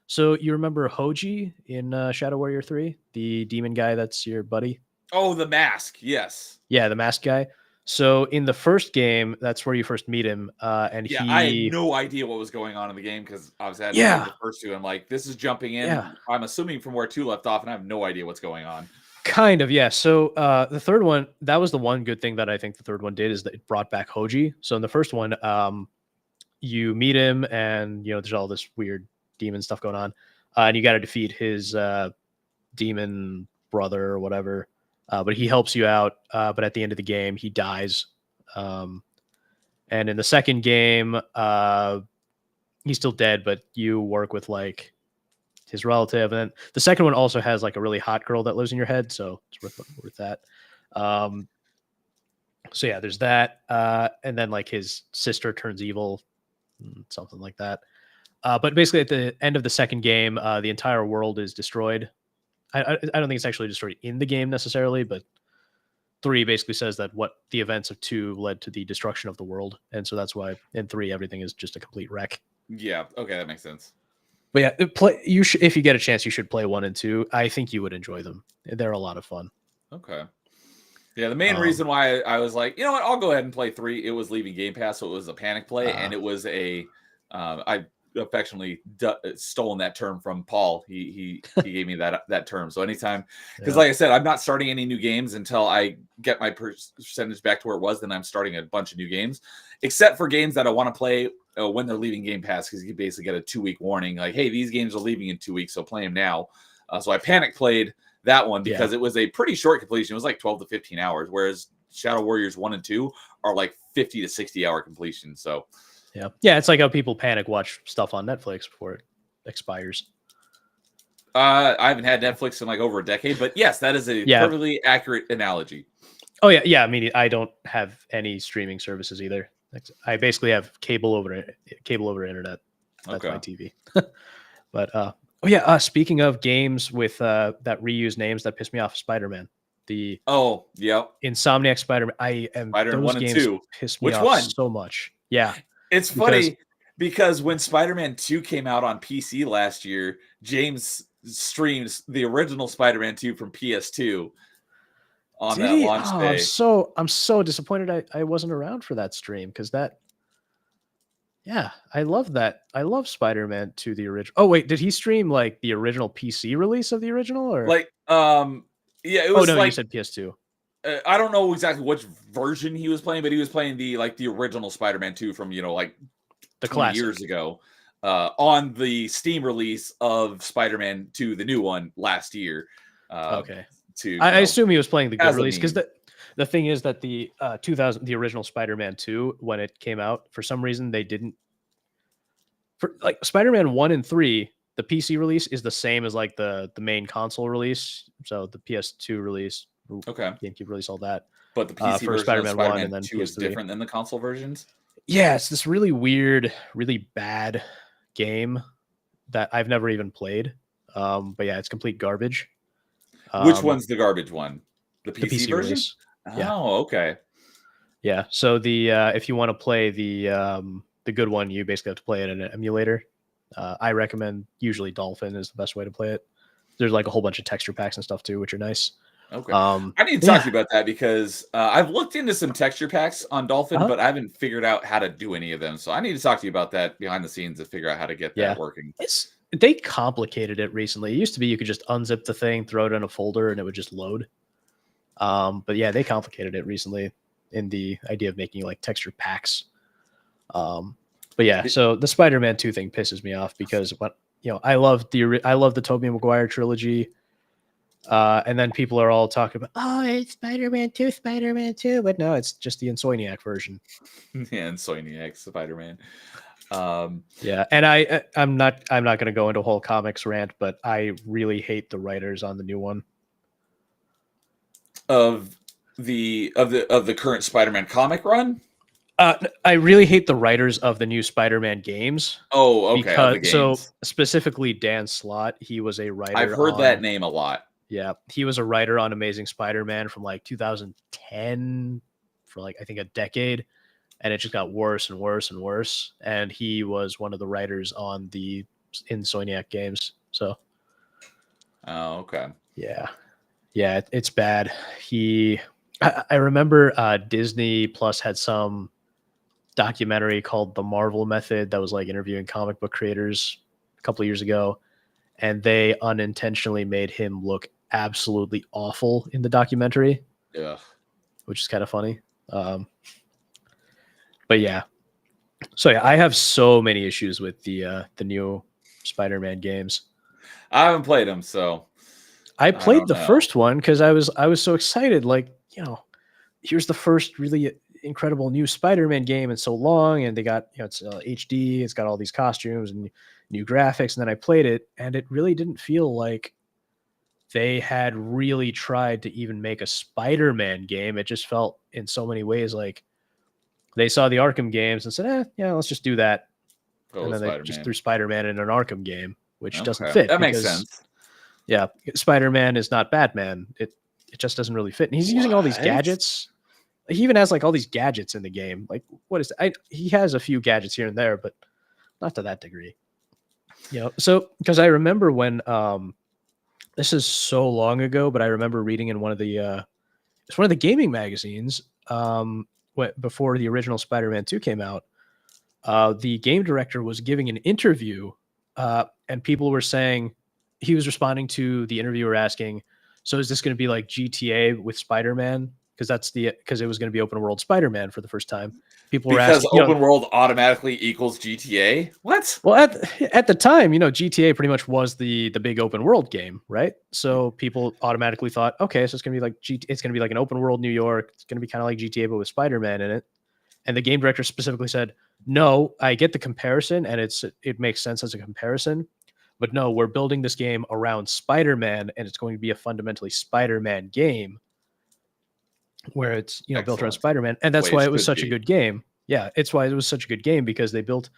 so you remember Hoji in Shadow Warrior 3, the demon guy that's your buddy? Oh, the mask. Yes. Yeah, the masked guy. So in the first game, that's where you first meet him. And Yeah, he I had no idea what was going on in the game because obviously I hadn't Yeah. played the first two. I'm like, this is jumping in. Yeah. I'm assuming from where 2 left off, and I have no idea what's going on. Kind of, yeah. So the third one, that was the one good thing that I think the third one did, is that it brought back Hoji. So in the first one, you meet him and there's all this weird demon stuff going on. And you got to defeat his demon brother or whatever. But he helps you out. But at the end of the game, he dies. And in the second game, he's still dead, but you work with like his relative. And then the second one also has like a really hot girl that lives in your head, so it's worth that. So yeah, there's that. And then like his sister turns evil, something like that. But basically at the end of the second game, the entire world is destroyed. I don't think it's actually destroyed in the game necessarily, but 3 basically says that what the events of 2 led to the destruction of the world. And so that's why in 3, everything is just a complete wreck. Yeah. Okay, that makes sense. But yeah, if you get a chance, you should play 1 and 2. I think you would enjoy them. They're a lot of fun. Okay. Yeah, the main reason why I was like, you know what, I'll go ahead and play 3. It was leaving Game Pass, so it was a panic play, and it was I affectionately stolen that term from Paul. He gave me that term. So anytime, because like I said, I'm not starting any new games until I get my percentage back to where it was. Then I'm starting a bunch of new games, except for games that I want to play when they're leaving Game Pass, because you basically get a 2-week warning, like, hey, these games are leaving in 2 weeks, so play them now. So I panic played that one because it was a pretty short completion. It was like 12 to 15 hours, whereas Shadow Warriors 1 and 2 are like 50 to 60 hour completion. So yeah, it's like how people panic watch stuff on Netflix before it expires. I haven't had Netflix in like over a decade, but yes, that is a perfectly accurate analogy. Oh yeah. I mean, I don't have any streaming services either. I basically have cable over internet. That's my TV. But speaking of games with that reused names that piss me off, Spider-Man. Insomniac Spider-Man. Spider-Man 1 and 2 piss me off so much. Yeah. It's funny because when Spider-Man 2 came out on PC last year, James streamed the original Spider-Man 2 from PS2 on that launch day. I'm so disappointed I wasn't around for that stream, because I love that. I love Spider-Man 2 the original. Oh wait, did he stream like the original PC release of the original, or it was you said PS2. I don't know exactly which version he was playing, but he was playing the original Spider-Man 2 from the classic years ago on the Steam release of Spider-Man 2, the new one last year. I assume he was playing the good release, because the thing is that the the original Spider-Man 2, when it came out, for some reason they didn't. For like Spider-Man 1 and 3, the PC release is the same as like the main console release. So the PS2 release. GameCube release, all that, but the PC for version Spider-Man, of Spider-Man 1 and then 2 is different than the console versions. Yeah, it's this really weird, really bad game that I've never even played. But yeah, it's complete garbage. Which one's the garbage one? The PC version? Release. Oh, okay. Yeah. So the if you want to play the good one, you basically have to play it in an emulator. I recommend usually Dolphin is the best way to play it. There's like a whole bunch of texture packs and stuff too, which are nice. Okay. I need to talk to you about that, because I've looked into some texture packs on Dolphin, but I haven't figured out how to do any of them. So I need to talk to you about that behind the scenes to figure out how to get that working. They complicated it recently. It used to be you could just unzip the thing, throw it in a folder, and it would just load. But yeah, they complicated it recently in the idea of making like texture packs. But yeah, so the Spider-Man 2 thing pisses me off, because I love the Tobey Maguire trilogy. And then people are all talking about, it's Spider-Man 2, but no, it's just the Insomniac version. Yeah, Insomniac Spider-Man. And I'm not going to go into a whole comics rant, but I really hate the writers on the new one. of the current Spider-Man comic run? I really hate the writers of the new Spider-Man games Oh, okay, of the because games. specifically Dan Slott, he was a writer I've heard on that name a lot. yeah, he was a writer on Amazing Spider-Man from like 2010 for like I think a decade, and it just got worse and worse and worse. And he was one of the writers on the Insomniac games. So Oh, okay. yeah, yeah, it's bad. I remember Disney Plus had some documentary called The Marvel Method that was like interviewing comic book creators a couple of years ago, and they unintentionally made him look absolutely awful in the documentary, Yeah. which is kind of funny. But yeah, so yeah, I have so many issues with the new Spider-Man games. I haven't played them, so I played don't the know. first one because I was so excited. Like, here's the first really incredible new Spider-Man game in so long, and they got it's HD, it's got all these costumes and new graphics. And then I played it, and it really didn't feel like they had really tried to even make a Spider-Man game. It just felt in so many ways like they saw the Arkham games and said, yeah, let's just do that. Go And with then they just Spider-Man. threw Spider-Man in an Arkham game, which doesn't Okay. fit. That makes because, sense. Yeah, Spider-Man is not Batman. It just doesn't really fit. And he's using all these What? gadgets. He even has like all these gadgets in the game. Like, what is he has a few gadgets here and there, but not to that degree. So because I remember when this is so long ago, but I remember reading in one of the it's one of the gaming magazines before the original Spider-Man 2 came out. The game director was giving an interview, and people were saying he was responding to the interviewer asking, "So is this going to be like GTA with Spider-Man? Because it was going to be open world Spider-Man for the first time." People were Because asking, open world automatically equals GTA? What? well, at the time, GTA pretty much was the big open world game, right? So people automatically thought, okay, so it's gonna be like it's gonna be like an open world New York. It's gonna be kind of like GTA but with Spider-Man in it. And the game director specifically said, "No, I get the comparison, and it makes sense as a comparison, but no, we're building this game around Spider-Man, and it's going to be a fundamentally Spider-Man game where it's built around Excellent. Spider-Man, and that's Way why it it was should such a be. good game. Yeah, it's why it was such a good game because they built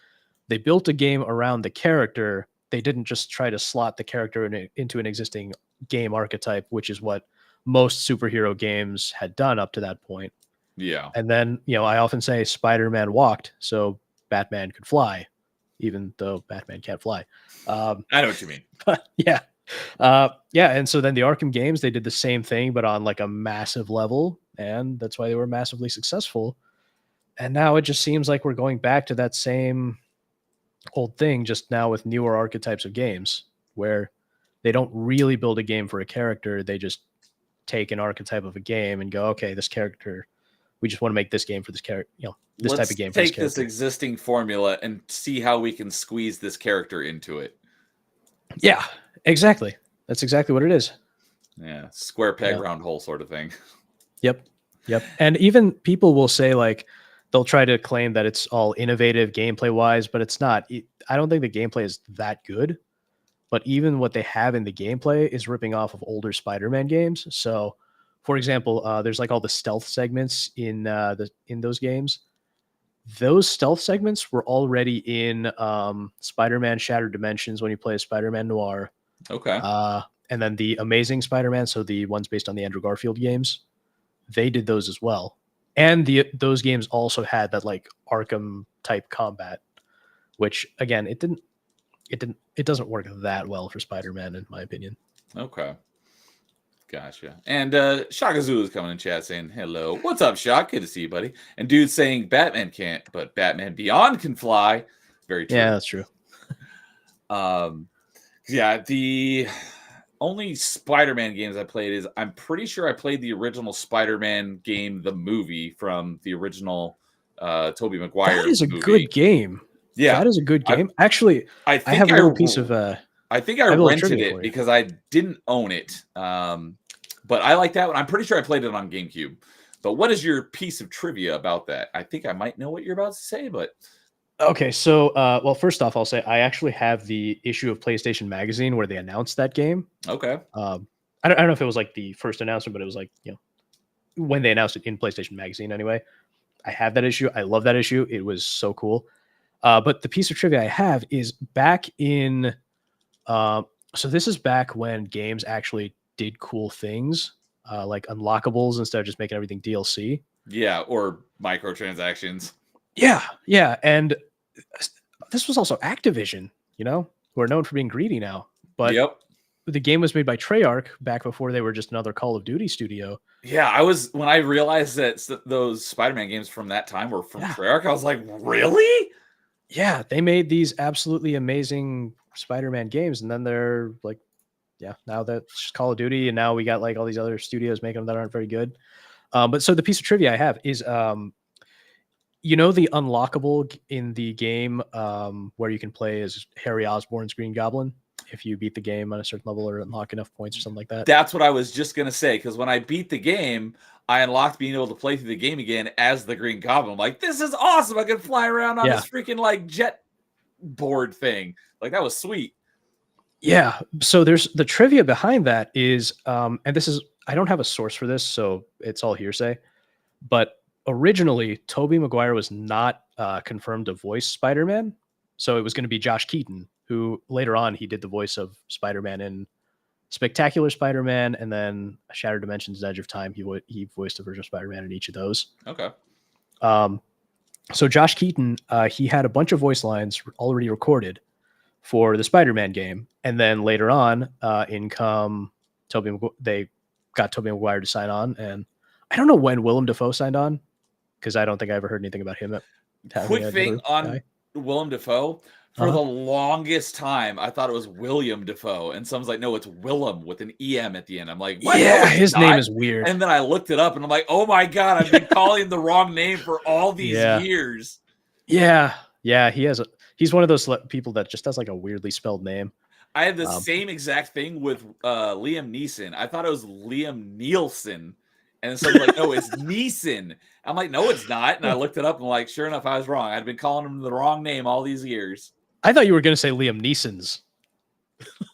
a game around the character. They didn't just try to slot the character into an existing game archetype, which is what most superhero games had done up to that point. Yeah. And then, I often say Spider-Man walked, so Batman could fly, even though Batman can't fly. I know what you mean. But yeah. And so then the Arkham games, they did the same thing, but on like a massive level. And that's why they were massively successful. And now it just seems like we're going back to that same old thing, just now with newer archetypes of games where they don't really build a game for a character. They just take an archetype of a game and go, okay, this character, we just want to make this game for this character, this type of game for this Take this character. existing formula and see how we can squeeze this character into it. Yeah, exactly. That's exactly what it is. Yeah. Square peg, Yeah. round hole sort of thing. Yep. And even people will say like, they'll try to claim that it's all innovative gameplay wise, but it's not. I don't think the gameplay is that good, but even what they have in the gameplay is ripping off of older Spider-Man games. So for example, there's like all the stealth segments in those games. Those stealth segments were already in Spider-Man Shattered Dimensions when you play Spider-Man Noir. Okay. And then the Amazing Spider-Man, so the ones based on the Andrew Garfield games, they did those as well. And those games also had that like Arkham type combat, which again, it doesn't work that well for Spider-Man in my opinion. Okay. Gotcha. And Shaka Zulu is coming in chat saying, hello. What's up, Shock? Good to see you, buddy. And dude saying Batman can't, but Batman Beyond can fly. Very true. Yeah, that's true. Yeah, the only Spider-Man games I played is I'm pretty sure I played the original Spider-Man game, the movie from the original Tobey Maguire. That is a movie. good game. Yeah, that is a good game. Actually, I I have a little piece of I think I have a little rented trivia for it you. because I didn't own it. But I like that one. I'm pretty sure I played it on GameCube. But what is your piece of trivia about that? I think I might know what you're about to say, but Okay, so well, first off, I'll say I actually have the issue of PlayStation Magazine where they announced that game. okay. I don't know if it was like the first announcement, but it was like when they announced it in PlayStation Magazine anyway. I have that issue. I love that issue. It was so cool. But the piece of trivia I have is back in. So this is back when games actually did cool things, like unlockables instead of just making everything DLC. Yeah, or microtransactions. Yeah, and this was also Activision, who are known for being greedy now. But Yep. the game was made by Treyarch back before they were just another Call of Duty studio. Yeah, when I realized that those Spider-Man games from that time were from Yeah. Treyarch, I was like, really? Yeah, they made these absolutely amazing Spider-Man games, and then they're like, now that's just Call of Duty, and now we got like all these other studios making them that aren't very good. But so the piece of trivia I have is, the unlockable in the game where you can play as Harry Osborn's Green Goblin if you beat the game on a certain level or unlock enough points or something like that. That's what I was just gonna say, because when I beat the game, I unlocked being able to play through the game again as the Green Goblin. I'm like, this is awesome! I can fly around on this freaking like jet board thing. Like that was sweet. Yeah. So there's the trivia behind that is, and this is, I don't have a source for this, so it's all hearsay. But originally, Tobey Maguire was not confirmed to voice Spider-Man, so it was going to be Josh Keaton, who later on he did the voice of Spider-Man in Spectacular Spider-Man, and then Shattered Dimensions: Edge of Time. He voiced a version of Spider-Man in each of those. Okay. So Josh Keaton, he had a bunch of voice lines already recorded for the Spider-Man game, and then later on, they got Tobey Maguire to sign on, and I don't know when Willem Dafoe signed on, because I don't think I ever heard anything about him. Quick thing on Willem Dafoe. For the longest time, I thought it was William Dafoe, and someone's like, "No, it's Willem with an EM at the end." I'm like, what? "Yeah, no, his name is weird." And then I looked it up, and I'm like, "Oh my god, I've been calling the wrong name for all these years." Yeah, he's one of those people that just has like a weirdly spelled name. I had the same exact thing with Liam Neeson. I thought it was Liam Nielsen. And someone's like, no, it's Neeson. I'm like, no, it's not. And I looked it up and like, sure enough, I was wrong. I'd been calling him the wrong name all these years. I thought you were going to say Liam Neeson's.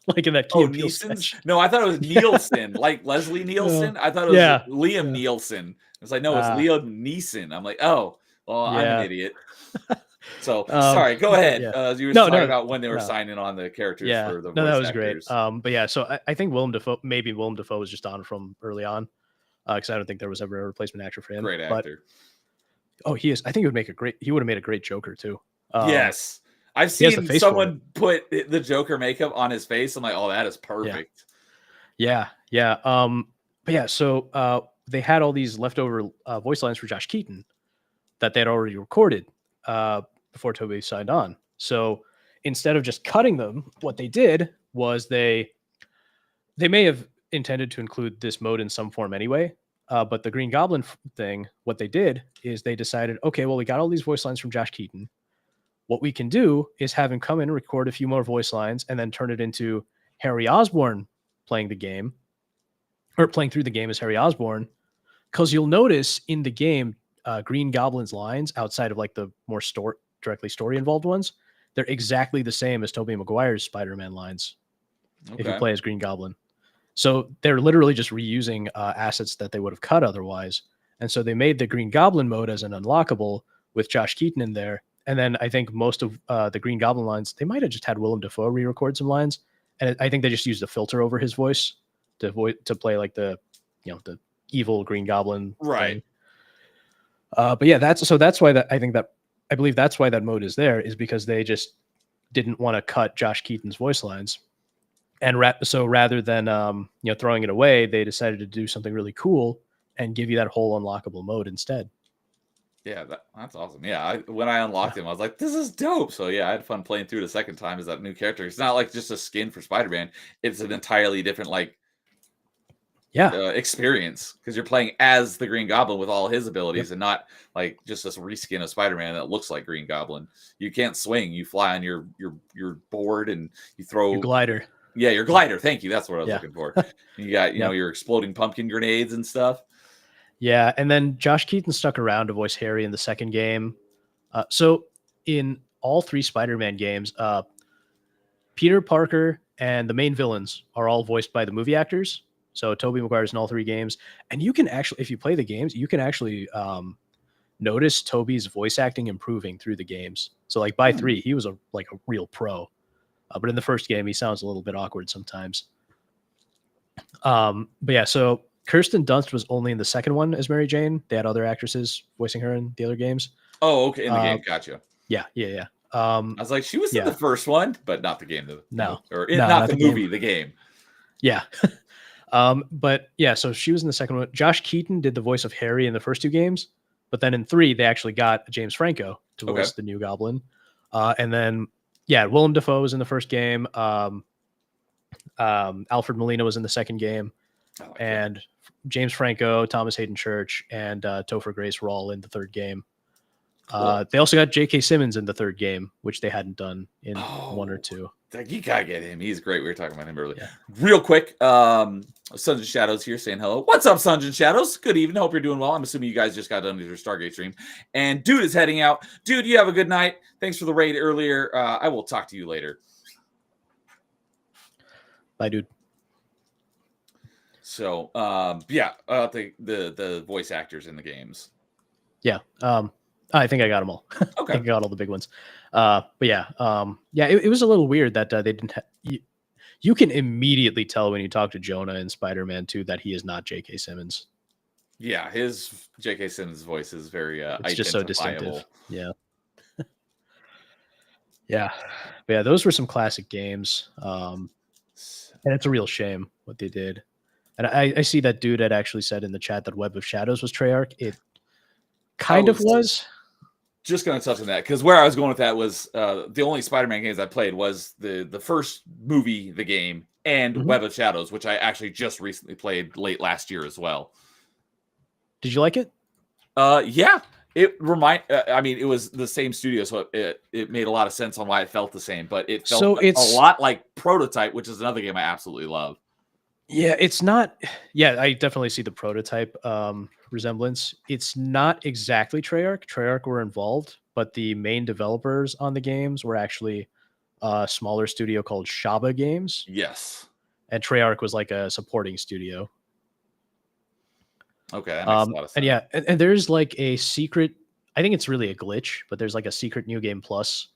Like in that Key and Peele Neeson's? sketch. No, I thought it was Nielsen, like Leslie Nielsen. I thought it was Liam Nielsen. It's like, no, it's Liam Neeson. I'm like, oh, well, I'm an idiot. So sorry, go ahead. You were talking about when they were signing on the characters for the voice that was actors. great. But yeah, so I think Willem Dafoe was just on from early on, because I don't think there was ever a replacement actor for him. Great actor. He is. I think he would have made a great Joker too. Yes. I've seen someone put the Joker makeup on his face. I'm like, oh, that is perfect. Yeah. But yeah, so they had all these leftover voice lines for Josh Keaton that they had already recorded before Tobey signed on. So instead of just cutting them, what they did was they may have intended to include this mode in some form anyway. But the Green Goblin thing, what they did is they decided, okay, well, we got all these voice lines from Josh Keaton. What we can do is have him come in and record a few more voice lines and then turn it into Harry Osborn playing the game, or playing through the game as Harry Osborn. Because you'll notice in the game, Green Goblin's lines outside of like the more directly story involved ones, they're exactly the same as Tobey Maguire's Spider-Man lines. Okay. If you play as Green Goblin. So they're literally just reusing assets that they would have cut otherwise. And so they made the Green Goblin mode as an unlockable with Josh Keaton in there. And then I think most of the Green Goblin lines, they might have just had Willem Dafoe re-record some lines. And I think they just used a filter over his voice to play like the evil Green Goblin. Right. Thing. But yeah, that's why I believe that's why that mode is there, is because they just didn't want to cut Josh Keaton's voice lines. And so rather than throwing it away, they decided to do something really cool and give you that whole unlockable mode instead. Yeah, that's awesome. Yeah, when I unlocked him, I was like, this is dope. So yeah, I had fun playing through the second time as that new character. It's not like just a skin for Spider-Man. It's an entirely different experience, because you're playing as the Green Goblin with all his abilities and not like just this reskin of Spider-Man that looks like Green Goblin. You can't swing. You fly on your board and you throw your glider. Yeah, your glider. Thank you. That's what I was looking for. You got, your exploding pumpkin grenades and stuff. Yeah, and then Josh Keaton stuck around to voice Harry in the second game. So in all three Spider-Man games, Peter Parker and the main villains are all voiced by the movie actors. So Tobey Maguire's in all 3 games, and you can actually, if you play the games, you can actually notice Toby's voice acting improving through the games. So like by 3, he was like a real pro. But in the first game, he sounds a little bit awkward sometimes. But yeah, so Kirsten Dunst was only in the second one as Mary Jane. They had other actresses voicing her in the other games. Oh, okay. In the game, gotcha. Yeah. I was like, she was in the first one, but not the game. Not the movie, the game. Yeah. But yeah, so she was in the second one. Josh Keaton did the voice of Harry in the first 2 games, but then in 3, they actually got James Franco to voice the new Goblin. And then, yeah, Willem Dafoe was in the first game. Alfred Molina was in the second game. And James Franco, Thomas Hayden Church, and Topher Grace were all in the third game. Cool. They also got J.K. Simmons in the third game, which they hadn't done in 1 or 2. You gotta get him. He's great. We were talking about him earlier. Yeah. Real quick, Sons and Shadows here saying hello. What's up, Sons and Shadows? Good evening. Hope you're doing well. I'm assuming you guys just got done with your Stargate stream. And Dude is heading out. Dude, you have a good night. Thanks for the raid earlier. I will talk to you later. Bye, dude. So, the voice actors in the games. Yeah. I think I got them all. Okay. I think I got all the big ones. But yeah. It was a little weird that they didn't you can immediately tell when you talk to Jonah in Spider-Man 2 that he is not J.K. Simmons. Yeah, his J.K. Simmons voice is very it's just so distinctive. Yeah. Yeah. But yeah, those were some classic games. And it's a real shame what they did. And I see that Dude had actually said in the chat that Web of Shadows was Treyarch. It kind of was. Just going to touch on that, because where I was going with that was the only Spider-Man games I played was the first movie, the game, and Web of Shadows, which I actually just recently played late last year as well. Did you like it? Yeah. It it was the same studio, so it made a lot of sense on why it felt the same, but it felt a lot like Prototype, which is another game I absolutely love. Yeah, it's not. Yeah, I definitely see the Prototype resemblance. It's not exactly Treyarch. Treyarch were involved, but the main developers on the games were actually a smaller studio called Shaba Games. Yes. And Treyarch was like a supporting studio. Okay, that makes a lot of sense. And yeah, and there's like a secret, I think it's really a glitch, but there's like a secret New Game Plus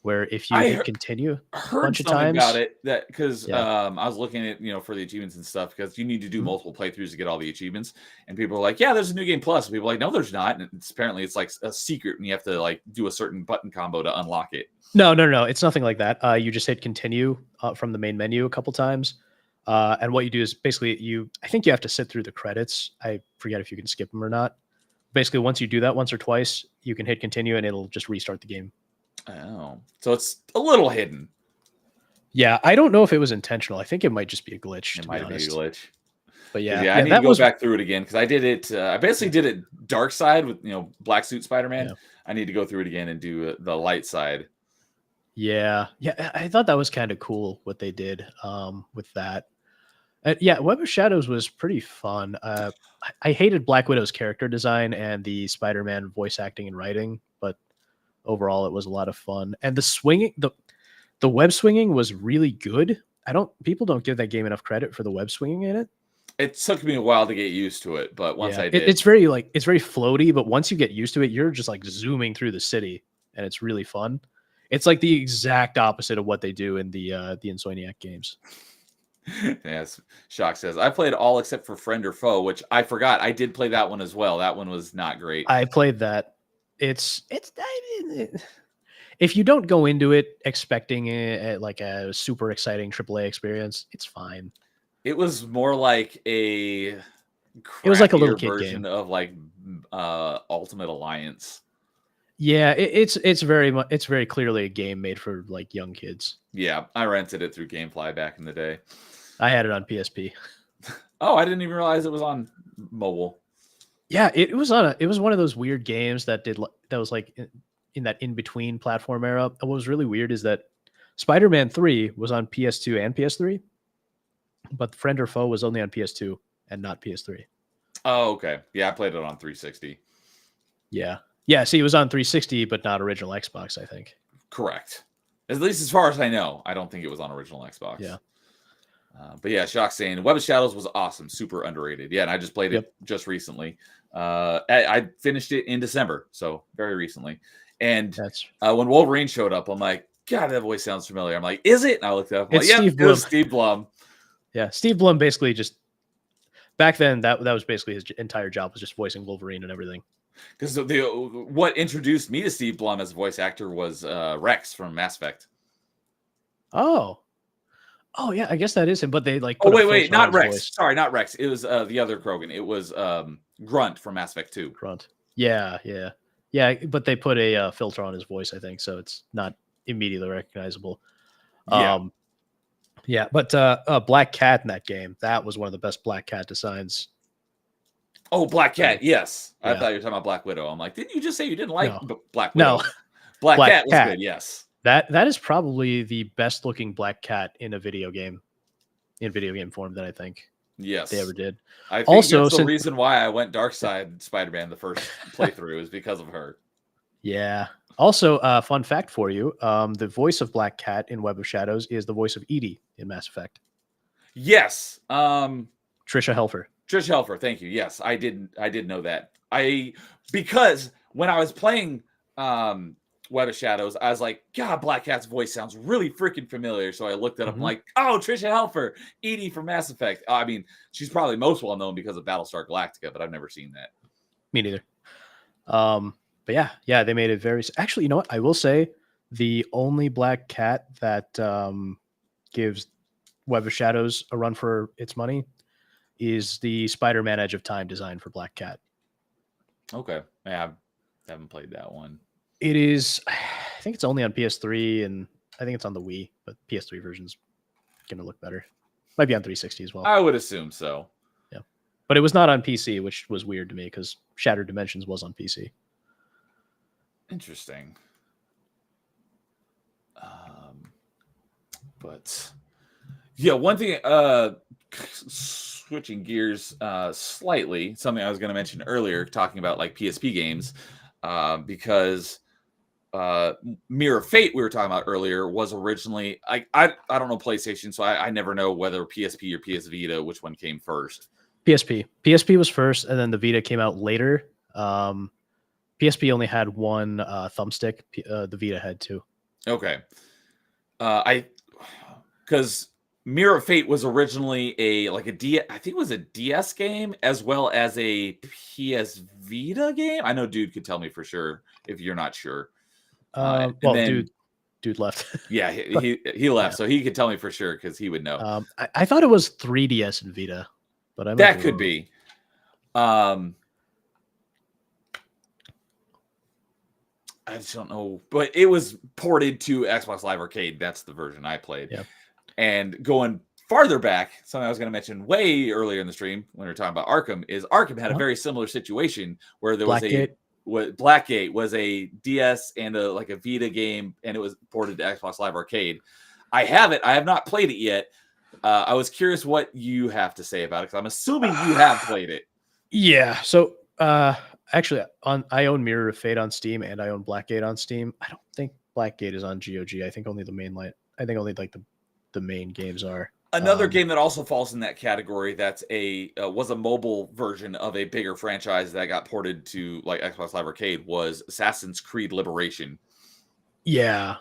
where if you continue a bunch of times about it, that because I was looking at for the achievements and stuff, because you need to do multiple playthroughs to get all the achievements, and people are like, yeah, there's a New Game Plus, and people are like, no, there's not, and apparently it's like a secret and you have to like do a certain button combo to unlock it. No, it's nothing like that. You just hit continue from the main menu a couple times, and what you do is basically I think you have to sit through the credits. I forget if you can skip them or not. Basically, once you do that once or twice, you can hit continue and it'll just restart the game. Oh, so it's a little hidden. Yeah, I don't know if it was intentional. I think it might just be a glitch. It might be a glitch. But yeah, I need to go back through it again, because I did it. I basically did it dark side with Black Suit Spider-Man. Yeah. I need to go through it again and do the light side. Yeah, I thought that was kind of cool what they did with that. Yeah, Web of Shadows was pretty fun. I hated Black Widow's character design and the Spider-Man voice acting and writing, but overall it was a lot of fun. And the swinging, the web swinging was really good. People don't give that game enough credit for the web swinging in it. It took me a while to get used to it, but once I did, it's very floaty. But once you get used to it, you're just like zooming through the city, and it's really fun. It's like the exact opposite of what they do in the Insomniac games. Yes, Shock says I played all except for Friend or Foe, which I forgot. I did play that one as well. That one was not great. I played that. It's if you don't go into it expecting like a super exciting AAA experience, it's fine. It was more like it was like a little kid version game of like Ultimate Alliance. Yeah, it's very clearly a game made for like young kids. Yeah, I rented it through GameFly back in the day. I had it on PSP. Oh, I didn't even realize it was on mobile. Yeah, it was one of those weird games that was like in that in between platform era. And what was really weird is that Spider-Man 3 was on PS2 and PS3, but Friend or Foe was only on PS2 and not PS3. Oh, okay. Yeah, I played it on 360. Yeah. See, it was on 360, but not original Xbox, I think. Correct. At least as far as I know. I don't think it was on original Xbox. Yeah. But yeah, Shock saying Web of Shadows was awesome, super underrated. Yeah, and I just played Yep. it just recently. I finished it in December, so very recently. And That's when Wolverine showed up, I'm like, God, that voice sounds familiar. I'm like, is it? And I looked it up. I'm It's like, Steve it was Blum. Steve Blum. yeah. Steve Blum basically just back then that was basically his entire job was just voicing Wolverine and everything. Because what introduced me to Steve Blum as a voice actor was Rex from Mass Effect. Oh, yeah. I guess that is him. But they like. Oh put a wait, filter on not his Rex. voice. Sorry, not Rex. It was the other Krogan. It was Grunt from Mass Effect 2. Grunt. Yeah. But they put a filter on his voice, I think, so it's not immediately recognizable. Yeah. Yeah, but Black Cat in that game, that was one of the best Black Cat designs. Oh, Black Cat. Yes, I Yeah. thought you were talking about Black Widow. I'm like, didn't you just say you didn't like Black No. Widow? Black Black Cat was Cat. good. Yes. That is probably the best looking Black Cat in a video game, in video game form that I think Yes. they ever did. I think Also, that's the since- reason why I went Dark Side Spider-Man the first playthrough is because of her. Yeah. Also, fun fact for you: the voice of Black Cat in Web of Shadows is the voice of Edie in Mass Effect. Yes. Trisha Helfer. Trish Helfer, thank you. Yes, I did know that. Because when I was playing Web of Shadows, I was like, God, Black Cat's voice sounds really freaking familiar. So I looked it up. I'm like, oh, Trisha Helfer, Edie from Mass Effect. I mean, she's probably most well known because of Battlestar Galactica, but I've never seen that. Me neither. But yeah, they made it very. Actually, you know what? I will say the only Black Cat that gives Web of Shadows a run for its money is the Spider-Man Edge of Time design for Black Cat. Okay. Yeah, I haven't played that one. It is, I think it's only on PS3 and I think it's on the Wii, but PS3 version's going to look better. Might be on 360 as well. I would assume so. Yeah. But it was not on PC, which was weird to me because Shattered Dimensions was on PC. Interesting. But yeah, one thing, switching gears slightly, something I was going to mention earlier, talking about like PSP games, because Mirror of Fate we were talking about earlier was originally I don't know PlayStation, so I never know whether PSP or PS Vita, which one came first. PSP was first, and then the Vita came out later. PSP only had one thumbstick. The Vita had two. Okay. Because Mirror of Fate was originally I think it was a DS game as well as a PS Vita game. I know dude could tell me for sure if you're not sure. Dude left. Yeah, he left, so he could tell me for sure because he would know. I thought it was 3DS and Vita, but that could be. I just don't know, but it was ported to Xbox Live Arcade. That's the version I played. Yeah. And going farther back, something I was going to mention way earlier in the stream when we were talking about Arkham is Arkham had a very similar situation where there Blackgate was a DS and a Vita game, and it was ported to Xbox Live Arcade. I have it. I have not played it yet. I was curious what you have to say about it because I'm assuming you have played it. Yeah. So actually, I own Mirror of Fate on Steam and I own Blackgate on Steam. I don't think Blackgate is on GOG. I think only the mainline. I think only the main games are. Another game that also falls in that category that's was a mobile version of a bigger franchise that got ported to Xbox Live Arcade was Assassin's Creed Liberation. Yeah.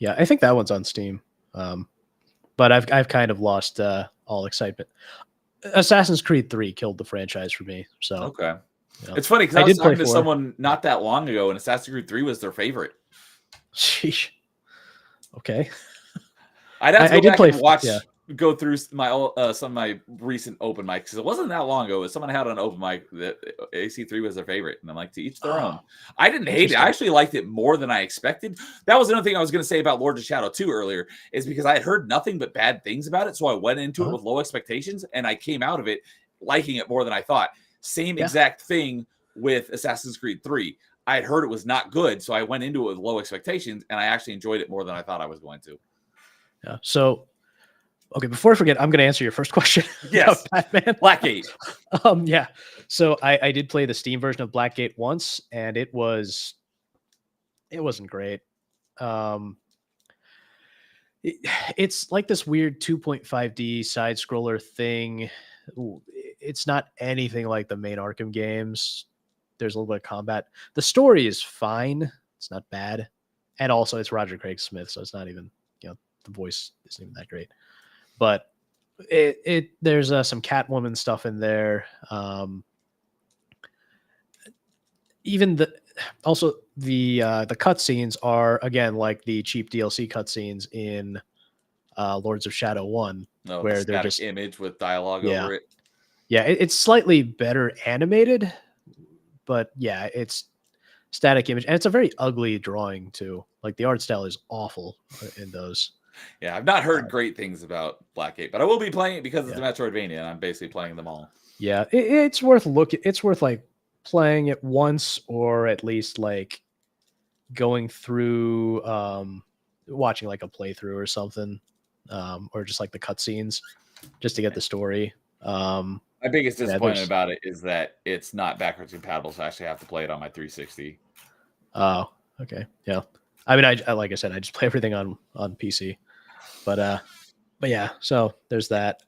I think that one's on Steam, but I've kind of lost all excitement. Assassin's Creed 3 killed the franchise for me. So okay, yeah. It's funny because I was talking to someone not that long ago, and Assassin's Creed 3 was their favorite. Sheesh. Okay. I'd have to go back and watch, go through my some of my recent open mics because it wasn't that long ago. Someone had an open mic that AC3 was their favorite, and I'm like, to each their own. I didn't hate it. I actually liked it more than I expected. That was another thing I was going to say about Lords of Shadow 2 earlier, is because I had heard nothing but bad things about it, so I went into it with low expectations, and I came out of it liking it more than I thought. Same exact thing with Assassin's Creed 3. I had heard it was not good, so I went into it with low expectations, and I actually enjoyed it more than I thought I was going to. Yeah. So, okay, before I forget, I'm going to answer your first question. Yes. Batman. Blackgate. Yeah. So I did play the Steam version of Blackgate once, and it wasn't great. it, it's like this weird 2.5D side scroller thing. It's not anything like the main Arkham games. There's a little bit of combat. The story is fine. It's not bad. And also it's Roger Craig Smith, so it's not even, the voice isn't even that great. But there's some Catwoman stuff in there. Even the cutscenes are again like the cheap DLC cutscenes in Lords of Shadow 1, where they're just image with dialogue Yeah. over it. Yeah, it's slightly better animated, but yeah, it's static image, and it's a very ugly drawing too. Like the art style is awful in those. Yeah, I've not heard great things about Blackgate, but I will be playing it because it's Yeah. a Metroidvania, and I'm basically playing them all. Yeah, it's worth looking. It's worth like playing it once, or at least like going through, watching like a playthrough or something, or just like the cutscenes, just to get the story. My biggest disappointment there's- about it is that it's not backwards compatible, so I actually have to play it on my 360. Oh, okay, yeah. I mean, I like I said, I just play everything on PC, but yeah. So there's that.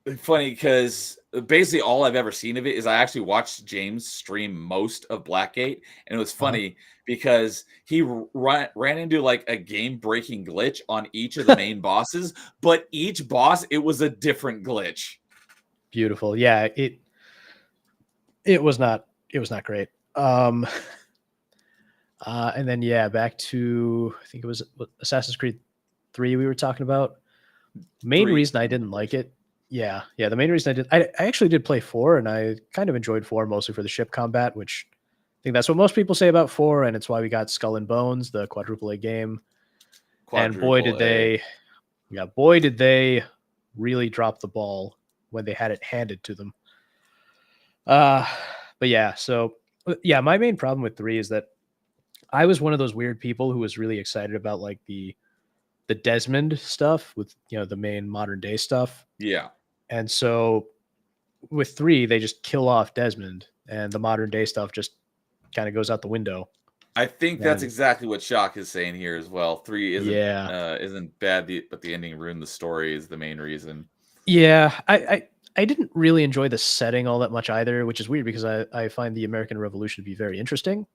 It's funny because basically all I've ever seen of it is I actually watched James stream most of Blackgate, and it was funny because he ran into like a game-breaking glitch on each of the main bosses, but each boss it was a different glitch. Beautiful, yeah. It was not great. And then back to, I think it was Assassin's Creed 3 we were talking about. Main 3. reason I didn't like it. Yeah. The main reason I actually did play 4, and I kind of enjoyed 4 mostly for the ship combat, which I think that's what most people say about 4, and it's why we got Skull and Bones, the quadruple A game. And boy did they really drop the ball when they had it handed to them. But yeah, so yeah, my main problem with 3 is that I was one of those weird people who was really excited about like the Desmond stuff with the main modern day stuff. Yeah. And so with 3, they just kill off Desmond, and the modern day stuff just kind of goes out the window. I think that's exactly what Shock is saying here as well. 3 isn't bad, but the ending ruined the story is the main reason. Yeah, I didn't really enjoy the setting all that much either, which is weird because I find the American Revolution to be very interesting,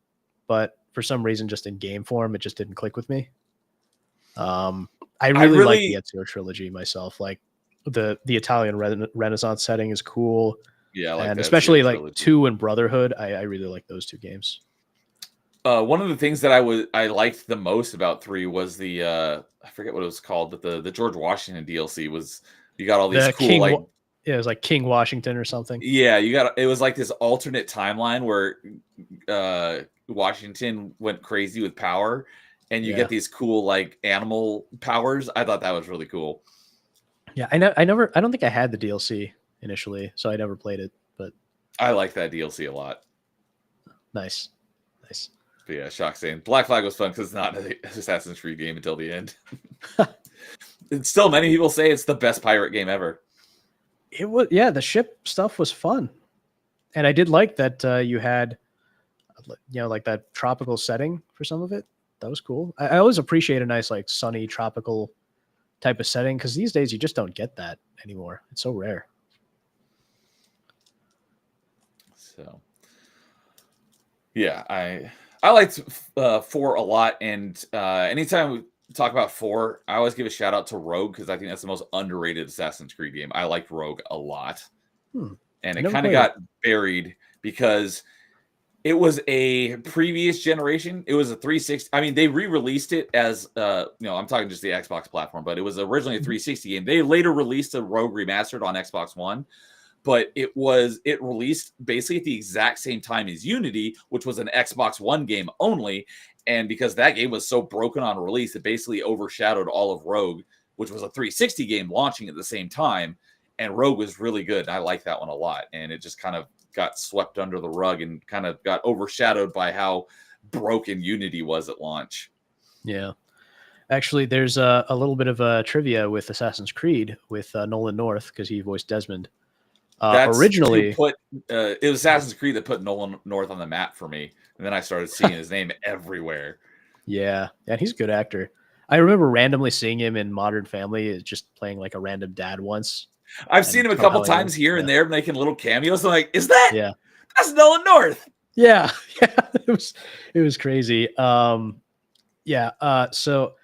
but for some reason, just in game form, it just didn't click with me. I really like the Ezio trilogy myself. Like the Italian Renaissance setting is cool. Yeah, I like and that especially trilogy. like 2 and Brotherhood. I really like those 2 games. One of the things that I liked the most about 3 was the I forget what it was called, but the George Washington DLC was you got all these cool it was like King Washington or something. Yeah, it was like this alternate timeline where Washington went crazy with power, and you get these cool like animal powers. I thought that was really cool. Yeah, I don't think I had the DLC initially, so I never played it, but I like that DLC a lot. Nice. But yeah, Shock saying Black Flag was fun because it's not an Assassin's Creed game until the end. And still, many people say it's the best pirate game ever. It was, the ship stuff was fun, and I did like that you had, like that tropical setting for some of it. That was cool. I always appreciate a nice like sunny tropical type of setting because these days you just don't get that anymore. It's so rare. So, yeah, I liked 4 a lot, and anytime we talk about 4, I always give a shout out to Rogue because I think that's the most underrated Assassin's Creed game. I liked Rogue a lot, and it kind of got buried because it was a previous generation. It was a 360. I mean, they re-released it as I'm talking just the Xbox platform, but it was originally a 360 game. They later released a Rogue Remastered on Xbox One. But it released basically at the exact same time as Unity, which was an Xbox One game only. And because that game was so broken on release, it basically overshadowed all of Rogue, which was a 360 game launching at the same time. And Rogue was really good. I like that one a lot. And it just kind of got swept under the rug and kind of got overshadowed by how broken Unity was at launch. Yeah. Actually, there's a little bit of trivia with Assassin's Creed with Nolan North because he voiced Desmond. Originally, it was Assassin's Creed that put Nolan North on the map for me, and then I started seeing his name everywhere. Yeah, and he's a good actor. I remember randomly seeing him in Modern Family, just playing like a random dad once. I've And seen him a somehow couple he times was, here yeah, and there making little cameos. I'm like, is that yeah, that's Nolan North? yeah, yeah. It was crazy. Yeah. So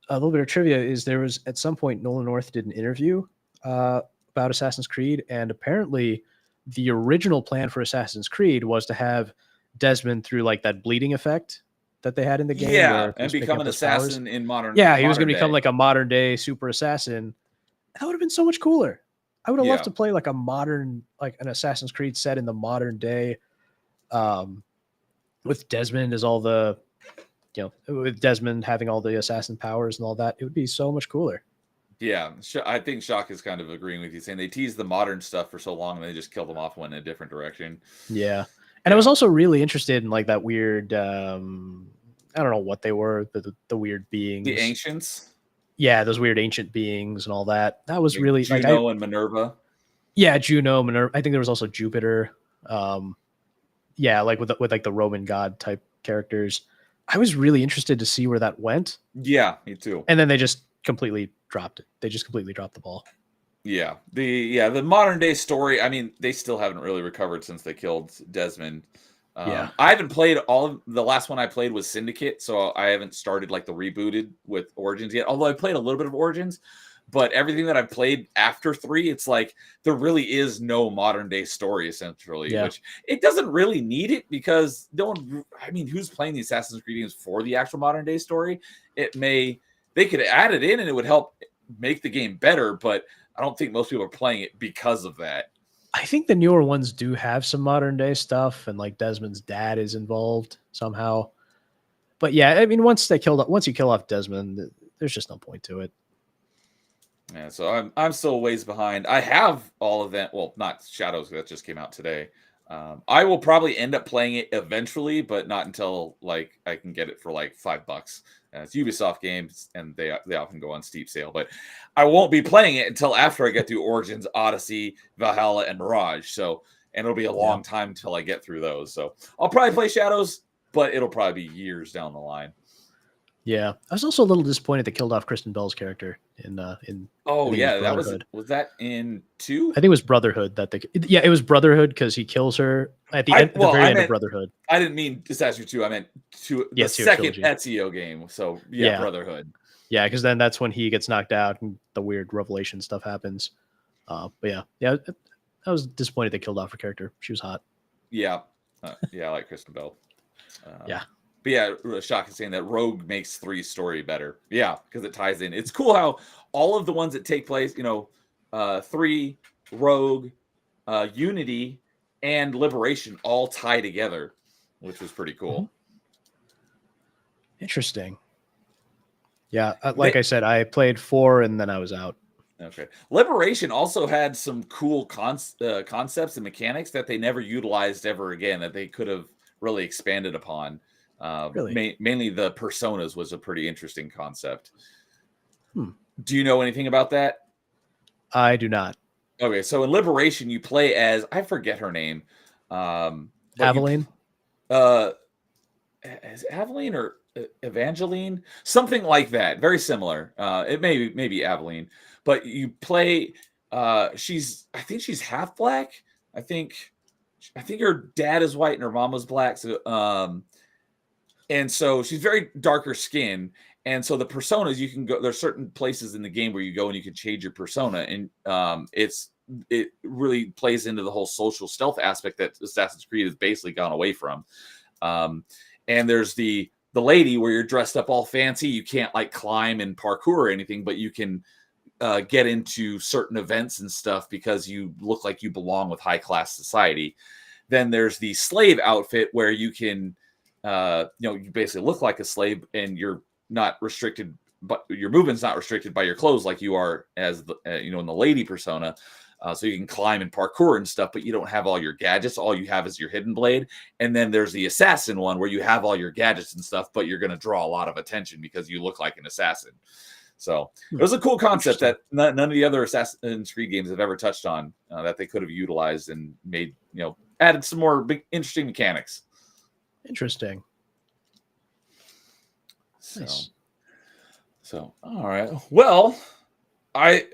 a little bit of trivia is there was at some point Nolan North did an interview about Assassin's Creed, and apparently the original plan for Assassin's Creed was to have Desmond through like that bleeding effect that they had in the game Yeah, where he and was picking become up an those powers. assassin in modern Yeah, he was modern going to become day. like a modern day super assassin. That would have been so much cooler. I would have loved Yeah. to play like a modern, like an Assassin's Creed set in the modern day, um, with Desmond as all the, with Desmond having all the assassin powers and all that. It would be so much cooler. Yeah, I think Shock is kind of agreeing with you, saying they teased the modern stuff for so long and they just killed them off, went in a different direction. Yeah. And I was also really interested in like that weird, I don't know what they were, the weird beings. The ancients, Yeah, those weird ancient beings and all that. That was like really like Juno and Minerva. yeah, Juno, Minerva. I think there was also Jupiter. Yeah, like with like the Roman god type characters. I was really interested to see where that went, Yeah, me too. and then they just completely dropped it. They just completely dropped the ball. Yeah, the modern day story. I mean, they still haven't really recovered since they killed Desmond. Yeah. I haven't played all of the last one I played was Syndicate, so I haven't started like the rebooted with Origins yet. Although I played a little bit of Origins, but everything that I've played after 3, it's like there really is no modern day story essentially, Yeah. which it doesn't really need it because no one. I mean, who's playing the Assassin's Creed games for the actual modern day story? They could add it in and it would help make the game better, but I don't think most people are playing it because of that. I think the newer ones do have some modern day stuff, and like Desmond's dad is involved somehow. But yeah, I mean, once you kill off Desmond, there's just no point to it. Yeah, so I'm still a ways behind. I have all of that. Well, not Shadows that just came out today. I will probably end up playing it eventually, but not until like I can get it for like $5. It's Ubisoft games, and they often go on steep sale. But I won't be playing it until after I get through Origins, Odyssey, Valhalla, and Mirage. So, and it'll be a long time till I get through those. So I'll probably play Shadows, but it'll probably be years down the line. Yeah, I was also a little disappointed they killed off Kristen Bell's character in. Oh I think it yeah, was Brotherhood. was that in 2? I think it was Brotherhood that it was Brotherhood because he kills her at the end, very end of Brotherhood. I didn't mean Assassin's Creed 2. I meant the second Ezio game. So yeah, Brotherhood. Yeah, because then that's when he gets knocked out and the weird revelation stuff happens. But yeah, I was disappointed they killed off her character. She was hot. Yeah, I like Kristen Bell. Yeah. But yeah, Shock is saying that Rogue makes 3 story better. Yeah, because it ties in. It's cool how all of the ones that take place, 3, Rogue, Unity, and Liberation all tie together, which was pretty cool. Interesting. Yeah, like I said, I played 4 and then I was out. Okay. Liberation also had some cool concepts and mechanics that they never utilized ever again that they could have really expanded upon. Really? Mainly the personas was a pretty interesting concept. Do you know anything about that? I do not. Okay, so in Liberation, you play as I forget her name. Aveline? Is it Aveline or Evangeline? Something like that. Very similar. It may be Aveline, but you play. I think she's half black. I think her dad is white and her mom was black. So and so she's very darker skin. And so the personas you can go, there's certain places in the game where you go and you can change your persona. And it really plays into the whole social stealth aspect that Assassin's Creed has basically gone away from. And there's the lady where you're dressed up all fancy. You can't like climb and parkour or anything, but you can get into certain events and stuff because you look like you belong with high class society. Then there's the slave outfit where you can, you basically look like a slave and you're not restricted, but your movement's not restricted by your clothes like you are as the, in the lady persona. So you can climb and parkour and stuff, but you don't have all your gadgets. All you have is your hidden blade. And then there's the assassin one where you have all your gadgets and stuff, but you're going to draw a lot of attention because you look like an assassin. So it was a cool concept that none of the other Assassin's Creed games have ever touched on that they could have utilized and made, added some more interesting mechanics. Interesting. So, nice. So, all right. Well, I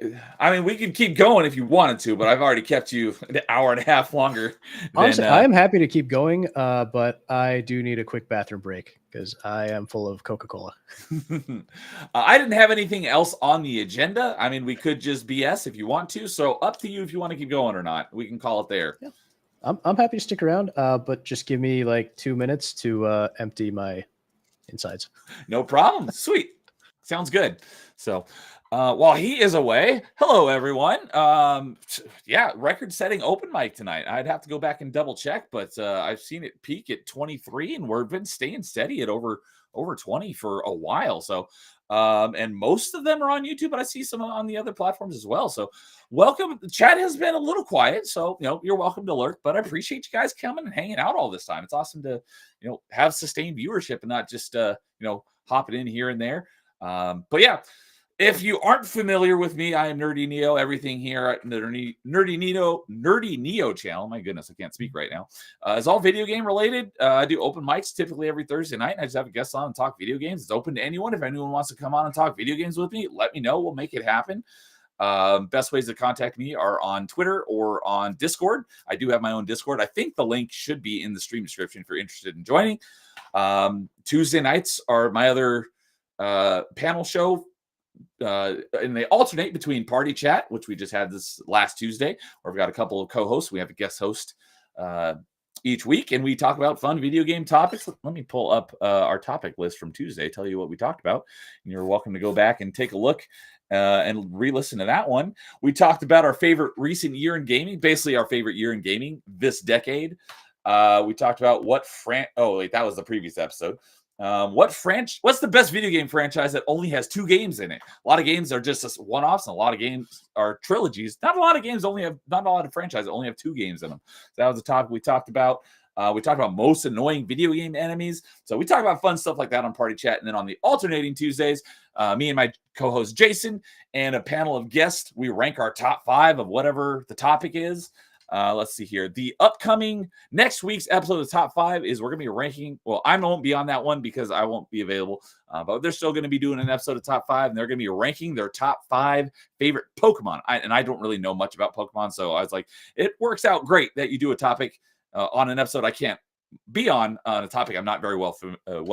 mean, we can keep going if you wanted to, but I've already kept you an hour and a half longer than Honestly, I am happy to keep going, but I do need a quick bathroom break because I am full of Coca-Cola. I didn't have anything else on the agenda. I mean, we could just BS if you want to. So up to you if you want to keep going or not. We can call it there. Yeah. I'm happy to stick around, but just give me like 2 minutes to empty my insides. No problem. Sweet. Sounds good. So while he is away, hello everyone. Yeah, record-setting open mic tonight. I'd have to go back and double check, but I've seen it peak at 23, and we've been staying steady at over 20 for a while. So and most of them are on YouTube, but I see some on the other platforms as well. So welcome. The chat has been a little quiet, so you're welcome to lurk, but I appreciate you guys coming and hanging out all this time. It's awesome to have sustained viewership and not just hopping in here and there. But yeah, if you aren't familiar with me, I am Nerdy Neo. Everything here at Nerdy Neo channel, my goodness, I can't speak right now, is all video game related. I do open mics typically every Thursday night, and I just have a guest on and talk video games. It's open to anyone. If anyone wants to come on and talk video games with me, let me know. We'll make it happen. Best ways to contact me are on Twitter or on Discord. I do have my own Discord. I think the link should be in the stream description if you're interested in joining. Tuesday nights are my other panel show, and they alternate between Party Chat, which we just had this last Tuesday, where we've got a couple of co-hosts. We have a guest host each week, and we talk about fun video game topics. Let me pull up our topic list from Tuesday, tell you what we talked about, and you're welcome to go back and take a look and re-listen to that one. We talked about our favorite recent year in gaming, basically our favorite year in gaming this decade. We talked about that was the previous episode. What's the best video game franchise that only has 2 games in it? A lot of games are just one-offs, and a lot of games are trilogies. Not a lot of franchises only have 2 games in them. So that was the topic we talked about. We talked about most annoying video game enemies. So we talk about fun stuff like that on Party Chat. And then on the alternating Tuesdays, me and my co-host Jason and a panel of guests, we rank our top 5 of whatever the topic is. Let's see here. The upcoming next week's episode of the top 5 is we're going to be ranking. Well, I won't be on that one because I won't be available, but they're still going to be doing an episode of top 5, and they're going to be ranking their top 5 favorite Pokemon. I don't really know much about Pokemon, so I was like, it works out great that you do a topic on an episode I can't be on a topic I'm not very well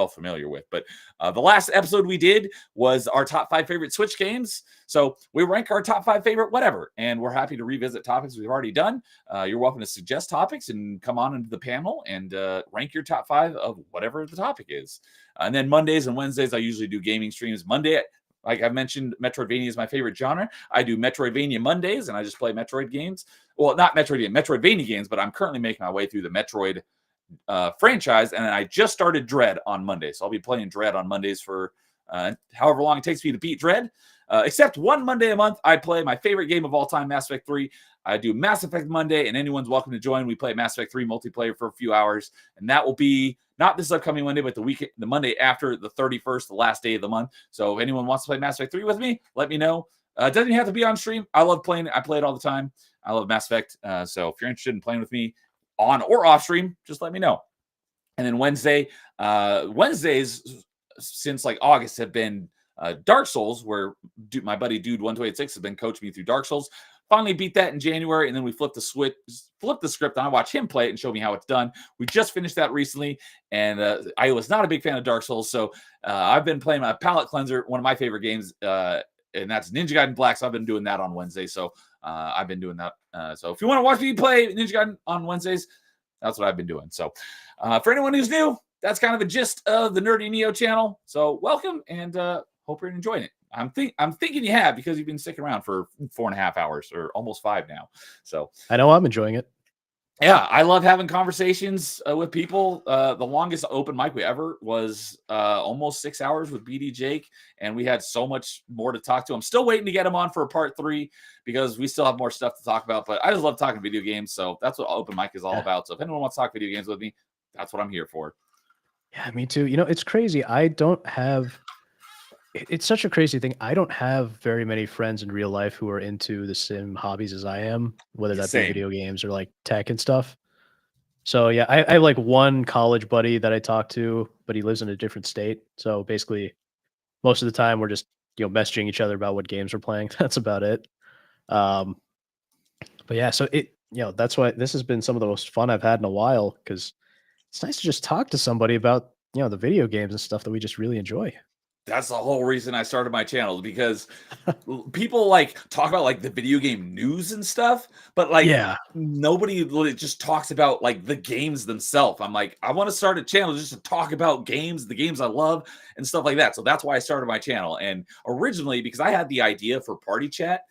familiar with. But the last episode we did was our top 5 favorite Switch games. So we rank our top 5 favorite whatever, and we're happy to revisit topics we've already done. You're welcome to suggest topics and come on into the panel and rank your top 5 of whatever the topic is. And then Mondays and Wednesdays, I usually do gaming streams. Monday, like I mentioned, Metroidvania is my favorite genre. I do Metroidvania Mondays, and I just play Metroid games. Well, not Metroidvania games, but I'm currently making my way through the Metroid franchise, and I just started Dread on Monday, so I'll be playing Dread on Mondays for however long it takes me to beat Dread. Except one Monday a month, I play my favorite game of all time, Mass Effect 3. I do Mass Effect Monday, and anyone's welcome to join. We play Mass Effect 3 multiplayer for a few hours, and that will be not this upcoming Monday, but the Monday after the 31st, the last day of the month. So if anyone wants to play Mass Effect 3 with me, let me know. It doesn't have to be on stream. I love playing it. I play it all the time. I love Mass Effect. So if you're interested in playing with me on or off stream, just let me know. And then Wednesdays since like August have been Dark Souls, where my buddy Dude 1286 has been coaching me through Dark Souls. Finally beat that in January, and then we flipped the script, and I watched him play it and show me how it's done. We just finished that recently, and I was not a big fan of Dark Souls, so I've been playing my Palette Cleanser, one of my favorite games, and that's Ninja Gaiden Black. So I've been doing that on Wednesday. So I've been doing that. So if you want to watch me play Ninja Gaiden on Wednesdays, that's what I've been doing. So for anyone who's new, that's kind of a gist of the Nerdy Neo channel. So welcome, and hope you're enjoying it. I'm thinking you have, because you've been sticking around for 4.5 hours or almost 5 now. So I know I'm enjoying it. Yeah, I love having conversations with people. The longest open mic we ever was almost 6 hours with BD Jake, and we had so much more to talk to. I'm still waiting to get him on for a part 3 because we still have more stuff to talk about. But I just love talking video games, so that's what open mic is all about. So if anyone wants to talk video games with me, that's what I'm here for. Yeah, me too. It's crazy. I don't have. It's such a crazy thing. I don't have very many friends in real life who are into the same hobbies as I am, whether that Same. be video games or like tech and stuff. So yeah, I have like one college buddy that I talk to, but he lives in a different state. So basically, most of the time we're just messaging each other about what games we're playing. That's about it. Um, but yeah, so that's why this has been some of the most fun I've had in a while, because it's nice to just talk to somebody about the video games and stuff that we just really enjoy. That's the whole reason I started my channel, because people like talk about like the video game news and stuff, but like Yeah. nobody really just talks about like the games themselves. I'm like, I want to start a channel just to talk about games, the games I love and stuff like that. So that's why I started my channel. And originally, because I had the idea for Party Chat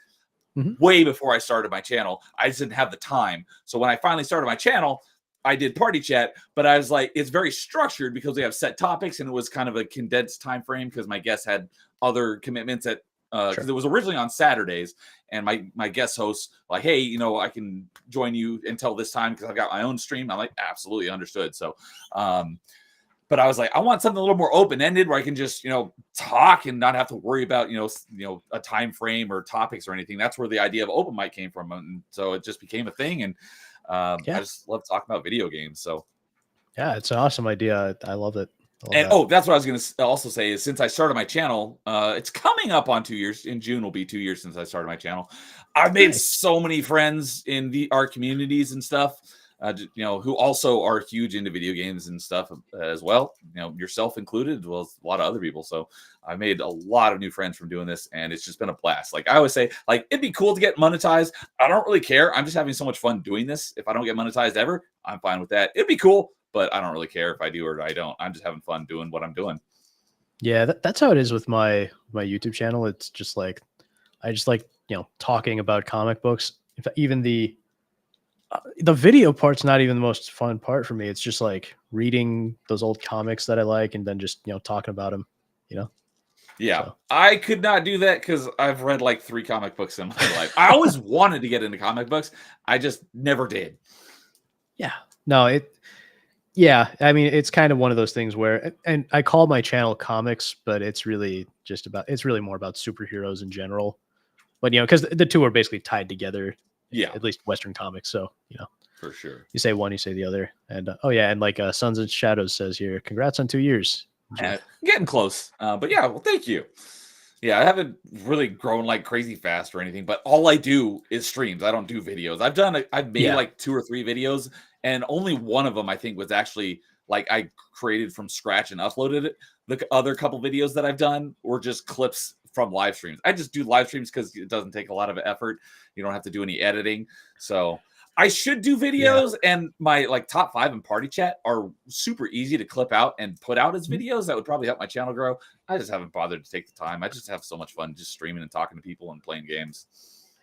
Mhm. way before I started my channel, I just didn't have the time. So when I finally started my channel, I did Party Chat, but I was like, it's very structured because we have set topics, and it was kind of a condensed time frame because my guests had other commitments at because Sure. it was originally on Saturdays, and my guest hosts like, hey, I can join you until this time because I've got my own stream. I'm like, absolutely understood. So, but I was like, I want something a little more open ended where I can just talk and not have to worry about a time frame or topics or anything. That's where the idea of open mic came from, and so it just became a thing. And I Yeah. just love talking about video games. So, Yeah, it's an awesome idea. I love it. I love and that. that's what I was going to also say is, since I started my channel, it's coming up on 2 years. In June will be 2 years since I started my channel. I've made Nice. so many friends in our communities and stuff, who also are huge into video games and stuff as well. Yourself included, as well as a lot of other people. So I made a lot of new friends from doing this, and it's just been a blast. Like I always say, like it'd be cool to get monetized. I don't really care. I'm just having so much fun doing this. If I don't get monetized ever, I'm fine with that. It'd be cool, but I don't really care if I do or I don't. I'm just having fun doing what I'm doing. Yeah, that's how it is with my YouTube channel. It's just like I just like talking about comic books. In fact, even the video part's not even the most fun part for me. It's just like reading those old comics that I like, and then just talking about them. Yeah, So. I could not do that because I've read like 3 comic books in my life. I always wanted to get into comic books. I just never did. Yeah, no, yeah, I mean, it's kind of one of those things where, and I call my channel comics, but it's really more about superheroes in general. But because the two are basically tied together. Yeah, At least Western comics. So for sure. you say one, you say the other, and oh yeah, and like Sons and Shadows says here, congrats on 2 years. Getting close. But yeah, well, thank you. Yeah, I haven't really grown like crazy fast or anything, but all I do is streams. I don't do videos. I've made like 2 or 3 videos, and only one of them I think was actually like I created from scratch and uploaded it. The other couple videos that I've done were just clips from live streams. I just do live streams because it doesn't take a lot of effort. You don't have to do any editing. So I should do videos, and my like top 5 in Party Chat are super easy to clip out and put out as videos. That would probably help my channel grow. I just haven't bothered to take the time. I just have so much fun just streaming and talking to people and playing games.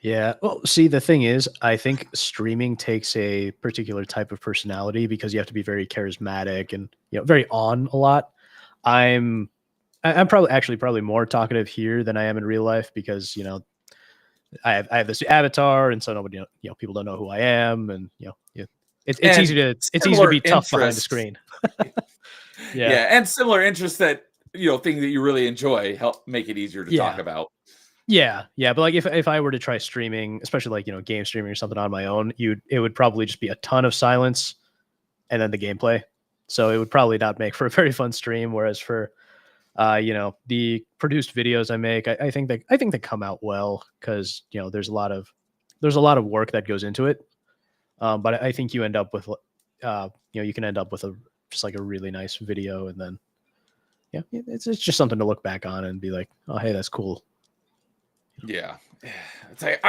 Yeah. Well, see, the thing is, I think streaming takes a particular type of personality because you have to be very charismatic and very on a lot. I'm probably more talkative here than I am in real life because I have this avatar, and so nobody people don't know who I am, and it's easy to be tough behind the screen. Yeah, and similar interests that things that you really enjoy help make it easier to talk about. Yeah, but like if I were to try streaming, especially like game streaming or something on my own, it would probably just be a ton of silence and then the gameplay. So it would probably not make for a very fun stream. Whereas for the produced videos I make, I think they come out well because there's a lot of work that goes into it. But I think you end up with you can end up with just like a really nice video, and then it's just something to look back on and be like, oh hey, that's cool. Yeah, it's like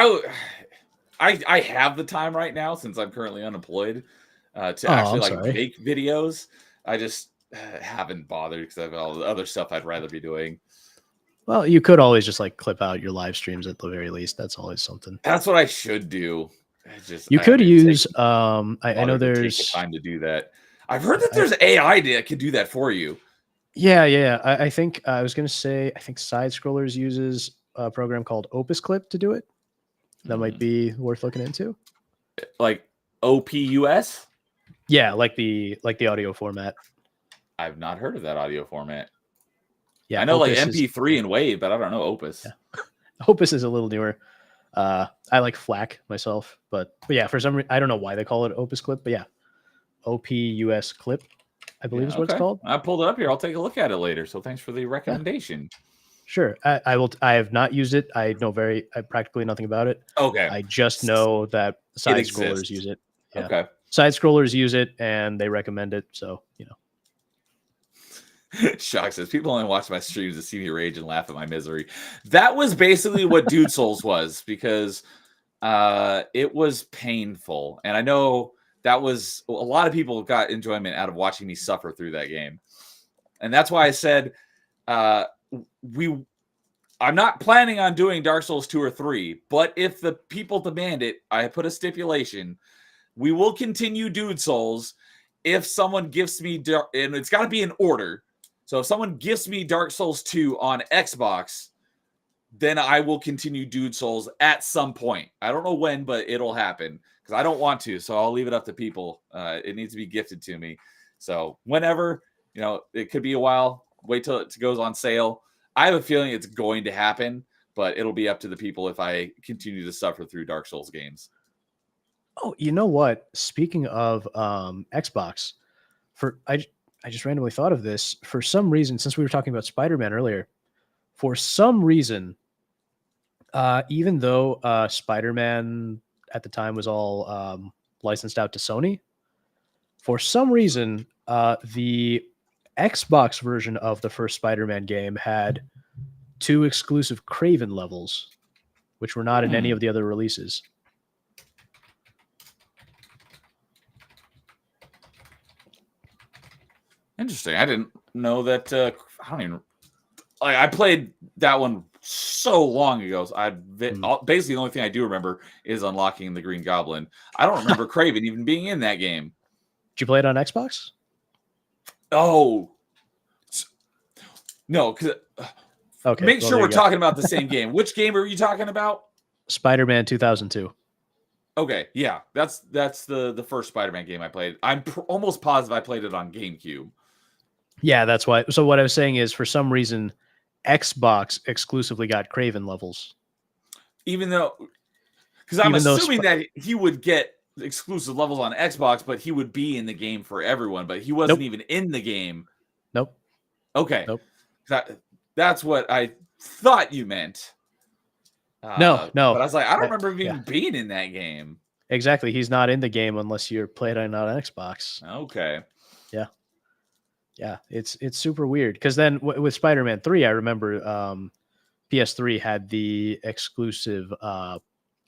I have the time right now since I'm currently unemployed to actually make videos. I just haven't bothered because I have all the other stuff I'd rather be doing. Well, you could always just like clip out your live streams at the very least. That's always something. That's what I should do. You could use I know there's take the time to do that. I've heard that there's AI that can do that for you. Yeah. I think I was gonna say I think Side Scrollers uses a program called Opus Clip to do it. That might be worth looking into. Like OPUS? Yeah, like the audio format. I've not heard of that audio format. Yeah, I know Opus like MP3 and Wave, but I don't know Opus. Yeah. Opus is a little newer. I like FLAC myself, but yeah, for some reason I don't know why they call it Opus Clip, but yeah, OPUS Clip, I believe is what it's called. I pulled it up here. I'll take a look at it later. So thanks for the recommendation. Yeah. Sure. I will. I have not used it. I know practically nothing about it. Okay. I just know that side scrollers exists. use it. Yeah. Okay. Side scrollers use it and they recommend it. So, Shock says people only watch my streams to see me rage and laugh at my misery. That was basically what Dude Souls was, because it was painful. And I know that was a lot of people got enjoyment out of watching me suffer through that game. And that's why I said I'm not planning on doing Dark Souls 2 or 3, but if the people demand it, I put a stipulation. We will continue Dude Souls if someone gifts me, and it's got to be in order. So if someone gifts me Dark Souls 2 on Xbox, then I will continue Dude Souls at some point. I don't know when, but it'll happen, because I don't want to. So I'll leave it up to people. It needs to be gifted to me. So whenever, it could be a while. Wait till it goes on sale. I have a feeling it's going to happen, but it'll be up to the people if I continue to suffer through Dark Souls games. Oh, you know what? Speaking of Xbox, I just randomly thought of this. For some reason, since we were talking about Spider-Man earlier, for some reason, even though Spider-Man at the time was all licensed out to Sony, for some reason, the Xbox version of the first Spider-Man game had 2 exclusive Kraven levels, which were not in any of the other releases. Interesting. I didn't know that. I played that one so long ago. So basically the only thing I do remember is unlocking the Green Goblin. I don't remember Kraven even being in that game. Did you play it on Xbox? Oh no, because okay. Make sure we're talking about the same game. Which game are you talking about? Spider-Man 2002. Okay, yeah, that's the first Spider-Man game I played. I'm almost positive I played it on GameCube. Yeah, that's why. So what I was saying is, for some reason, Xbox exclusively got Kraven levels. Because I'm assuming that he would get exclusive levels on Xbox, but he would be in the game for everyone. But he wasn't even in the game. Nope. Okay. Nope. That's what I thought you meant. No. But I was like, I don't remember him even being in that game. Exactly. He's not in the game unless you're playing it on Xbox. Okay. Yeah. Yeah. It's super weird. Because then with Spider-Man 3, I remember PS3 had the exclusive.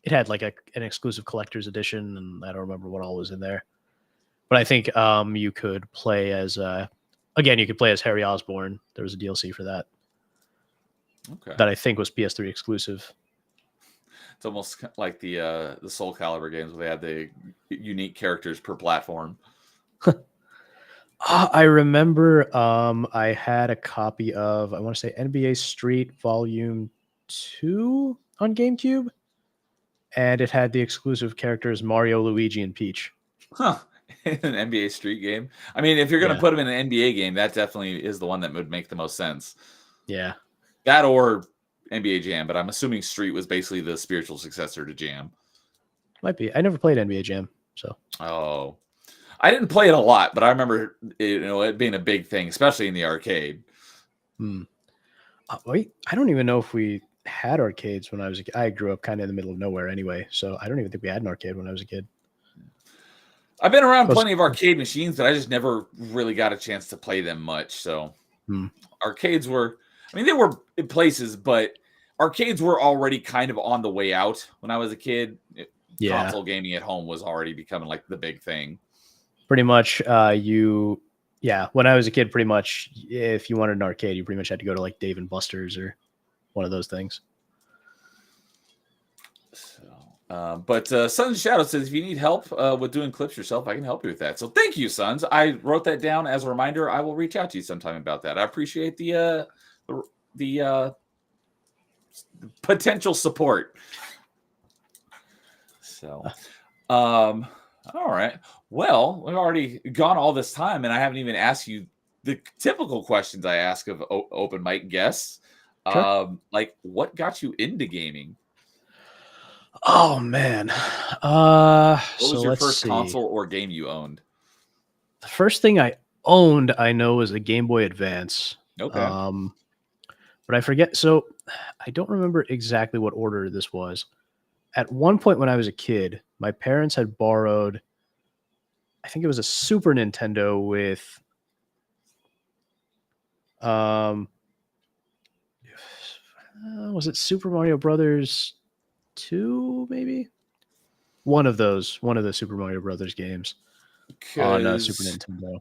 It had like an exclusive collector's edition, and I don't remember what all was in there. But I think you could play as you could play as Harry Osborn. There was a DLC for that. Okay. That I think was PS3 exclusive. It's almost like the Soul Calibur games where they had the unique characters per platform. I remember I had a copy of, I want to say, NBA Street Volume 2 on GameCube, and it had the exclusive characters Mario, Luigi, and Peach. Huh. An NBA Street game. I mean, if you're going to put them in an NBA game, that definitely is the one that would make the most sense. Yeah. That or NBA Jam, but I'm assuming Street was basically the spiritual successor to Jam. Might be. I never played NBA Jam, so. Oh. I didn't play it a lot, but I remember it being a big thing, especially in the arcade. Wait, I don't even know if we had arcades when I was a kid. I grew up kind of in the middle of nowhere anyway, so I don't even think we had an arcade when I was a kid. I've been around plenty of arcade machines, but I just never really got a chance to play them much. So arcades were, they were in places, but arcades were already kind of on the way out when I was a kid. Console gaming at home was already becoming like the big thing. Pretty much, when I was a kid, pretty much, if you wanted an arcade, you pretty much had to go to like Dave and Buster's or one of those things. So, but Sons Shadow says, if you need help with doing clips yourself, I can help you with that. So thank you, Sons. I wrote that down as a reminder. I will reach out to you sometime about that. I appreciate the potential support. So, all right. Well, we've already gone all this time, and I haven't even asked you the typical questions I ask of open mic guests. Sure. Like, what got you into gaming? Oh man, what was your first console or game you owned? The first thing I owned, I know, was a Game Boy Advance. Okay. but I forget. So I don't remember exactly what order this was. At one point when I was a kid, my parents had borrowed, I think it was a Super Nintendo with, was it Super Mario Brothers 2, maybe? One of the Super Mario Brothers games on Super 'Cause Nintendo.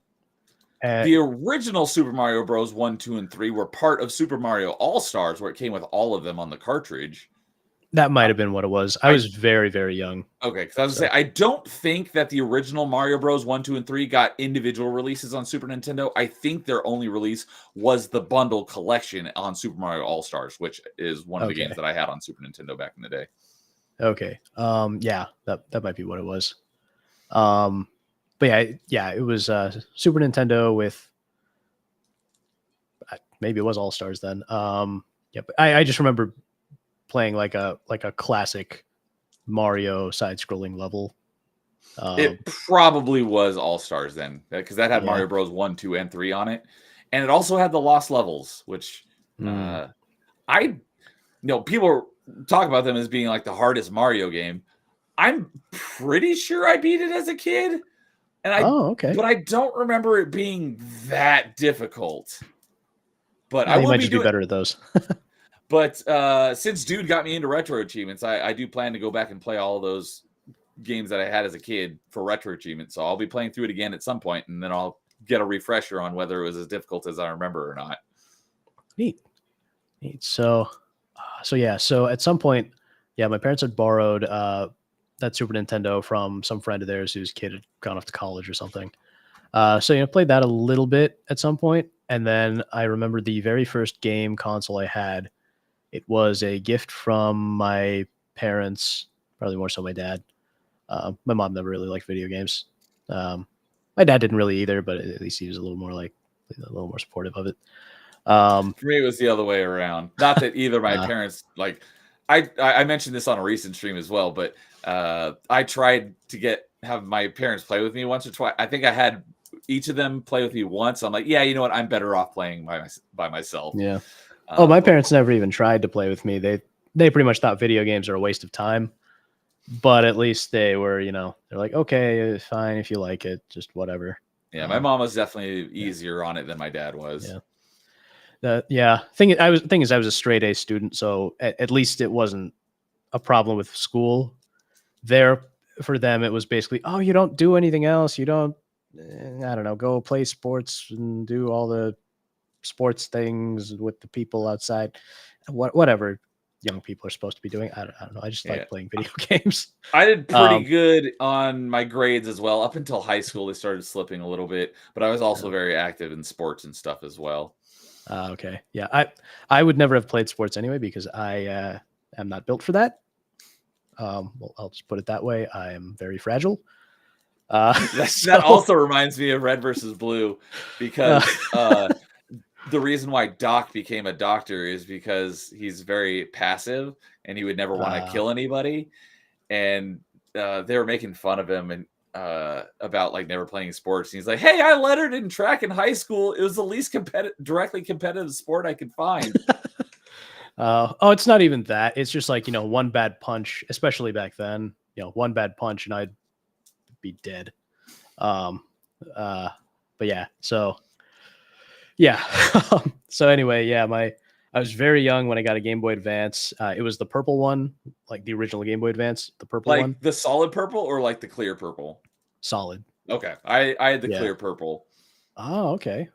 the original Super Mario Bros. 1, 2, and 3 were part of Super Mario All-Stars, where it came with all of them on the cartridge. That might have been what it was. I I- was very, very young. Okay, because I was gonna say, I don't think that the original Mario Bros. 1, 2, and 3 got individual releases on Super Nintendo. I think their only release was the bundle collection on Super Mario All-Stars, which is one of the Okay. games that I had on Super Nintendo back in the day. Okay. Yeah, that might be what it was. But yeah, it was Super Nintendo with, maybe it was All Stars then. Yeah, but I just remember playing like a classic Mario side-scrolling level. It probably was All-Stars then, because that had Yeah. Mario Bros. 1, 2, and 3 on it. And it also had the Lost Levels, which people talk about them as being like the hardest Mario game. I'm pretty sure I beat it as a kid. And okay. but I don't remember it being that difficult. But Yeah, I you will might be just doing, be better at those. But since Dude got me into retro achievements, I do plan to go back and play all of those games that I had as a kid for retro achievements. So I'll be playing through it again at some point, and then I'll get a refresher on whether it was as difficult as I remember or not. Neat. So yeah. So at some point, yeah, my parents had borrowed that Super Nintendo from some friend of theirs whose kid had gone off to college or something. So played that a little bit at some point, and then I remember the very first game console I had. It was a gift from my parents, probably more so my dad. My mom never really liked video games. My dad didn't really either, but at least he was a little more supportive of it. For me, it was the other way around. Not that either of my parents like. I mentioned this on a recent stream as well, but I tried to have my parents play with me once or twice. I think I had each of them play with me once. I'm like, yeah, you know what? I'm better off playing by myself. Yeah. Oh, my parents never even tried to play with me. They pretty much thought video games are a waste of time. But at least they were, they're like, okay, fine if you like it, just whatever. Yeah, my mom was definitely easier on it than my dad was. Yeah. Thing is, I was a straight A student, so at least it wasn't a problem with school. There, for them, it was basically, oh, you don't do anything else. You don't, I don't know, go play sports and do all the sports things with the people outside, whatever young people are supposed to be doing. I don't know. I just like playing video games. I did pretty good on my grades as well. Up until high school, they started slipping a little bit, but I was also very active in sports and stuff as well. Okay. Yeah. I would never have played sports anyway because I am not built for that. Well, I'll just put it that way. I am very fragile. That also reminds me of Red versus Blue, because the reason why Doc became a doctor is because he's very passive and he would never want to kill anybody. And they were making fun of him and about like never playing sports. And he's like, hey, I lettered in track in high school. It was the least directly competitive sport I could find. It's not even that. It's just like, one bad punch, especially back then, one bad punch and I'd be dead. But yeah, so yeah. So anyway, yeah, I was very young when I got a Game Boy Advance. It was the purple one, like the original Game Boy Advance, the purple one. Like the solid purple or like the clear purple? Solid. Okay. I had the clear purple. Oh, okay.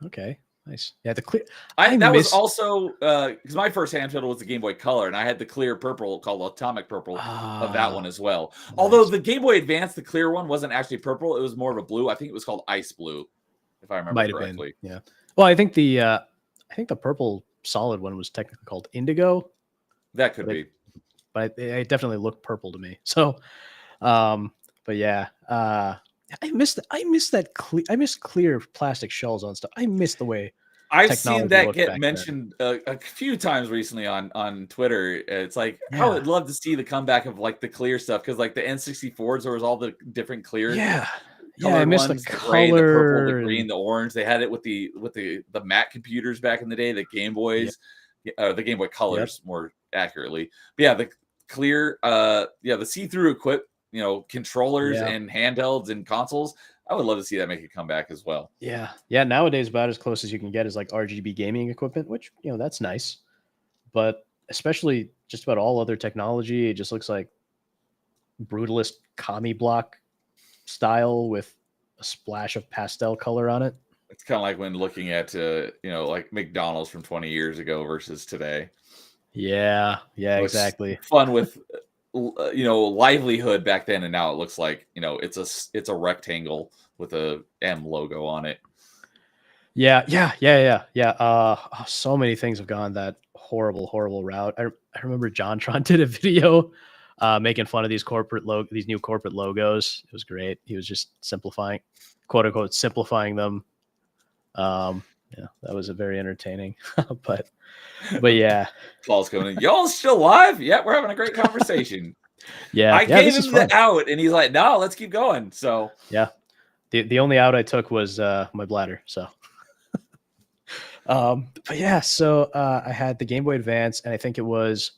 Nice. Yeah, the clear. Was also because my first handheld was the Game Boy Color, and I had the clear purple called Atomic Purple of that one as well. Nice. Although the Game Boy Advance, the clear one, wasn't actually purple; it was more of a blue. I think it was called Ice Blue, if I remember correctly. Yeah. Well, I think the purple solid one was technically called Indigo. That could be, but it definitely looked purple to me. So, but yeah. I missed that clear plastic shells on stuff. I miss the way I've seen that get mentioned a few times recently on Twitter. It's like I would love to see the comeback of like the clear stuff, because like the N64s, there was all the different clears. Yeah, I miss the gray, the purple, the green, the orange. They had it with the Mac computers back in the day, the Game Boys. the Game Boy Colors more accurately. But yeah, the clear, the see-through controllers Yeah. and handhelds and consoles. I would love to see that make a comeback as well. Yeah. Yeah. Nowadays, about as close as you can get is like RGB gaming equipment, which, that's nice. But especially just about all other technology, it just looks like brutalist commie block style with a splash of pastel color on it. It's kind of like when looking at, like McDonald's from 20 years ago versus today. Yeah. Yeah, It was exactly. fun with, livelihood back then, and now it looks like, it's a rectangle with a M logo on it. Yeah. So many things have gone that horrible route. I remember JonTron did a video making fun of these new corporate logos. It was great. He was just simplifying, quote unquote, simplifying them. That was a very entertaining. but yeah. Paul's coming in. Y'all still live? Yeah, we're having a great conversation. I gave him the out, and he's like, "No, let's keep going." So yeah, the only out I took was my bladder. So, but yeah, so I had the Game Boy Advance, and I think it was,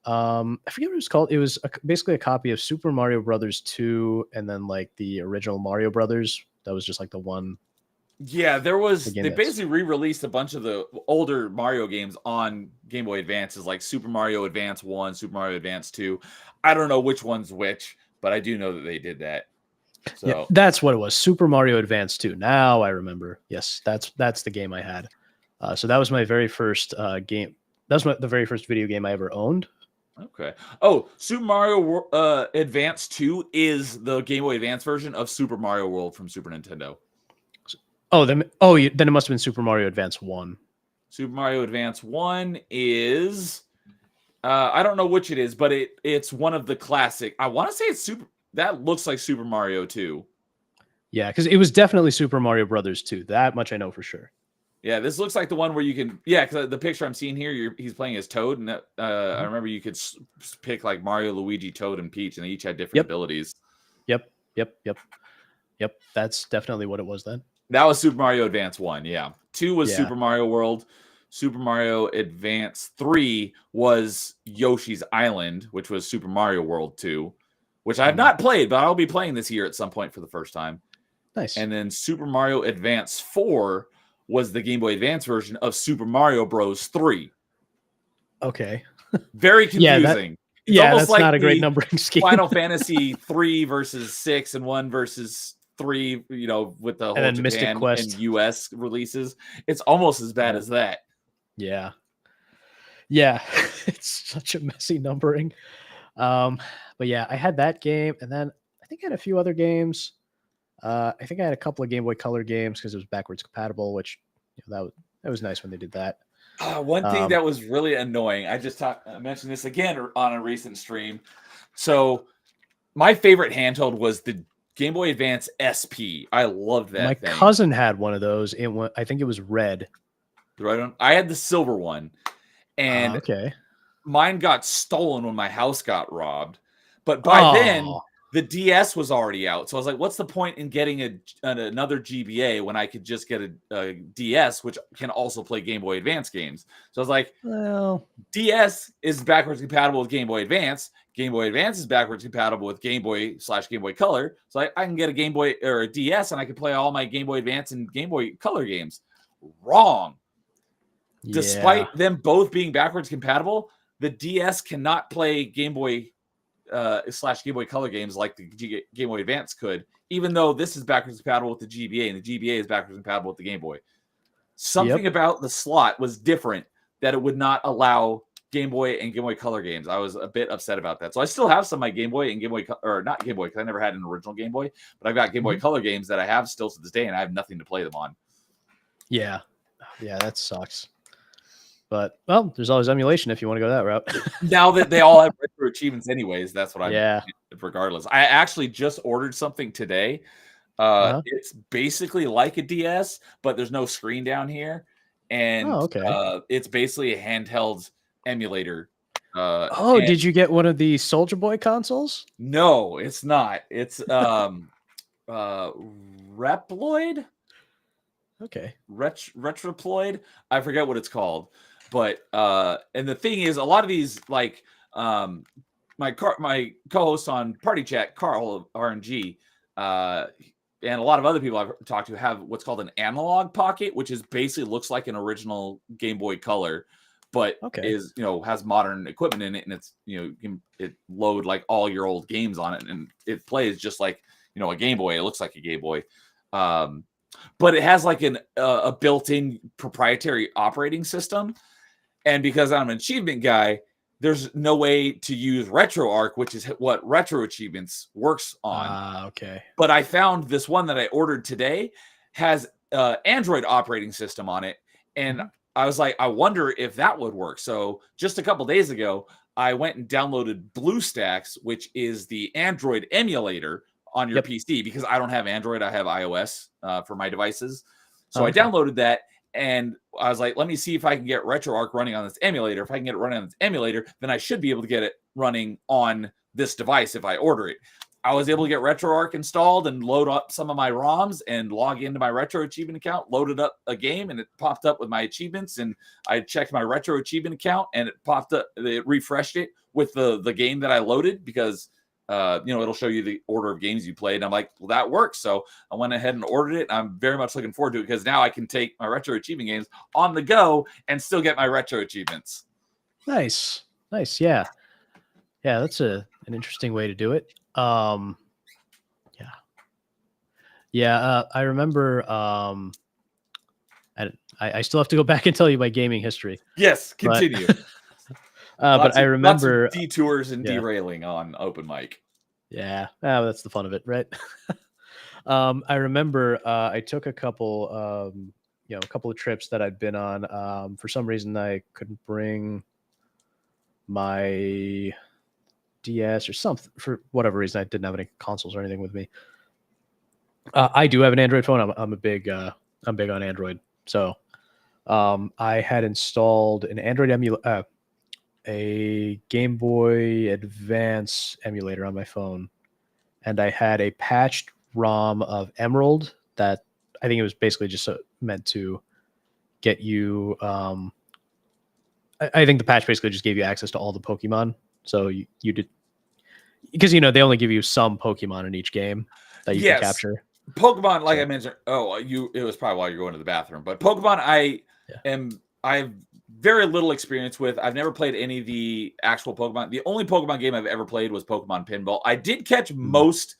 I forget what it was called. It was basically a copy of Super Mario Brothers 2, and then like the original Mario Brothers. That was just like the one. Yeah, they basically re-released a bunch of the older Mario games on Game Boy Advances, like Super Mario Advance 1, Super Mario Advance 2. I don't know which one's which, but I do know that they did that. So yeah, that's what it was. Super Mario Advance 2. Now I remember. Yes, that's the game I had. So that was my very first game. That was the very first video game I ever owned. Okay. Oh, Super Mario Advance 2 is the Game Boy Advance version of Super Mario World from Super Nintendo. Then it must have been Super Mario Advance 1. Super Mario Advance 1 is I don't know which it is, but it's one of the classic. I want to say it's that looks like Super Mario 2. Yeah, because it was definitely Super Mario Brothers 2. That much I know for sure. Yeah, this looks like the one where you can. Yeah, because the picture I'm seeing here, he's playing as Toad, and I remember you could pick like Mario, Luigi, Toad, and Peach, and they each had different abilities. Yep. That's definitely what it was then. That was Super Mario Advance 1. Yeah, 2 was Super Mario World. Super Mario Advance 3 was Yoshi's Island, which was Super Mario World 2, which I have not played, but I'll be playing this year at some point for the first time. Nice. And then Super Mario Advance 4 was the Game Boy Advance version of Super Mario Bros. 3. Okay. Very confusing. That's like not a great numbering scheme. Final Fantasy 3 versus 6 and 1 versus 3, with the whole Japan and US releases. It's almost as bad as that. Yeah. It's such a messy numbering. But yeah, I had that game, and then I think I had a few other games. I think I had a couple of Game Boy Color games because it was backwards compatible, which that was nice when they did that. One thing that was really annoying, I mentioned this again on a recent stream. So my favorite handheld was the Game Boy Advance SP. I loved that. My cousin had one of those. I think it was red. I had the silver one, and mine got stolen when my house got robbed. But by then, the DS was already out. So I was like, what's the point in getting another GBA when I could just get a DS, which can also play Game Boy Advance games? So I was like, well, DS is backwards compatible with Game Boy Advance. Game Boy Advance is backwards compatible with Game Boy/Game Boy Color. So I can get a Game Boy or a DS, and I can play all my Game Boy Advance and Game Boy Color games. Wrong. Yeah. Despite them both being backwards compatible, the DS cannot play Game Boy /Game Boy Color games like the Game Boy Advance could, even though this is backwards compatible with the GBA, and the GBA is backwards compatible with the Game Boy. Something about the slot was different, that it would not allow Game Boy and Game Boy Color games. I was a bit upset about that. So I still have some of my Game Boy and Game Boy, or not Game Boy, because I never had an original Game Boy, but I've got Game Boy Color games that I have still to this day, and I have nothing to play them on. Yeah, that sucks. But, well, there's always emulation if you want to go that route. Now that they all have retro achievements anyways, that's what I'm regardless. I actually just ordered something today. It's basically like a DS, but there's no screen down here. And it's basically a handheld emulator. Did you get one of the Soldier Boy consoles? No, it's not. It's Reploid? Okay. Retroploid? I forget what it's called. But and the thing is, a lot of these, like my co-host on Party Chat, Carl of RNG, and a lot of other people I've talked to have what's called an analog pocket, which is basically looks like an original Game Boy Color, but is has modern equipment in it, and it's it load like all your old games on it, and it plays just like a Game Boy. It looks like a Game Boy, but it has like a built-in proprietary operating system. And because I'm an achievement guy, there's no way to use RetroArch, which is what Retro Achievements works on. Okay. But I found this one that I ordered today has Android operating system on it. And I was like, I wonder if that would work. So just a couple days ago, I went and downloaded BlueStacks, which is the Android emulator on your PC, because I don't have Android. I have iOS for my devices. So I downloaded that. And I was like, let me see if I can get RetroArch running on this emulator. If I can get it running on this emulator, then I should be able to get it running on this device if I order it. I was able to get RetroArch installed and load up some of my ROMs and log into my Retro Achievement account, loaded up a game, and it popped up with my achievements. And I checked my Retro Achievement account, and it popped up, it refreshed it with the game that I loaded, because it'll show you the order of games you played. And I'm like, well, that works. So I went ahead and ordered it. I'm very much looking forward to it, because now I can take my Retro Achievement games on the go and still get my Retro Achievements. Nice. Yeah, that's an interesting way to do it. I remember. I still have to go back and tell you my gaming history. Yes, continue. But I remember lots of detours and derailing on open mic. Yeah, that's the fun of it, right? I remember I took a couple of trips that I'd been on. For some reason, I couldn't bring my DS or something. For whatever reason, I didn't have any consoles or anything with me. I do have an Android phone. I'm big on Android. So I had installed an Android emulator. A Game Boy Advance emulator on my phone, and I had a patched ROM of Emerald that I think it was basically just meant to get you. I think the patch basically just gave you access to all the Pokemon. So you did, because they only give you some Pokemon in each game that you can capture. Pokemon, like I mentioned, it was probably while you're going to the bathroom, but Pokemon, I have very little experience with. I've never played any of the actual Pokemon. The only Pokemon game I've ever played was Pokemon Pinball. I did catch most,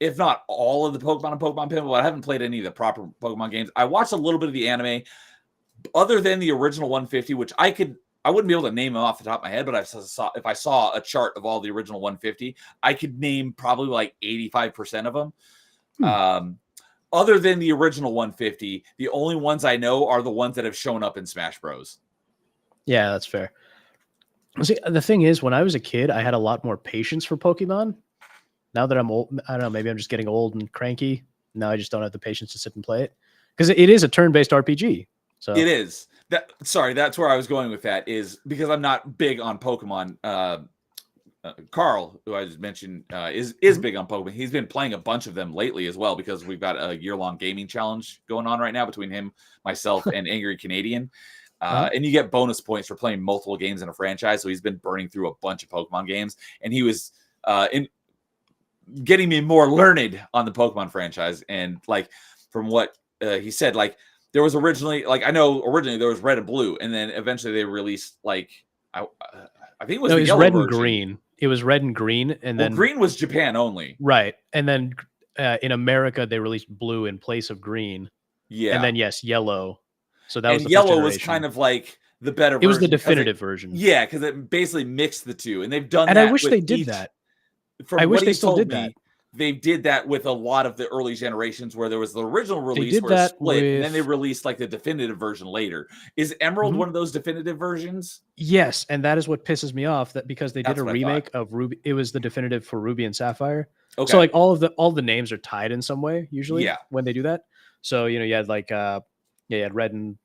if not all, of the Pokemon and Pokemon Pinball, but I haven't played any of the proper Pokemon games. I watched a little bit of the anime, other than the original 150, which I wouldn't be able to name them off the top of my head, but if I saw a chart of all the original 150, I could name probably like 85% of them. Other than the original 150, the only ones I know are the ones that have shown up in Smash Bros. Yeah, that's fair. See, the thing is, when I was a kid, I had a lot more patience for Pokemon. Now that I'm old, I don't know, maybe I'm just getting old and cranky. Now I just don't have the patience to sit and play it, because it is a turn-based RPG. So it is. That's where I was going with that, is because I'm not big on Pokemon. Carl, who I just mentioned, is big on Pokemon. He's been playing a bunch of them lately as well, because we've got a year-long gaming challenge going on right now between him, myself, and Angry Canadian. And you get bonus points for playing multiple games in a franchise. So he's been burning through a bunch of Pokemon games, and he was getting me more learned on the Pokemon franchise. And like from what he said, like there was originally, like I know originally there was Red and Blue, and then eventually they released like I think it was the Red version. And Green. It was Red and Green, and then Green was Japan only, right? And then in America they released Blue in place of Green. Yeah, and then Yellow. So that was the Yellow was kind of like the better. It was the definitive version. Yeah, because it basically mixed the two, and they've done. And that I wish with they did that. I wish they still did that. They did that with a lot of the early generations, where there was the original release where it split, and then they released like the definitive version later. Is Emerald one of those definitive versions? Yes, and that is what pisses me off, that because they did a remake of Ruby, it was the definitive for Ruby and Sapphire. Okay. So like all the names are tied in some way usually when they do that. So you had like you had red and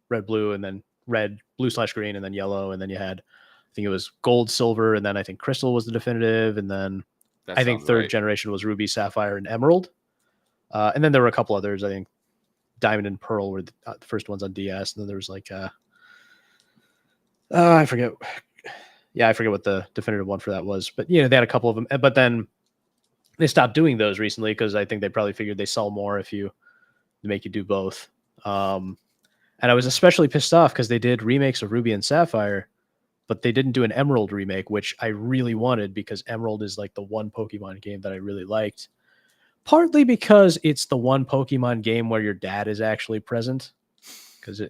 red blue, and then red blue / green, and then yellow, and then you had, I think it was gold, silver, and then I think crystal was the definitive, and then I think third generation was ruby, sapphire, and emerald, and then there were a couple others. I think diamond and pearl were the first ones on DS, and then there was like I forget. Yeah, I forget what the definitive one for that was, but they had a couple of them. But then they stopped doing those recently because I think they probably figured they sell more if you make you do both. And I was especially pissed off because they did remakes of Ruby and Sapphire, but they didn't do an Emerald remake, which I really wanted because Emerald is like the one Pokemon game that I really liked. Partly because it's the one Pokemon game where your dad is actually present. Because if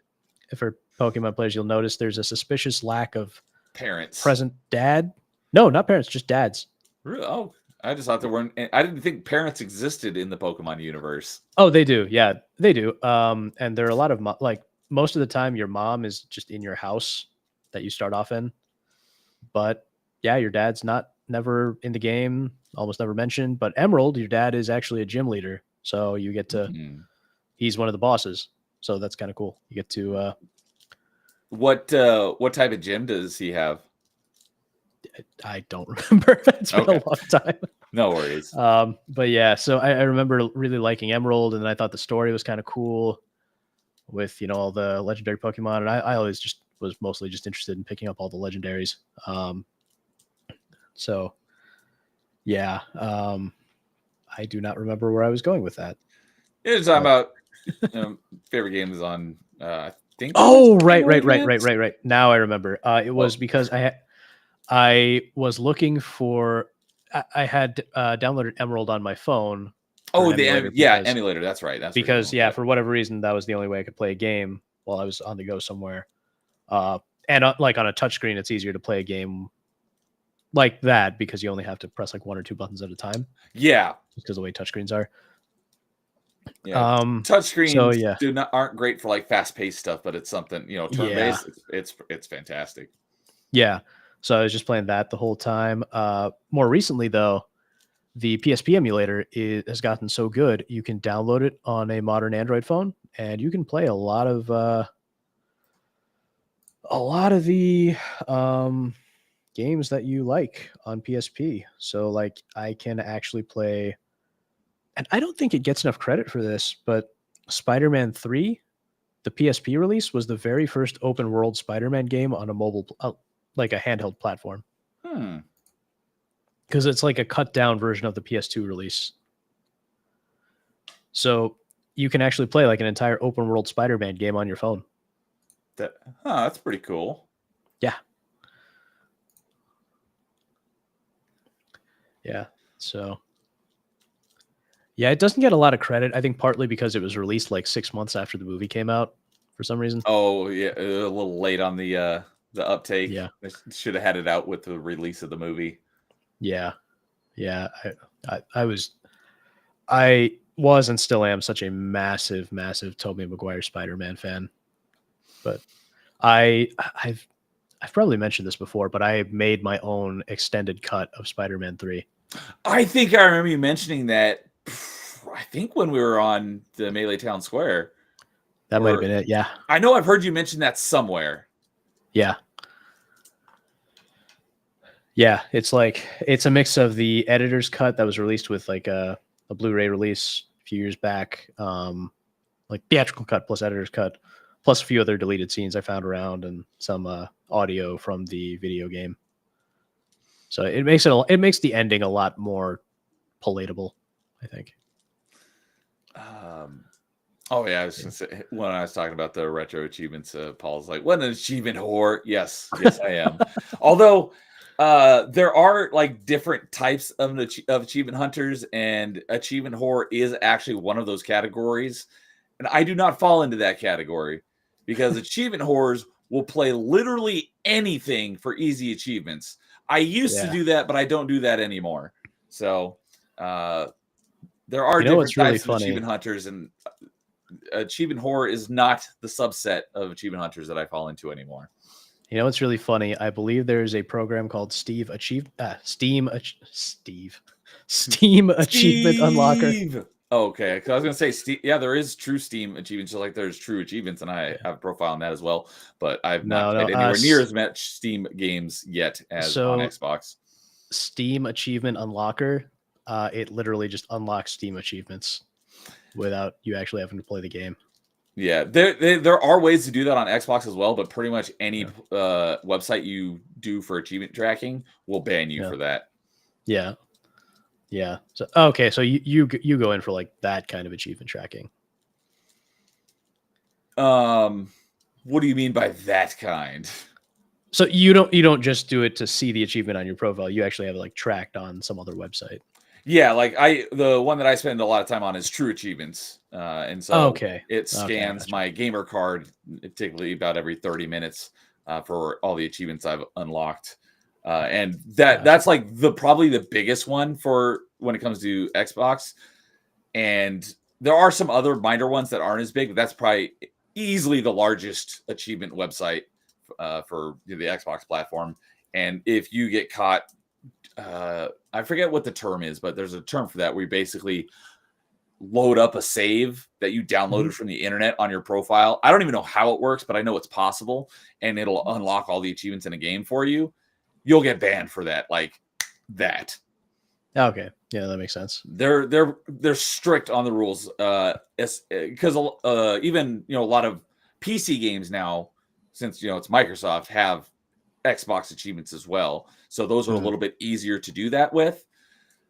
for Pokemon players, you'll notice there's a suspicious lack of Parents. present dad. No, not parents, just dads. Really? Oh, I just thought there weren't. I didn't think parents existed in the Pokemon universe. Oh, they do. Yeah, they do. And there are a lot of like most of the time, your mom is just in your house that you start off in. But yeah, your dad's never in the game, almost never mentioned. But Emerald, your dad is actually a gym leader, so you get to. He's one of the bosses, so that's kind of cool. You get to. What type of gym does he have? I don't remember. It's been a long time. No worries. But yeah, so I remember really liking Emerald, and then I thought the story was kind of cool with all the legendary Pokemon, and I always just was mostly just interested in picking up all the legendaries. So yeah, I do not remember where I was going with that. It's talking about favorite games on I think. Oh, right. Now I remember. It was because I was looking for. I had downloaded Emerald on my phone. Oh, the emulator. That's right. That's because for whatever reason, that was the only way I could play a game while I was on the go somewhere. And like on a touchscreen, it's easier to play a game like that because you only have to press like one or two buttons at a time. Yeah, because the way touchscreens are. Yeah, touchscreens aren't great for like fast-paced stuff, but it's something turn-based. Yeah. It's fantastic. Yeah, so I was just playing that the whole time. More recently, though, the PSP emulator has gotten so good you can download it on a modern Android phone, and you can play a lot of the games that you like on PSP. So, like, I can actually play. And I don't think it gets enough credit for this, but Spider-Man 3, the PSP release, was the very first open world Spider-Man game on a mobile, like a handheld platform. Because it's like a cut down version of the PS2 release. So you can actually play like an entire open world Spider-Man game on your phone. That's pretty cool. Yeah. Yeah. So. Yeah, it doesn't get a lot of credit. I think partly because it was released like 6 months after the movie came out for some reason. Oh, yeah, a little late on the uptake. Yeah. They should have had it out with the release of the movie. Yeah. Yeah. I was and still am such a massive, massive Tobey Maguire Spider-Man fan. But I've probably mentioned this before, but I made my own extended cut of Spider-Man 3. I think I remember you mentioning that. I think when we were on the Melee Town Square. That might have been it, yeah. I know I've heard you mention that somewhere. Yeah. Yeah, it's a mix of the editor's cut that was released with like a Blu-ray release a few years back, like theatrical cut plus editor's cut, plus a few other deleted scenes I found around and some audio from the video game. So it makes the ending a lot more palatable, I think. Oh yeah, I was gonna say when I was talking about the retro achievements, Paul's like, "What an achievement whore!" Yes, I am. Although there are like different types of achievement hunters, and achievement whore is actually one of those categories, and I do not fall into that category because achievement whores will play literally anything for easy achievements. I used to do that, but I don't do that anymore. So there are different types of achievement hunters, and achievement horror is not the subset of achievement hunters that I fall into anymore. You know what's really funny? I believe there's a program called Steam Achievement Unlocker. Oh, okay, because I was gonna say, yeah, there is true Steam achievements, just like there's true achievements, and I have a profile on that as well. But I've not played anywhere near as much Steam games yet as on Xbox. Steam Achievement Unlocker, it literally just unlocks Steam achievements without you actually having to play the game. Yeah, there are ways to do that on Xbox as well, but pretty much any website you do for achievement tracking will ban you Yeah. for that. Yeah. Yeah. So okay, so you go in for like that kind of achievement tracking. What do you mean by that kind? So you don't just do it to see the achievement on your profile. You actually have it like tracked on some other website. Yeah, like the one that I spend a lot of time on is True Achievements, and so Okay. it Okay, I scans gotcha. my gamer card typically about every 30 minutes for all the achievements I've unlocked, and Gotcha. that's like probably the biggest one for when it comes to Xbox. And there are some other minor ones that aren't as big, but that's probably easily the largest achievement website for the Xbox platform. And if you get caught, I forget what the term is, but there's a term for that where you basically load up a save that you downloaded from the internet on your profile. I don't even know how it works, but I know it's possible, and it'll unlock all the achievements in a game for you. You'll get banned for that, like that. Okay. Yeah, that makes sense. They're strict on the rules, because even a lot of PC games now, since it's Microsoft, have Xbox achievements as well. So those are a little bit easier to do that with.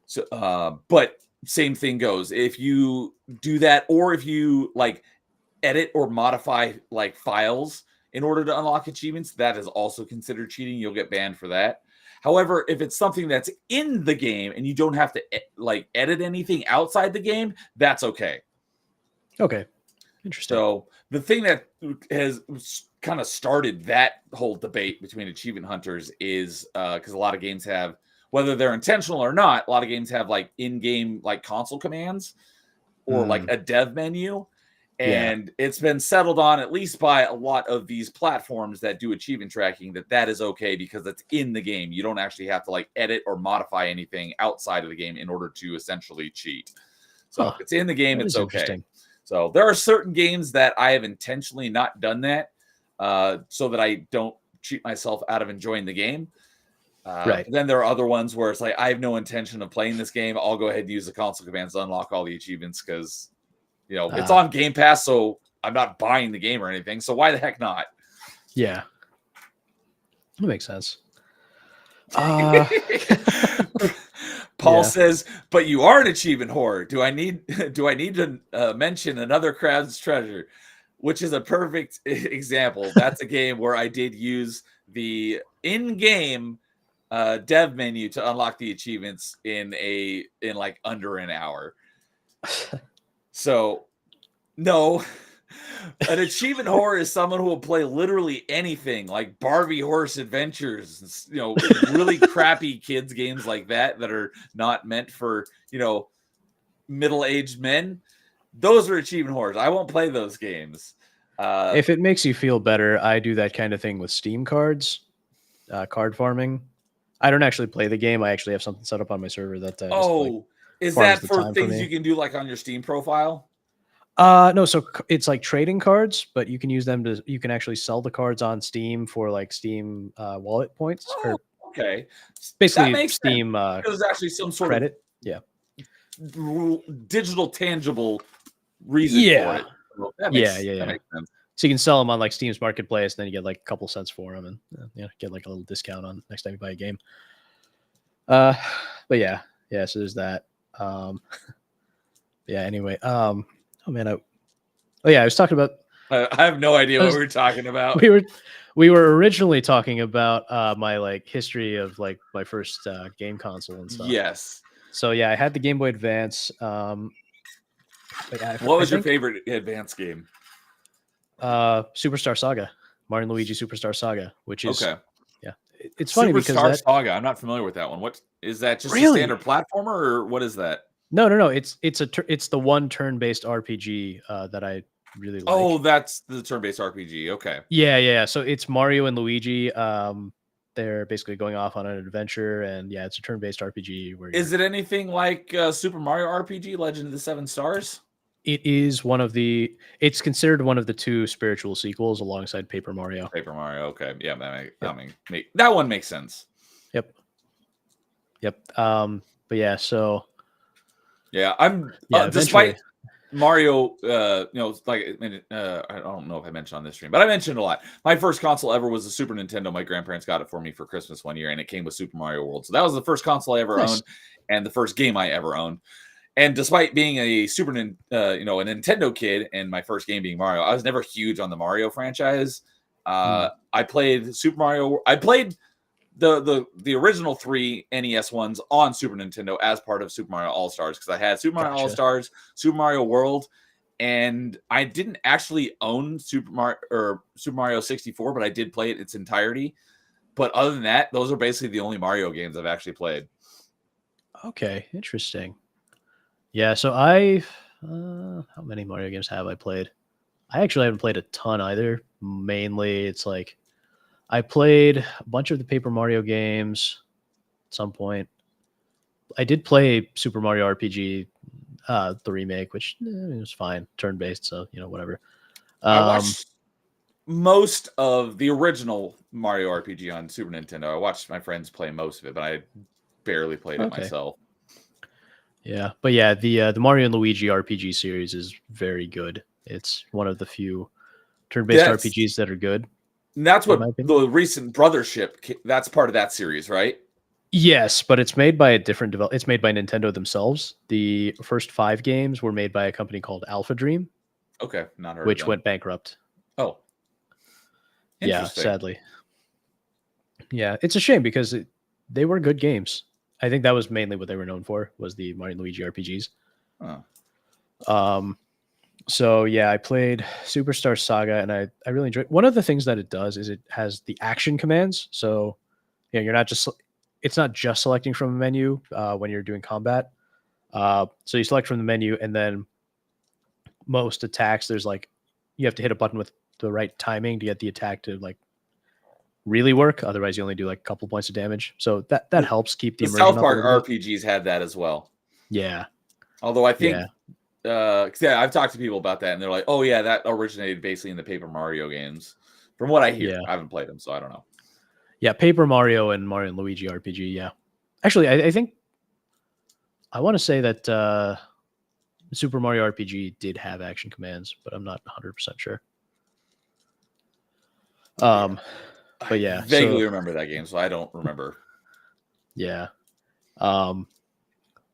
So, but same thing goes if you do that, or if you like edit or modify like files in order to unlock achievements, that is also considered cheating. You'll get banned for that. However, if it's something that's in the game and you don't have to like edit anything outside the game, that's okay. Okay. Interesting. So the thing that has kind of started that whole debate between achievement hunters is because a lot of games have, whether they're intentional or not, a lot of games have like in-game like console commands or like a dev menu. And it's been settled on, at least by a lot of these platforms that do achievement tracking, that is okay because it's in the game. You don't actually have to like edit or modify anything outside of the game in order to essentially cheat. So if it's in the game, it's okay. So there are certain games that I have intentionally not done that so that I don't cheat myself out of enjoying the game. Right. Then there are other ones where it's like, I have no intention of playing this game. I'll go ahead and use the console commands to unlock all the achievements because it's on Game Pass, so I'm not buying the game or anything. So why the heck not? Yeah. That makes sense. Paul says, but you are an achievement whore. Do I need to mention Another Crowd's Treasure, which is a perfect example? That's a game where I did use the in-game dev menu to unlock the achievements in like under an hour. So, no, an achievement whore is someone who will play literally anything, like Barbie Horse Adventures, really crappy kids games like that are not meant for, middle-aged men. Those are achievement whores. I won't play those games. If it makes you feel better, I do that kind of thing with Steam cards, card farming. I don't actually play the game. I actually have something set up on my server that is that for things you can do like on your Steam profile? No, so it's like trading cards, but you can use them you can actually sell the cards on Steam for like Steam wallet points. Oh, okay. Basically Steam there's actually some sort credit. Digital tangible reason for it. Well, that makes sense. So you can sell them on like Steam's marketplace, and then you get like a couple cents for them, and get like a little discount on next time you buy a game. But yeah, so there's that. Anyway, oh man, I was talking about. I have no idea what we were talking about. We were originally talking about my like history of like my first game console and stuff. Yes. So yeah, I had the Game Boy Advance. What was your favorite Advance game? Superstar Saga, Mario and Luigi Superstar Saga, which is it's funny because Superstar Saga. I'm not familiar with that one. What is that? Just a standard platformer, or what is that? No. It's the one turn-based RPG that I really like. Oh, that's the turn-based RPG. Okay. Yeah. So it's Mario and Luigi. They're basically going off on an adventure, and it's a turn-based RPG. Is it anything like Super Mario RPG: Legend of the Seven Stars? It is it's considered one of the two spiritual sequels alongside Paper Mario. Paper Mario, okay. Yeah, that one makes sense. Yep. But yeah, so yeah, I'm despite Mario, like I don't know if I mentioned on this stream, but I mentioned a lot. My first console ever was a Super Nintendo. My grandparents got it for me for Christmas one year, and it came with Super Mario World. So that was the first console I ever Nice. owned, and the first game I ever owned. And despite being a a Nintendo kid, and my first game being Mario, I was never huge on the Mario franchise. I played Super Mario. I played the original 3 NES ones on Super Nintendo as part of Super Mario All Stars, because I had Super Mario All Stars, Super Mario World, and I didn't actually own Super Mario 64, but I did play it its entirety. But other than that, those are basically the only Mario games I've actually played. Okay, interesting. Yeah, so how many Mario games have I played? I actually haven't played a ton either. Mainly, it's like I played a bunch of the Paper Mario games at some point. I did play Super Mario RPG, the remake, which it was fine, turn-based, so whatever. I watched most of the original Mario RPG on Super Nintendo. I watched my friends play most of it, but I barely played it myself. Yeah, but yeah, the Mario and Luigi RPG series is very good. It's one of the few turn-based RPGs that are good. And that's what the recent Brothership, that's part of that series, right? Yes, but it's made by a different it's made by Nintendo themselves. The first 5 games were made by a company called Alpha Dream. Okay, not heard which of them. went bankrupt. Oh. Yeah, sadly. Yeah, it's a shame because they were good games. I think that was mainly what they were known for, was the Mario and Luigi RPGs. Oh. So yeah, I played Superstar Saga, and I really enjoyed. One of the things that it does is it has the action commands. So it's not just selecting from a menu when you're doing combat. So you select from the menu, and then most attacks, there's like you have to hit a button with the right timing to get the attack to like really work. Otherwise, you only do like a couple points of damage. So that helps keep the South Park RPGs had that as well. Yeah. Although I think, I've talked to people about that, and they're like, "Oh yeah, that originated basically in the Paper Mario games." From what I hear, I haven't played them, so I don't know. Yeah, Paper Mario and Mario and Luigi RPG. Yeah, actually, I think I want to say that Super Mario RPG did have action commands, but I'm not 100% sure. But yeah, I vaguely remember that game, so I don't remember. Yeah. But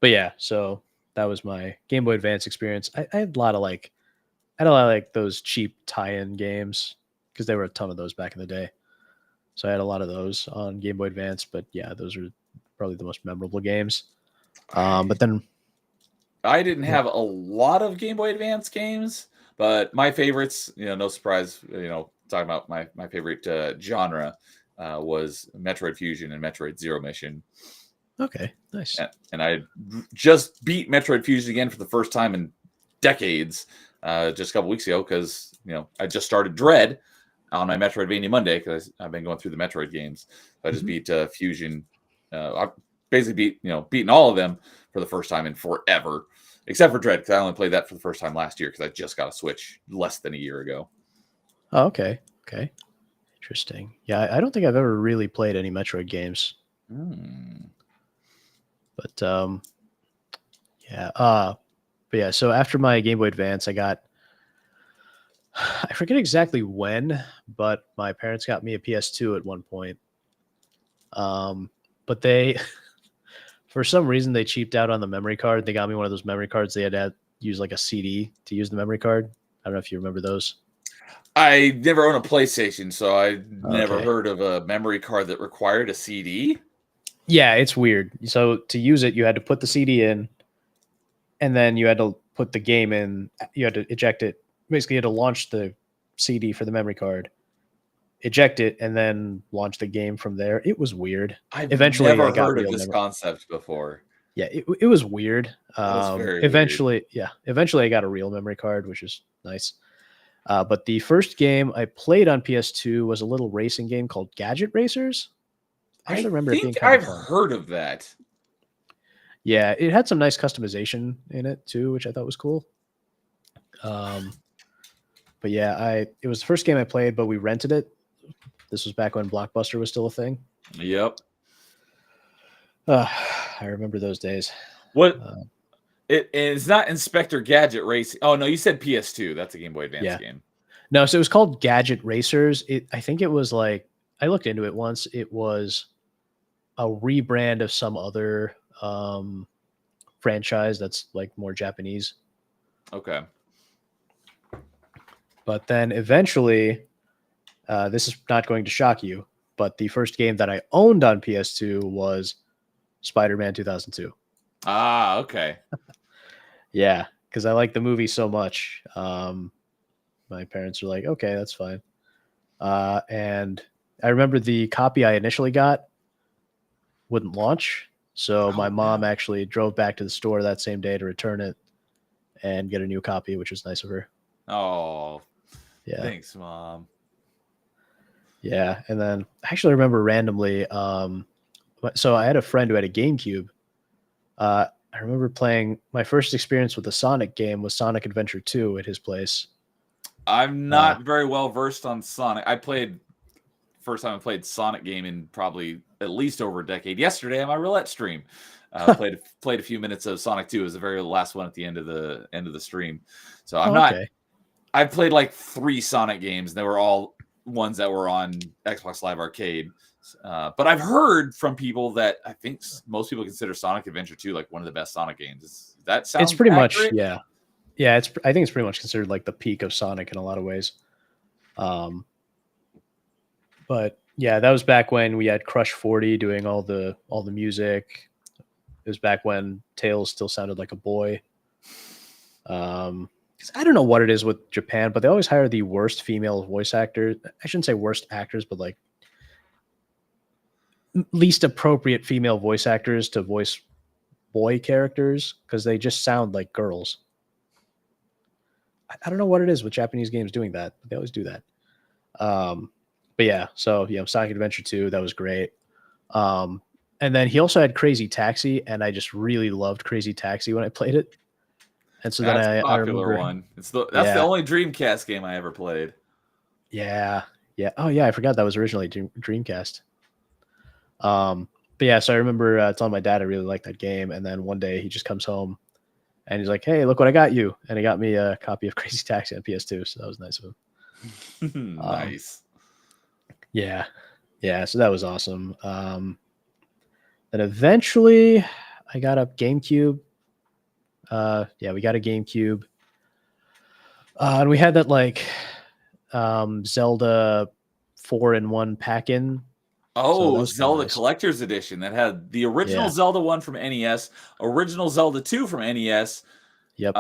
yeah, so that was my Game Boy Advance experience. I had a lot of those cheap tie-in games because there were a ton of those back in the day. So I had a lot of those on Game Boy Advance, but yeah, those are probably the most memorable games. But then I didn't have a lot of Game Boy Advance games, but my favorites, no surprise, talking about my favorite genre was Metroid Fusion and Metroid Zero Mission. Okay, nice. And I just beat Metroid Fusion again for the first time in decades just a couple weeks ago because, I just started Dread on my Metroidvania Monday because I've been going through the Metroid games. I just beat Fusion. I basically beaten all of them for the first time in forever, except for Dread because I only played that for the first time last year because I just got a Switch less than a year ago. Oh, okay. Interesting. Yeah, I don't think I've ever really played any Metroid games. But so after my Game Boy Advance, I forget exactly when, but my parents got me a PS2 at one point. But they, for some reason, they cheaped out on the memory card. They got me one of those memory cards. They had to use like a CD to use the memory card. I don't know if you remember those. I never owned a PlayStation, so I never heard of a memory card that required a CD. Yeah, it's weird. So to use it, you had to put the CD in, and then you had to put the game in. You had to eject it. Basically, you had to launch the CD for the memory card, eject it, and then launch the game from there. It was weird. I've never heard of this concept before. Yeah, it was weird. Was very eventually I got a real memory card, which is nice. But the first game I played on PS2 was a little racing game called Gadget Racers. I remember it being I've heard of that. Yeah, it had some nice customization in it too, which I thought was cool. But yeah, it was the first game I played, but we rented it. This was back when Blockbuster was still a thing. Yep. I remember those days. What It's not Inspector Gadget Racing. Oh no, you said PS2. That's a Game Boy Advance Yeah. game. No, so it was called Gadget Racers. I think it was like I looked into it once. It was a rebrand of some other franchise that's like more Japanese. Okay. But then eventually, this is not going to shock you, but the first game that I owned on PS2 was Spider-Man 2002. Ah, okay. Yeah, because I like the movie so much. My parents were like, okay, that's fine. And I remember the copy I initially got wouldn't launch. So my mom actually drove back to the store that same day to return it and get a new copy, which was nice of her. Oh, Yeah. thanks, Mom. Yeah. And then I actually remember randomly. So I had a friend who had a GameCube. I remember playing my first experience with a Sonic game was Sonic Adventure 2 at his place. I'm not very well versed on Sonic. First time I played Sonic game in probably at least over a decade. Yesterday on my roulette stream, played a few minutes of Sonic 2. It was the very last one at the end of the stream. So I'm not. Okay. I've played like 3 Sonic games. They were all ones that were on Xbox Live Arcade. But I've heard from people that I think most people consider Sonic Adventure 2 like one of the best Sonic games. Does that sound It's pretty accurate? much, yeah. Yeah, I think it's pretty much considered like the peak of Sonic in a lot of ways. But yeah, that was back when we had Crush 40 doing all the music. It was back when Tails still sounded like a boy. 'Cause I don't know what it is with Japan, but they always hire the worst female voice actors. I shouldn't say worst actors, but like least appropriate female voice actors to voice boy characters because they just sound like girls. I don't know what it is with Japanese games doing that, but they always do that. But yeah, so yeah, Sonic Adventure 2, that was great. And then he also had Crazy Taxi, and I just really loved Crazy Taxi when I played it. And so That's then a I popular remember, one. That's the only Dreamcast game I ever played. yeah. Oh yeah, I forgot that was originally Dreamcast. But yeah, so I remember telling my dad I really liked that game, and then one day he just comes home and he's like, "Hey, look what I got you!" And he got me a copy of Crazy Taxi on PS2, so that was nice of him. Nice. Yeah, so that was awesome. Then eventually I got a GameCube. We got a GameCube. And we had that like Zelda 4-in-1 pack-in. Oh, was Zelda nice. Collector's Edition that had the original Yeah. Zelda 1 from NES, original Zelda 2 from NES, Yep.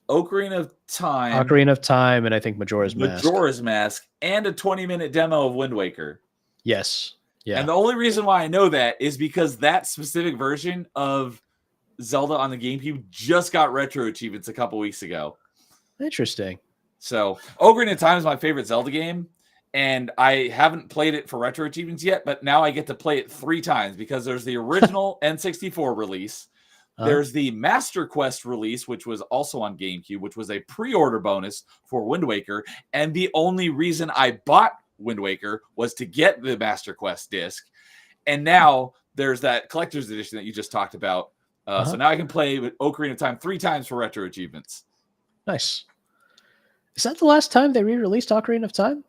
Ocarina of Time, Ocarina of Time, and I think Majora's Mask. Majora's Mask, and a 20-minute demo of Wind Waker. Yes. Yeah. And the only reason why I know that is because that specific version of Zelda on the GameCube just got retro achievements a couple weeks ago. Interesting. So Ocarina of Time is my favorite Zelda game, and I haven't played it for retro achievements yet, but now I get to play it 3 times because there's the original N64 release. There's the Master Quest release, which was also on GameCube, which was a pre-order bonus for Wind Waker. And the only reason I bought Wind Waker was to get the Master Quest disc. And now there's that collector's edition that you just talked about. So now I can play with Ocarina of Time 3 times for retro achievements. Nice. Is that the last time they re-released Ocarina of Time?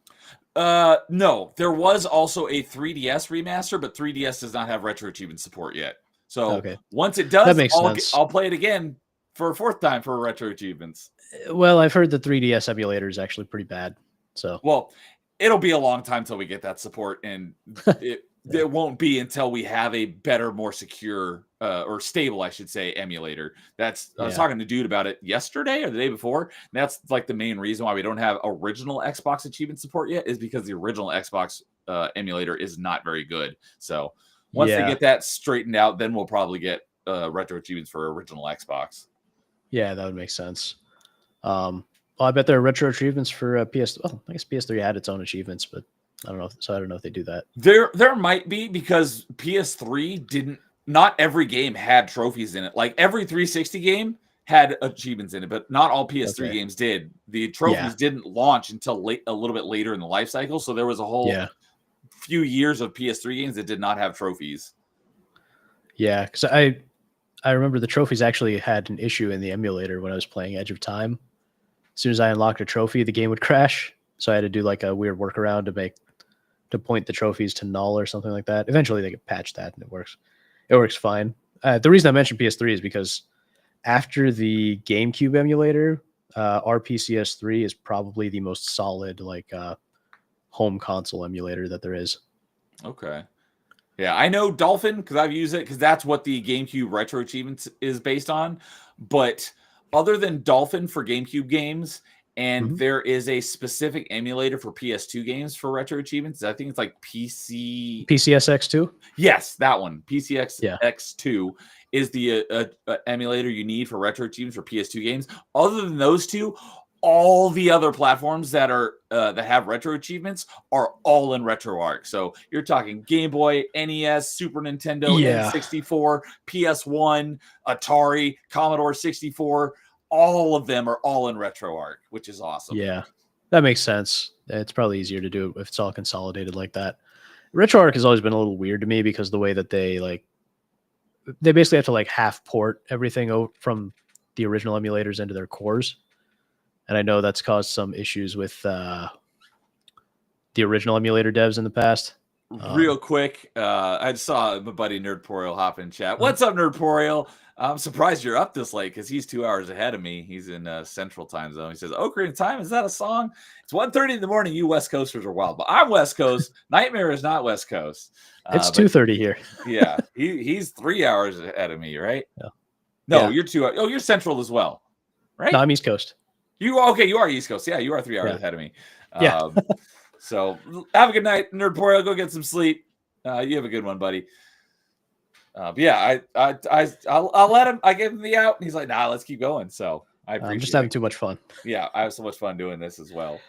No, there was also a 3DS remaster, but 3DS does not have retro achievement support yet. So once it does, That makes sense. I'll play it again for a 4th time for retro achievements. Well, I've heard the 3DS emulator is actually pretty bad. So Well, it'll be a long time till we get that support, and it won't be until we have a better, more secure or stable, I should say, emulator. I was talking to a dude about it yesterday or the day before. And that's like the main reason why we don't have original Xbox achievement support yet, is because the original Xbox emulator is not very good. So once they get that straightened out, then we'll probably get retro achievements for original Xbox. Yeah, that would make sense. Well, I bet there are retro achievements for PS. Well, I guess PS3 had its own achievements, but I don't know. So I don't know if they do that. There might be, because PS3 didn't. Not every game had trophies in it. Like every 360 game had achievements in it, but not all PS3 games did. The trophies didn't launch until a little bit later in the life cycle. So there was a whole few years of PS3 games that did not have trophies. Yeah, because I I remember the trophies actually had an issue in the emulator when I was playing Edge of Time. As soon as I unlocked a trophy, the game would crash. So I had to do like a weird workaround to point the trophies to null or something like that. Eventually, they could patch that and it works. It works fine. The reason I mentioned PS3 is because after the GameCube emulator, RPCS3 is probably the most solid like home console emulator that there is. Okay. Yeah, I know Dolphin because I've used it because that's what the GameCube Retro Achievements is based on. But other than Dolphin for GameCube games, and there is a specific emulator for PS2 games for Retro Achievements. I think it's like PCSX2? Yes, that one. Yeah. PCSX2 is the emulator you need for Retro Achievements for PS2 games. Other than those two, all the other platforms that are that have Retro Achievements are all in RetroArch. So you're talking Game Boy, NES, Super Nintendo, Yeah. N64, PS1, Atari, Commodore 64. All of them are all in RetroArch, which is awesome. Yeah, that makes sense. It's probably easier to do if it's all consolidated like that. RetroArch has always been a little weird to me because the way that they basically have to like half port everything from the original emulators into their cores. And I know that's caused some issues with the original emulator devs in the past. Real quick, I just saw my buddy Nerdporial hop in chat. What's up, Nerdporial? I'm surprised you're up this late because he's 2 hours ahead of me. He's in Central Time Zone. He says, Ocarina of Time, is that a song? It's 1:30 in the morning. You West Coasters are wild. But I'm West Coast. Nightmare is not West Coast. It's 2:30 here. Yeah, he's 3 hours ahead of me, right? Yeah. No, Yeah. you're 2 hours. Oh, you're Central as well, right? No, I'm East Coast. You are East Coast. Yeah, you are 3 hours ahead of me. Yeah. So have a good night, Nerdporial. Go get some sleep. You have a good one, buddy. But yeah, I'll let him. I give him the out, and he's like, "Nah, let's keep going." So I appreciate I'm just having too much fun. Yeah, I have so much fun doing this as well.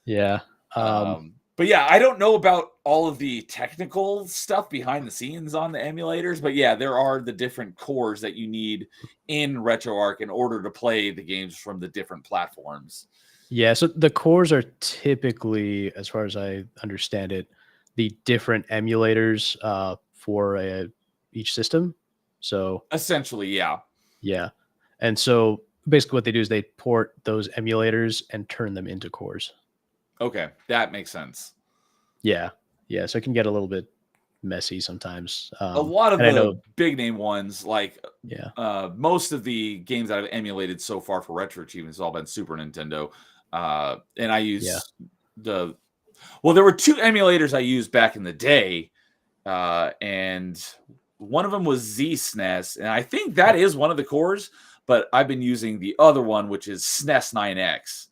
Yeah. But yeah, I don't know about all of the technical stuff behind the scenes on the emulators, but yeah, there are the different cores that you need in RetroArch in order to play the games from the different platforms. Yeah, so the cores are typically, as far as I understand it, the different emulators for each system. So Essentially, yeah. yeah. And so basically what they do is they port those emulators and turn them into cores. Okay, that makes sense. Yeah. Yeah, so it can get a little bit messy sometimes. A lot of the big name ones, like most of the games that I've emulated so far for Retro Achievements, has all been Super Nintendo. And I use there were two emulators I used back in the day, and one of them was Z-SNES, and I think that is one of the cores, but I've been using the other one, which is SNES 9X.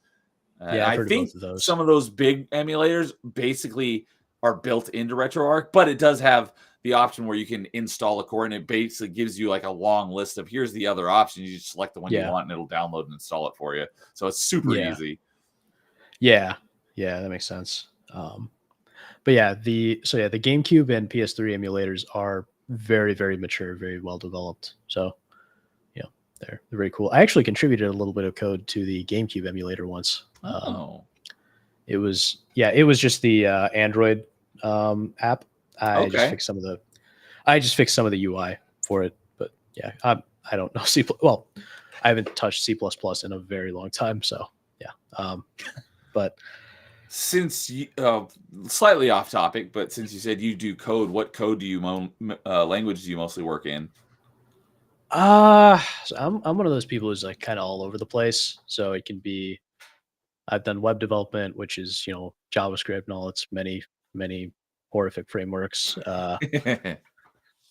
I think some of those big emulators basically are built into RetroArch, but it does have the option where you can install a core, and it basically gives you like a long list of here's the other options. You just select the one you want, and it'll download and install it for you. So it's super easy. Yeah, that makes sense. But yeah, the GameCube and PS3 emulators are very, very mature, very well developed. So they're very cool. I actually contributed a little bit of code to the GameCube emulator once. It was just the Android app. I just fixed some of the UI for it. But yeah, I don't know C++. Well, I haven't touched C++ in a very long time. So yeah. But since you, slightly off topic, but since you said you do code, what code do you language do you mostly work in? So I'm one of those people who's like kind of all over the place. So it can be, I've done web development, which is JavaScript and all its many horrific frameworks.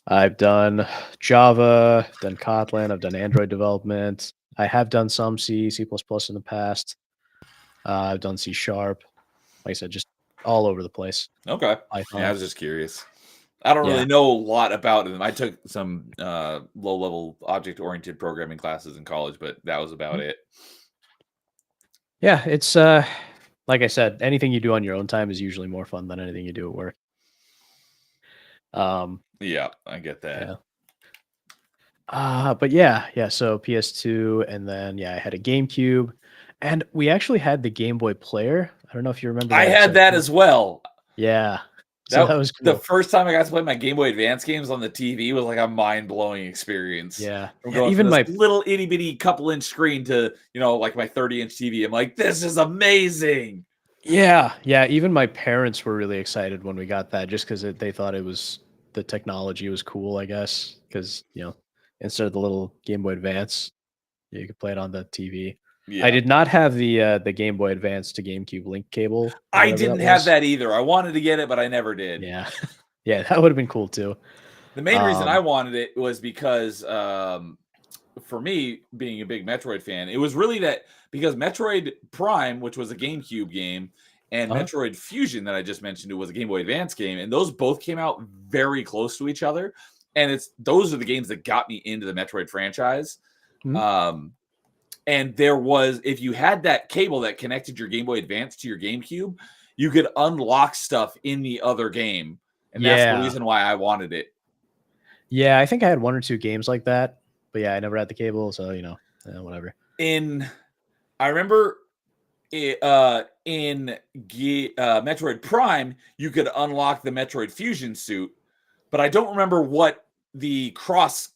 I've done Java, done Kotlin, I've done Android development. I have done some C++ in the past. I've done C#. Like I said, just all over the place. Okay. Python. Yeah, I was just curious. I don't really know a lot about them. I took some low-level object-oriented programming classes in college, but that was about it. Yeah, it's like I said, anything you do on your own time is usually more fun than anything you do at work. Yeah, I get that. But yeah. So PS2, and then I had a GameCube, and we actually had the Game Boy Player. I don't know if you remember. I had that as well. Yeah. So that was The cool. first time I got to play my Game Boy Advance games on the TV was like a mind-blowing experience. Yeah. From Yeah, going even from my this little itty bitty couple inch screen to, like my 30-inch TV. I'm like, this is amazing. Yeah, even my parents were really excited when we got that, just because they thought the technology was cool, I guess, because instead of the little Game Boy Advance, you could play it on the TV. I Yeah. did not have the Game Boy Advance to GameCube link cable. Or I whatever didn't that have was. that either. I wanted to get it, but I never did. Yeah, yeah, that would have been cool too. The main reason I Um, wanted it was because, for me, being a big Metroid fan, it was really that because Metroid Prime, which was a GameCube game, and Uh-huh. Metroid Fusion that I just mentioned, it was a Game Boy Advance game, and those both came out very close to each other. And those are the games that got me into the Metroid franchise. Mhm. And there was, if you had that cable that connected your Game Boy Advance to your GameCube, you could unlock stuff in the other game. And that's the Yeah, reason why I wanted it. yeah, I think I had one or two games like that, but yeah, I never had the cable, so whatever. I remember in Metroid Prime, you could unlock the Metroid Fusion suit, but I don't remember what the cross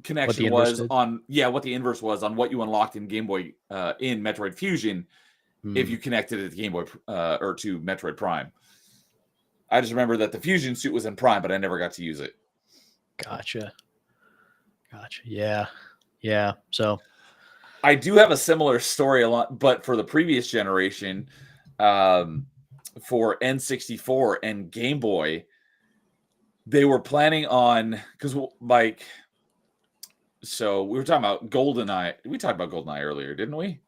connection inverse was did? on. Yeah, what the inverse was on what you unlocked in Game Boy in Metroid Fusion if Hmm. you connected it to Game Boy or to Metroid Prime. I just remember that the Fusion suit was in Prime, but I never got to use it. Gotcha. Yeah. So I do have a similar story a lot, but for the previous generation, for N64 and Game Boy, they were planning on so we were talking about GoldenEye. We talked about GoldenEye earlier, didn't we?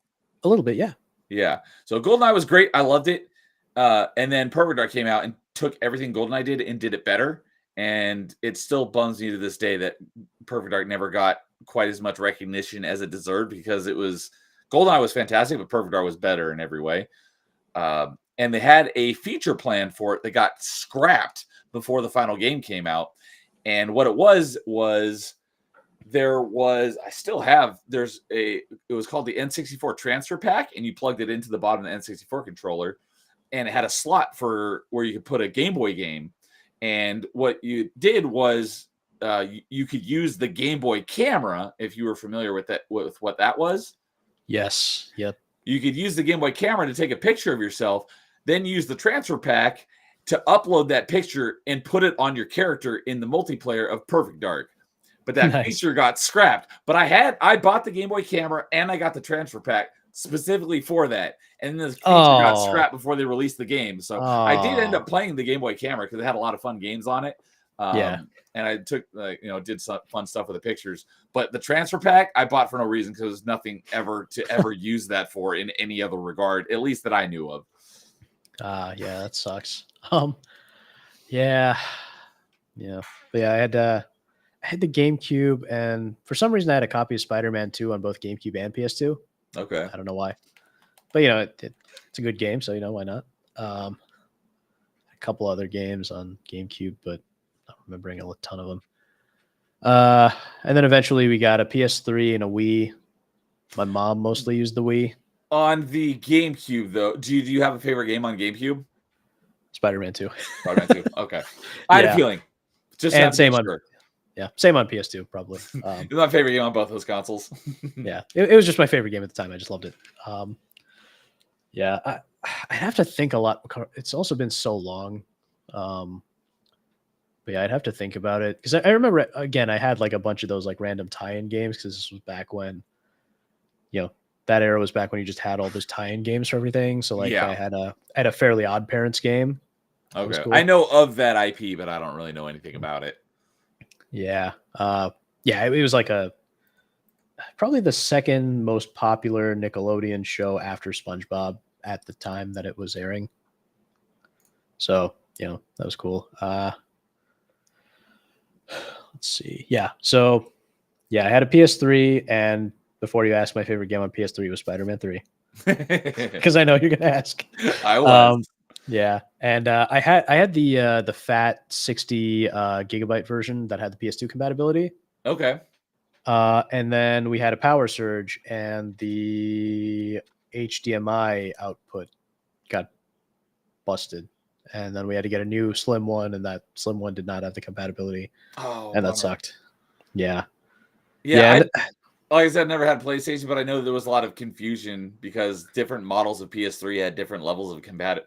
a little bit, yeah. Yeah. So GoldenEye was great. I loved it. And then Perfect Dark came out and took everything GoldenEye did and did it better. And it still bums me to this day that Perfect Dark never got quite as much recognition as it deserved, because GoldenEye was fantastic, but Perfect Dark was better in every way. And they had a feature plan for it that got scrapped before the final game came out. And what it was it was called the N64 transfer pack, and you plugged it into the bottom of the N64 controller, and it had a slot for where you could put a Game Boy game. And what you did was you could use the Game Boy camera, if you were familiar with what that was. Yes. Yep. You could use the Game Boy camera to take a picture of yourself, then use the transfer pack to upload that picture and put it on your character in the multiplayer of Perfect Dark. But that Nice. feature got scrapped. But I bought the Game Boy camera and I got the transfer pack specifically for that. And the feature got scrapped before they released the game. So I did end up playing the Game Boy camera because it had a lot of fun games on it. Yeah. And I took, did some fun stuff with the pictures. But the transfer pack I bought for no reason, because there's nothing ever use that for in any other regard, at least that I knew of. Yeah, that sucks. Yeah. But yeah, I had the GameCube, and for some reason I had a copy of Spider-Man 2 on both GameCube and PS2. Okay. I don't know why, but it's a good game, so why not? A couple other games on GameCube, but I'm remembering a ton of them. And then eventually we got a PS3 and a Wii. My mom mostly used the Wii. On the GameCube, though, do you have a favorite game on GameCube? Spider-Man 2. Spider-Man 2. Okay. I had a feeling. Just and same on PS2, probably. It's my favorite game on both those consoles. Yeah, it was just my favorite game at the time. I just loved it. Yeah, I have to think a lot. It's also been so long. But yeah, I'd have to think about it, because I remember, again, I had like a bunch of those like random tie-in games, because this was back when, that era was back when you just had all those tie-in games for everything. So like, I had a Fairly Odd Parents game. Okay, cool. I know of that IP, but I don't really know anything about it. Yeah, it was like probably the second most popular Nickelodeon show after SpongeBob at the time that it was airing. So that was cool. Let's see. Yeah. So yeah, I had a PS3, and before you asked, my favorite game on PS3 was Spider-Man 3, because I know you're gonna ask. I was. Yeah, and I had the fat 60 gigabyte version that had the PS2 compatibility. Okay. And then we had a Power Surge, and the HDMI output got busted. and then we had to get a new slim one, and that slim one did not have the compatibility, Oh, and that bummer. sucked. Yeah, Yeah, yeah, like I said, never had PlayStation, but I know there was a lot of confusion because different models of PS3 had different levels of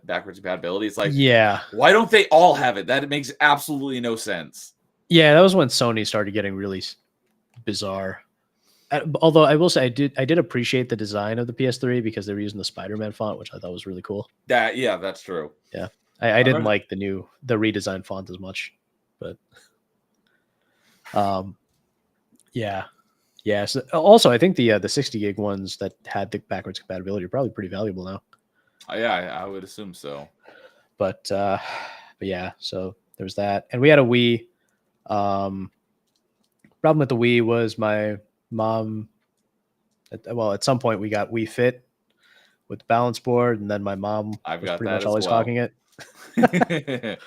backwards compatibility. It's like, yeah, why don't they all have it? That makes absolutely no sense. yeah. That was when Sony started getting really bizarre. Although I will say, I did appreciate the design of the PS3 because they were using the Spider-Man font, which I thought was really cool. Yeah, that's true. Yeah, I didn't remember- like the redesigned font as much, but yeah. Yeah. So also, I think the 60 gig ones that had the backwards compatibility are probably pretty valuable now. Yeah, I would assume so. But yeah, so there's that, and we had a Wii. Problem with the Wii was my mom. At some point we got Wii Fit with the balance board, and then my mom I've was got pretty that much as always well. hogging it.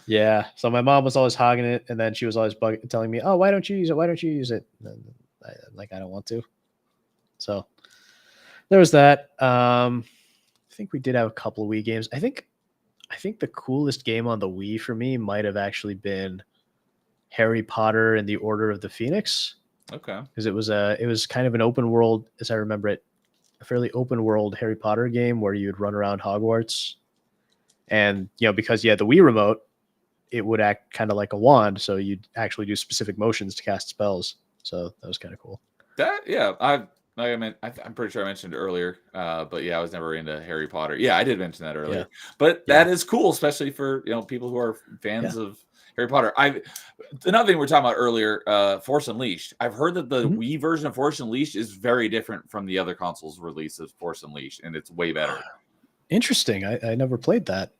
Yeah, so my mom was always hogging it, and then she was always telling me, "Oh, why don't you use it? Why don't you use it?" And I don't want to. So there was that. I think we did have a couple of Wii games. I think the coolest game on the Wii for me might have actually been Harry Potter and the Order of the Phoenix, Okay. because it was kind of an open world, as I remember it, a fairly open world Harry Potter game where you'd run around Hogwarts, and because you had the Wii remote, it would act kind of like a wand, so you'd actually do specific motions to cast spells. So that was kind of cool. I'm pretty sure I mentioned it earlier, but yeah, I was never into Harry Potter. Yeah, I did mention that earlier, Yeah. but Yeah. that is cool, especially for people who are fans of Harry Potter. Another thing we were talking about earlier, Force Unleashed. I've heard that the Wii version of Force Unleashed is very different from the other consoles' release of Force Unleashed, and it's way better. Interesting. I never played that.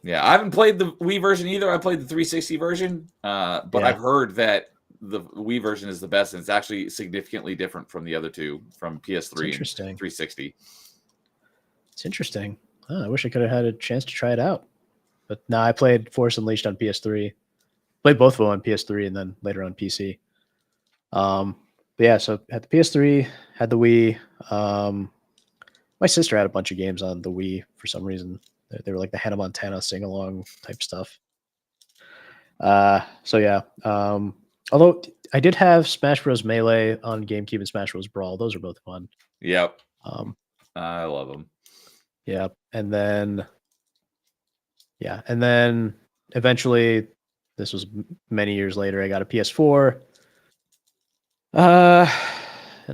Yeah, I haven't played the Wii version either. I played the 360 version, but Yeah. I've heard that the Wii version is the best, and it's actually significantly different from the other two, from PS3 and Interesting. 360. It's interesting. I wish I could have had a chance to try it out. But no, I played Force Unleashed on PS3. Played both of them on PS3 and then later on PC. But yeah, so had the PS3, had the Wii. My sister had a bunch of games on the Wii for some reason. They were like the Hannah Montana sing-along type stuff. So yeah. Although I did have Smash Bros. Melee on GameCube and Smash Bros. Brawl. Those are both fun. Yep. I love them. Yeah. And then eventually, this was many years later, I got a PS4. And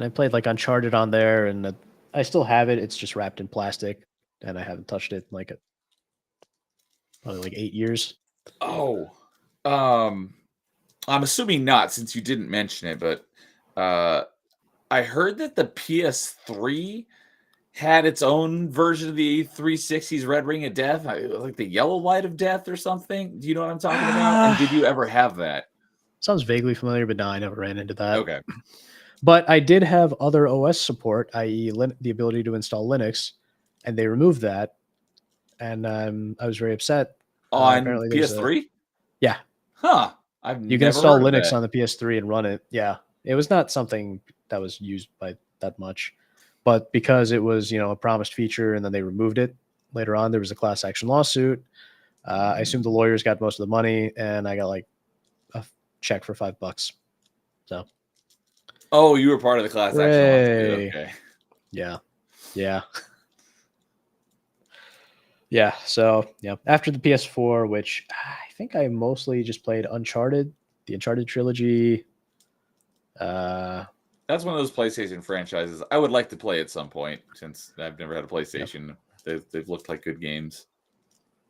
I played like Uncharted on there, and I still have it. It's just wrapped in plastic, and I haven't touched it in probably like 8 years. Oh, I'm assuming not, since you didn't mention it, but I heard that the PS3 had its own version of the 360's Red Ring of Death, like the Yellow Light of Death or something. Do you know what I'm talking about? And did you ever have that? Sounds vaguely familiar, but no, I never ran into that. Okay. But I did have other OS support, i.e., the ability to install Linux, and they removed that, and I was very upset. On apparently there's PS3? Yeah. Huh. You can install Linux on the PS3 and run it. Yeah. It was not something that was used by that much, but because it was, a promised feature and then they removed it later on, there was a class action lawsuit. I assume the lawyers got most of the money, and I got like a check for $5. So. Oh, you were part of the class action lawsuit. Okay. Yeah. Yeah. Yeah. So, yeah. After the PS4, which I think I mostly just played Uncharted, the Uncharted trilogy. That's one of those PlayStation franchises I would like to play at some point, since I've never had a PlayStation. Yep. They've looked like good games.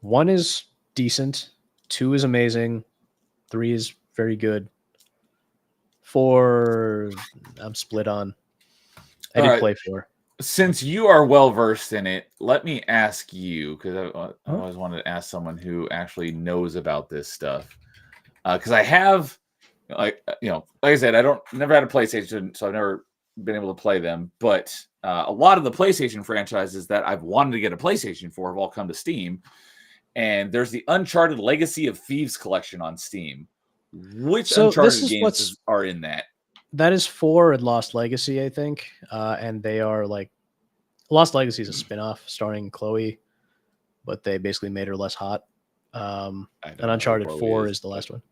1 is decent. 2 is amazing. 3 is very good. 4, I'm split on. I did play 4. Since you are well versed in it, let me ask you, because I always wanted to ask someone who actually knows about this stuff. Because I have, like I said, never had a PlayStation, so I've never been able to play them. But a lot of the PlayStation franchises that I've wanted to get a PlayStation for have all come to Steam. And there's the Uncharted Legacy of Thieves collection on Steam. Which Uncharted games are in that? That is 4 and Lost Legacy, I think. And they are like, Lost Legacy is a spinoff starring Chloe, but they basically made her less hot. I And don't know who Uncharted Chloe 4 is, is the but- last one.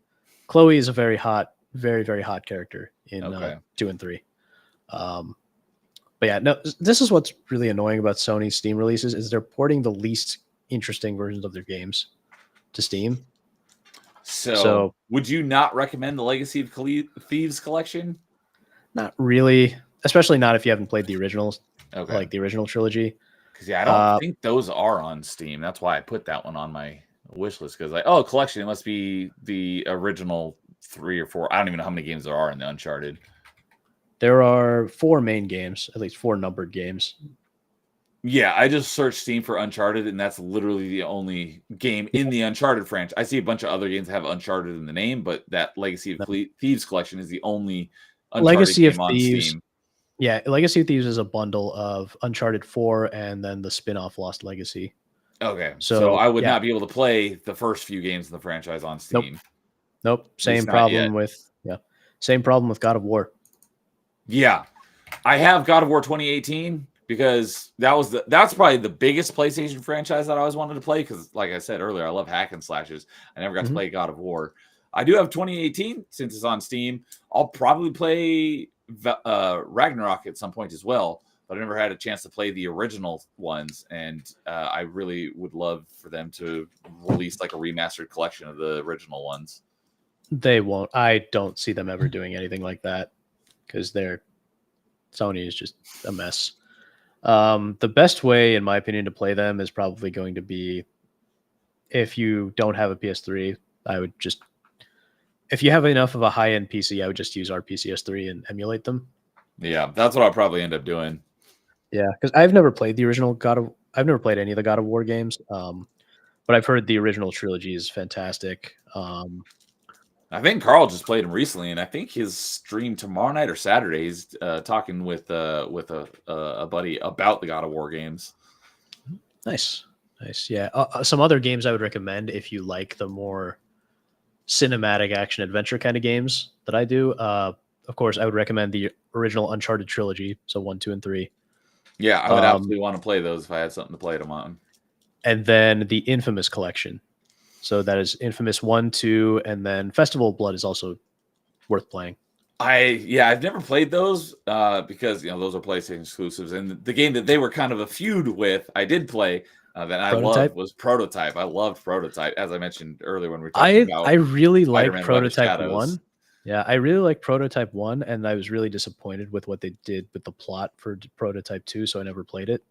Chloe is a very hot, very, very hot character in Okay. 2 and 3. But yeah, no, this is what's really annoying about Sony's Steam releases is they're porting the least interesting versions of their games to Steam. So, would you not recommend the Legacy of Thieves collection? Not really, especially not if you haven't played the originals, Okay. like the original trilogy. Because yeah, I don't think those are on Steam. That's why I put that one on my wish list. Because like, oh, collection, it must be the original 3 or 4. I don't even know how many games there are in the Uncharted. There are 4 main games, at least 4 numbered games. Yeah, I just searched Steam for Uncharted, and that's literally the only game in the Uncharted franchise. I see a bunch of other games that have Uncharted in the name, but that Legacy of Thieves collection is the only Uncharted Legacy of game on Thieves. Steam. Yeah, Legacy of Thieves is a bundle of Uncharted 4 and then the spin-off Lost Legacy. Okay, So, so I would yeah. not be able to play the first few games in the franchise on Steam. Nope. Same not problem yet. with God of War. Yeah, I have God of War 2018 because that's probably the biggest PlayStation franchise that I always wanted to play. Because, like I said earlier, I love hack and slashes. I never got to play God of War. I do have 2018 since it's on Steam. I'll probably play Ragnarok at some point as well, but I never had a chance to play the original ones. And I really would love for them to release like a remastered collection of the original ones. They won't. I don't see them ever doing anything like that because Sony is just a mess. The best way, in my opinion, to play them is probably going to be if you don't have a PS3. I would just, if you have enough of a high-end PC, I would just use our PCS3 and emulate them. Yeah, that's what I'll probably end up doing. Yeah, because I've never played the original I've never played any of the God of War games, but I've heard the original trilogy is fantastic. I think Carl just played him recently, and I think his stream tomorrow night or Saturday is talking with a buddy about the God of War games. Nice. Yeah, some other games I would recommend if you like the more cinematic action adventure kind of games that I do. Of course, I would recommend the original Uncharted trilogy, so 1, 2, and 3. Yeah, I would absolutely want to play those if I had something to play them on. And then the Infamous collection. So that is Infamous 1, 2, and then Festival of Blood is also worth playing. I've never played those because those are PlayStation exclusives, and the game that they were kind of a feud with, I did play that I loved was Prototype. I loved Prototype, as I mentioned earlier when we were talking about. I really like Spider-Man Prototype Web of 1. Yeah, I really like Prototype 1, and I was really disappointed with what they did with the plot for Prototype 2, so I never played it.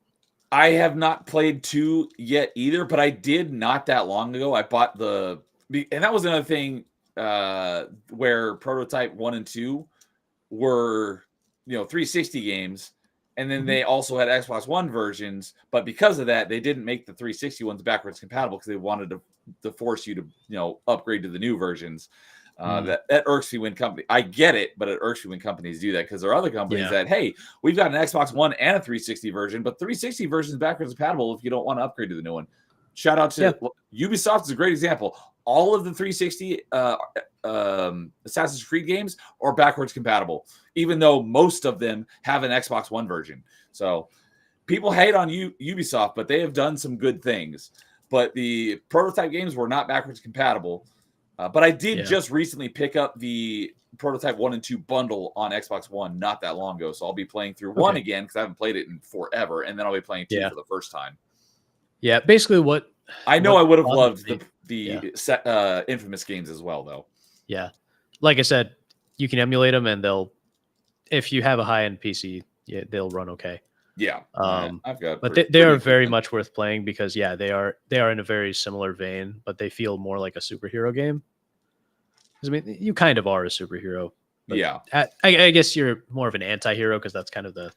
I have not played 2 yet either, but I did not that long ago. I bought and that was another thing where Prototype 1 and 2 were 360 games, and then they also had Xbox One versions, but because of that, they didn't make the 360 ones backwards compatible because they wanted to force you to upgrade to the new versions. That irks me when company. I get it, but it irks me when companies do that because there are other companies that, hey, we've got an Xbox One and a 360 version, but 360 version is backwards compatible if you don't want to upgrade to the new one. Shout out to Ubisoft is a great example. All of the 360 Assassin's Creed games are backwards compatible, even though most of them have an Xbox One version. So people hate on Ubisoft, but they have done some good things. But the Prototype games were not backwards compatible. But I did just recently pick up the Prototype 1 and 2 bundle on Xbox One not that long ago. So I'll be playing through 1 again because I haven't played it in forever. And then I'll be playing 2 for the first time. Yeah, basically what... I know I would have loved the Infamous games as well, though. Yeah. Like I said, you can emulate them and if you have a high-end PC, they'll run okay. Yeah. I've got but they are very much worth playing because they are in a very similar vein, but they feel more like a superhero game. I mean, you kind of are a superhero. I guess you're more of an anti-hero because that's kind of the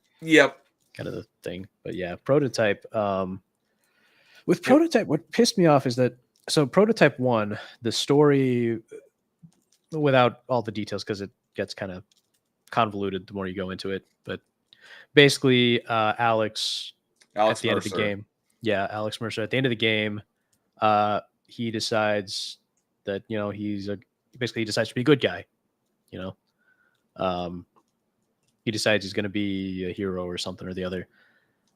thing. But yeah, Prototype. With Prototype, what pissed me off is that Prototype 1, the story, without all the details because it gets kind of convoluted the more you go into it, but basically Alex at the end of the game. Yeah, Alex Mercer at the end of the game, he decides that he decides to be a good guy. He decides he's going to be a hero or something or the other.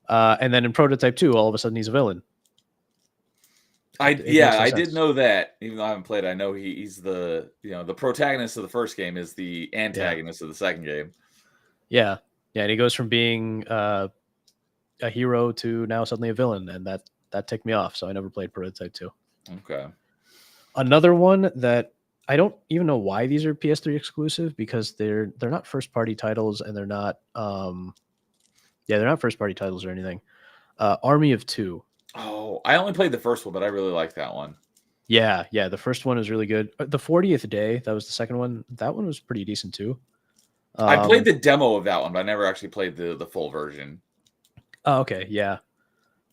And then in Prototype 2, all of a sudden he's a villain. It makes no I did sense. know that. Even though I haven't played, I know he's the the protagonist of the first game is the Yeah, antagonist of the second game. yeah, yeah. And he goes from being a hero to now suddenly a villain, and that ticked me off. So I never played Prototype 2. Okay. Another one that I don't even know why these are PS3 exclusive because they're not first party titles and they're not they're not first party titles or anything. Army of Two. Oh, I only played the first one, but I really like that one. Yeah, yeah. The first one was really good. The 40th Day, that was the second one. That one was pretty decent too. I played Um, the demo of that one, but I never actually played the full version. oh, okay, yeah,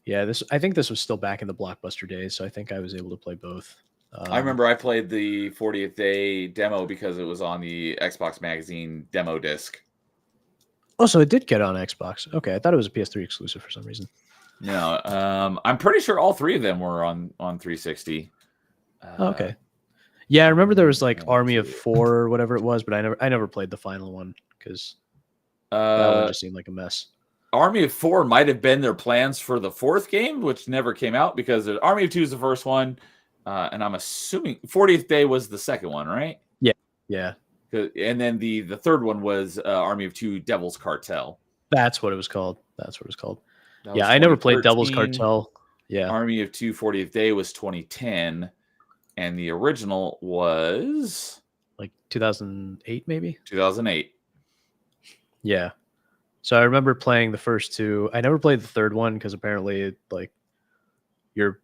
yeah. This I think this was still back in the Blockbuster days, so I think I was able to play both. I Um, remember I played the 40th Day demo because it was on the Xbox Magazine demo disc. oh, so it did get on Xbox. Okay, I thought it was a PS3 exclusive for some reason. No, I'm pretty sure all three of them were on 360. Oh, okay. Yeah, I remember there was like one, Army of two. Four or whatever it was, but I never played the final one because that one just seemed like a mess. Army of Four might have been their plans for the fourth game, which never came out because Army of Two is the first one, and I'm assuming 40th Day was the second one, right? Yeah, yeah. And then the third one was Army of Two: Devil's Cartel. That's what it was called. That's what it was called. That Yeah, was I never played Devil's 2013. Cartel. Yeah. Army of Two: 40th Day was 2010, and the original was Like 2008 maybe. 2008. Yeah. So I remember playing the first two. I never played the third one because apparently like you're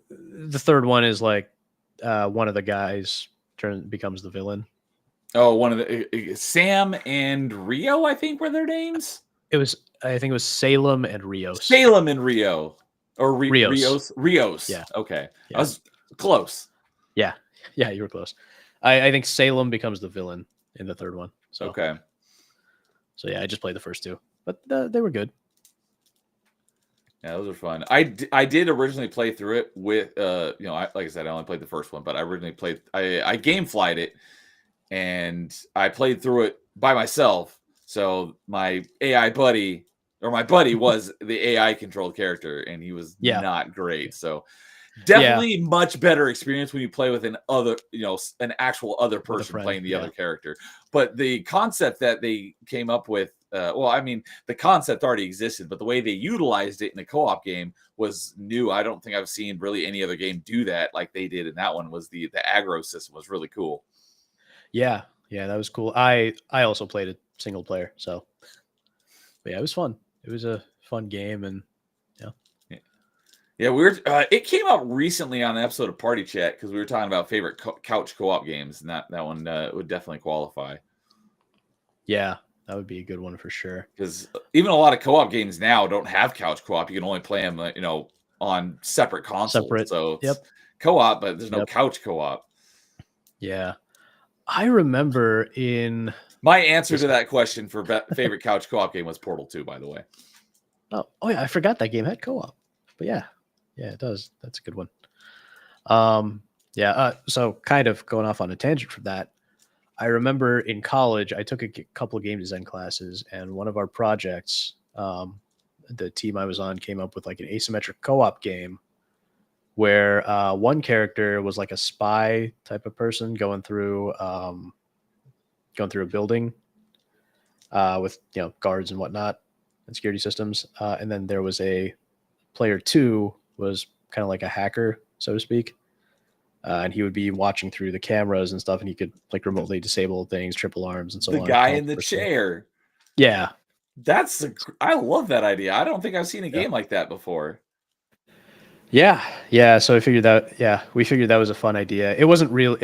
the third one is like one of the guys becomes the villain. Oh, one of the Sam and Rio, I think were their names. It was I think it was Salem and Rios. Salem and Rio, or Rios. Rios. Yeah. Okay, Yeah. I was close. Yeah. Yeah, you were close. I think Salem becomes the villain in the third one. So Okay. So yeah, I just played the first two, but they were good. Yeah, those are fun. I did originally play through it with like I said, I only played the first one, but I originally played I game flied it and I played through it by myself. So my AI buddy or my buddy was the AI controlled character and he was Yeah. not great. So definitely much better experience when you play with an actual other person friend, playing the yeah. other character. But the concept that they came up with, the concept already existed, but the way they utilized it in a co-op game was new. I don't think I've seen really any other game do that like they did in that one. Was the aggro system was really cool. Yeah, yeah, that was cool. I also played it single player, so but yeah, it was fun. It was a fun game, and Yeah, it came out recently on an episode of Party Chat because we were talking about favorite couch co-op games, and that one would definitely qualify. yeah, that would be a good one for sure. Because even a lot of co-op games now don't have couch co-op. You can only play them, on separate consoles. Separate. So it's Yep. co-op, but there's no Yep. couch co-op. Yeah, I remember in My answer to that question for favorite couch co-op game was Portal 2, by the way. oh yeah, I forgot that game had co-op, but yeah, it does. That's a good one. So kind of going off on a tangent from that, I remember in college I took a couple of game design classes, and one of our projects, the team I was on came up with like an asymmetric co-op game where one character was like a spy type of person going through a building with guards and whatnot and security systems, and then there was a player two was kind of like a hacker, so to speak. And he would be watching through the cameras and stuff, and he could like remotely disable things, triple arms, and so on. The guy in the chair. Yeah, I love that idea. I don't think I've seen a game like that before. yeah. So I figured that. Yeah, we figured that was a fun idea. It wasn't real.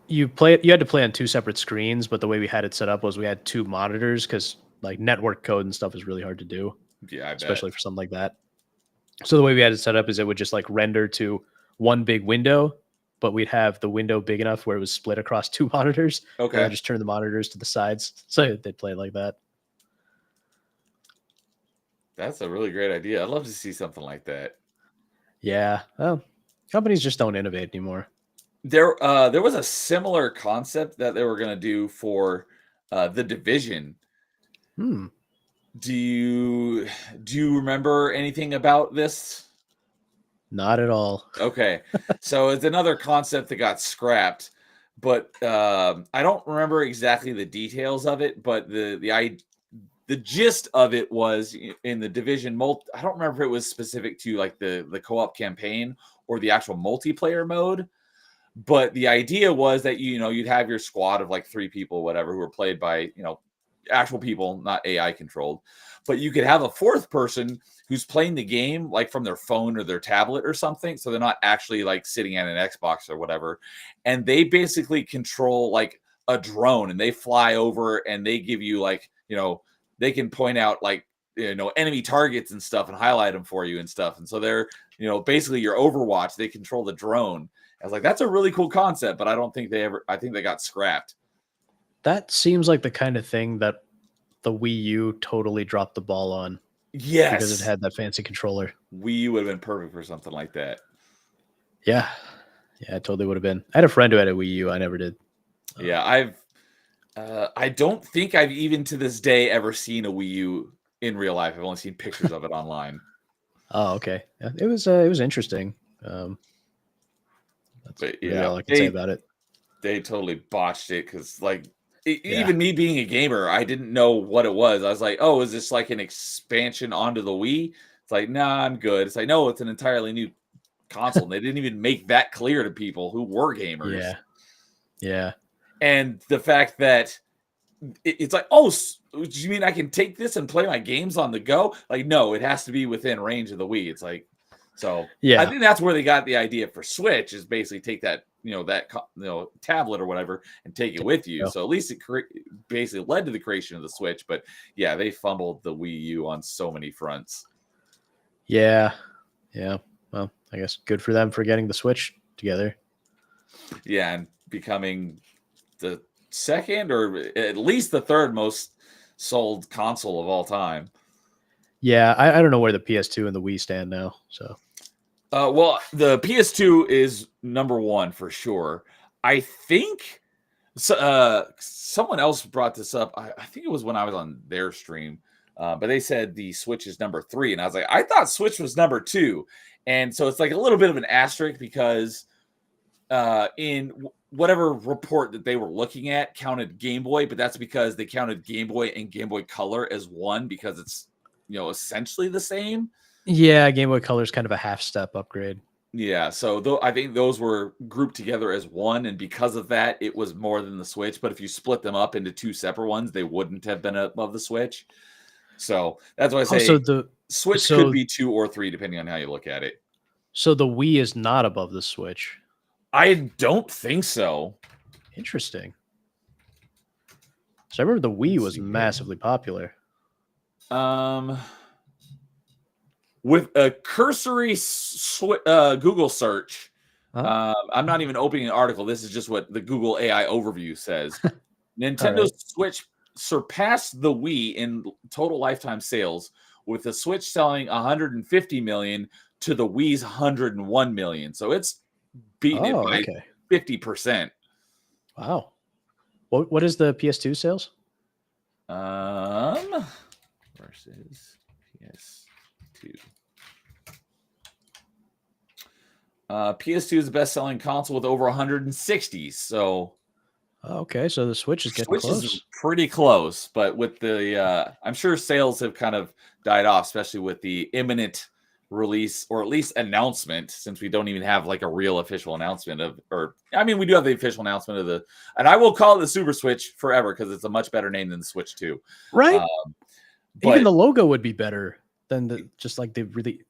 You had to play on two separate screens, but the way we had it set up was we had two monitors because like network code and stuff is really hard to do. Yeah, especially for something like that. So the way we had it set up is it would just like render to one big window, but we'd have the window big enough where it was split across two monitors. Okay. And I just turn the monitors to the sides. So they'd play like that. That's a really great idea. I'd love to see something like that. Yeah. Well, companies just don't innovate anymore. There was a similar concept that they were going to do for The Division. Do you remember anything about this? Not at all. Okay, so it's another concept that got scrapped, but I don't remember exactly the details of it. But the gist of it was in the division multi. I don't remember if it was specific to like the co-op campaign or the actual multiplayer mode. But the idea was that you'd have your squad of like 3 people, whatever, who were played by actual people, not AI controlled. But you could have a 4th person who's playing the game like from their phone or their tablet or something, so they're not actually like sitting at an Xbox or whatever, and they basically control like a drone, and they fly over and they give you like they can point out like enemy targets and stuff and highlight them for you and stuff, and so they're basically your Overwatch. They control the drone. I was like, that's a really cool concept, but I think they got scrapped. That seems like the kind of thing that the Wii U totally dropped the ball on Yes, because it had that fancy controller. Wii U would have been perfect for something like that. Yeah. Yeah, it totally would have been. I had a friend who had a Wii U. I never did. Yeah, I don't think I've even to this day ever seen a Wii U in real life. I've only seen pictures of it online. Oh, okay. Yeah, it was interesting. That's But really yeah, all I can say about it. they totally botched it because like Yeah. even me being a gamer, I didn't know what it was. I was like, oh, is this like an expansion onto the Wii? It's like, nah, I'm good. It's like, no, it's an entirely new console. And they didn't even make that clear to people who were gamers. Yeah. Yeah. And the fact that it's like, oh, do you mean I can take this and play my games on the go? Like, no, it has to be within range of the Wii. It's like, so Yeah. I think that's where they got the idea for Switch is basically take that, tablet or whatever and take it with you. Yeah. So at least it basically led to the creation of the Switch. But yeah, they fumbled the Wii U on so many fronts. Yeah. Yeah. Well, I guess good for them for getting the Switch together. Yeah, and becoming the second or at least the 3rd most sold console of all time. Yeah, I don't know where the PS2 and the Wii stand now. So Well, the PS2 is number 1 for sure. I think someone else brought this up. I think it was when I was on their stream, but they said the Switch is number 3, and I was like, I thought Switch was number 2, and so it's like a little bit of an asterisk because in whatever report that they were looking at counted Game Boy, but that's because they counted Game Boy and Game Boy Color as one because it's essentially the same. yeah, Game Boy Color is kind of a half step upgrade. Yeah, so I think those were grouped together as one, and because of that, it was more than the Switch. But if you split them up into 2 separate ones, they wouldn't have been above the Switch. So that's why I say the Switch could be 2 or 3, depending on how you look at it. So the Wii is not above the Switch. I don't think so. Interesting. So I remember the Wii was massively popular. With a cursory Google search, I'm not even opening an article. This is just what the Google AI overview says. Nintendo Switch surpassed the Wii in total lifetime sales, with the Switch selling 150 million to the Wii's 101 million. So it's beating it by 50%. Wow. What is the PS2 sales? Versus PS2. PS2 is the best-selling console with over 160. So, okay, so the Switch is getting close. Is pretty close, but with the, I'm sure sales have kind of died off, especially with the imminent release or at least announcement, since we don't even have like a real official announcement we do have the official announcement and I will call it the Super Switch forever because it's a much better name than the Switch 2. Right. Even the logo would be better than the really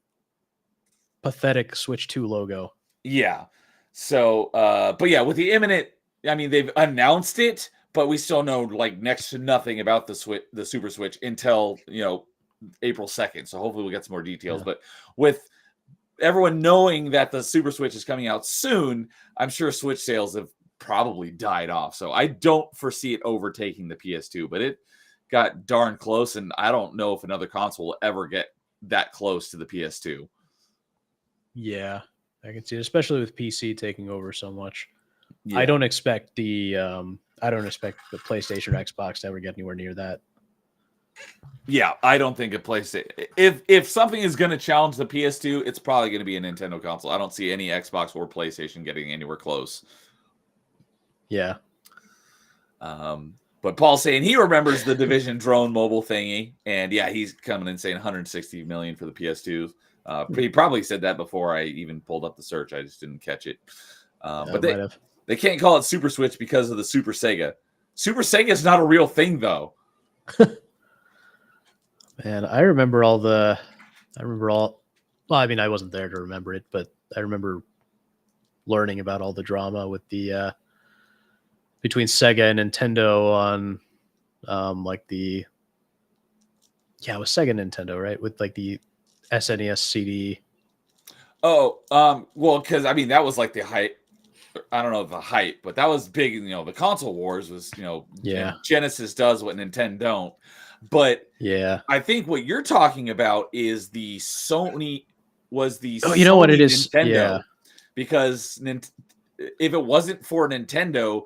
pathetic Switch 2 logo. Yeah. So, but yeah, with the imminent, they've announced it, but we still know like next to nothing about the Super Switch until, April 2nd. So hopefully we'll get some more details. Yeah. But with everyone knowing that the Super Switch is coming out soon, I'm sure Switch sales have probably died off. So I don't foresee it overtaking the PS2, but it got darn close. And I don't know if another console will ever get that close to the PS2. Yeah, I can see it, especially with PC taking over so much. Yeah. I don't expect the PlayStation or Xbox to ever get anywhere near that. Yeah, I don't think a PlayStation. If something is going to challenge the PS2, it's probably going to be a Nintendo console. I don't see any Xbox or PlayStation getting anywhere close. Yeah. But Paul's saying he remembers the Division drone mobile thingy, and yeah, he's coming in saying 160 million for the PS2. He probably said that before I even pulled up the search. I just didn't catch it. But might have. they can't call it Super Switch because of the Super Sega. Super Sega is not a real thing, though. Man, I remember all. Well, I mean, I wasn't there to remember it, but I remember learning about all the drama with the between Sega and Nintendo on like the it was Sega and Nintendo, right? With like the SNES CD. Oh, well, because I mean that was like the hype. I don't know the hype, but that was big. You know, the console wars was Yeah. Genesis does what Nintendo don't. But Yeah. I think what you're talking about is the Sony Oh, you know what it Sony is? Nintendo, Yeah. because if it wasn't for Nintendo,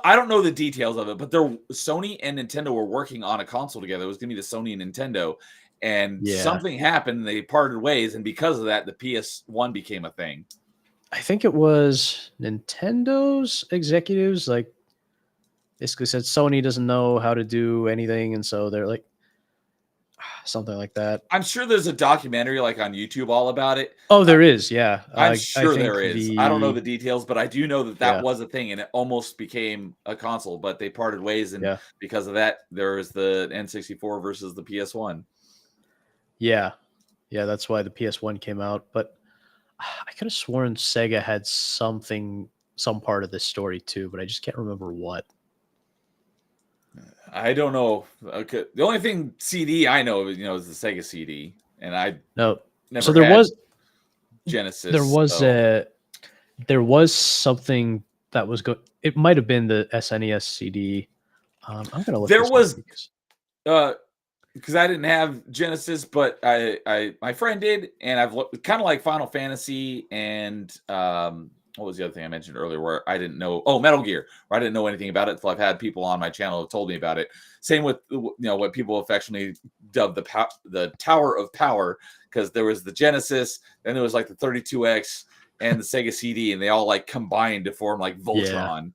I don't know the details of it, but Sony and Nintendo were working on a console together. It was going to be the Sony and Nintendo, and Yeah. something happened. They parted ways, and because of that, the PS1 became a thing. I think it was Nintendo's executives like basically said Sony doesn't know how to do anything, and so they're like something like that. I'm sure there's a documentary like on YouTube all about it. Oh, there is, yeah. I'm I sure think there is. I don't know the details, but I do know that was a thing, and it almost became a console, but they parted ways, and because of that, there was the N64 versus the PS1. Yeah, that's why the PS1 came out. But I could have sworn Sega had some part of this story too, but I just can't remember what. I don't know. Okay. The only thing CD I know is the Sega CD, and I never. So there was Genesis. There was something that was good. It might have been the SNES CD. I'm gonna look. There was because I didn't have Genesis, but my friend did, and I've looked kind of like Final Fantasy and what was the other thing I mentioned earlier where I didn't know? Oh, Metal Gear. Where I didn't know anything about it until I've had people on my channel who told me about it. Same with what people affectionately dubbed the Tower of Power, because there was the Genesis, then there was like the 32X and the Sega CD, and they all like combined to form like Voltron.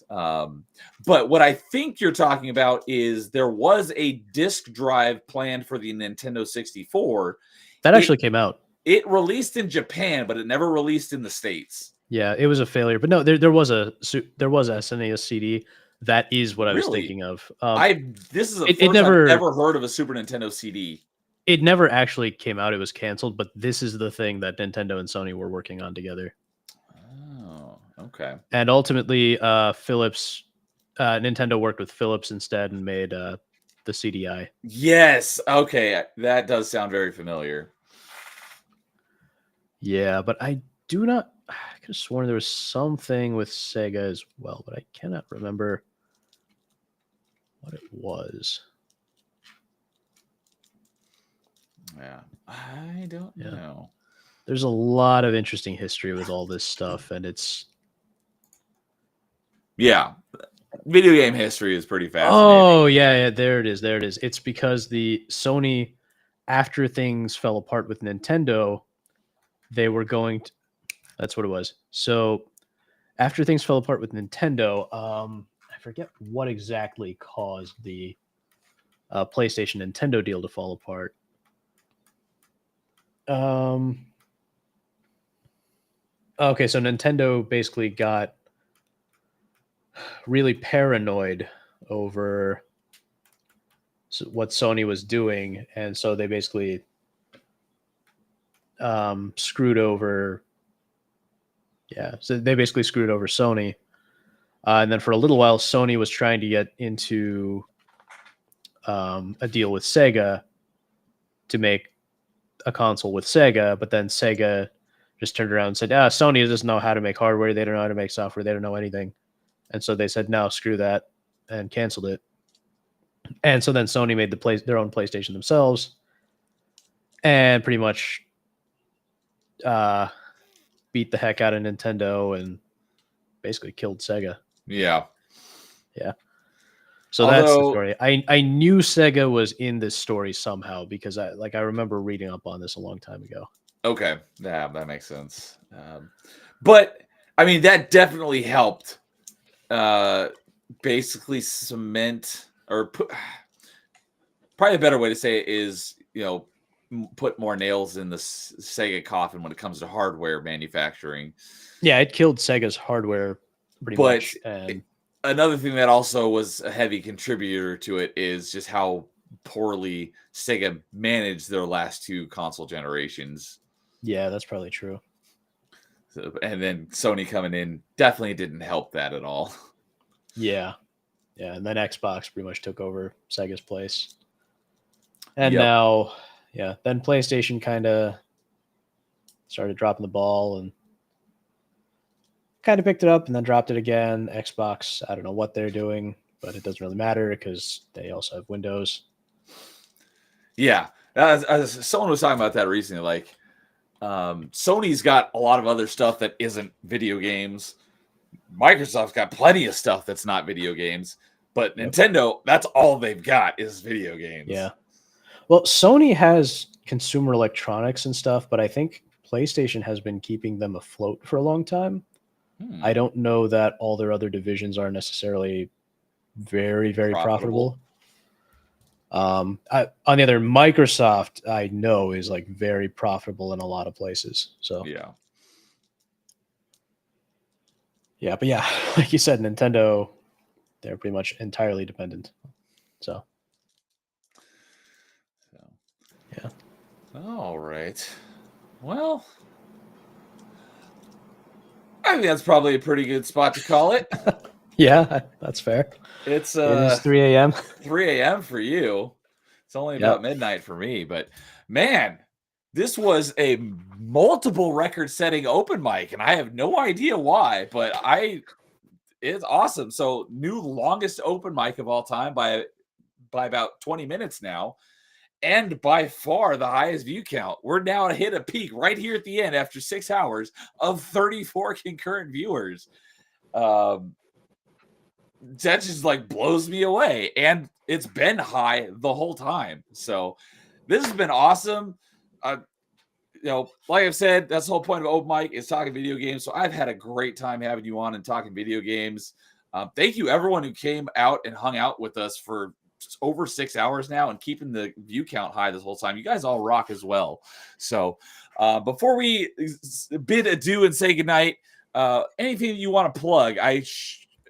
But what I think you're talking about is there was a disk drive planned for the Nintendo 64 that actually came out. It released in Japan, but it never released in the States. Yeah, it was a failure. But no, there was a SNES CD. That is what I was thinking of. This is the first I've ever heard of a Super Nintendo CD. It never actually came out. It was canceled. But this is the thing that Nintendo and Sony were working on together. Oh, okay. And ultimately, Philips, Nintendo worked with Philips instead and made the CDI. Yes. Okay, that does sound very familiar. Yeah, but I could have sworn there was something with Sega as well, but I cannot remember what it was. Yeah, I don't know. There's a lot of interesting history with all this stuff, and it's video game history is pretty fascinating. Oh yeah, there it is. It's because the Sony, after things fell apart with Nintendo, they were going to. That's what it was. So after things fell apart with Nintendo, I forget what exactly caused the PlayStation Nintendo deal to fall apart. Okay, so Nintendo basically got really paranoid over what Sony was doing, and so they basically screwed over. Yeah, so they basically screwed over Sony, and then for a little while, Sony was trying to get into a deal with Sega to make a console with Sega, but then Sega just turned around and said, Sony doesn't know how to make hardware, they don't know how to make software, they don't know anything. And so they said, no, screw that, and canceled it. And so then Sony made their own PlayStation themselves, and pretty much beat the heck out of Nintendo and basically killed Sega. Yeah. So that's the Although, story. I knew Sega was in this story somehow because I remember reading up on this a long time ago. okay, yeah, that makes sense. But I mean, that definitely helped. Basically cement or put. Probably a better way to say it is, put more nails in the Sega coffin when it comes to hardware manufacturing. Yeah, it killed Sega's hardware pretty But much. And another thing that also was a heavy contributor to it is just how poorly Sega managed their last two console generations. yeah, that's probably true. So, and then Sony coming in definitely didn't help that at all. Yeah. Yeah. And then Xbox pretty much took over Sega's place. And Yep. now, yeah, then PlayStation kind of started dropping the ball and kind of picked it up and then dropped it again. Xbox, I don't know what they're doing, but it doesn't really matter because they also have Windows. Yeah. Someone was talking about that recently. Like, Sony's got a lot of other stuff that isn't video games. Microsoft's got plenty of stuff that's not video games. But Nintendo, that's all they've got is video games. Yeah. Well, Sony has consumer electronics and stuff, but I think PlayStation has been keeping them afloat for a long time. I don't know that all their other divisions are necessarily very, very profitable. On the other, Microsoft, I know, is like very profitable in a lot of places. So Yeah. yeah, but yeah, like you said, Nintendo, they're pretty much entirely dependent. So yeah. All right. Well, I think that's probably a pretty good spot to call it. Yeah, that's fair. It's It is 3 a.m. 3 a.m. for you. It's only about midnight for me, but man, this was a multiple record-setting open mic, and I have no idea why, but it's awesome. So, new longest open mic of all time by about 20 minutes now, and by far the highest view count. We're now hit a peak right here at the end after 6 hours of 34 concurrent viewers. That just like blows me away, and it's been high the whole time. So this has been awesome. Like I've said, that's the whole point of open mic is talking video games. So I've had a great time having you on and talking video games. Thank you everyone who came out and hung out with us for over 6 hours now and keeping the view count high this whole time. You guys all rock as well. So before we bid adieu and say goodnight, anything that you want to plug, I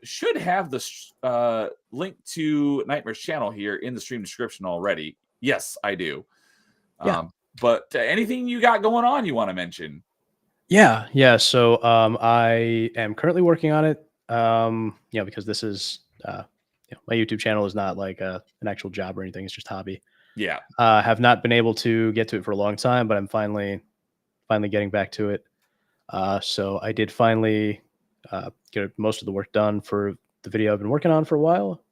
should have the link to Nightmare's channel here in the stream description already. Yes, I do. Yeah. But anything you got going on you want to mention? Yeah. So I am currently working on it. Because this is my YouTube channel is not like an actual job or anything. It's just hobby. Yeah. Have not been able to get to it for a long time, but I'm finally getting back to it. So I did finally get most of the work done for the video I've been working on for a while.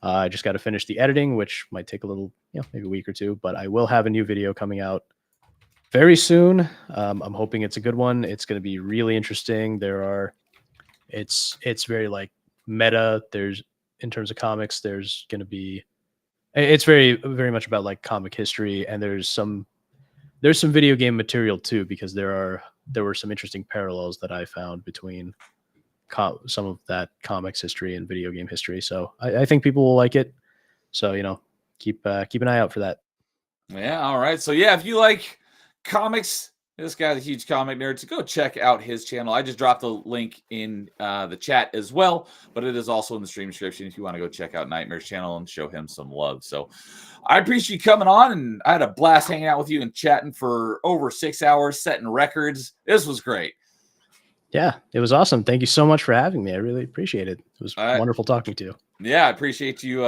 I just got to finish the editing, which might take a little, maybe a week or two, but I will have a new video coming out very soon. I'm hoping it's a good one. It's going to be really interesting. It's very like meta. In terms of comics, it's very, very much about like comic history. And there's some video game material too, because there were some interesting parallels that I found between some of that comics history and video game history. So I think people will like it. So, keep an eye out for that. Yeah. All right. So yeah, if you like comics, this guy's a huge comic nerd, so go check out his channel. I just dropped the link in the chat as well, but it is also in the stream description if you want to go check out Nightmare's channel and show him some love. So I appreciate you coming on, and I had a blast hanging out with you and chatting for over 6 hours, setting records. This was great. Yeah, it was awesome. Thank you so much for having me. I really appreciate it. It was wonderful talking to you. Yeah, I appreciate you,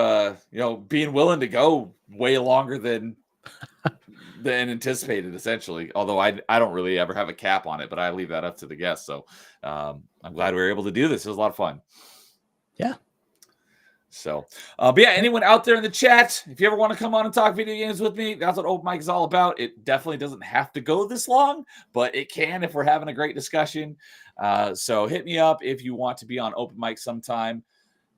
being willing to go way longer than anticipated, essentially. Although I don't really ever have a cap on it, but I leave that up to the guests. So I'm glad we were able to do this. It was a lot of fun. Yeah. So, but yeah, anyone out there in the chat, if you ever want to come on and talk video games with me, that's what open mic is all about. It definitely doesn't have to go this long, but it can if we're having a great discussion. So hit me up if you want to be on open mic sometime.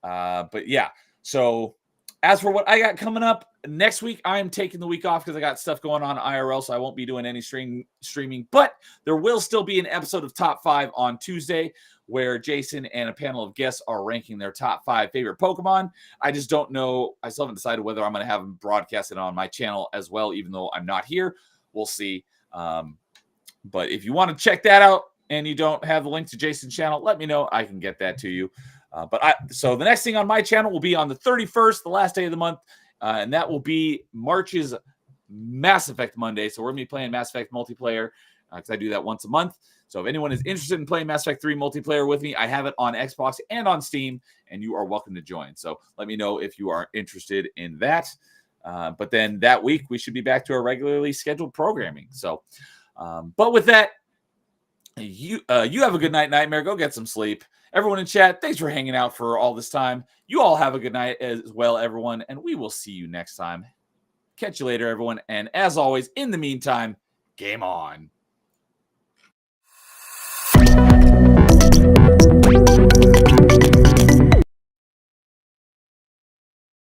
But yeah, so as for what I got coming up next week, I am taking the week off because I got stuff going on IRL, so I won't be doing any streaming. But there will still be an episode of Top 5 on Tuesday where Jason and a panel of guests are ranking their top 5 favorite Pokemon. I just don't know. I still haven't decided whether I'm going to have them broadcasted on my channel as well, even though I'm not here. We'll see. But if you want to check that out and you don't have the link to Jason's channel, let me know. I can get that to you. So the next thing on my channel will be on the 31st, the last day of the month, and that will be March's Mass Effect Monday. So we're going to be playing Mass Effect multiplayer because I do that once a month. So if anyone is interested in playing Mass Effect 3 multiplayer with me, I have it on Xbox and on Steam, and you are welcome to join. So let me know if you are interested in that. But then that week, we should be back to our regularly scheduled programming. So, but with that, you have a good night, Nightmare. Go get some sleep. Everyone in chat, thanks for hanging out for all this time. You all have a good night as well, everyone, and we will see you next time. Catch you later, everyone. And as always, in the meantime, game on.